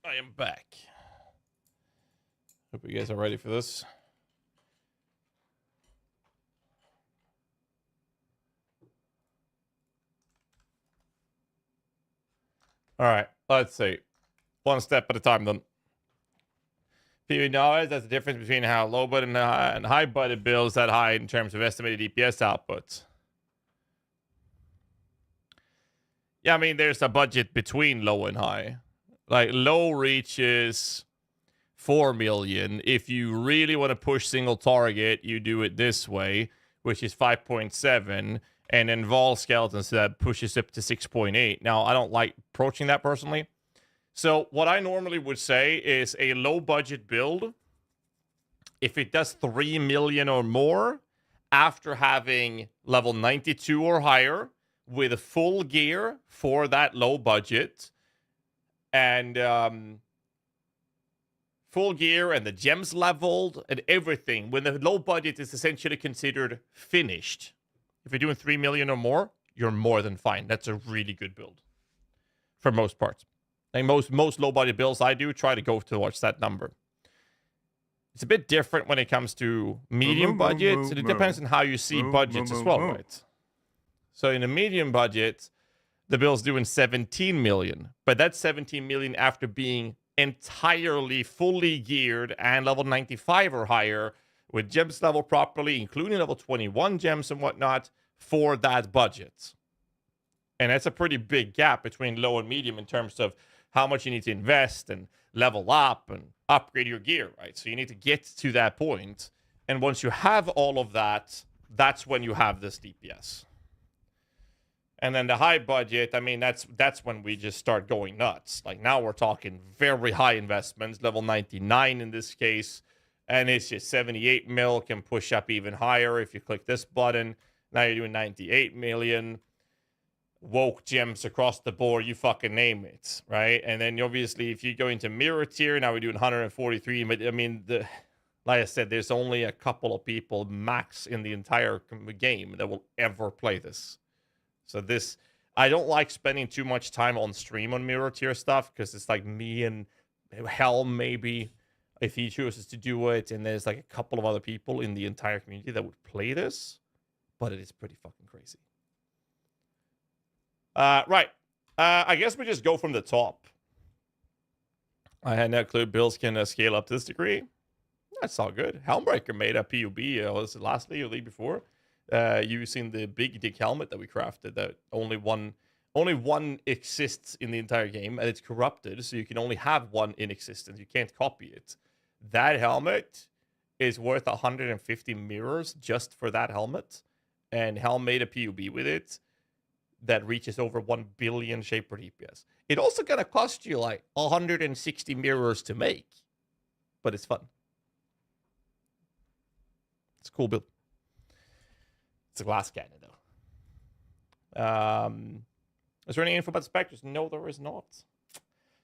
Speaker 1: I am back. Hope you guys are ready for this. All right, let's see. One step at a time then. PvE knowledge, that's the difference between how low budget and high budget builds that high in terms of estimated DPS output. Yeah, I mean, there's a budget between low and high. Like, low reaches 4 million. If you really want to push single target, you do it this way, which is 5.7. And then Vol Skeletons, that pushes up to 6.8. Now, I don't like approaching that personally. So what I normally would say is a low budget build, if it does 3 million or more, after having level 92 or higher, with full gear for that low budget, and full gear and the gems leveled and everything, when the low budget is essentially considered finished. If you're doing 3 million or more, you're more than fine. That's a really good build for most parts. Like most low budget builds I do try to go towards that number. It's a bit different when it comes to medium budgets, and it depends on how you see budgets as well, right? So in a medium budget, the build's doing 17 million, but that's 17 million after being entirely fully geared and level 95 or higher, with gems leveled properly, including level 21 gems and whatnot, for that budget. And that's a pretty big gap between low and medium in terms of how much you need to invest and level up and upgrade your gear, right? So you need to get to that point. And once you have all of that, that's when you have this DPS. And then the high budget, I mean, that's when we just start going nuts. Like, now we're talking very high investments, level 99 in this case. And it's just 78 mil, can push up even higher if you click this button. Now you're doing 98 million. Woke gems across the board, you fucking name it, right? And then obviously if you go into mirror tier, now we're doing 143. But I mean, like I said, there's only a couple of people max in the entire game that will ever play this. So this, I don't like spending too much time on stream on mirror tier stuff, because it's like me and Helm maybe, if he chooses to do it, and there's like a couple of other people in the entire community that would play this, but it is pretty fucking crazy. Right. I guess we just go from the top. I had no clue builds can scale up to this degree. That's all good. Helmbreaker made a PUB, was it last league or league before? Using the big dick helmet that we crafted, that only one exists in the entire game, and it's corrupted, so you can only have one in existence. You can't copy it. That helmet is worth 150 mirrors just for that helmet, and Helm made a PUB with it that reaches over 1 billion Shaper DPS. It also gonna cost you like 160 mirrors to make, but it's fun. It's a cool build. It's a glass cannon, though. Is there any info about specters? No, there is not.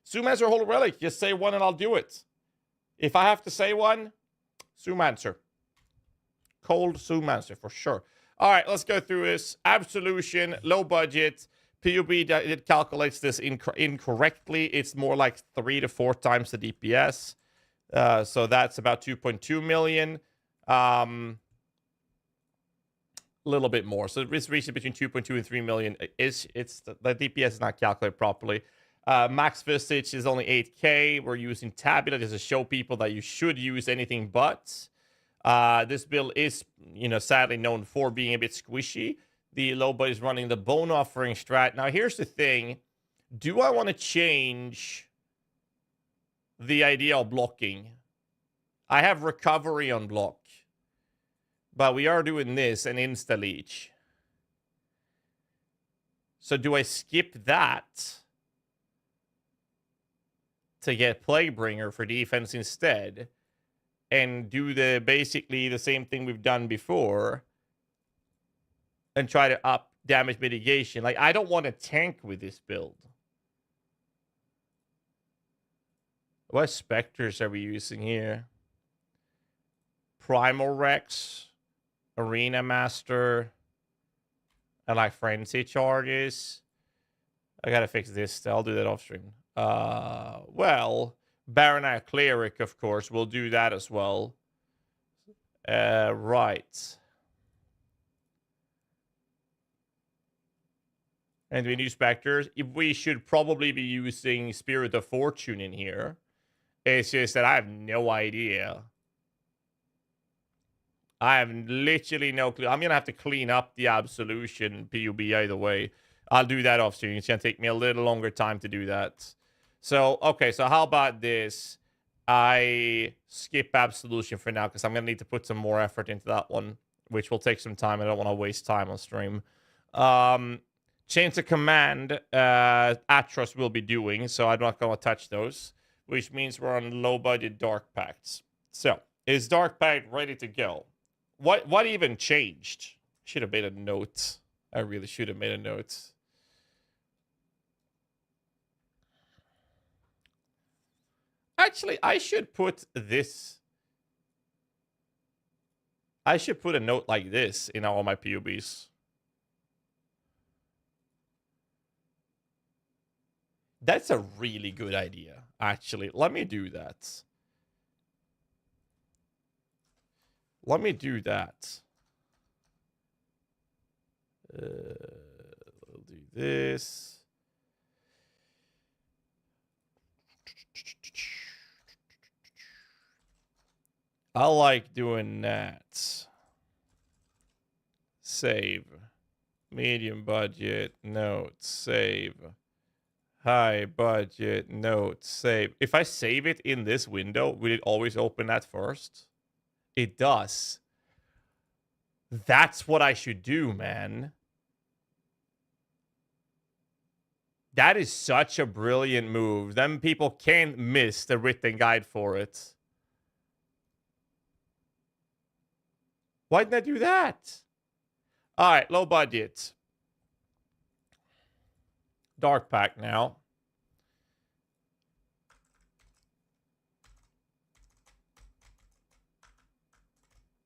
Speaker 1: Zoomancer Holy Relic. Just say one and I'll do it. If I have to say one, Zoomancer. Cold Zoomancer for sure. All right, let's go through this. Absolution, low budget. PUB, it calculates this incorrectly. It's more like 3 to 4 times the DPS. So that's about 2.2 million. A little bit more. So it's reaching between 2.2 and 3 million. The DPS is not calculated properly. Max Visage is only 8k. We're using Tabula just to show people that you should use anything but. This build is, sadly known for being a bit squishy. The low budget is running the Bone Offering strat. Now, here's the thing. Do I want to change the idea of blocking? I have recovery on block, but we are doing this and insta-leech. So do I skip that to get Plaguebringer for defense instead? And do basically the same thing we've done before and try to up damage mitigation. Like, I don't want to tank with this build. What specters are we using here? Primal Rex, Arena Master, and like Frenzy charges. I gotta fix this. I'll do that off stream. Well, Baronite Cleric, of course, will do that as well. Right. And we new specters. We should probably be using Spirit of Fortune in here. It's just that I have no idea. I have literally no clue. I'm going to have to clean up the Absolution PUB either way. I'll do that off stream. It's going to take me a little longer time to do that. So, okay. So how about this? I skip Absolution for now because I'm going to need to put some more effort into that one, which will take some time. I don't want to waste time on stream. Chains of Command, Atros will be doing, so I'm not going to touch those, which means we're on low-budget Dark Pacts. So, is Dark Pact ready to go? What even changed? Should have made a note. I really should have made a note. Actually, I should put this. I should put a note like this in all my PUBs. That's a really good idea, actually. Let me do that. Let me do that. I'll do this. I like doing that. Save. Medium budget. Note. Save. High budget. Note. Save. If I save it in this window, will it always open that first? It does. That's what I should do, man. That is such a brilliant move. Then people can't miss the written guide for it. Why didn't I do that? All right, low budget. Dark Pact now.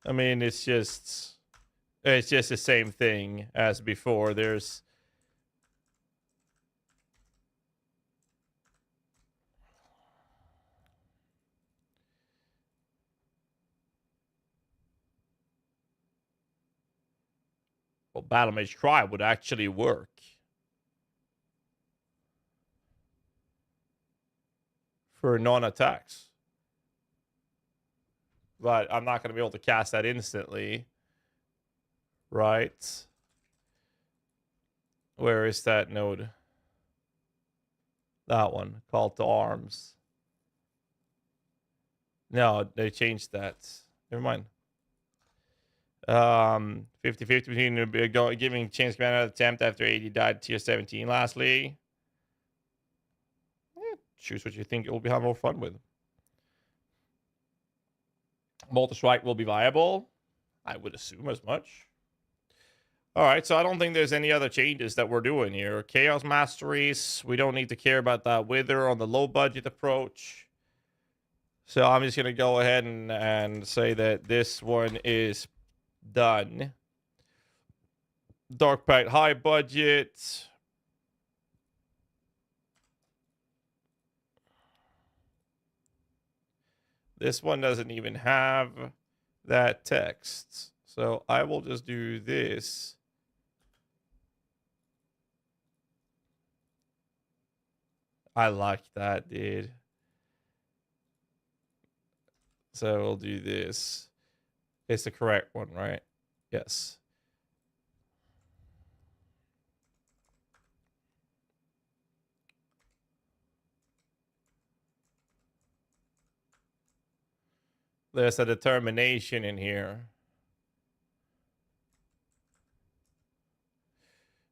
Speaker 1: I mean, it's just the same thing as before. There's well, Battle Mage Cry would actually work. For non-attacks. But I'm not going to be able to cast that instantly. Right? Where is that node? That one. Call to Arms. No, they changed that. Never mind. 50-50 between giving chance command an attempt after 80 died tier 17 lastly. Choose what you think it will have more fun with. Multi-strike will be viable. I would assume as much. All right, so I don't think there's any other changes that we're doing here. Chaos Masteries, we don't need to care about that Wither on the low budget approach. So I'm just going to go ahead and say that this one is done. Dark Pact high budget. This one doesn't even have that text. So I will just do this. I like that, dude. So we'll do this. It's the correct one, right? Yes. There's a determination in here.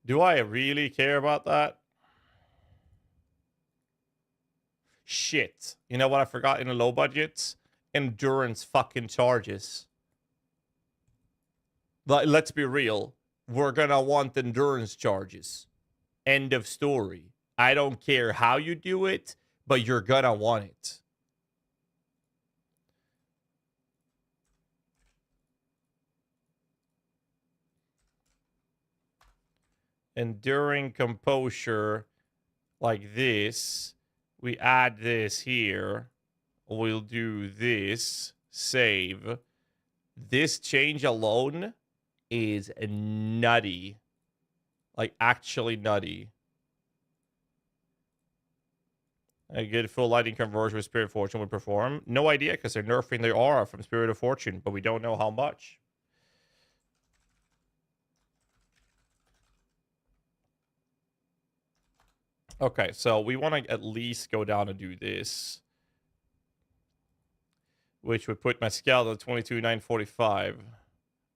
Speaker 1: Do I really care about that? Shit. You know what I forgot in the low budgets? Endurance fucking charges. But let's be real. We're gonna want endurance charges. End of story. I don't care how you do it, but you're gonna want it. Enduring composure like this We add this here. We'll do this. Save. This change alone is nutty. Like, actually nutty. A good full lighting conversion with Spirit of Fortune would perform. No idea, because they're nerfing their aura from Spirit of Fortune, but we don't know how much. Okay, so we want to at least go down and do this. Which would put my skeleton at 22,945.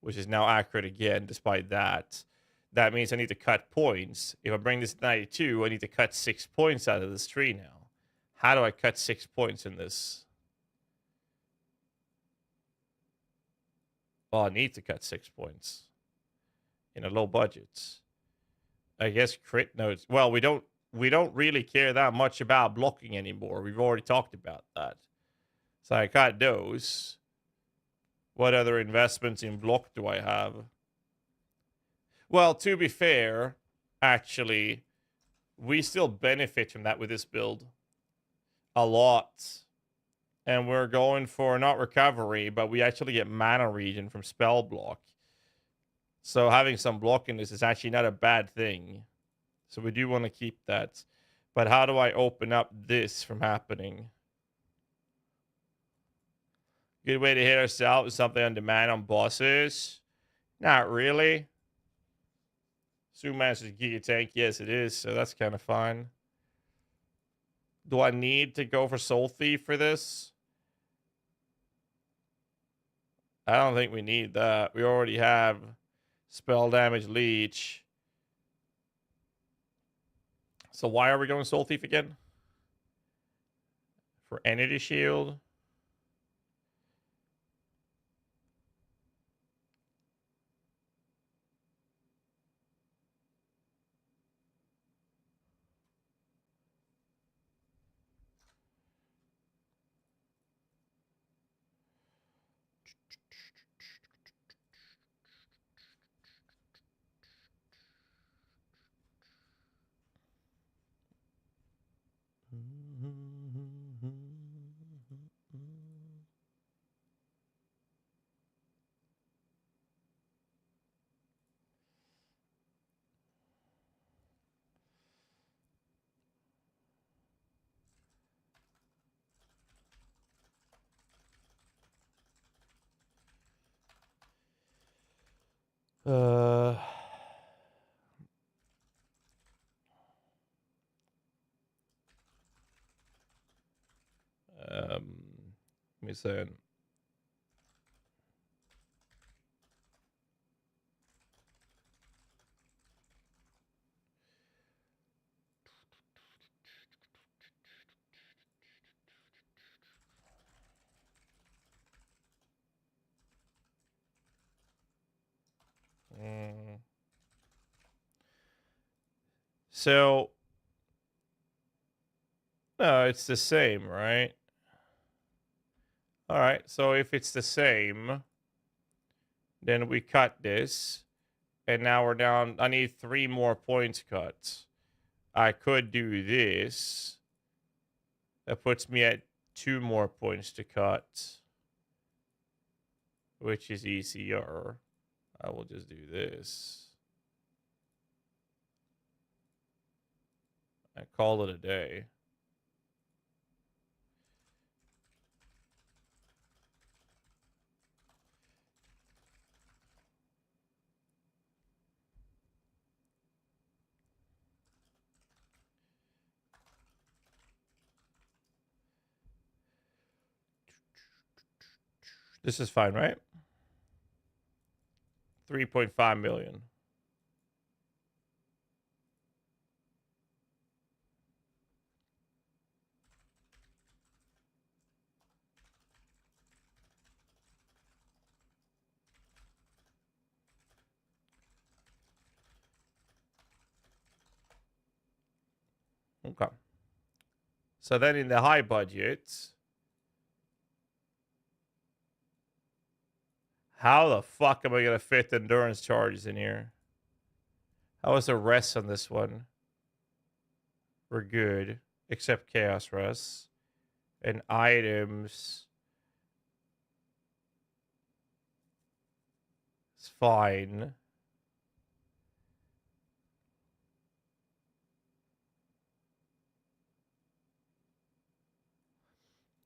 Speaker 1: Which is now accurate again, despite that. That means I need to cut points. If I bring this to 92, I need to cut 6 points out of this tree now. How do I cut 6 points in this? Well, I need to cut 6 points. In a low budget. I guess crit notes. Well, we don't really care that much about blocking anymore. We've already talked about that. So I cut those. What other investments in block do I have? Well, to be fair, actually, we still benefit from that with this build. A lot. And we're going for not recovery, but we actually get mana regen from spell block. So having some block in this is actually not a bad thing. So we do want to keep that. But how do I open up this from happening? Good way to hit ourselves with something on demand on bosses? Not really. Sumaster's Giga Tank, yes it is, so that's kind of fine. Do I need to go for Soul Thief for this? I don't think we need that. We already have Spell Damage Leech. So why are we going Soul Thief again? For Entity Shield? Uh, let me see. So, no, it's the same, right? All right, so if it's the same, then we cut this, and now we're down. I need 3 more points cut. I could do this. That puts me at 2 more points to cut, which is easier. I will just do this. I call it a day. This is fine, right? 3.5 million. Okay. So then in the high budget, how the fuck am I going to fit endurance charges in here? How is the rest on this one? We're good. except Chaos Res. And items. It's fine.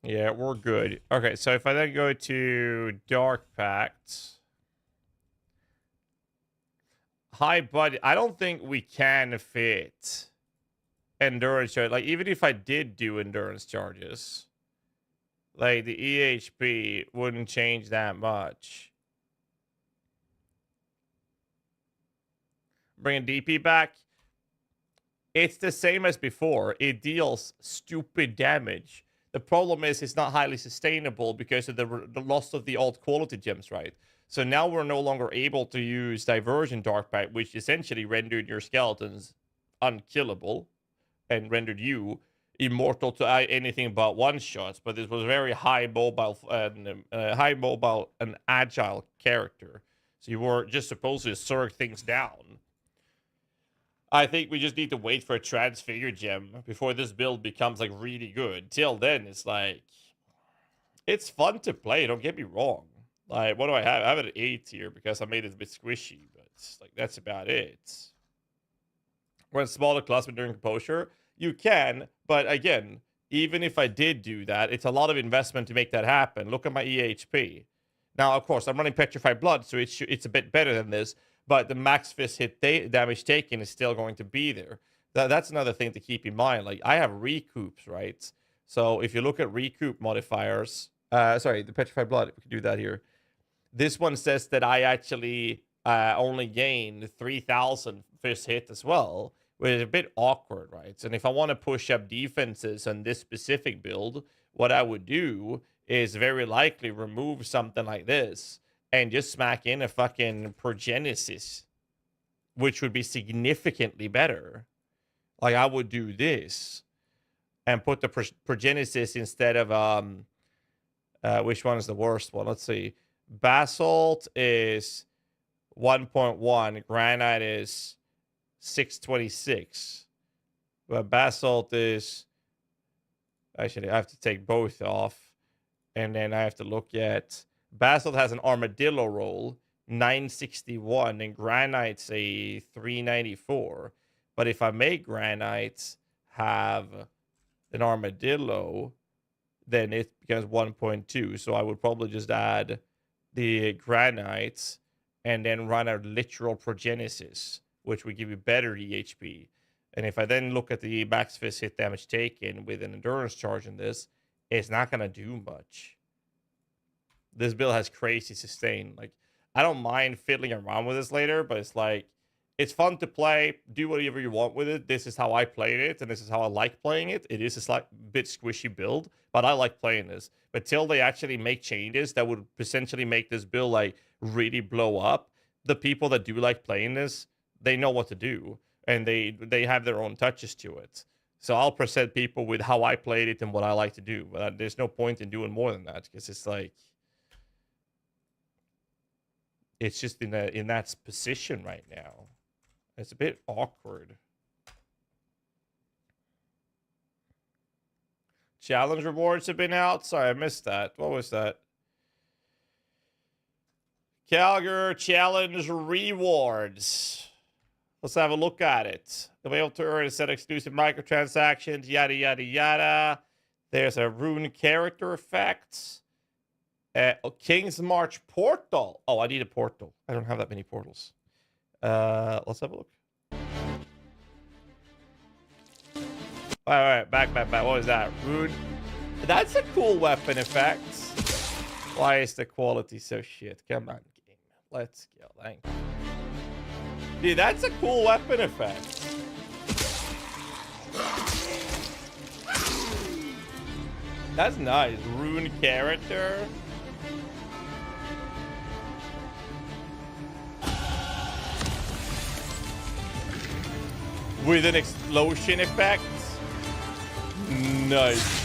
Speaker 1: Yeah, we're good. Okay, so if I then go to Dark Pact. High budget. I don't think we can fit endurance charge. Like, even if I did do endurance charges, like, the EHP wouldn't change that much. Bringing DP back. It's the same as before. It deals stupid damage. The problem is it's not highly sustainable because of the loss of the alt quality gems, right? So now we're no longer able to use Diversion Dark Pact, which essentially rendered your skeletons unkillable and rendered you immortal to anything but one shots. But this was very high mobile and agile character. So you were just supposed to surge things down. I think we just need to wait for a Transfigure gem before this build becomes, like, really good. Till then, it's like, it's fun to play, don't get me wrong. Like, what do I have? I have an 8 here because I made it a bit squishy, but, like, that's about it. When smaller cluster during composure, you can, but again, even if I did do that, it's a lot of investment to make that happen. Look at my EHP. Now, of course, I'm running Petrified Blood, so it's a bit better than this, but the max fist hit damage taken is still going to be there. That's another thing to keep in mind. Like, I have recoups, right? So if you look at recoup modifiers, sorry, the Petrified Blood, we can do that here. This one says that I actually only gain 3,000 fist hit as well, which is a bit awkward, right? And if I want to push up defenses on this specific build, what I would do is very likely remove something like this and just smack in a fucking Progenesis, which would be significantly better. Like, I would do this and put the Progenesis instead of, which one is the worst one? Let's see. Basalt is 1.1. Granite is 626. But Basalt is... Actually, I have to take both off. And then I have to look at... Basalt has an Armadillo roll, 961, and Granite's a 394. But if I make Granite have an Armadillo, then it becomes 1.2. So I would probably just add the Granites and then run a literal Progenesis, which would give you better EHP. And if I then look at the max fist hit damage taken with an endurance charge in this, it's not going to do much. This build has crazy sustain. Like, I don't mind fiddling around with this later, but it's like, it's fun to play. Do whatever you want with it. This is how I played it, and this is how I like playing it. It is a slight bit squishy build, but I like playing this. But till they actually make changes that would essentially make this build, like, really blow up, the people that do like playing this, they know what to do, and they have their own touches to it. So I'll present people with how I played it and what I like to do. But there's no point in doing more than that, because it's like, it's just in that position right now. It's a bit awkward. Challenge rewards have been out. Sorry, I missed that. What was that? Calgary Challenge rewards. Let's have a look at it. You'll be able to earn a set of exclusive microtransactions, yada, yada, yada. There's a rune character effect. King's March portal. Oh, I need a portal. I don't have that many portals. Let's have a look. All right, back. What was that? Rune. That's a cool weapon effect. Why is the quality so shit? Come on, game. Let's go. Thank you. Dude, that's a cool weapon effect. That's nice. Rune character. With an explosion effect. Nice.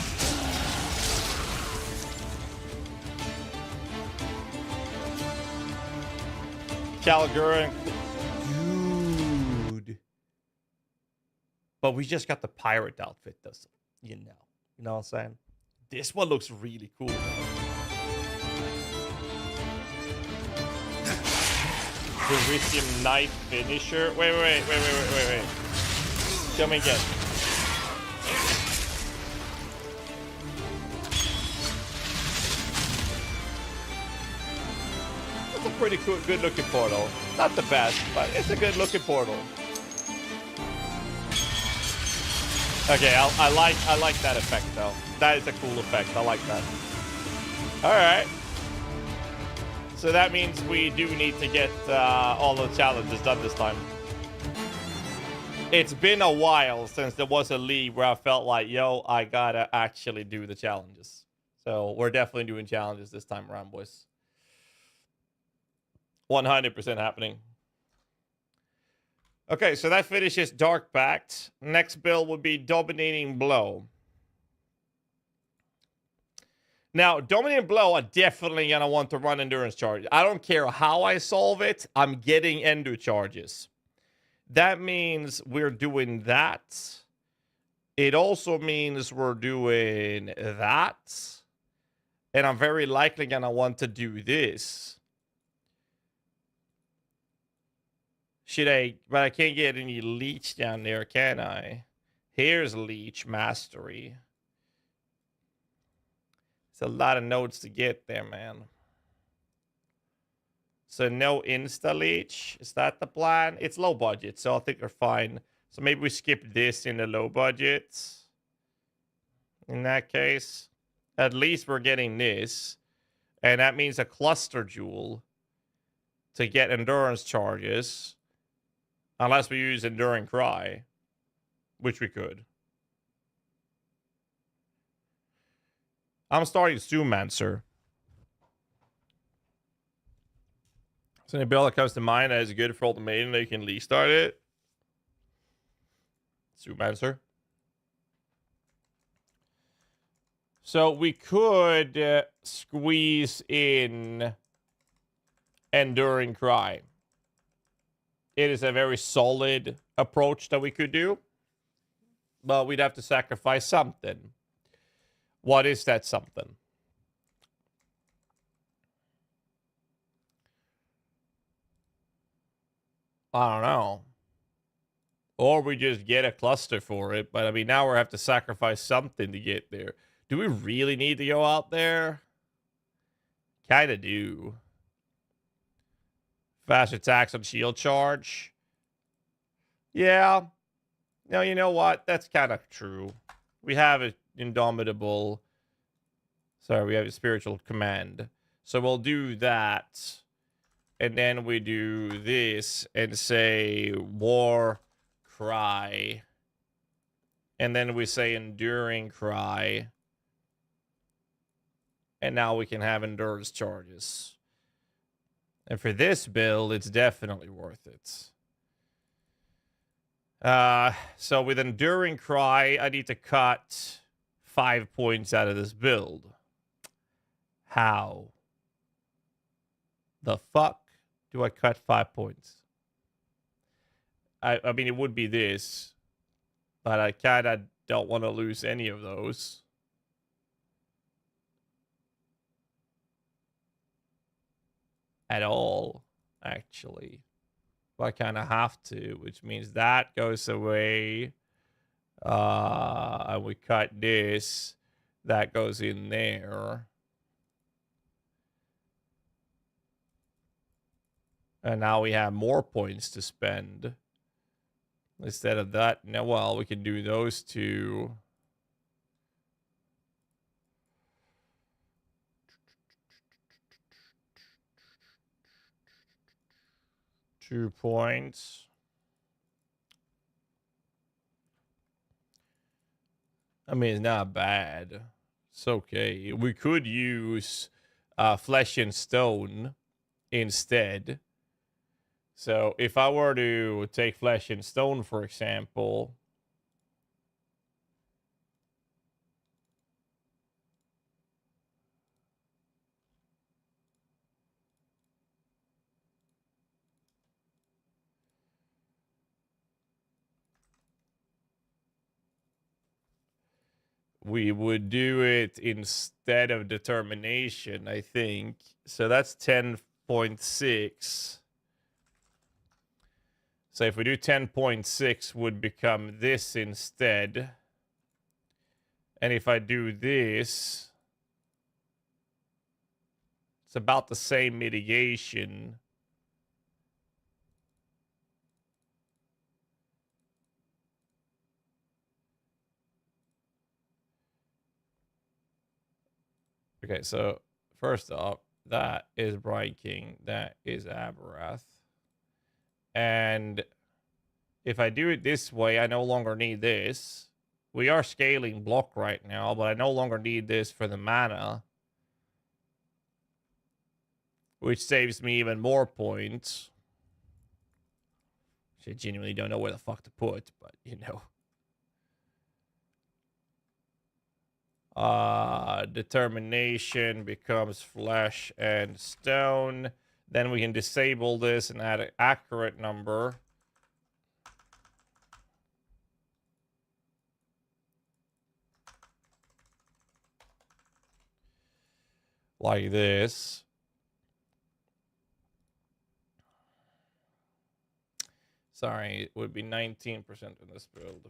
Speaker 1: Calgary. Dude. But we just got the pirate outfit, though. So You know what I'm saying? This one looks really cool. The Rhythm Knight finisher. Wait. Come again. It's a pretty cool, good looking portal. Not the best, but it's a good looking portal. Okay, I like that effect though. That is a cool effect. I like that. All right. So that means we do need to get all the challenges done this time. It's been a while since there was a league where I felt like, yo, I gotta actually do the challenges. So we're definitely doing challenges this time around, boys. 100% happening. Okay, so that finishes Dark Pact. Next build would be Dominating Blow. Now, Dominating Blow, I'm definitely going to want to run Endurance Charge. I don't care how I solve it. I'm getting Endo Charges. That means we're doing that. It also means we're doing that. And I'm very likely going to want to do this. But I can't get any Leech down there, can I? Here's Leech Mastery. It's a lot of nodes to get there, man. So no Insta Leech. Is that the plan? It's low budget, so I think we're fine. So maybe we skip this in the low budget. In that case, at least we're getting this. And that means a cluster jewel to get endurance charges. Unless we use Enduring Cry, which we could. I'm starting Zoomancer. So any build that comes to mind that is good for Ultimatum that you can league start it. Zoomancer. So we could squeeze in Enduring Cry. It is a very solid approach that we could do. But we'd have to sacrifice something. What is that something? I don't know. Or we just get a cluster for it. But I mean, now we have to sacrifice something to get there. Do we really need to go out there? Kinda do. Fast attacks on shield charge. Yeah. No, you know what? That's kind of true. We have an indomitable. Sorry, we have a spiritual command. So we'll do that. And then we do this and say War Cry. And then we say Enduring Cry. And now we can have endurance charges. And for this build, it's definitely worth it. So with Enduring Cry, I need to cut 5 points out of this build. How the fuck do I cut 5 points? I mean, it would be this, but I kind of don't want to lose any of those. At all, actually. But I kind of have to, which means that goes away. And we cut this. That goes in there. And now we have more points to spend. Instead of that, now, well, we can do those two. Two points. I mean, it's not bad. It's okay. We could use Flesh and Stone instead. So if I were to take Flesh and Stone, for example, we would do it instead of determination, I think. So that's 10.6. So if we do 10.6 would become this instead. And if I do this, it's about the same mitigation. Okay, so first off, that is Bright King, that is Aberrath. And if I do it this way, I no longer need this. We are scaling block right now, but I no longer need this for the mana, which saves me even more points. I genuinely don't know where the fuck to put, but you know. Determination becomes flesh and stone. Then we can disable this and add an accurate number. Like this. Sorry, it would be 19% in this build.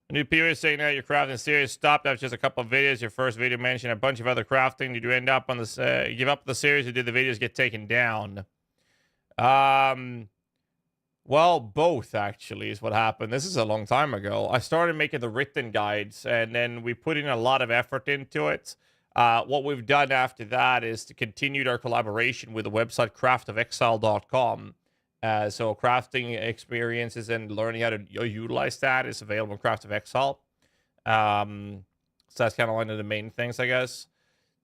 Speaker 1: A new PO is saying that your crafting series stopped after just a couple of videos. Your first video mentioned a bunch of other crafting. Did you end up on this? Give up the series, or did the videos get taken down? Well, both actually is what happened. This is a long time ago. I started making the written guides, and then we put in a lot of effort into it. What we've done after that is to continue our collaboration with the website craftofexile.com. So crafting experiences and learning how to utilize that is available on Craft of Exile. So that's kind of one of the main things, I guess.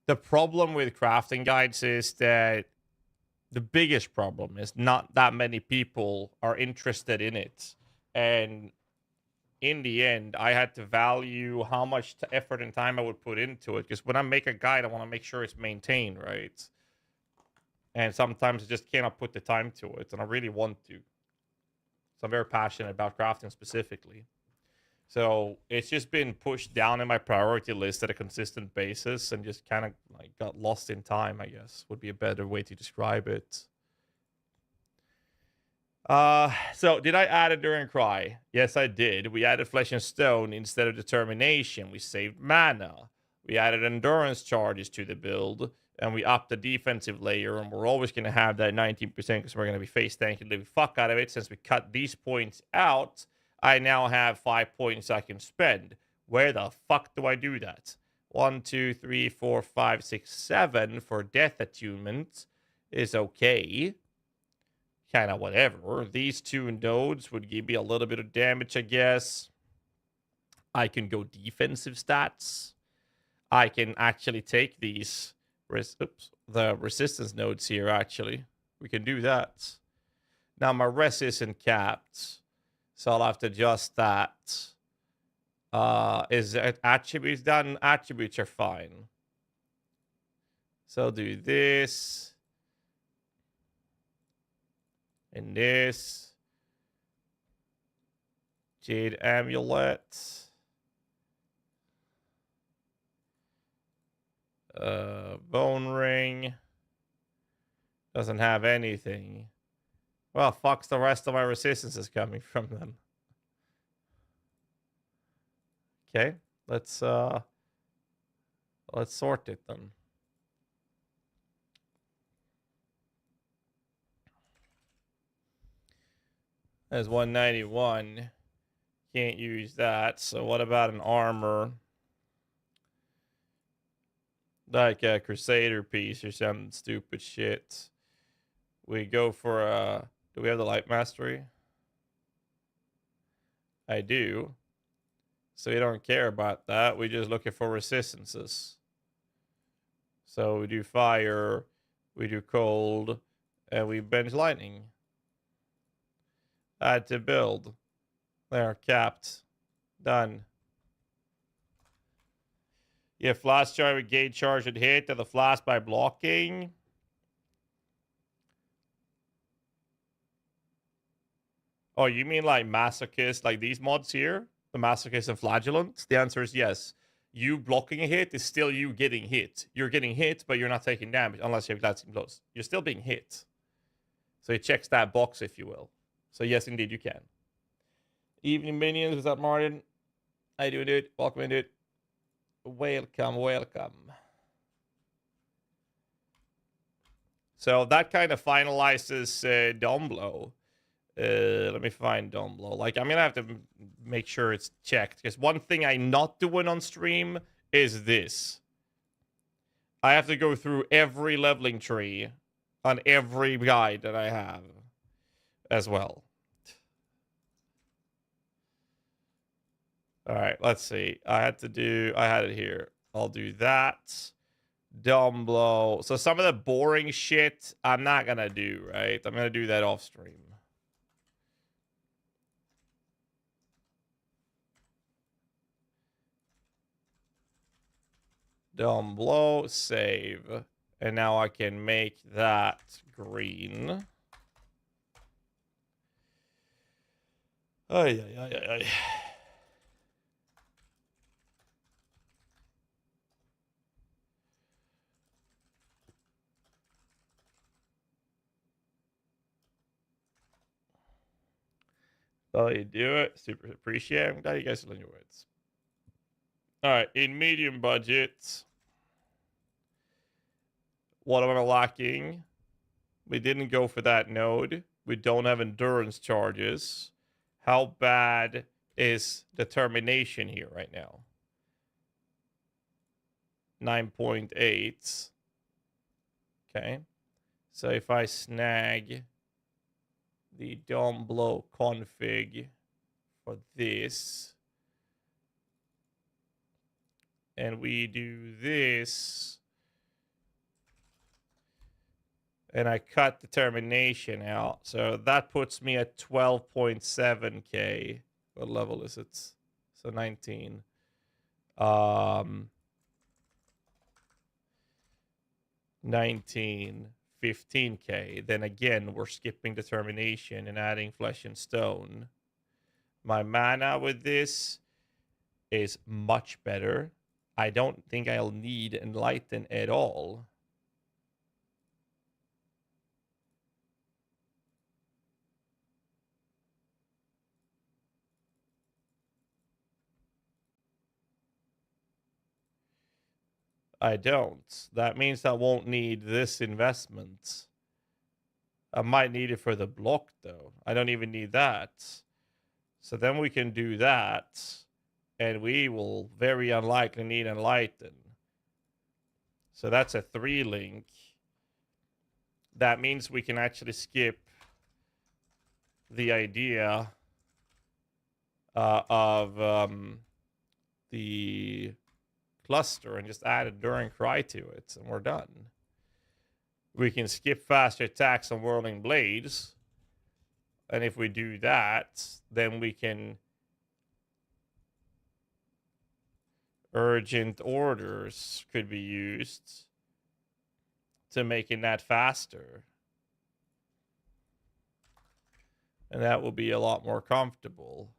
Speaker 1: The problem with crafting guides is that the biggest problem is not that many people are interested in it. And in the end, I had to value how much effort and time I would put into it. Because when I make a guide, I want to make sure it's maintained, right? And sometimes I just cannot put the time to it, and I really want to. So I'm very passionate about crafting specifically. So it's just been pushed down in my priority list at a consistent basis, and just kind of like got lost in time, I guess, would be a better way to describe it. So did I add it during Cry? Yes, I did. We added Flesh and Stone instead of Determination. We saved mana. We added endurance charges to the build. And we upped the defensive layer, and we're always going to have that 19% because we're going to be face tanking the fuck out of it. Since we cut these points out, I now have 5 points I can spend. Where the fuck do I do that? 1, 2, 3, 4, 5, 6, 7 for death attunement is okay. Kind of whatever. These two nodes would give me a little bit of damage, I guess. I can go defensive stats. I can actually take these... the resistance nodes here, actually. We can do that. Now, my res isn't capped, so I'll have to adjust that. Is attributes done? Attributes are fine. So I'll do this. And this. Jade Amulet. Bone Ring. Doesn't have anything. Well, fuck's the rest of my resistance is coming from them. Okay, let's sort it then. There's 191. Can't use that. So what about an armor? Like a Crusader piece or some stupid shit. We go for a... Do we have the Light Mastery? I do. So we don't care about that. We're just looking for resistances. So we do fire, we do cold, and we bench lightning. Add to build. There, capped. Done. Yeah, flash charge with gauge charge would hit to the flash by blocking. Oh, you mean like masochist, like these mods here? The masochist and flagellant? The answer is yes. You blocking a hit is still you getting hit. You're getting hit, but you're not taking damage unless you have glancing blows. You're still being hit. So it checks that box, if you will. So yes, indeed, you can. Evening minions, what's up, Martin? How you doing, dude? Welcome in, dude. Welcome, welcome. So that kind of finalizes Dome Blow. Let me find Dome Blow. Like, I'm gonna have to make sure it's checked, because one thing I'm not doing on stream is this. I have to go through every leveling tree on every guide that I have as well. All right, let's see. I had it here. I'll do that. Dome Blow. So some of the boring shit I'm not gonna do, right? I'm gonna do that off stream. Dome Blow, save. And now I can make that green. Ay, ay, ay, ay, ay. Well, you do it. Super appreciate it. I'm glad you guys are in your words. All right, in medium budget, what am I lacking? We didn't go for that node. We don't have endurance charges. How bad is determination here right now? 9.8. Okay. So if I snag the Dome Blow config for this, and we do this, and I cut determination out, so that puts me at 12.7k. What level is it? So 19. 19, 15k. Then again, we're skipping determination and adding flesh and stone. My mana with this is much better. I don't think I'll need enlighten at all. I don't. That means I won't need this investment. I might need it for the block, though. I don't even need that. So then we can do that, and we will very unlikely need enlighten. So that's a 3 link. That means we can actually skip the idea of the cluster and just add Enduring Cry to it, and we're done. We can skip faster attacks on Whirling Blades, and if we do that, then we can Urgent Orders could be used to making that faster, and that will be a lot more comfortable.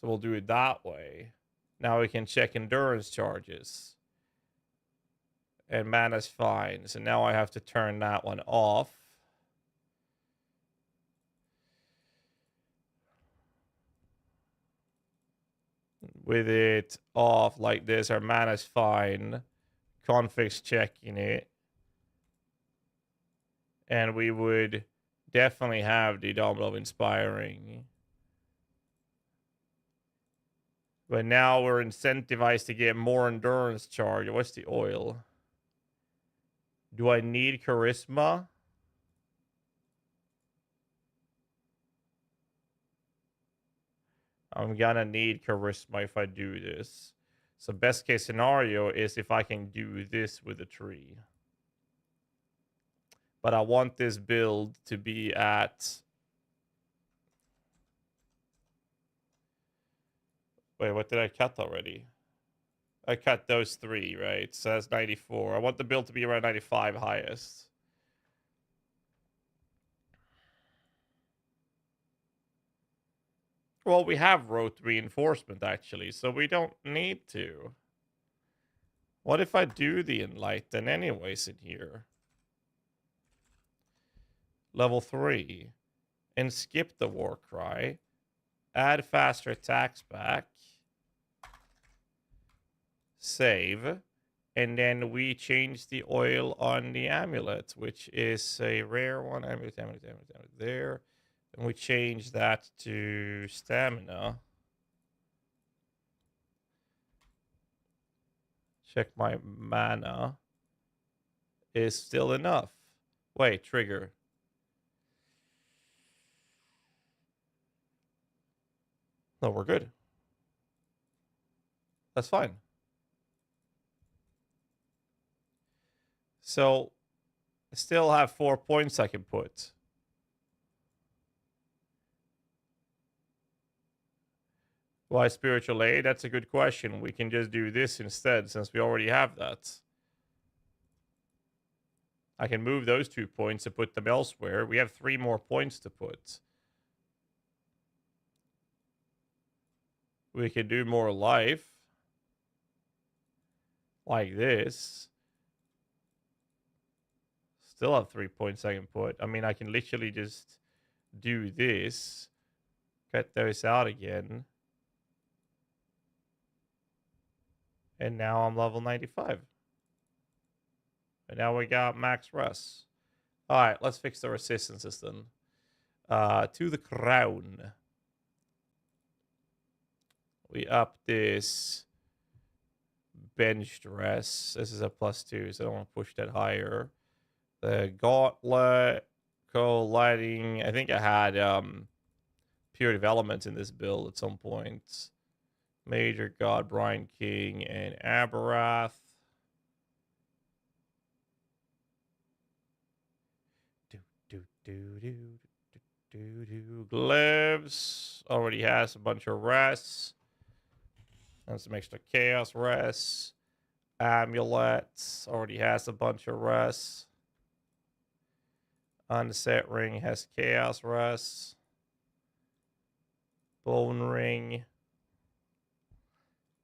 Speaker 1: So we'll do it that way. Now we can check endurance charges. And mana's fine. So now I have to turn that one off. With it off like this, our mana's fine. Config's checking it. And we would definitely have the Domino of Inspiring. But now we're incentivized to get more endurance charge. What's the oil? Do I need charisma? I'm gonna need charisma if I do this. So best case scenario is if I can do this with a tree. But I want this build to be at... Wait, what did I cut already? I cut those 3, right? So that's 94. I want the build to be around 95 highest. Well, we have rote reinforcement, actually, so we don't need to. What if I do the Enlighten anyways in here? Level 3. And skip the Warcry. Add faster attacks back. Save. And then we change the oil on the amulet, which is a rare one. Amulet, there. And we change that to stamina. Check my mana. Is still enough. Wait, trigger. No, we're good. That's fine. So, I still have 4 points I can put. Why spiritual aid? That's a good question. We can just do this instead, since we already have that. I can move those 2 points and put them elsewhere. We have 3 more points to put. We can do more life. Like this. Still have 3 points I can put. I mean, I can literally just do this. Cut those out again. And now I'm level 95. And now we got max rest. Alright, let's fix the resistances then. To the crown. We up this bench dress. This is a +2, so I don't want to push that higher. The gauntlet, cold lighting. I think I had pure development in this build at some point. Major God, Brian King, and Aberath. Glaives already has a bunch of rests. And some extra chaos rests. Amulets already has a bunch of rests. Unset ring has chaos rests. Bone ring.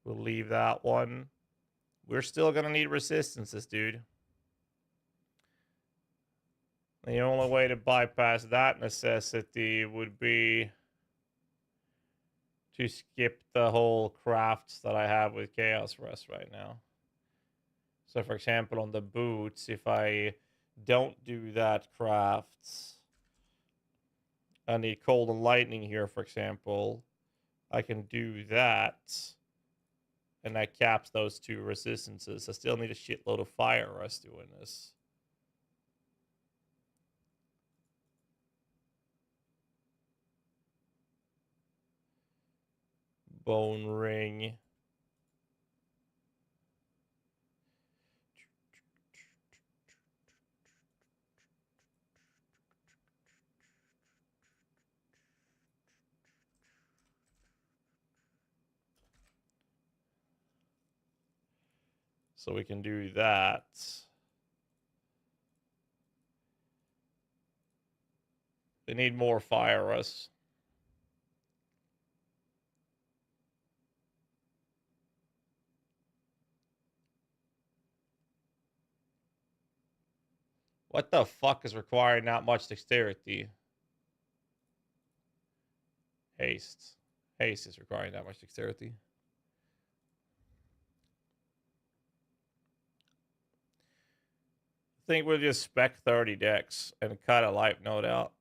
Speaker 1: We'll leave that one. We're still gonna need resistances, dude. The only way to bypass that necessity would be to skip the whole crafts that I have with Chaos Rest right now. So, for example, on the boots, if I don't do that crafts, I need Cold and Lightning here, for example. I can do that, and that caps those 2 resistances. I still need a shitload of Fire Rest doing this. Bone ring. So we can do that. We need more Fire Rest. What the fuck is requiring not much dexterity? Haste. Haste is requiring that much dexterity. I think we'll just spec 30 dex and cut a life note out.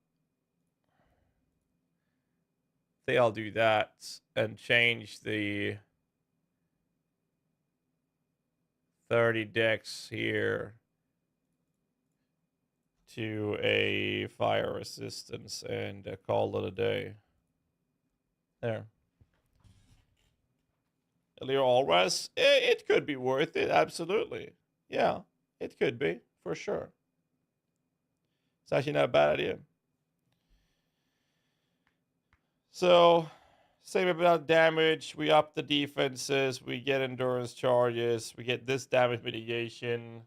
Speaker 1: I think I'll do that and change the 30 dex here to a fire resistance and call it a day. There. Elio Allres, it could be worth it, absolutely. Yeah, it could be, for sure. It's actually not a bad idea. So, same about damage. We up the defenses. We get endurance charges. We get this damage mitigation.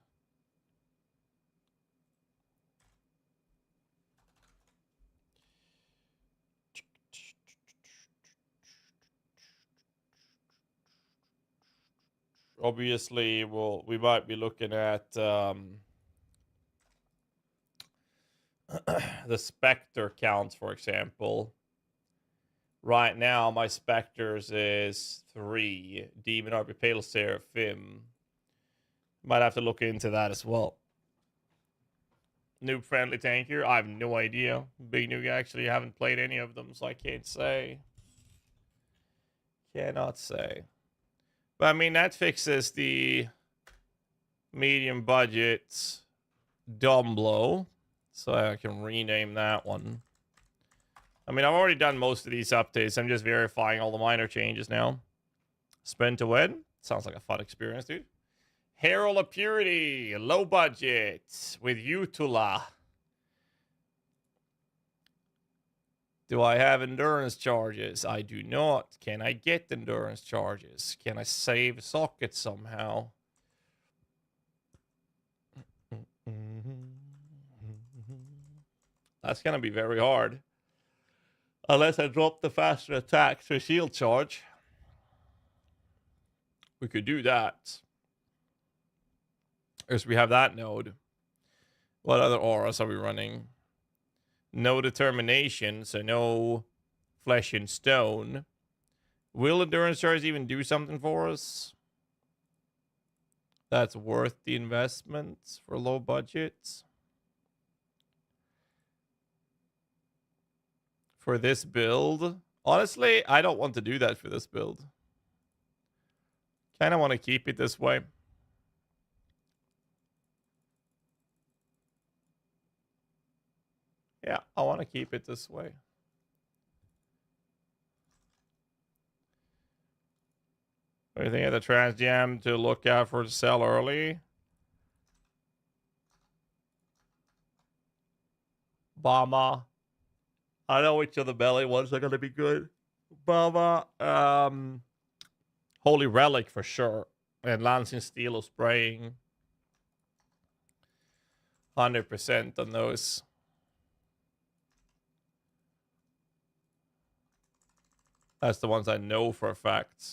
Speaker 1: obviously we might be looking at the Spectre counts, for example. Right now, my Spectres is 3. Demon Arby Pale Seraphim. Might have to look into that as well. Noob Friendly Tanker? I have no idea. Big Noob, actually haven't played any of them, so I can't say. Cannot say. But I mean, that fixes the medium budget Dumblo. So I can rename that one. I mean, I've already done most of these updates. I'm just verifying all the minor changes now. Spend to win. Sounds like a fun experience, dude. Herald of Purity. Low budget. With Utula. Do I have endurance charges? I do not. Can I get endurance charges? Can I save sockets somehow? That's going to be very hard. Unless I drop the faster attack to shield charge. We could do that. As we have that node. What other auras are we running? No determination, so no flesh and stone. Will endurance charge even do something for us? That's worth the investment for low budget. For this build, honestly, I don't want to do that for this build. Kind of want to keep it this way. Yeah, I want to keep it this way. What do you think of the Trans Jam to look out for to sell early? Bama. I know which of the belly ones are going to be good. Bama. Holy Relic for sure. And Lancing Steel of Spraying. 100% on those. That's the ones I know for a fact.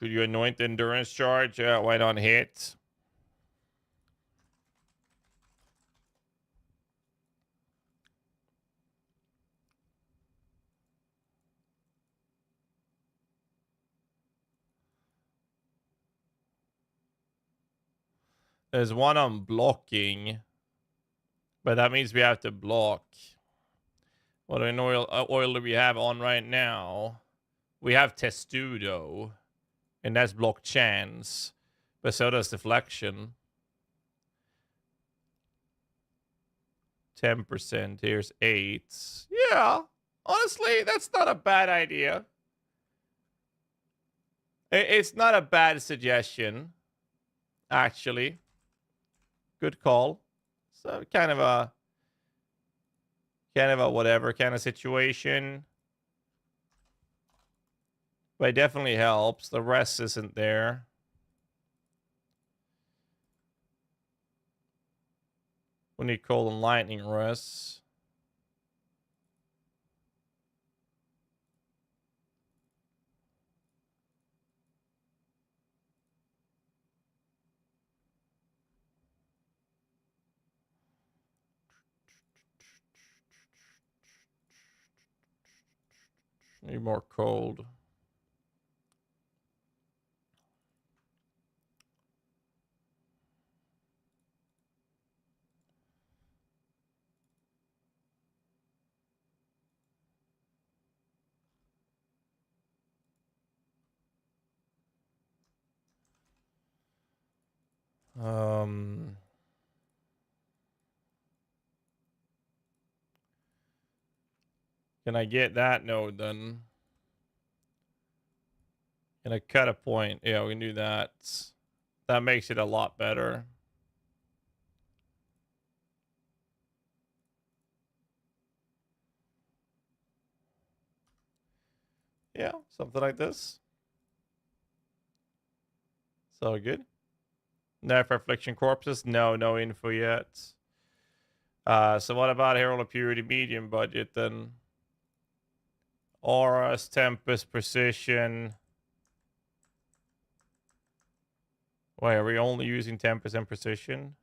Speaker 1: Could you anoint the endurance charge? Why not hit? There's one on blocking. But that means we have to block. What oil do we have on right now? We have Testudo. And that's block chance. But so does deflection. 10%. Here's 8. Yeah. Honestly, that's not a bad idea. It's not a bad suggestion. Actually. Good call. So kind of a whatever kind of situation. But it definitely helps. The rest isn't there. We need cold and lightning rest. Need more cold. Can I get that node then? Can I cut a point? Yeah, we can do that. That makes it a lot better. Yeah, something like this. So good. No for affliction corpses? No info yet. So what about Herald of Purity medium budget then? Auras, Tempest, Precision. Wait, are we only using Tempest and Precision?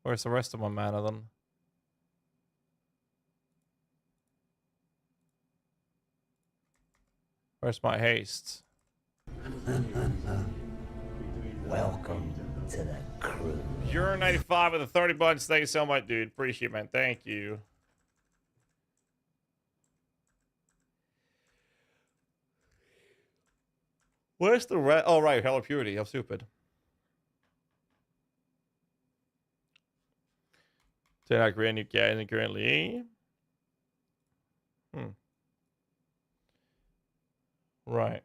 Speaker 1: Where's the rest of my mana then? Where's my haste?
Speaker 3: Welcome to the crew.
Speaker 1: You're 95 with the 30 bucks. Thank you so much, dude. Appreciate it, man. Thank you. Where's the red? Oh, right. Hell of Purity. I'm stupid. Take Grand UK and currently. Right.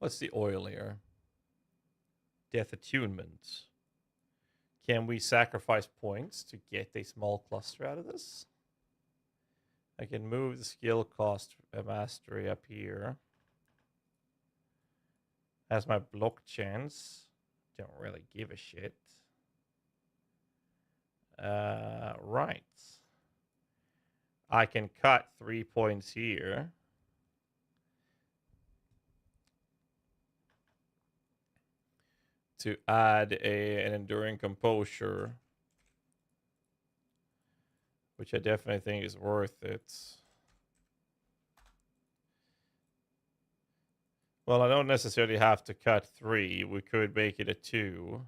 Speaker 1: What's the oil here? Death Attunement. Can we sacrifice points to get a small cluster out of this? I can move the skill cost mastery up here. Has my block chance. Don't really give a shit. Right. I can cut 3 points here. To add an enduring composure, which I definitely think is worth it. Well, I don't necessarily have to cut 3. We could make it a 2.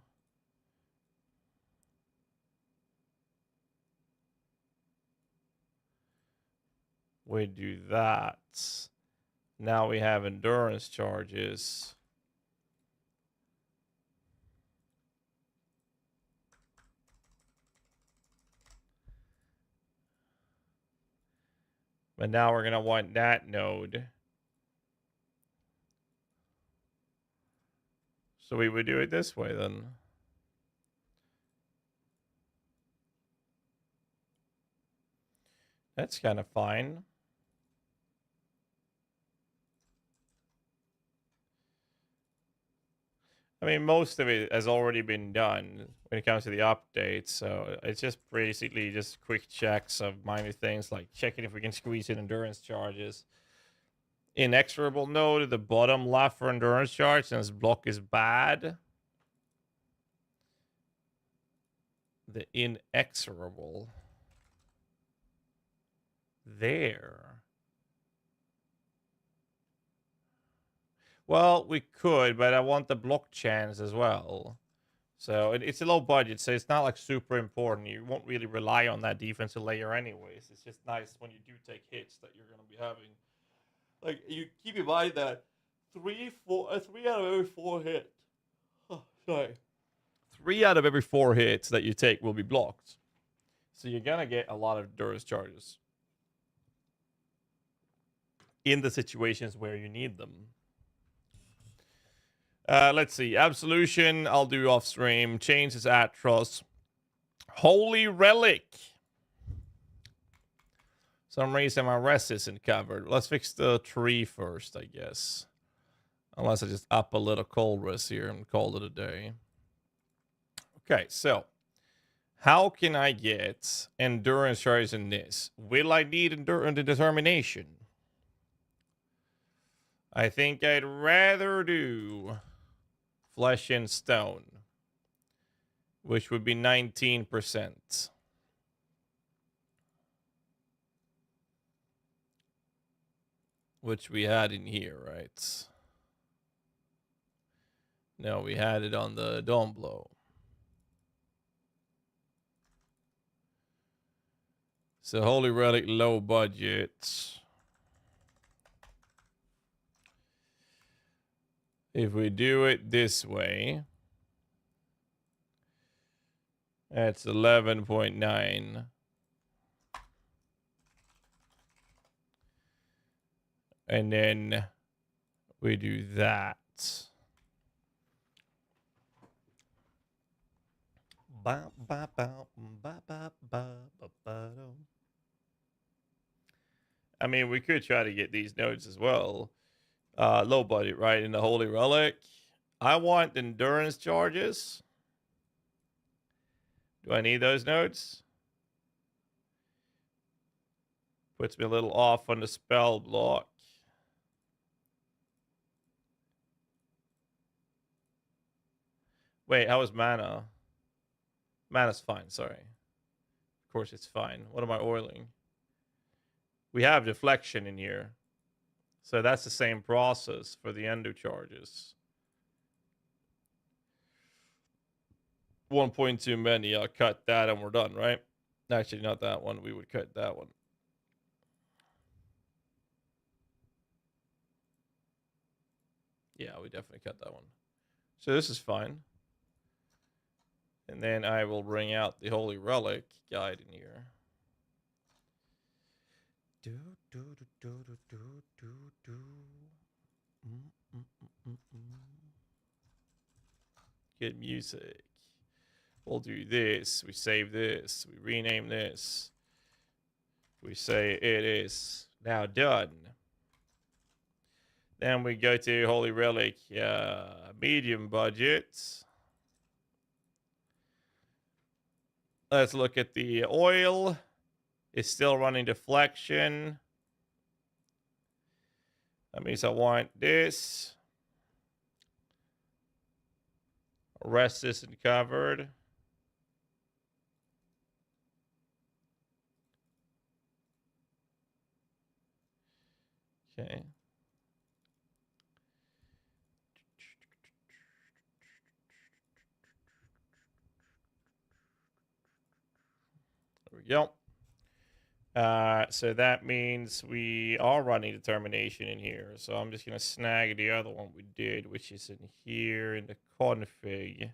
Speaker 1: We do that. Now we have endurance charges. But now we're going to want that node. So we would do it this way then. That's kind of fine. I mean, most of it has already been done when it comes to the updates. So it's just basically just quick checks of minor things like checking if we can squeeze in endurance charges. Inexorable node at the bottom left for endurance charge since block is bad. The inexorable. There. Well, we could, but I want the block chance as well. So it's a low budget, so it's not like super important. You won't really rely on that defensive layer anyways. It's just nice when you do take hits that you're going to be having. Like, you keep in mind that 3 out of every 4 hits. Oh, sorry. 3 out of every 4 hits that you take will be blocked. So you're going to get a lot of endurance charges in the situations where you need them. Let's see. Absolution, I'll do off stream. Change is Atros. Holy Relic. Some reason my rest isn't covered. Let's fix the tree first, I guess. Unless I just up a little cold rest here and call it a day. Okay, so how can I get endurance charges in this? Will I need endurance and determination? I think I'd rather do Flesh and Stone, which would be 19%. Which we had in here, right? No, we had it on the Dawn Blow. So Holy Relic, low budget. If we do it this way, that's 11.9. And then we do that. I mean, we could try to get these nodes as well. Low budget, right? In the Holy Relic. I want endurance charges. Do I need those nodes? Puts me a little off on the spell block. Wait, how is mana? Mana's fine, sorry. Of course it's fine. What am I oiling? We have deflection in here. So that's the same process for the endo charges. 1.2 many. I'll cut that and we're done, right? Actually, not that one. We would cut that one. Yeah, we definitely cut that one. So this is fine. And then I will bring out the Holy Relic guide in here. Good music. We'll do this. We save this. We rename this. We say it is now done. Then we go to Holy Relic, medium budget. Let's look at the oil. It's still running deflection. That means I want this. Rest isn't covered. Okay. There we go. So that means we are running determination in here. So I'm just going to snag the other one we did, which is in here in the config.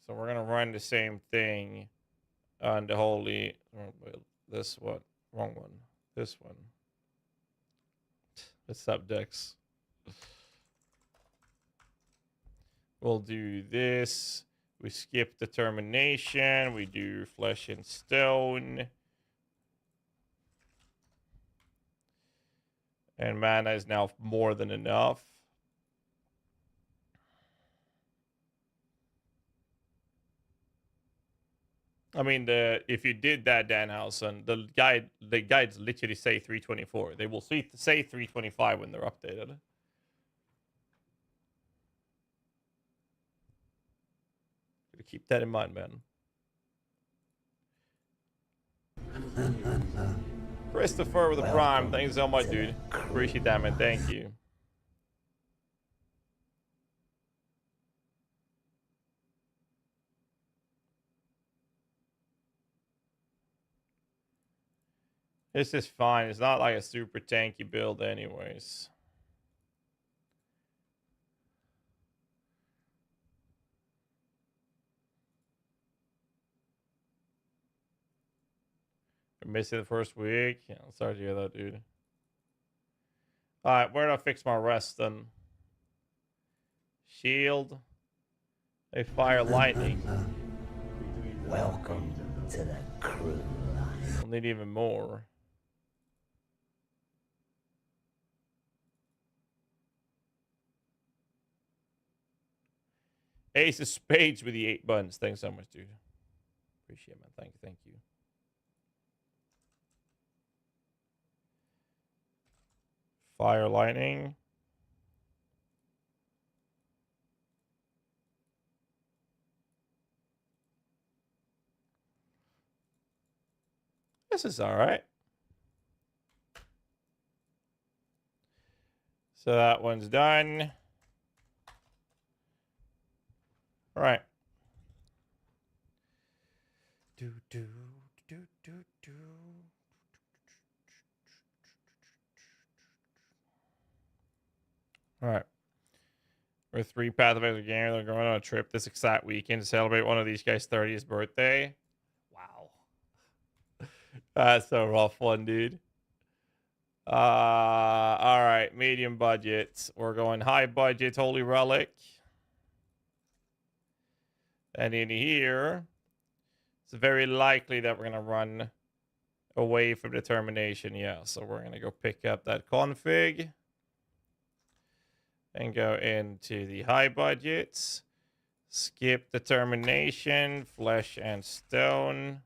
Speaker 1: So we're going to run the same thing on the holy. This one. Wrong one. This one. What's up, Dex? We'll do this. We skip determination. We do flesh and stone. And mana is now more than enough. I mean, if you did that, Danhausen, the guides literally say 324. They will say 325 when they're updated. Gotta keep that in mind, man. Christopher with the prime. Thanks so much, dude. Appreciate that, man. Thank you. This is fine. It's not like a super tanky build anyways. We're missing the first week. Yeah, I'm sorry to hear that, dude. Alright, where do I fix my rest then? Shield. They fire lightning.
Speaker 3: Welcome to the crew.
Speaker 1: We'll need even more. Ace of Spades with the 8 buttons. Thanks so much, dude. Appreciate it, man. Thank you. Fire lightning. This is all right. So that one's done. All right. All right. We're 3 Pathways of Game. They're going on a trip this exact weekend to celebrate one of these guys' 30th birthday. Wow. That's a rough one, dude. All right. Medium budget. We're going high budget, Holy Relic. And in here, it's very likely that we're going to run away from determination. Yeah, so we're going to go pick up that config. and go into the high budgets. Skip determination, flesh and stone.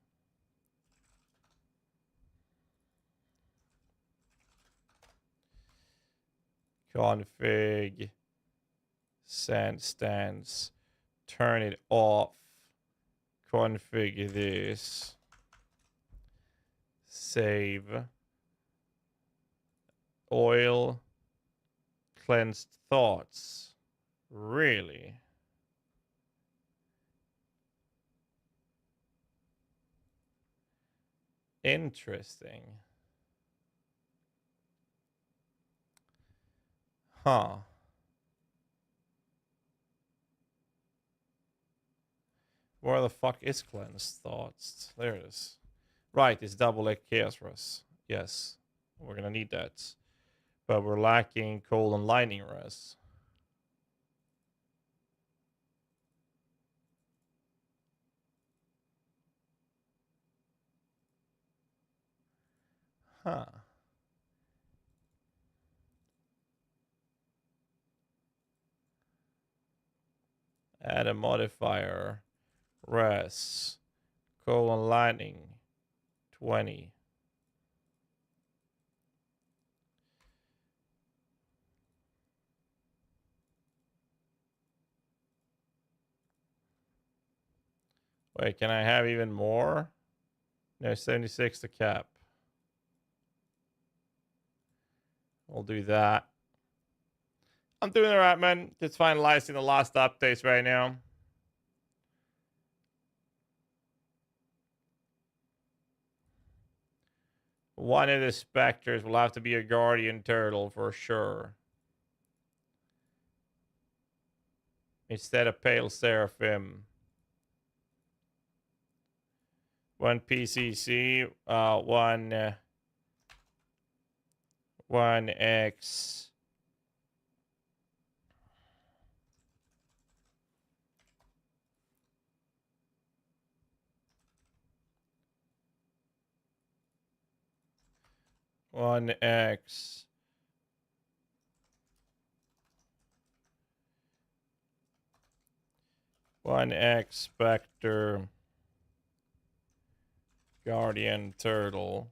Speaker 1: Config, sand stands, turn it off. Configure this. Save. Oil. Cleansed thoughts. Really? Interesting. Huh. Where the fuck is cleansed thoughts? There it is. Right, it's double egg chaos for us. Yes, we're gonna need that. But we're lacking coal and lightning res. Huh. Add a modifier. Res. Coal and lightning. 20. Wait, can I have even more? No, 76 to cap. We'll do that. I'm doing all right, man. Just finalizing the last updates right now. One of the specters will have to be a guardian turtle for sure. Instead of pale seraphim. One PCC, one X. One X. One X Spectre. Guardian Turtle.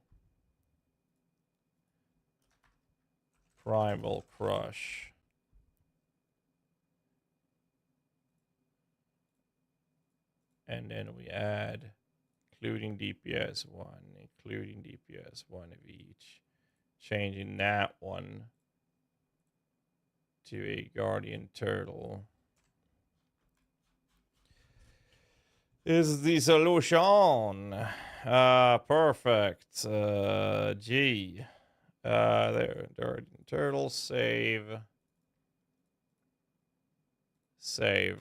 Speaker 1: Primal Crush. And then we add, including DPS 1, including DPS 1 of each. Changing that one to a Guardian Turtle is the solution. Perfect. G. There. Guardian Turtle. Save. Save.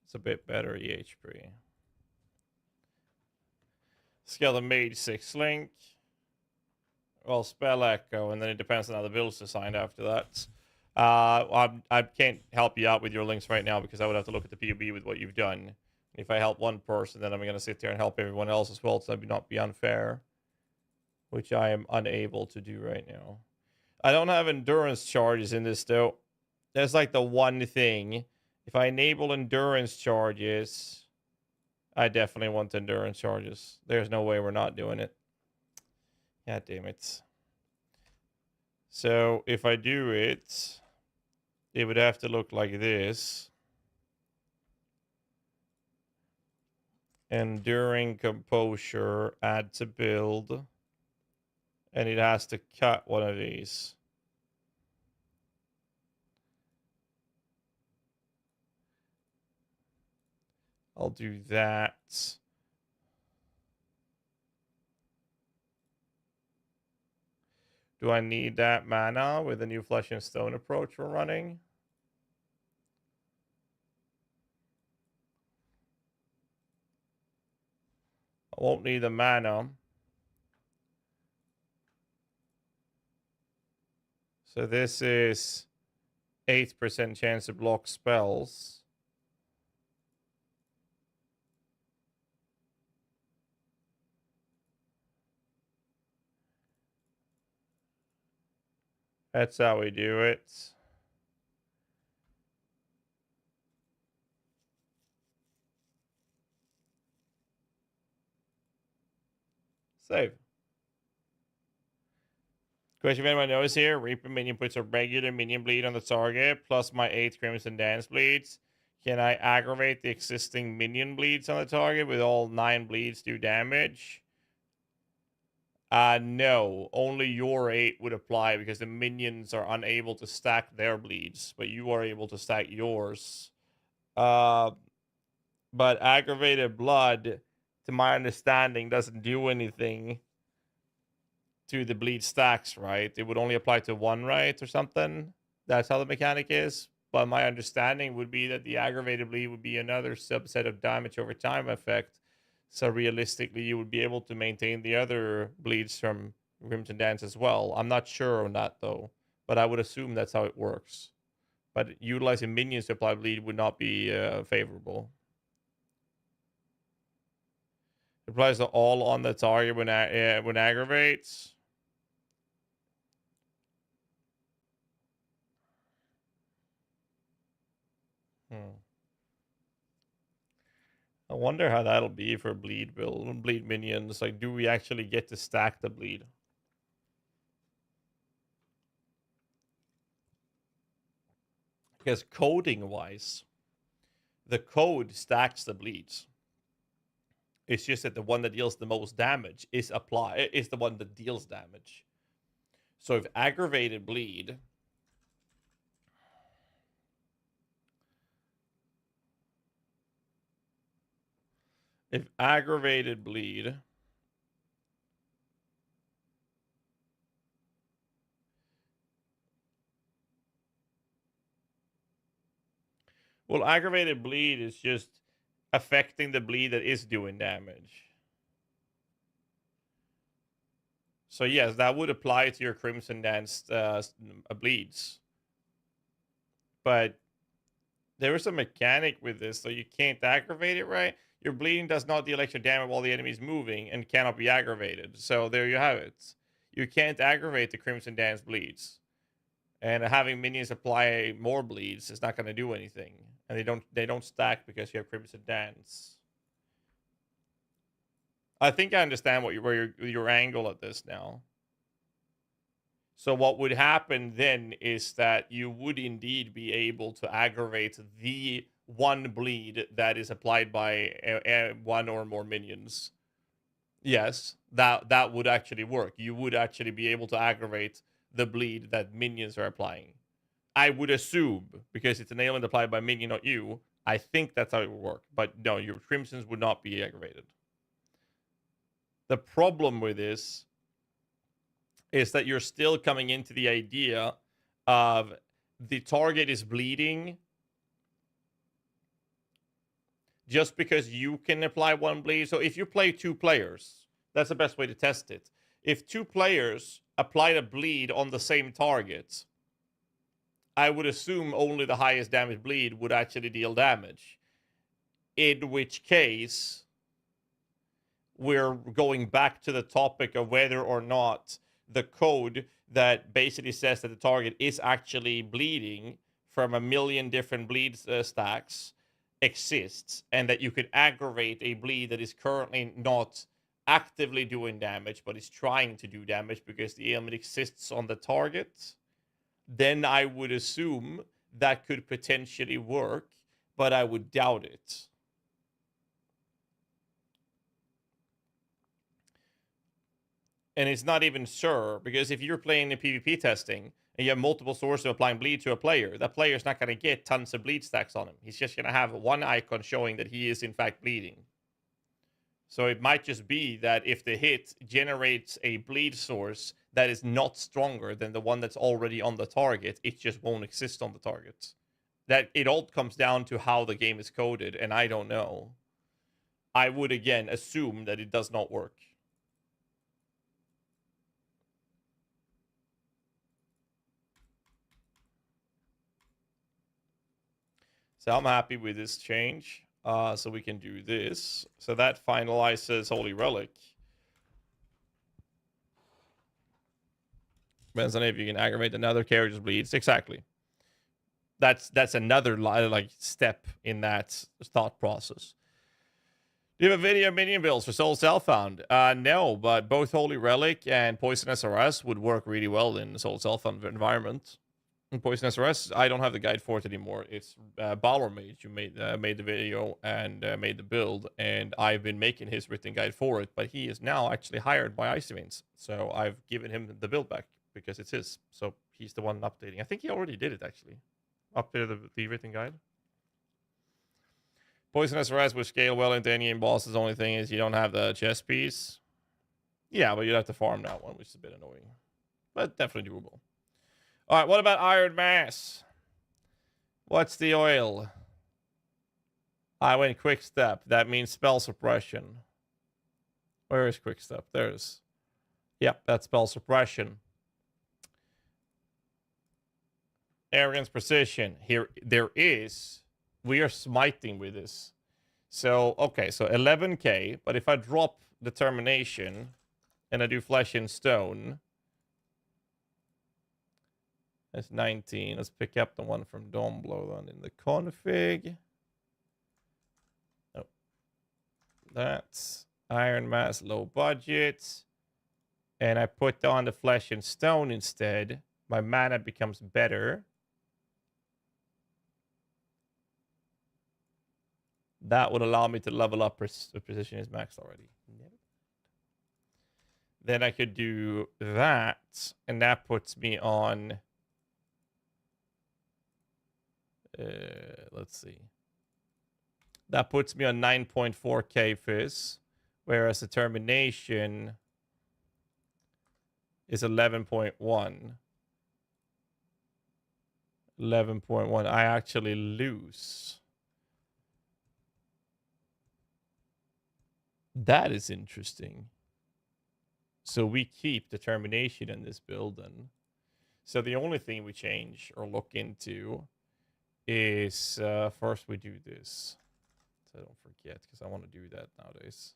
Speaker 1: It's a bit better EHP. Scale the Mage 6 link. Well, Spell Echo, and then it depends on how the build's designed after that. I can't help you out with your links right now because I would have to look at the POB with what you've done. If I help one person, then I'm going to sit there and help everyone else as well, so that would not be unfair, which I am unable to do right now. I don't have endurance charges in this, though. That's like the one thing. If I enable endurance charges, I definitely want endurance charges. There's no way we're not doing it. God damn it. So if I do it, it would have to look like this. Enduring composure, add to build. And it has to cut one of these. I'll do that. Do I need that mana with the new Flesh and Stone approach we're running? I won't need the mana. So this is 8% chance to block spells. That's how we do it. Save. Question if anyone knows here. Reaper minion puts a regular minion bleed on the target, plus my 8 Crimson Dance bleeds. Can I aggravate the existing minion bleeds on the target with all 9 bleeds do damage? No. Only your 8 would apply because the minions are unable to stack their bleeds, but you are able to stack yours. But aggravated blood, to my understanding, doesn't do anything to the bleed stacks, right? It would only apply to 1, right? Or something. That's how the mechanic is. But my understanding would be that the aggravated bleed would be another subset of damage over time effect. So realistically, you would be able to maintain the other bleeds from Crimson Dance as well. I'm not sure on that, though. But I would assume that's how it works. But utilizing minions to apply bleed would not be favorable. It applies to all on the target when aggravates. I wonder how that'll be for bleed minions. Like, do we actually get to stack the bleed? Because coding wise, the code stacks the bleeds. It's just that the one that deals the most damage is the one that deals damage. So if aggravated bleed well, aggravated bleed is just affecting the bleed that is doing damage. So yes, that would apply to your Crimson Dance bleeds. But there is a mechanic with this, so you can't aggravate it, right? Your bleeding does not deal extra damage while the enemy is moving and cannot be aggravated. So there you have it. You can't aggravate the Crimson Dance bleeds. And having minions apply more bleeds is not going to do anything. And they don't stack because you have Crimson Dance. I think I understand where your angle at this now. So what would happen then is that you would indeed be able to aggravate the 1 bleed that is applied by 1 or more minions. Yes, that would actually work. You would actually be able to aggravate the bleed that minions are applying. I would assume, because it's an ailment applied by minion, not you. I think that's how it would work. But no, your Crimsons would not be aggravated. The problem with this is that you're still coming into the idea of the target is bleeding just because you can apply 1 bleed. So if you play 2 players, that's the best way to test it. If 2 players applied a bleed on the same target, I would assume only the highest damage bleed would actually deal damage. In which case, we're going back to the topic of whether or not the code that basically says that the target is actually bleeding from a million different bleed stacks exists, and that you could aggravate a bleed that is currently not actively doing damage but is trying to do damage because the ailment exists on the target, then I would assume that could potentially work, but I would doubt it. And it's not even sure, because if you're playing the PvP testing and you have multiple sources of applying bleed to a player, that player is not going to get tons of bleed stacks on him. He's just going to have 1 icon showing that he is in fact bleeding. So it might just be that if the hit generates a bleed source that is not stronger than the one that's already on the target, it just won't exist on the target. That it all comes down to how the game is coded, and I don't know. I would again assume that it does not work. So I'm happy with this change. So we can do this. So that finalizes Holy Relic. Depends on if you can aggravate another character's bleeds. Exactly. That's another like step in that thought process. Do you have a video of minion builds for Soul Self-Found? No, but both Holy Relic and Poison SRS would work really well in the Soul Self-Found environment. In Poison SRS, I don't have the guide for it anymore. It's Balor Mage who made the video and made the build, and I've been making his written guide for it, but he is now actually hired by Icy Veins, so I've given him the build back because it's his. So he's the one updating. I think he already did it, actually. Updated the written guide. Poison SRS would scale well into any game bosses. The only thing is you don't have the chest piece. Yeah, but you'd have to farm that one, which is a bit annoying. But definitely doable. Alright, what about Iron Mass? What's the oil? I went quick step. That means spell suppression. Where is quick step? There's. Yep, that's spell suppression. Arrogance precision. Here, there is. We are smiting with this. So, okay, so 11k. But if I drop determination and I do flesh and stone, that's 19. Let's pick up the one from Dawnblow then in the config. Oh, that's Iron Mass low budget. And I put on the flesh and stone instead. My mana becomes better. That would allow me to level up. Precision is maxed already. Then I could do that, and that puts me on. Let's see. That puts me on 9.4k fizz, whereas determination is 11.1. 11.1. I actually lose. That is interesting. So we keep determination in this build then. So the only thing we change or look into is first we do this. So I don't forget, because I want to do that nowadays.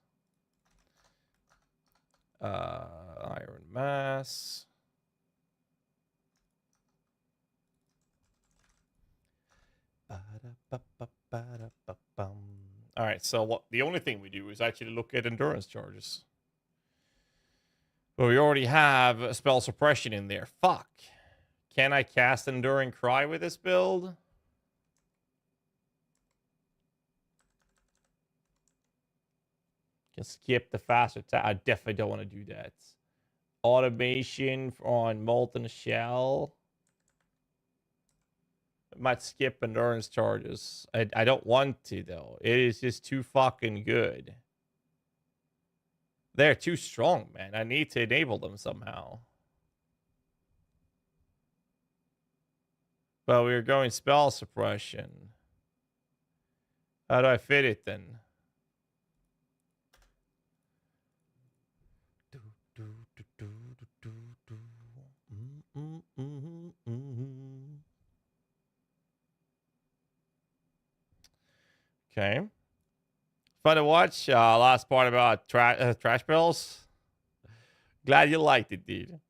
Speaker 1: Iron Mass. All right, so what the only thing we do is actually look at endurance charges. But we already have a spell suppression in there. Fuck. Can I cast Enduring Cry with this build? Can skip the fast attack. I definitely don't want to do that. Automation on Molten Shell. Might skip endurance charges. I don't want to, though. It is just too fucking good. They're too strong, man. I need to enable them somehow. But we're going spell suppression. How do I fit it then? Okay. Fun to watch. Last part about trash bills. Glad you liked it, dude.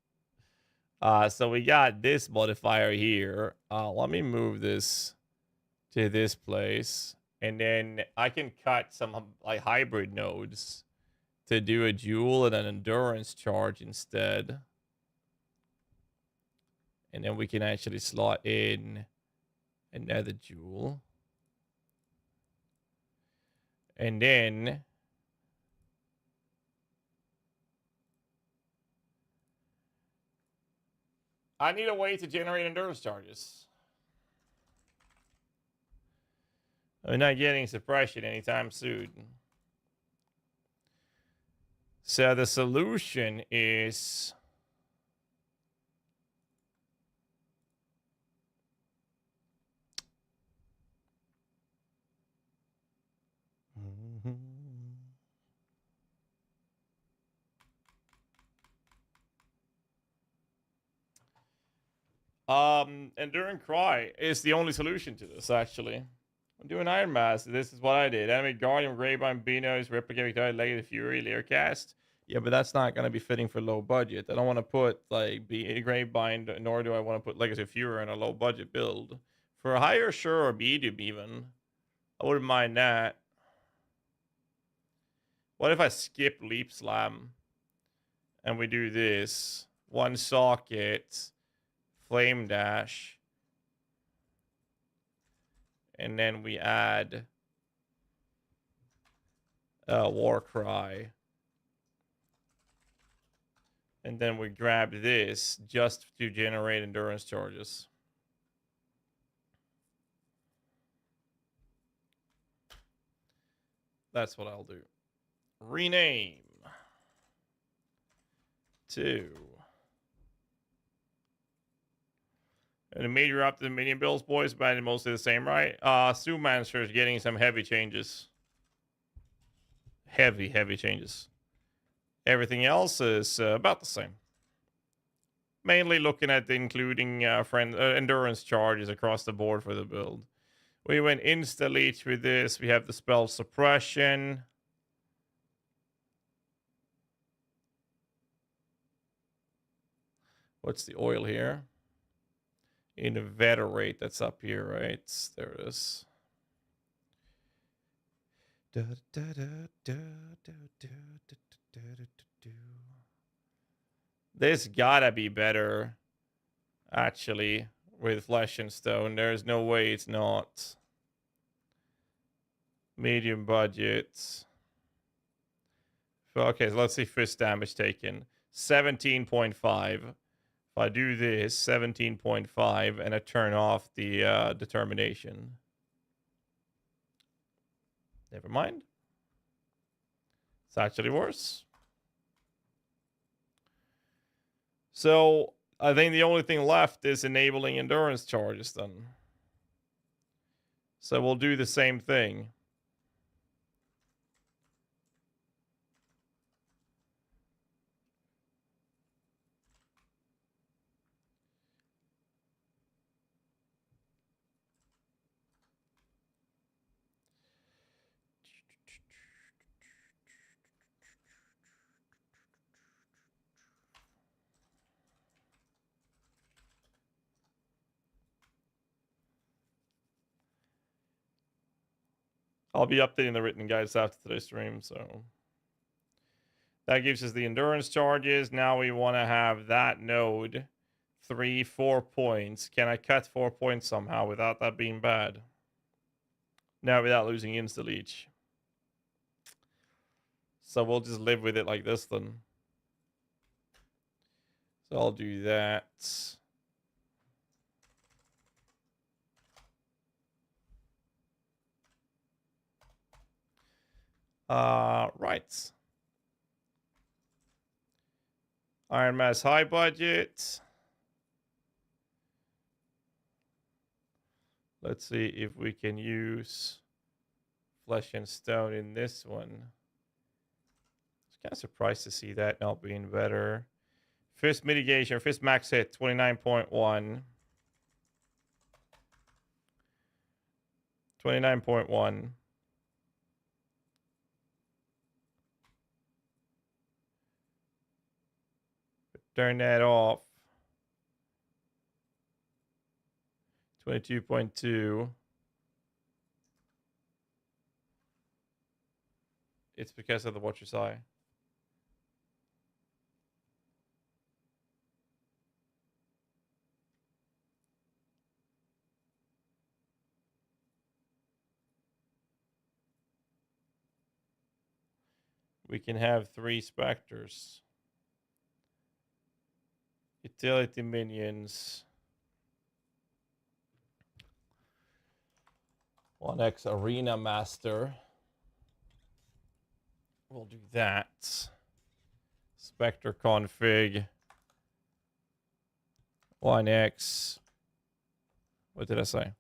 Speaker 1: So we got this modifier here. Let me move this to this place. And then I can cut some like hybrid nodes to do a duel and an endurance charge instead. And then we can actually slot in another duel. And then I need a way to generate endurance charges. I'm not getting suppression anytime soon. So the solution is Enduring Cry is the only solution to this, actually. I'm doing Iron Mass. This is what I did. Enemy Guardian, Greybind, Benos, Replicate Victoria, Legacy Fury, Learcast. Yeah, but that's not going to be fitting for low budget. I don't want to put, like, Greybind, nor do I want to put Legacy Fury in a low budget build. For a higher, sure, or medium even. I wouldn't mind that. What if I skip Leap Slam and we do this? One socket, Flame Dash, and then we add War Cry. And then we grab this just to generate endurance charges. That's what I'll do. Rename to. And the major up to the minion bills, boys, but mostly the same, right? Sumancer is getting some heavy changes. Heavy changes. Everything else is about the same. Mainly looking at including endurance charges across the board for the build. We went insta-leech with this. We have the spell suppression. What's the oil here? Inveterate, that's up here, right? There it is. This gotta be better, actually, with Flesh and Stone. There's no way it's not. Medium budget. Okay, so let's see fist damage taken. 17.5. If I do this, 17.5, and I turn off the determination. Never mind. It's actually worse. So I think the only thing left is enabling endurance charges then. So we'll do the same thing. I'll be updating the written guides after today's stream, so that gives us the endurance charges. Now we want to have that node 4 points. Can I cut 4 points somehow without that being bad? No, without losing insta leech. So we'll just live with it like this then. So I'll do that. Right. Iron Mass high budget. Let's see if we can use Flesh and Stone in this one. I was kind of surprised to see that not being better. Fist mitigation, fist max hit, 29.1. 29.1. Turn that off. 22.2. It's because of the Watcher's Eye. We can have 3 specters. Utility minions. 1x Arena Master. We'll do that. Spectre config. 1x. What did I say?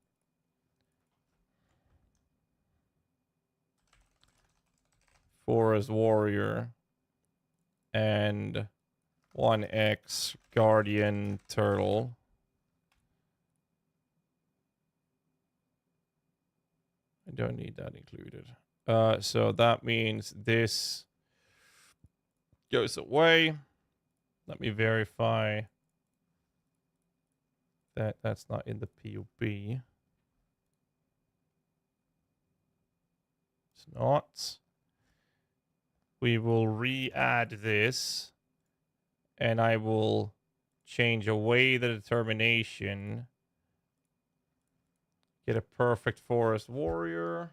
Speaker 1: Forest Warrior. And 1x Guardian Turtle. I don't need that included. So that means this goes away. Let me verify that that's not in the PoB. It's not. we will re-add this, and I will change away the determination. Get a perfect forest warrior.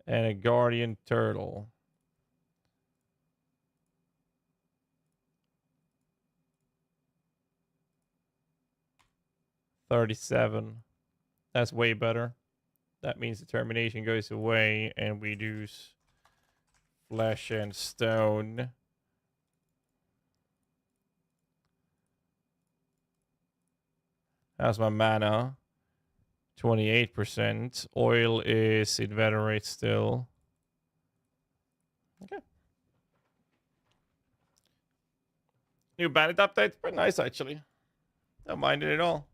Speaker 1: And a guardian turtle. $37. That's way better. That means determination goes away and we do flesh and stone. How's my mana? 28%. Oil is inveterate still. Okay. New bandit update. Pretty nice, actually. Don't mind it at all.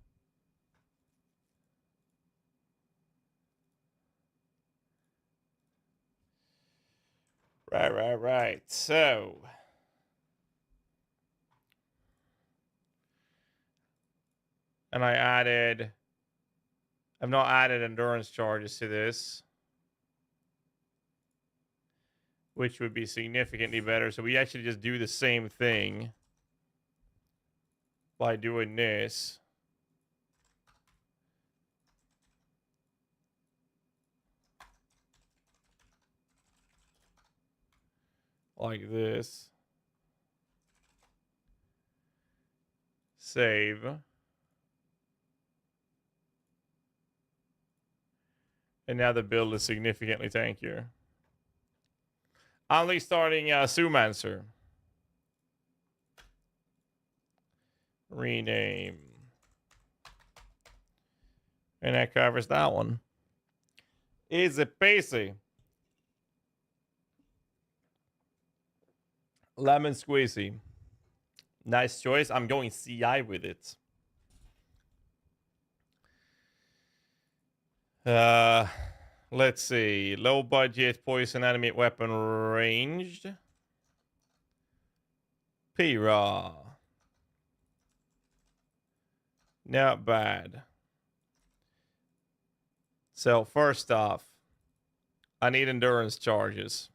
Speaker 1: Right. So. And I've not added endurance charges to this, which would be significantly better. So we actually just do the same thing by doing this. Like this. Save. And now the build is significantly tankier. Only starting Sumancer. Rename. And that covers that one. Easy peasy. Lemon squeezy. Nice choice. I'm going CI with it. Let's see. Low budget, poison enemy weapon ranged. P-Raw. Not bad. So first off, I need endurance charges.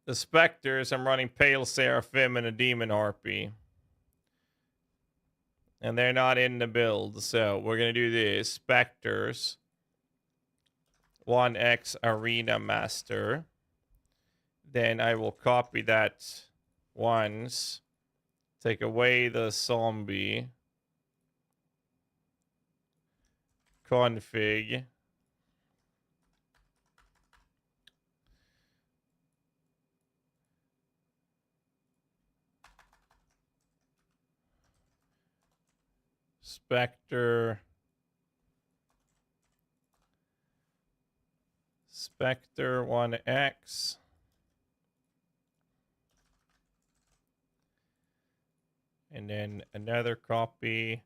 Speaker 1: The Spectres, I'm running Pale Seraphim and a Demon Harpy. And they're not in the build, so we're going to do this. Spectres. 1x Arena Master. Then I will copy that once. Take away the zombie. Config. Spectre 1x. And then another copy.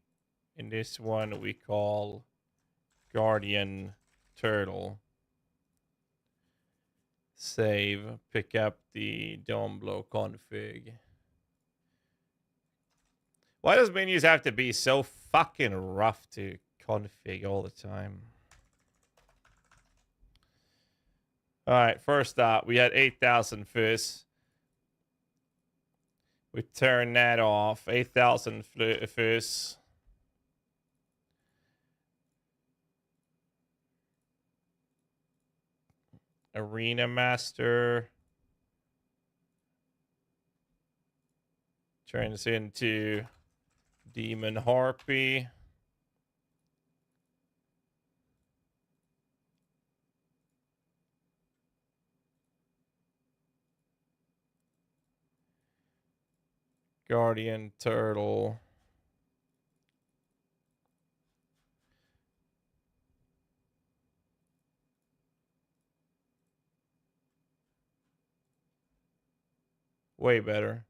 Speaker 1: In this one we call Guardian Turtle. Save. Pick up the Dome Blow config. Why does menus have to be so fucking rough to config all the time? Alright, first up, we had 8,000 first. We turn that off. 8,000 first. Arena Master. Turns into Demon Harpy. Guardian Turtle. Way better.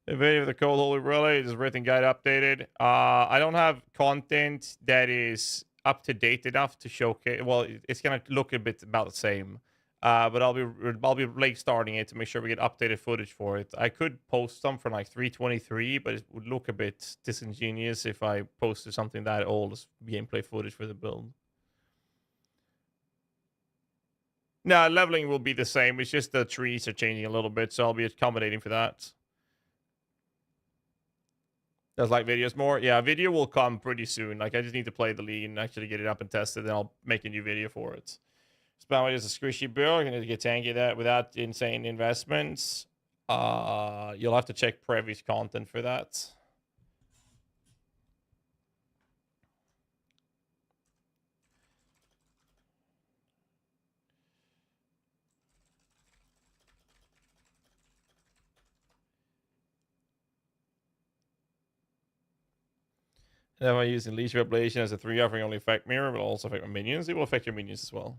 Speaker 1: The video of the Cold Holy Relay is written guide updated. I don't have content that is up to date enough to showcase. Well, it's gonna look a bit about the same. But I'll be late starting it to make sure we get updated footage for it. I could post some from like 323, but it would look a bit disingenuous if I posted something that old as gameplay footage for the build. No, leveling will be the same. It's just the trees are changing a little bit, so I'll be accommodating for that. Does like videos more? Yeah, video will come pretty soon. Like, I just need to play the league and actually get it up and test it, then I'll make a new video for it. Spamway is a squishy build. You're going to get tanky that without insane investments. You'll have to check previous content for that. Am I using Leash Revelation as a 3 offering only affect mirror, will also affect my minions? It will affect your minions as well.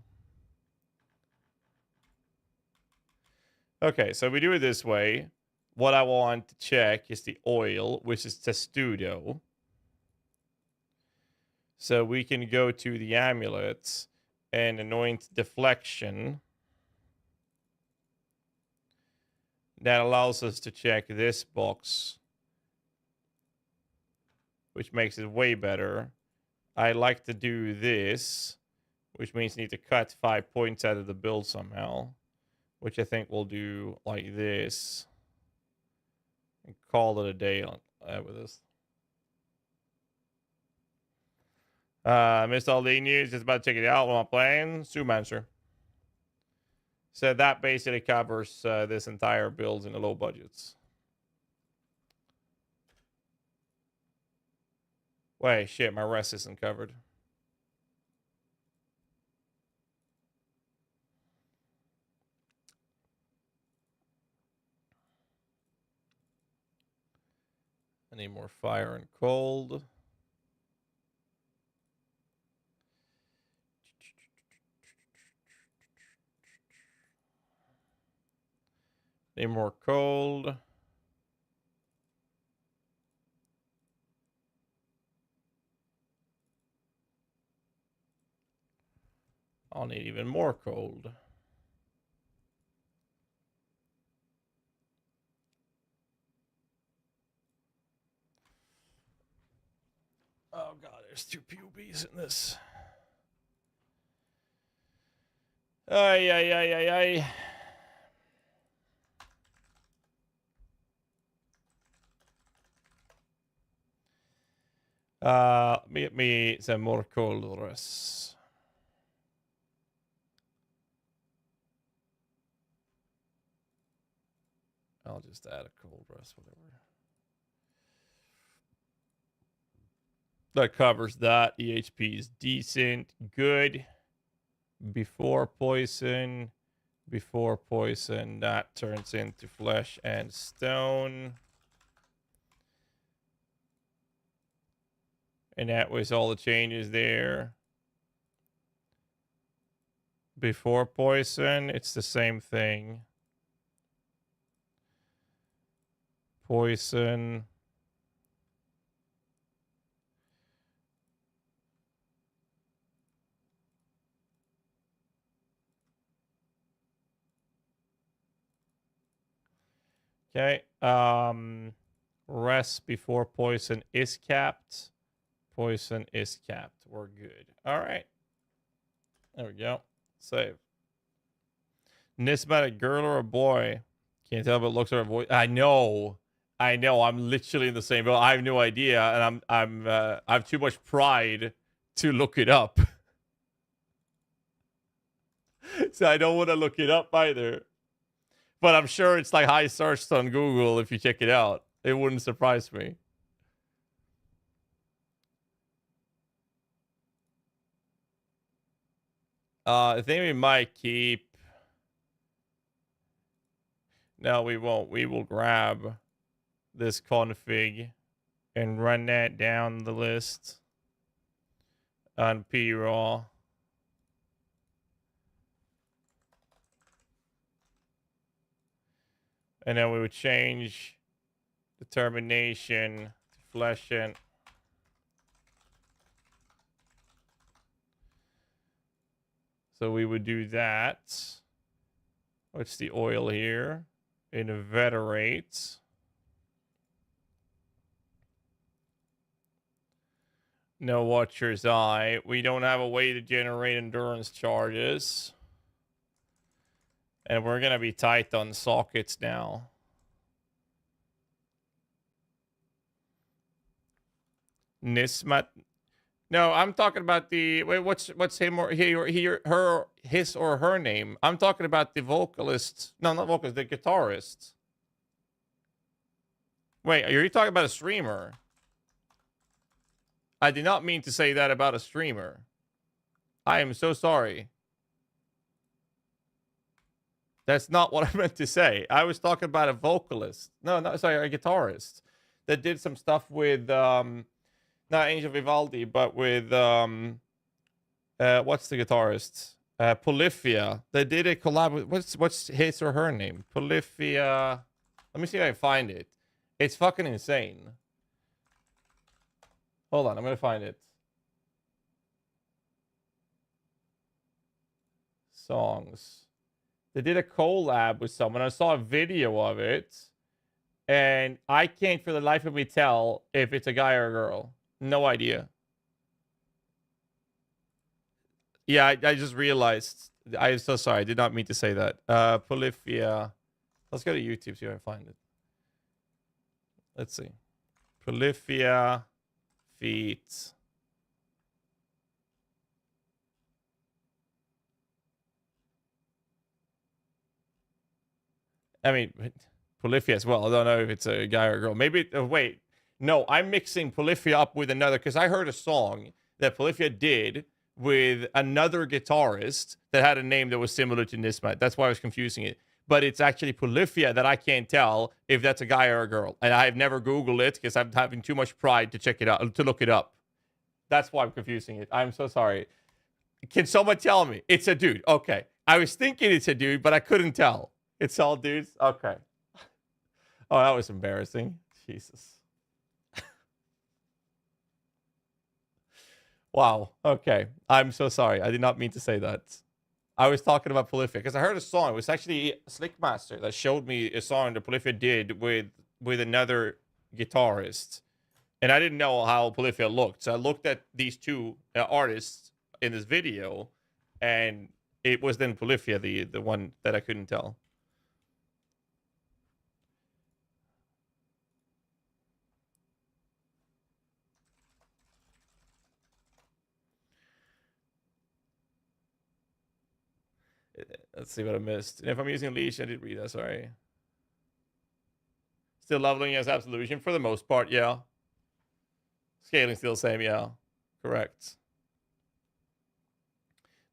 Speaker 1: Okay, so we do it this way. What I want to check is the oil, which is Testudo. So we can go to the amulets and anoint deflection. That allows us to check this box, which makes it way better. I like to do this, which means I need to cut 5 points out of the build somehow, which I think we'll do like this and call it a day on with this. Missed all the news, just about to check it out while I'm playing. Sumancer. So that basically covers this entire build in the low budgets. Wait, shit, my rest isn't covered. I need more fire and cold. Need more cold. I'll need even more cold. Oh god, there's 2 POBs in this. Ay, ay, ay, ay, ay. Get me some more cold rest. I'll just add a cold rest, whatever. That covers that. EHP is decent. Good. Before poison. Before poison. That turns into flesh and stone. And that was all the changes there. Before poison, it's the same thing. Poison. Okay. Rest before poison is capped. Poison is capped. We're good. All right. There we go. Save. Nismat, a girl or a boy? Can't tell if it looks or a voice. I know. I'm literally in the same boat. I have no idea, and I have too much pride to look it up. So I don't want to look it up either. But I'm sure it's like high searched on Google if you check it out. It wouldn't surprise me. I think we might keep. No, we won't. We will grab this config and run that down the list on praw. And then we would change determination to flesh and so we would do that. What's the oil here? Inveterate. No Watcher's Eye. We don't have a way to generate endurance charges. And we're going to be tight on sockets now. Nismat. No, I'm talking about the... Wait, what's him or his or her name? I'm talking about the vocalist. No, not vocalist, the guitarist. Wait, are you talking about a streamer? I did not mean to say that about a streamer. I am so sorry. That's not what I meant to say. I was talking about a vocalist. No, sorry, a guitarist that did some stuff with not Angel Vivaldi, but with what's the guitarist? Polyphia. They did a collab with what's his or her name? Polyphia. Let me see if I can find it. It's fucking insane. Hold on, I'm gonna find it. Songs. They did a collab with someone. I saw a video of it, and I can't for the life of me tell if it's a guy or a girl. No idea. Yeah, I just realized. I'm so sorry. I did not mean to say that. Polyphia. Let's go to YouTube, see if I can find it. Let's see. Polyphia feet. I mean, Polyphia as well. I don't know if it's a guy or a girl. Maybe, wait. No, I'm mixing Polyphia up with another, because I heard a song that Polyphia did with another guitarist that had a name that was similar to Nismat. That's why I was confusing it. But it's actually Polyphia that I can't tell if that's a guy or a girl. And I've never Googled it because I'm having too much pride to check it out, to look it up. That's why I'm confusing it. I'm so sorry. Can someone tell me? It's a dude. Okay. I was thinking it's a dude, but I couldn't tell. It's all dudes? Okay. Oh, that was embarrassing. Jesus. Wow. Okay. I'm so sorry. I did not mean to say that. I was talking about Polyphia because I heard a song. It was actually Slickmaster that showed me a song that Polyphia did with another guitarist. And I didn't know how Polyphia looked. So I looked at these two artists in this video, and it was then Polyphia, the one that I couldn't tell. Let's see what I missed. And if I'm using Leash, I did read that, sorry. Still leveling as Absolution for the most part, yeah. Scaling still the same, yeah. Correct.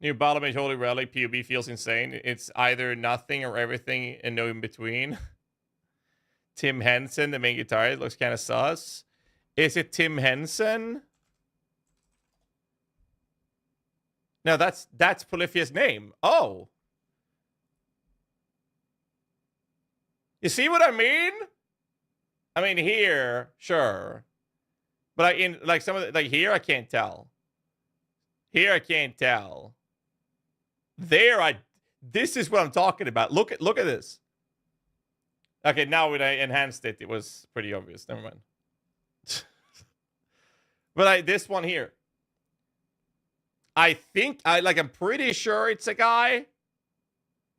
Speaker 1: New Battle Mage Holy Relic, PoB feels insane. It's either nothing or everything and no in between. Tim Henson, the main guitarist, looks kind of sus. Is it Tim Henson? No, that's Polyphia's name. Oh. You see what I mean? I mean, here, sure. But in like some of the, like here, I can't tell. Here, I can't tell. There, this is what I'm talking about. Look at this. Okay, now when I enhanced it, it was pretty obvious. Never mind. But this one here, I think I'm pretty sure it's a guy.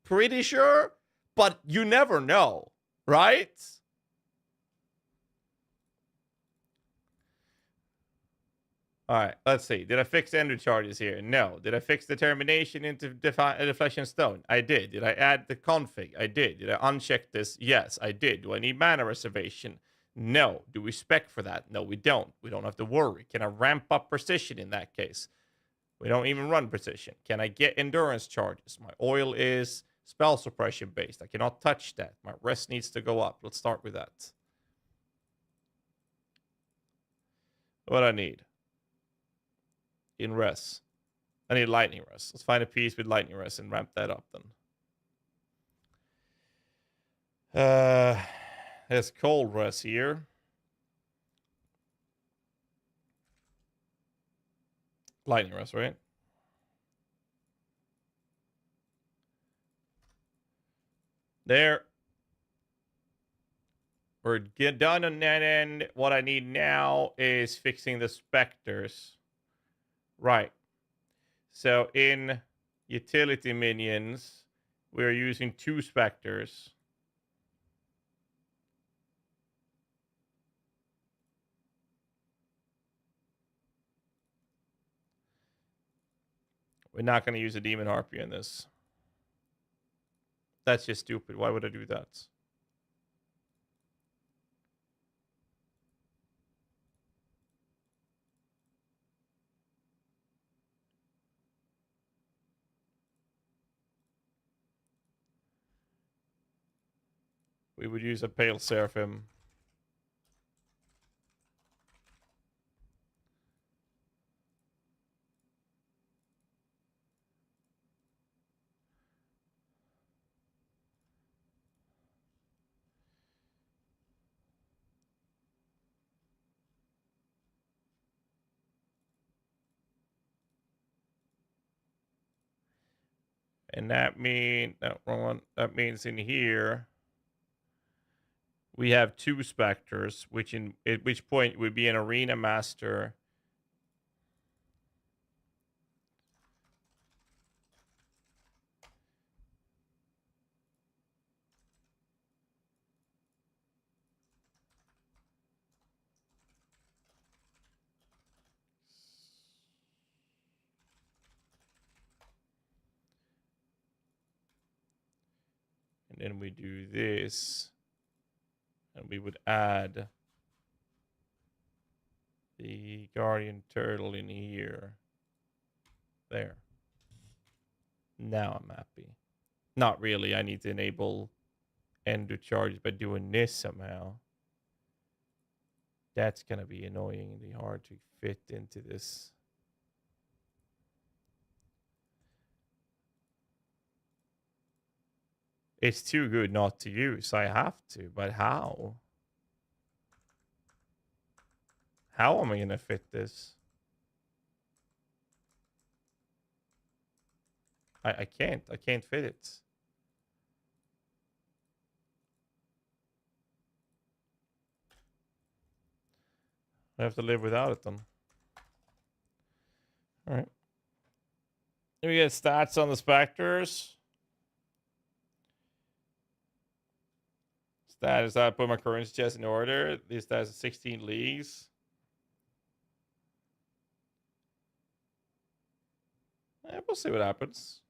Speaker 1: Pretty sure, but you never know, right? All right, let's see. Did I fix ender charges here? No. Did I fix the termination into deflection stone? I did. Did I add the config? I did. Did I uncheck this? Yes, I did. Do I need mana reservation? No. Do we spec for that? No, we don't. We don't have to worry. Can I ramp up precision in that case? We don't even run precision. Can I get endurance charges? My oil is spell suppression based. I cannot touch that. My rest needs to go up. Let's start with that. What I need in res. I need lightning res. Let's find a piece with lightning res and ramp that up then. There's cold res here. Lightning res, right? There. We're done on that end. What I need now is fixing the specters. Right. So in utility minions, we're using 2 specters. We're not going to use a demon harpy in this. That's just stupid. Why would I do that? We would use a pale seraphim. And that means, no, wrong one. That means in here, we have 2 specters, which at which point would be an arena master. And then we do this. And we would add the guardian turtle in here. There. Now I'm happy. Not really. I need to enable endo charge by doing this somehow. That's going to be annoyingly hard to fit into this. It's too good not to use. I have to, but how? How am I going to fit this? I can't. I can't fit it. I have to live without it then. All right. Then we get stats on the specters. Status, I put my currency chest in order. This stats is 16 leagues. We'll see what happens.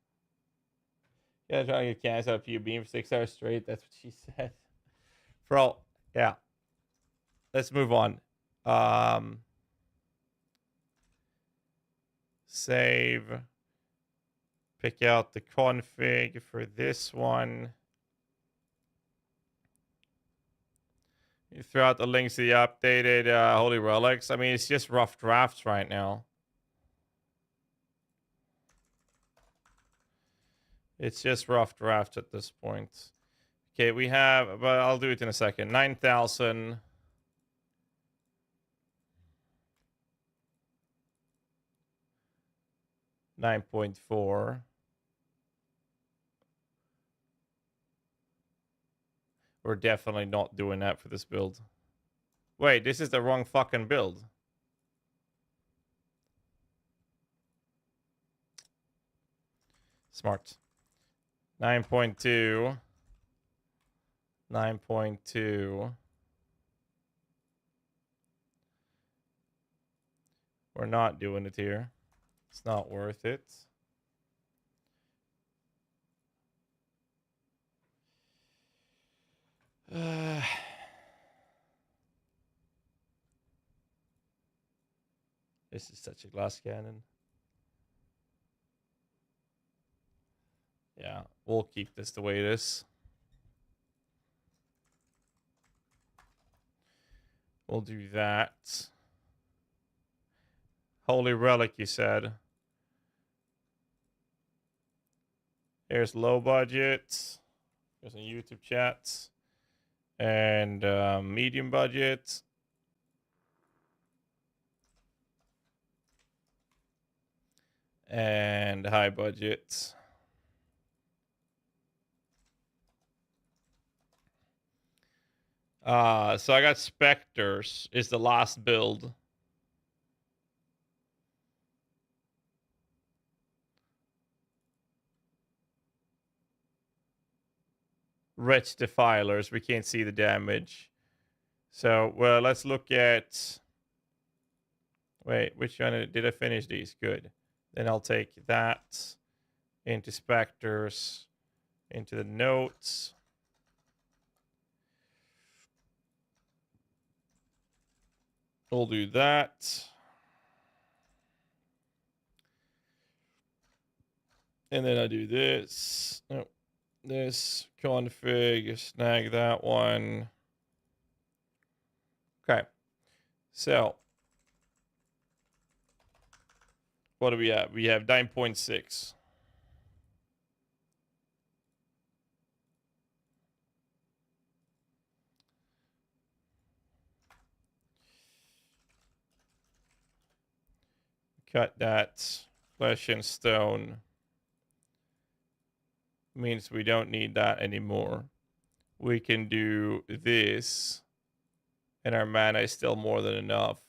Speaker 1: Yeah, trying to get cans out of PoBing for 6 hours straight. That's what she said. Bro, yeah. Let's move on. Save. Pick out the config for this one. You throw out the links to the updated Holy Relics. I mean, it's just rough drafts right now. It's just rough drafts at this point. Okay, we have, but I'll do it in a second. 9,000. $9.4. We're definitely not doing that for this build. Wait, this is the wrong fucking build. Smart. 9.2. 9.2. We're not doing it here. It's not worth it. This is such a glass cannon. Yeah, we'll keep this the way it is. We'll do that. Holy Relic, you said. There's low budget. There's some YouTube chats. And medium budget. And high budget. So I got Spectres is the last build. Wretch Defilers. We can't see the damage. So, well, let's look at... Wait, which one did I finish these? Good. Then I'll take that into Spectres, into the notes. We'll do that. And then I do this. No, this config, snag that one. Okay. So, what do we have? We have 9.6. Cut that. Flesh and stone. Means we don't need that anymore. We can do this. And our mana is still more than enough.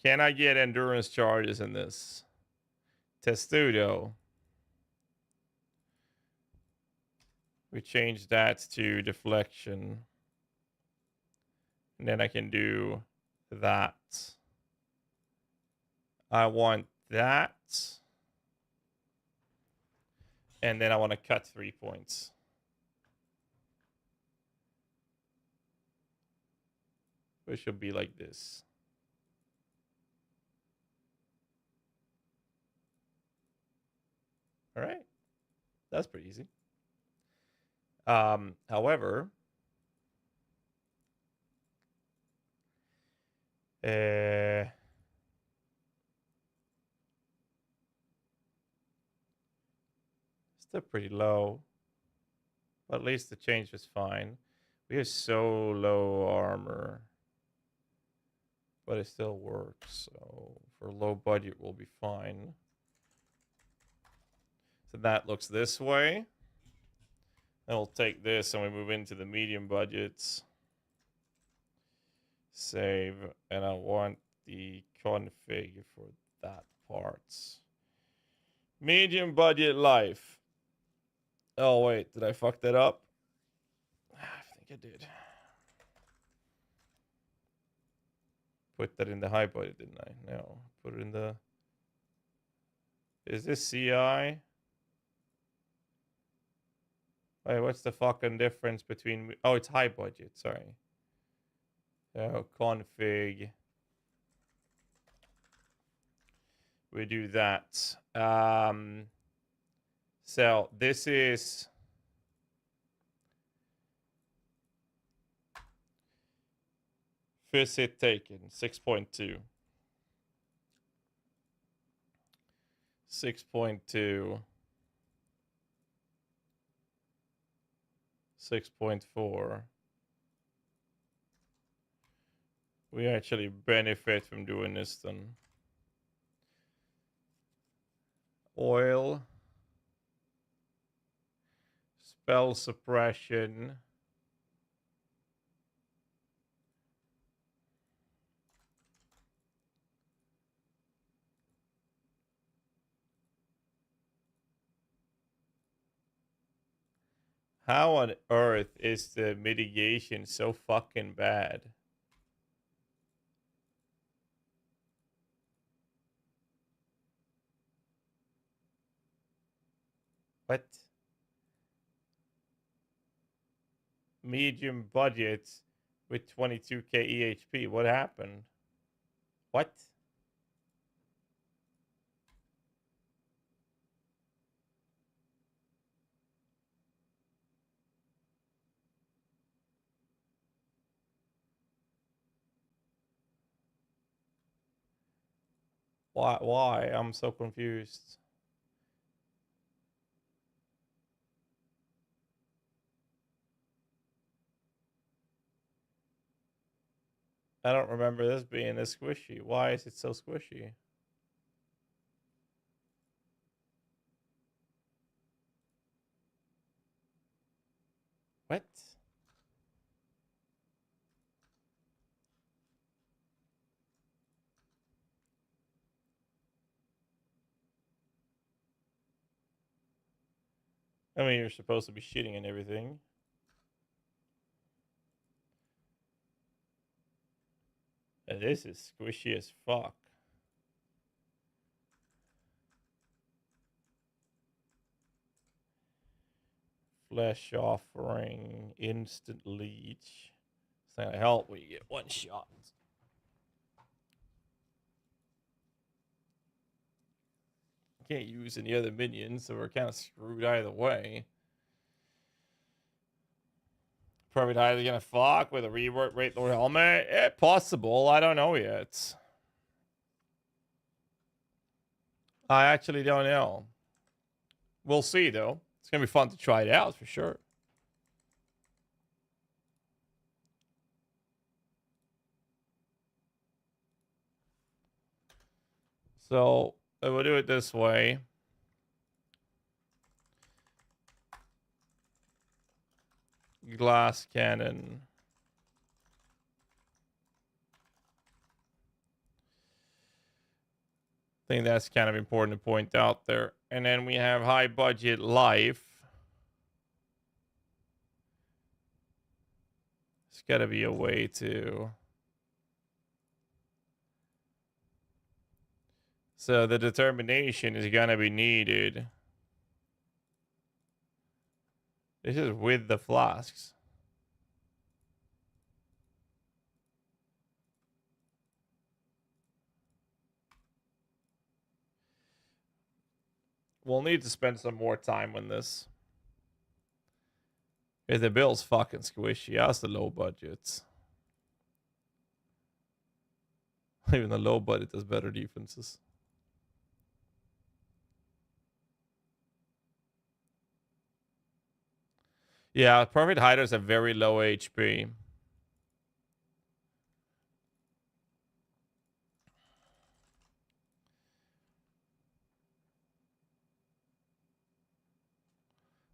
Speaker 1: Can I get endurance charges in this? Testudo. We change that to deflection. And then I can do that. I want that. And then I want to cut 3 points. Which should be like this. All right. That's pretty easy. However, still pretty low. But at least the change was fine. We have so low armor. But it still works. So for low budget, we'll be fine. So that looks this way. Then we'll take this and we move into the medium budgets. Save. And I want the config for that part. Medium budget life. Oh, wait. Did I fuck that up? I think I did. Put that in the high budget, didn't I? No. Put it in the... Is this CI? Wait, what's the fucking difference between... Oh, it's high budget. Sorry. So, config. We do that. So, this is... First hit taken, 6.2. 6.2. 6.4. We actually benefit from doing this then. Oil. Spell suppression. How on earth is the mitigation so fucking bad? What? Medium budget with 22k EHP. What happened? What? Why? I'm so confused. I don't remember this being this squishy. Why is it so squishy? What? I mean, you're supposed to be shitting and everything. And this is squishy as fuck. Flesh offering, instant leech. It's not gonna help when you get one shot. Can't use any other minions, so we're kind of screwed either way. Probably either gonna fuck with a rework rate Lord helmet. Possible. I don't know yet. I actually don't know. We'll see though. It's gonna be fun to try it out for sure. So we'll do it this way. Glass cannon. I think that's kind of important to point out there. And then we have high budget life. It's got to be a way to. So the determination is going to be needed. This is with the flasks. We'll need to spend some more time on this. If the bill's fucking squishy, that's the low budgets. Even the low budget has better defenses. Yeah, Perfect Hiders have very low HP.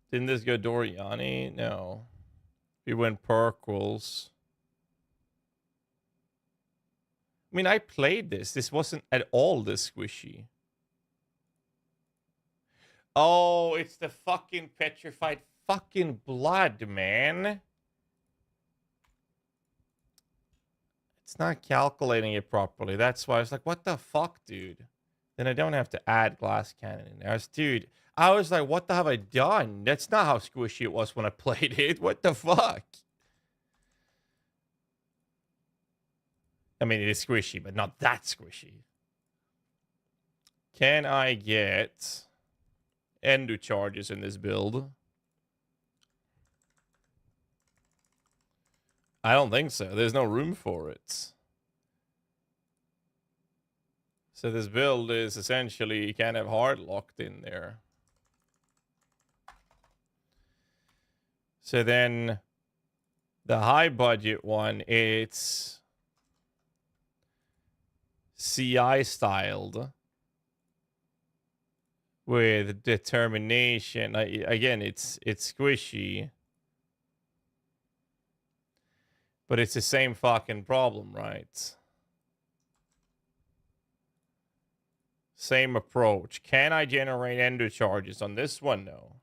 Speaker 1: Didn't this go Doriani? No. We went Perkles. I mean, I played this. This wasn't at all this squishy. Oh, it's the fucking petrified fucking blood, man. It's not calculating it properly. That's why I was like, what the fuck, dude? Then I don't have to add glass cannon in there. Dude, I was like, what the have I done? That's not how squishy it was when I played it. What the fuck? I mean, it is squishy, but not that squishy. Can I get endo charges in this build? I don't think so. There's no room for it. So this build is essentially kind of hard locked in there. So then the high budget one, it's CI styled with determination. Again, it's squishy. But it's the same fucking problem, right? Same approach. Can I generate endo charges on this one? No.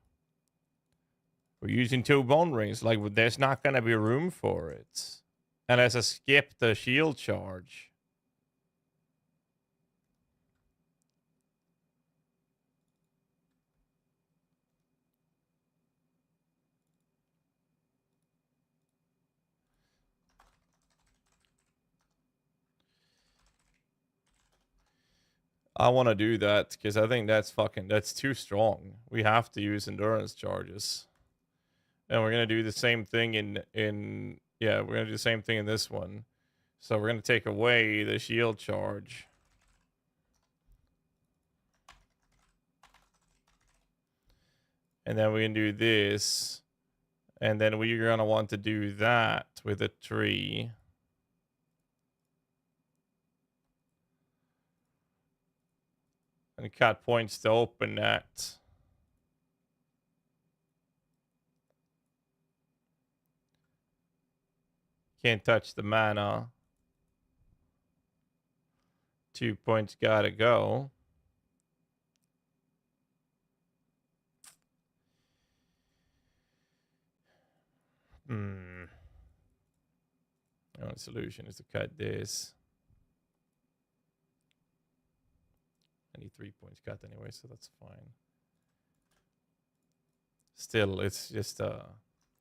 Speaker 1: We're using 2 bone rings. Like, there's not going to be room for it. Unless I skip the shield charge. I want to do that because I think that's too strong. We have to use endurance charges. And we're going to do the same thing we're going to do the same thing in this one. So we're going to take away the shield charge. And then we can do this. And then we're going to want to do that with a tree. And cut points to open that. Can't touch the mana. 2 points gotta go. The only solution is to cut this. I need 3 points cut anyway, so that's fine. Still, it's just a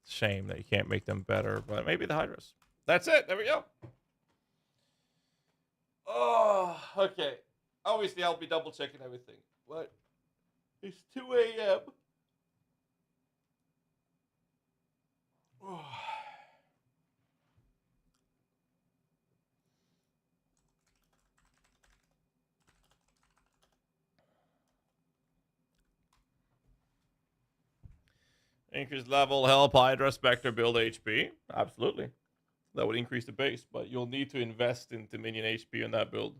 Speaker 1: shame that you can't make them better, but maybe the Hydras. That's it. There we go. Oh, okay. Obviously, I'll be double checking everything. But it's 2 a.m. Increase level, help Hydra Spectre build HP. Absolutely. That would increase the base, but you'll need to invest into minion HP on that build.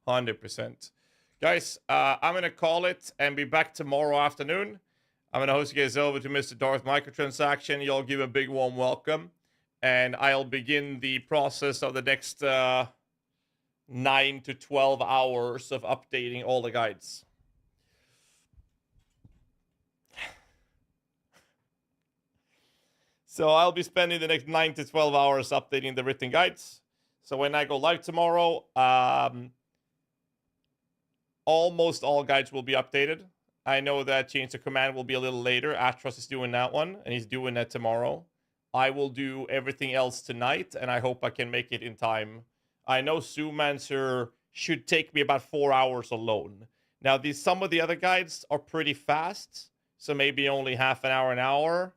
Speaker 1: 100%. Guys, I'm going to call it and be back tomorrow afternoon. I'm going to host you guys over to Mr. Darth Microtransaction. You'll give a big warm welcome. And I'll begin the process of the next 9 to 12 hours of updating all the guides. So I'll be spending the next 9 to 12 hours updating the written guides. So when I go live tomorrow, almost all guides will be updated. I know that Change of Command will be a little later. Atros is doing that one, and he's doing that tomorrow. I will do everything else tonight, and I hope I can make it in time. I know Zoomancer should take me about 4 hours alone. Now, some of the other guides are pretty fast, so maybe only half an hour.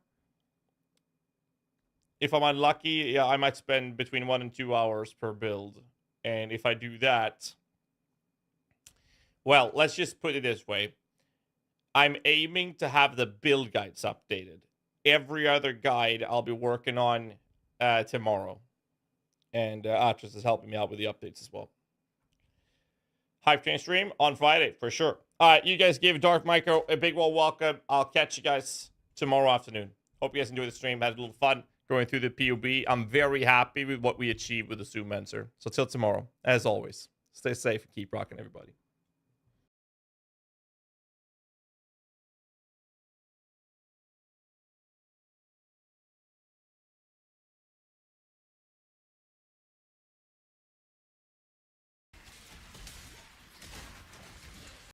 Speaker 1: If I'm unlucky, yeah, I might spend between 1 and 2 hours per build. And if I do that, well, let's just put it this way. I'm aiming to have the build guides updated. Every other guide I'll be working on tomorrow. And Atros is helping me out with the updates as well. Hype Train stream on Friday, for sure. All right, you guys give Darth Micro a big warm welcome. I'll catch you guys tomorrow afternoon. Hope you guys enjoyed the stream. Had a little fun going through the PoB. I'm very happy with what we achieved with the Zoomancer. So till tomorrow, as always, stay safe and keep rocking, everybody.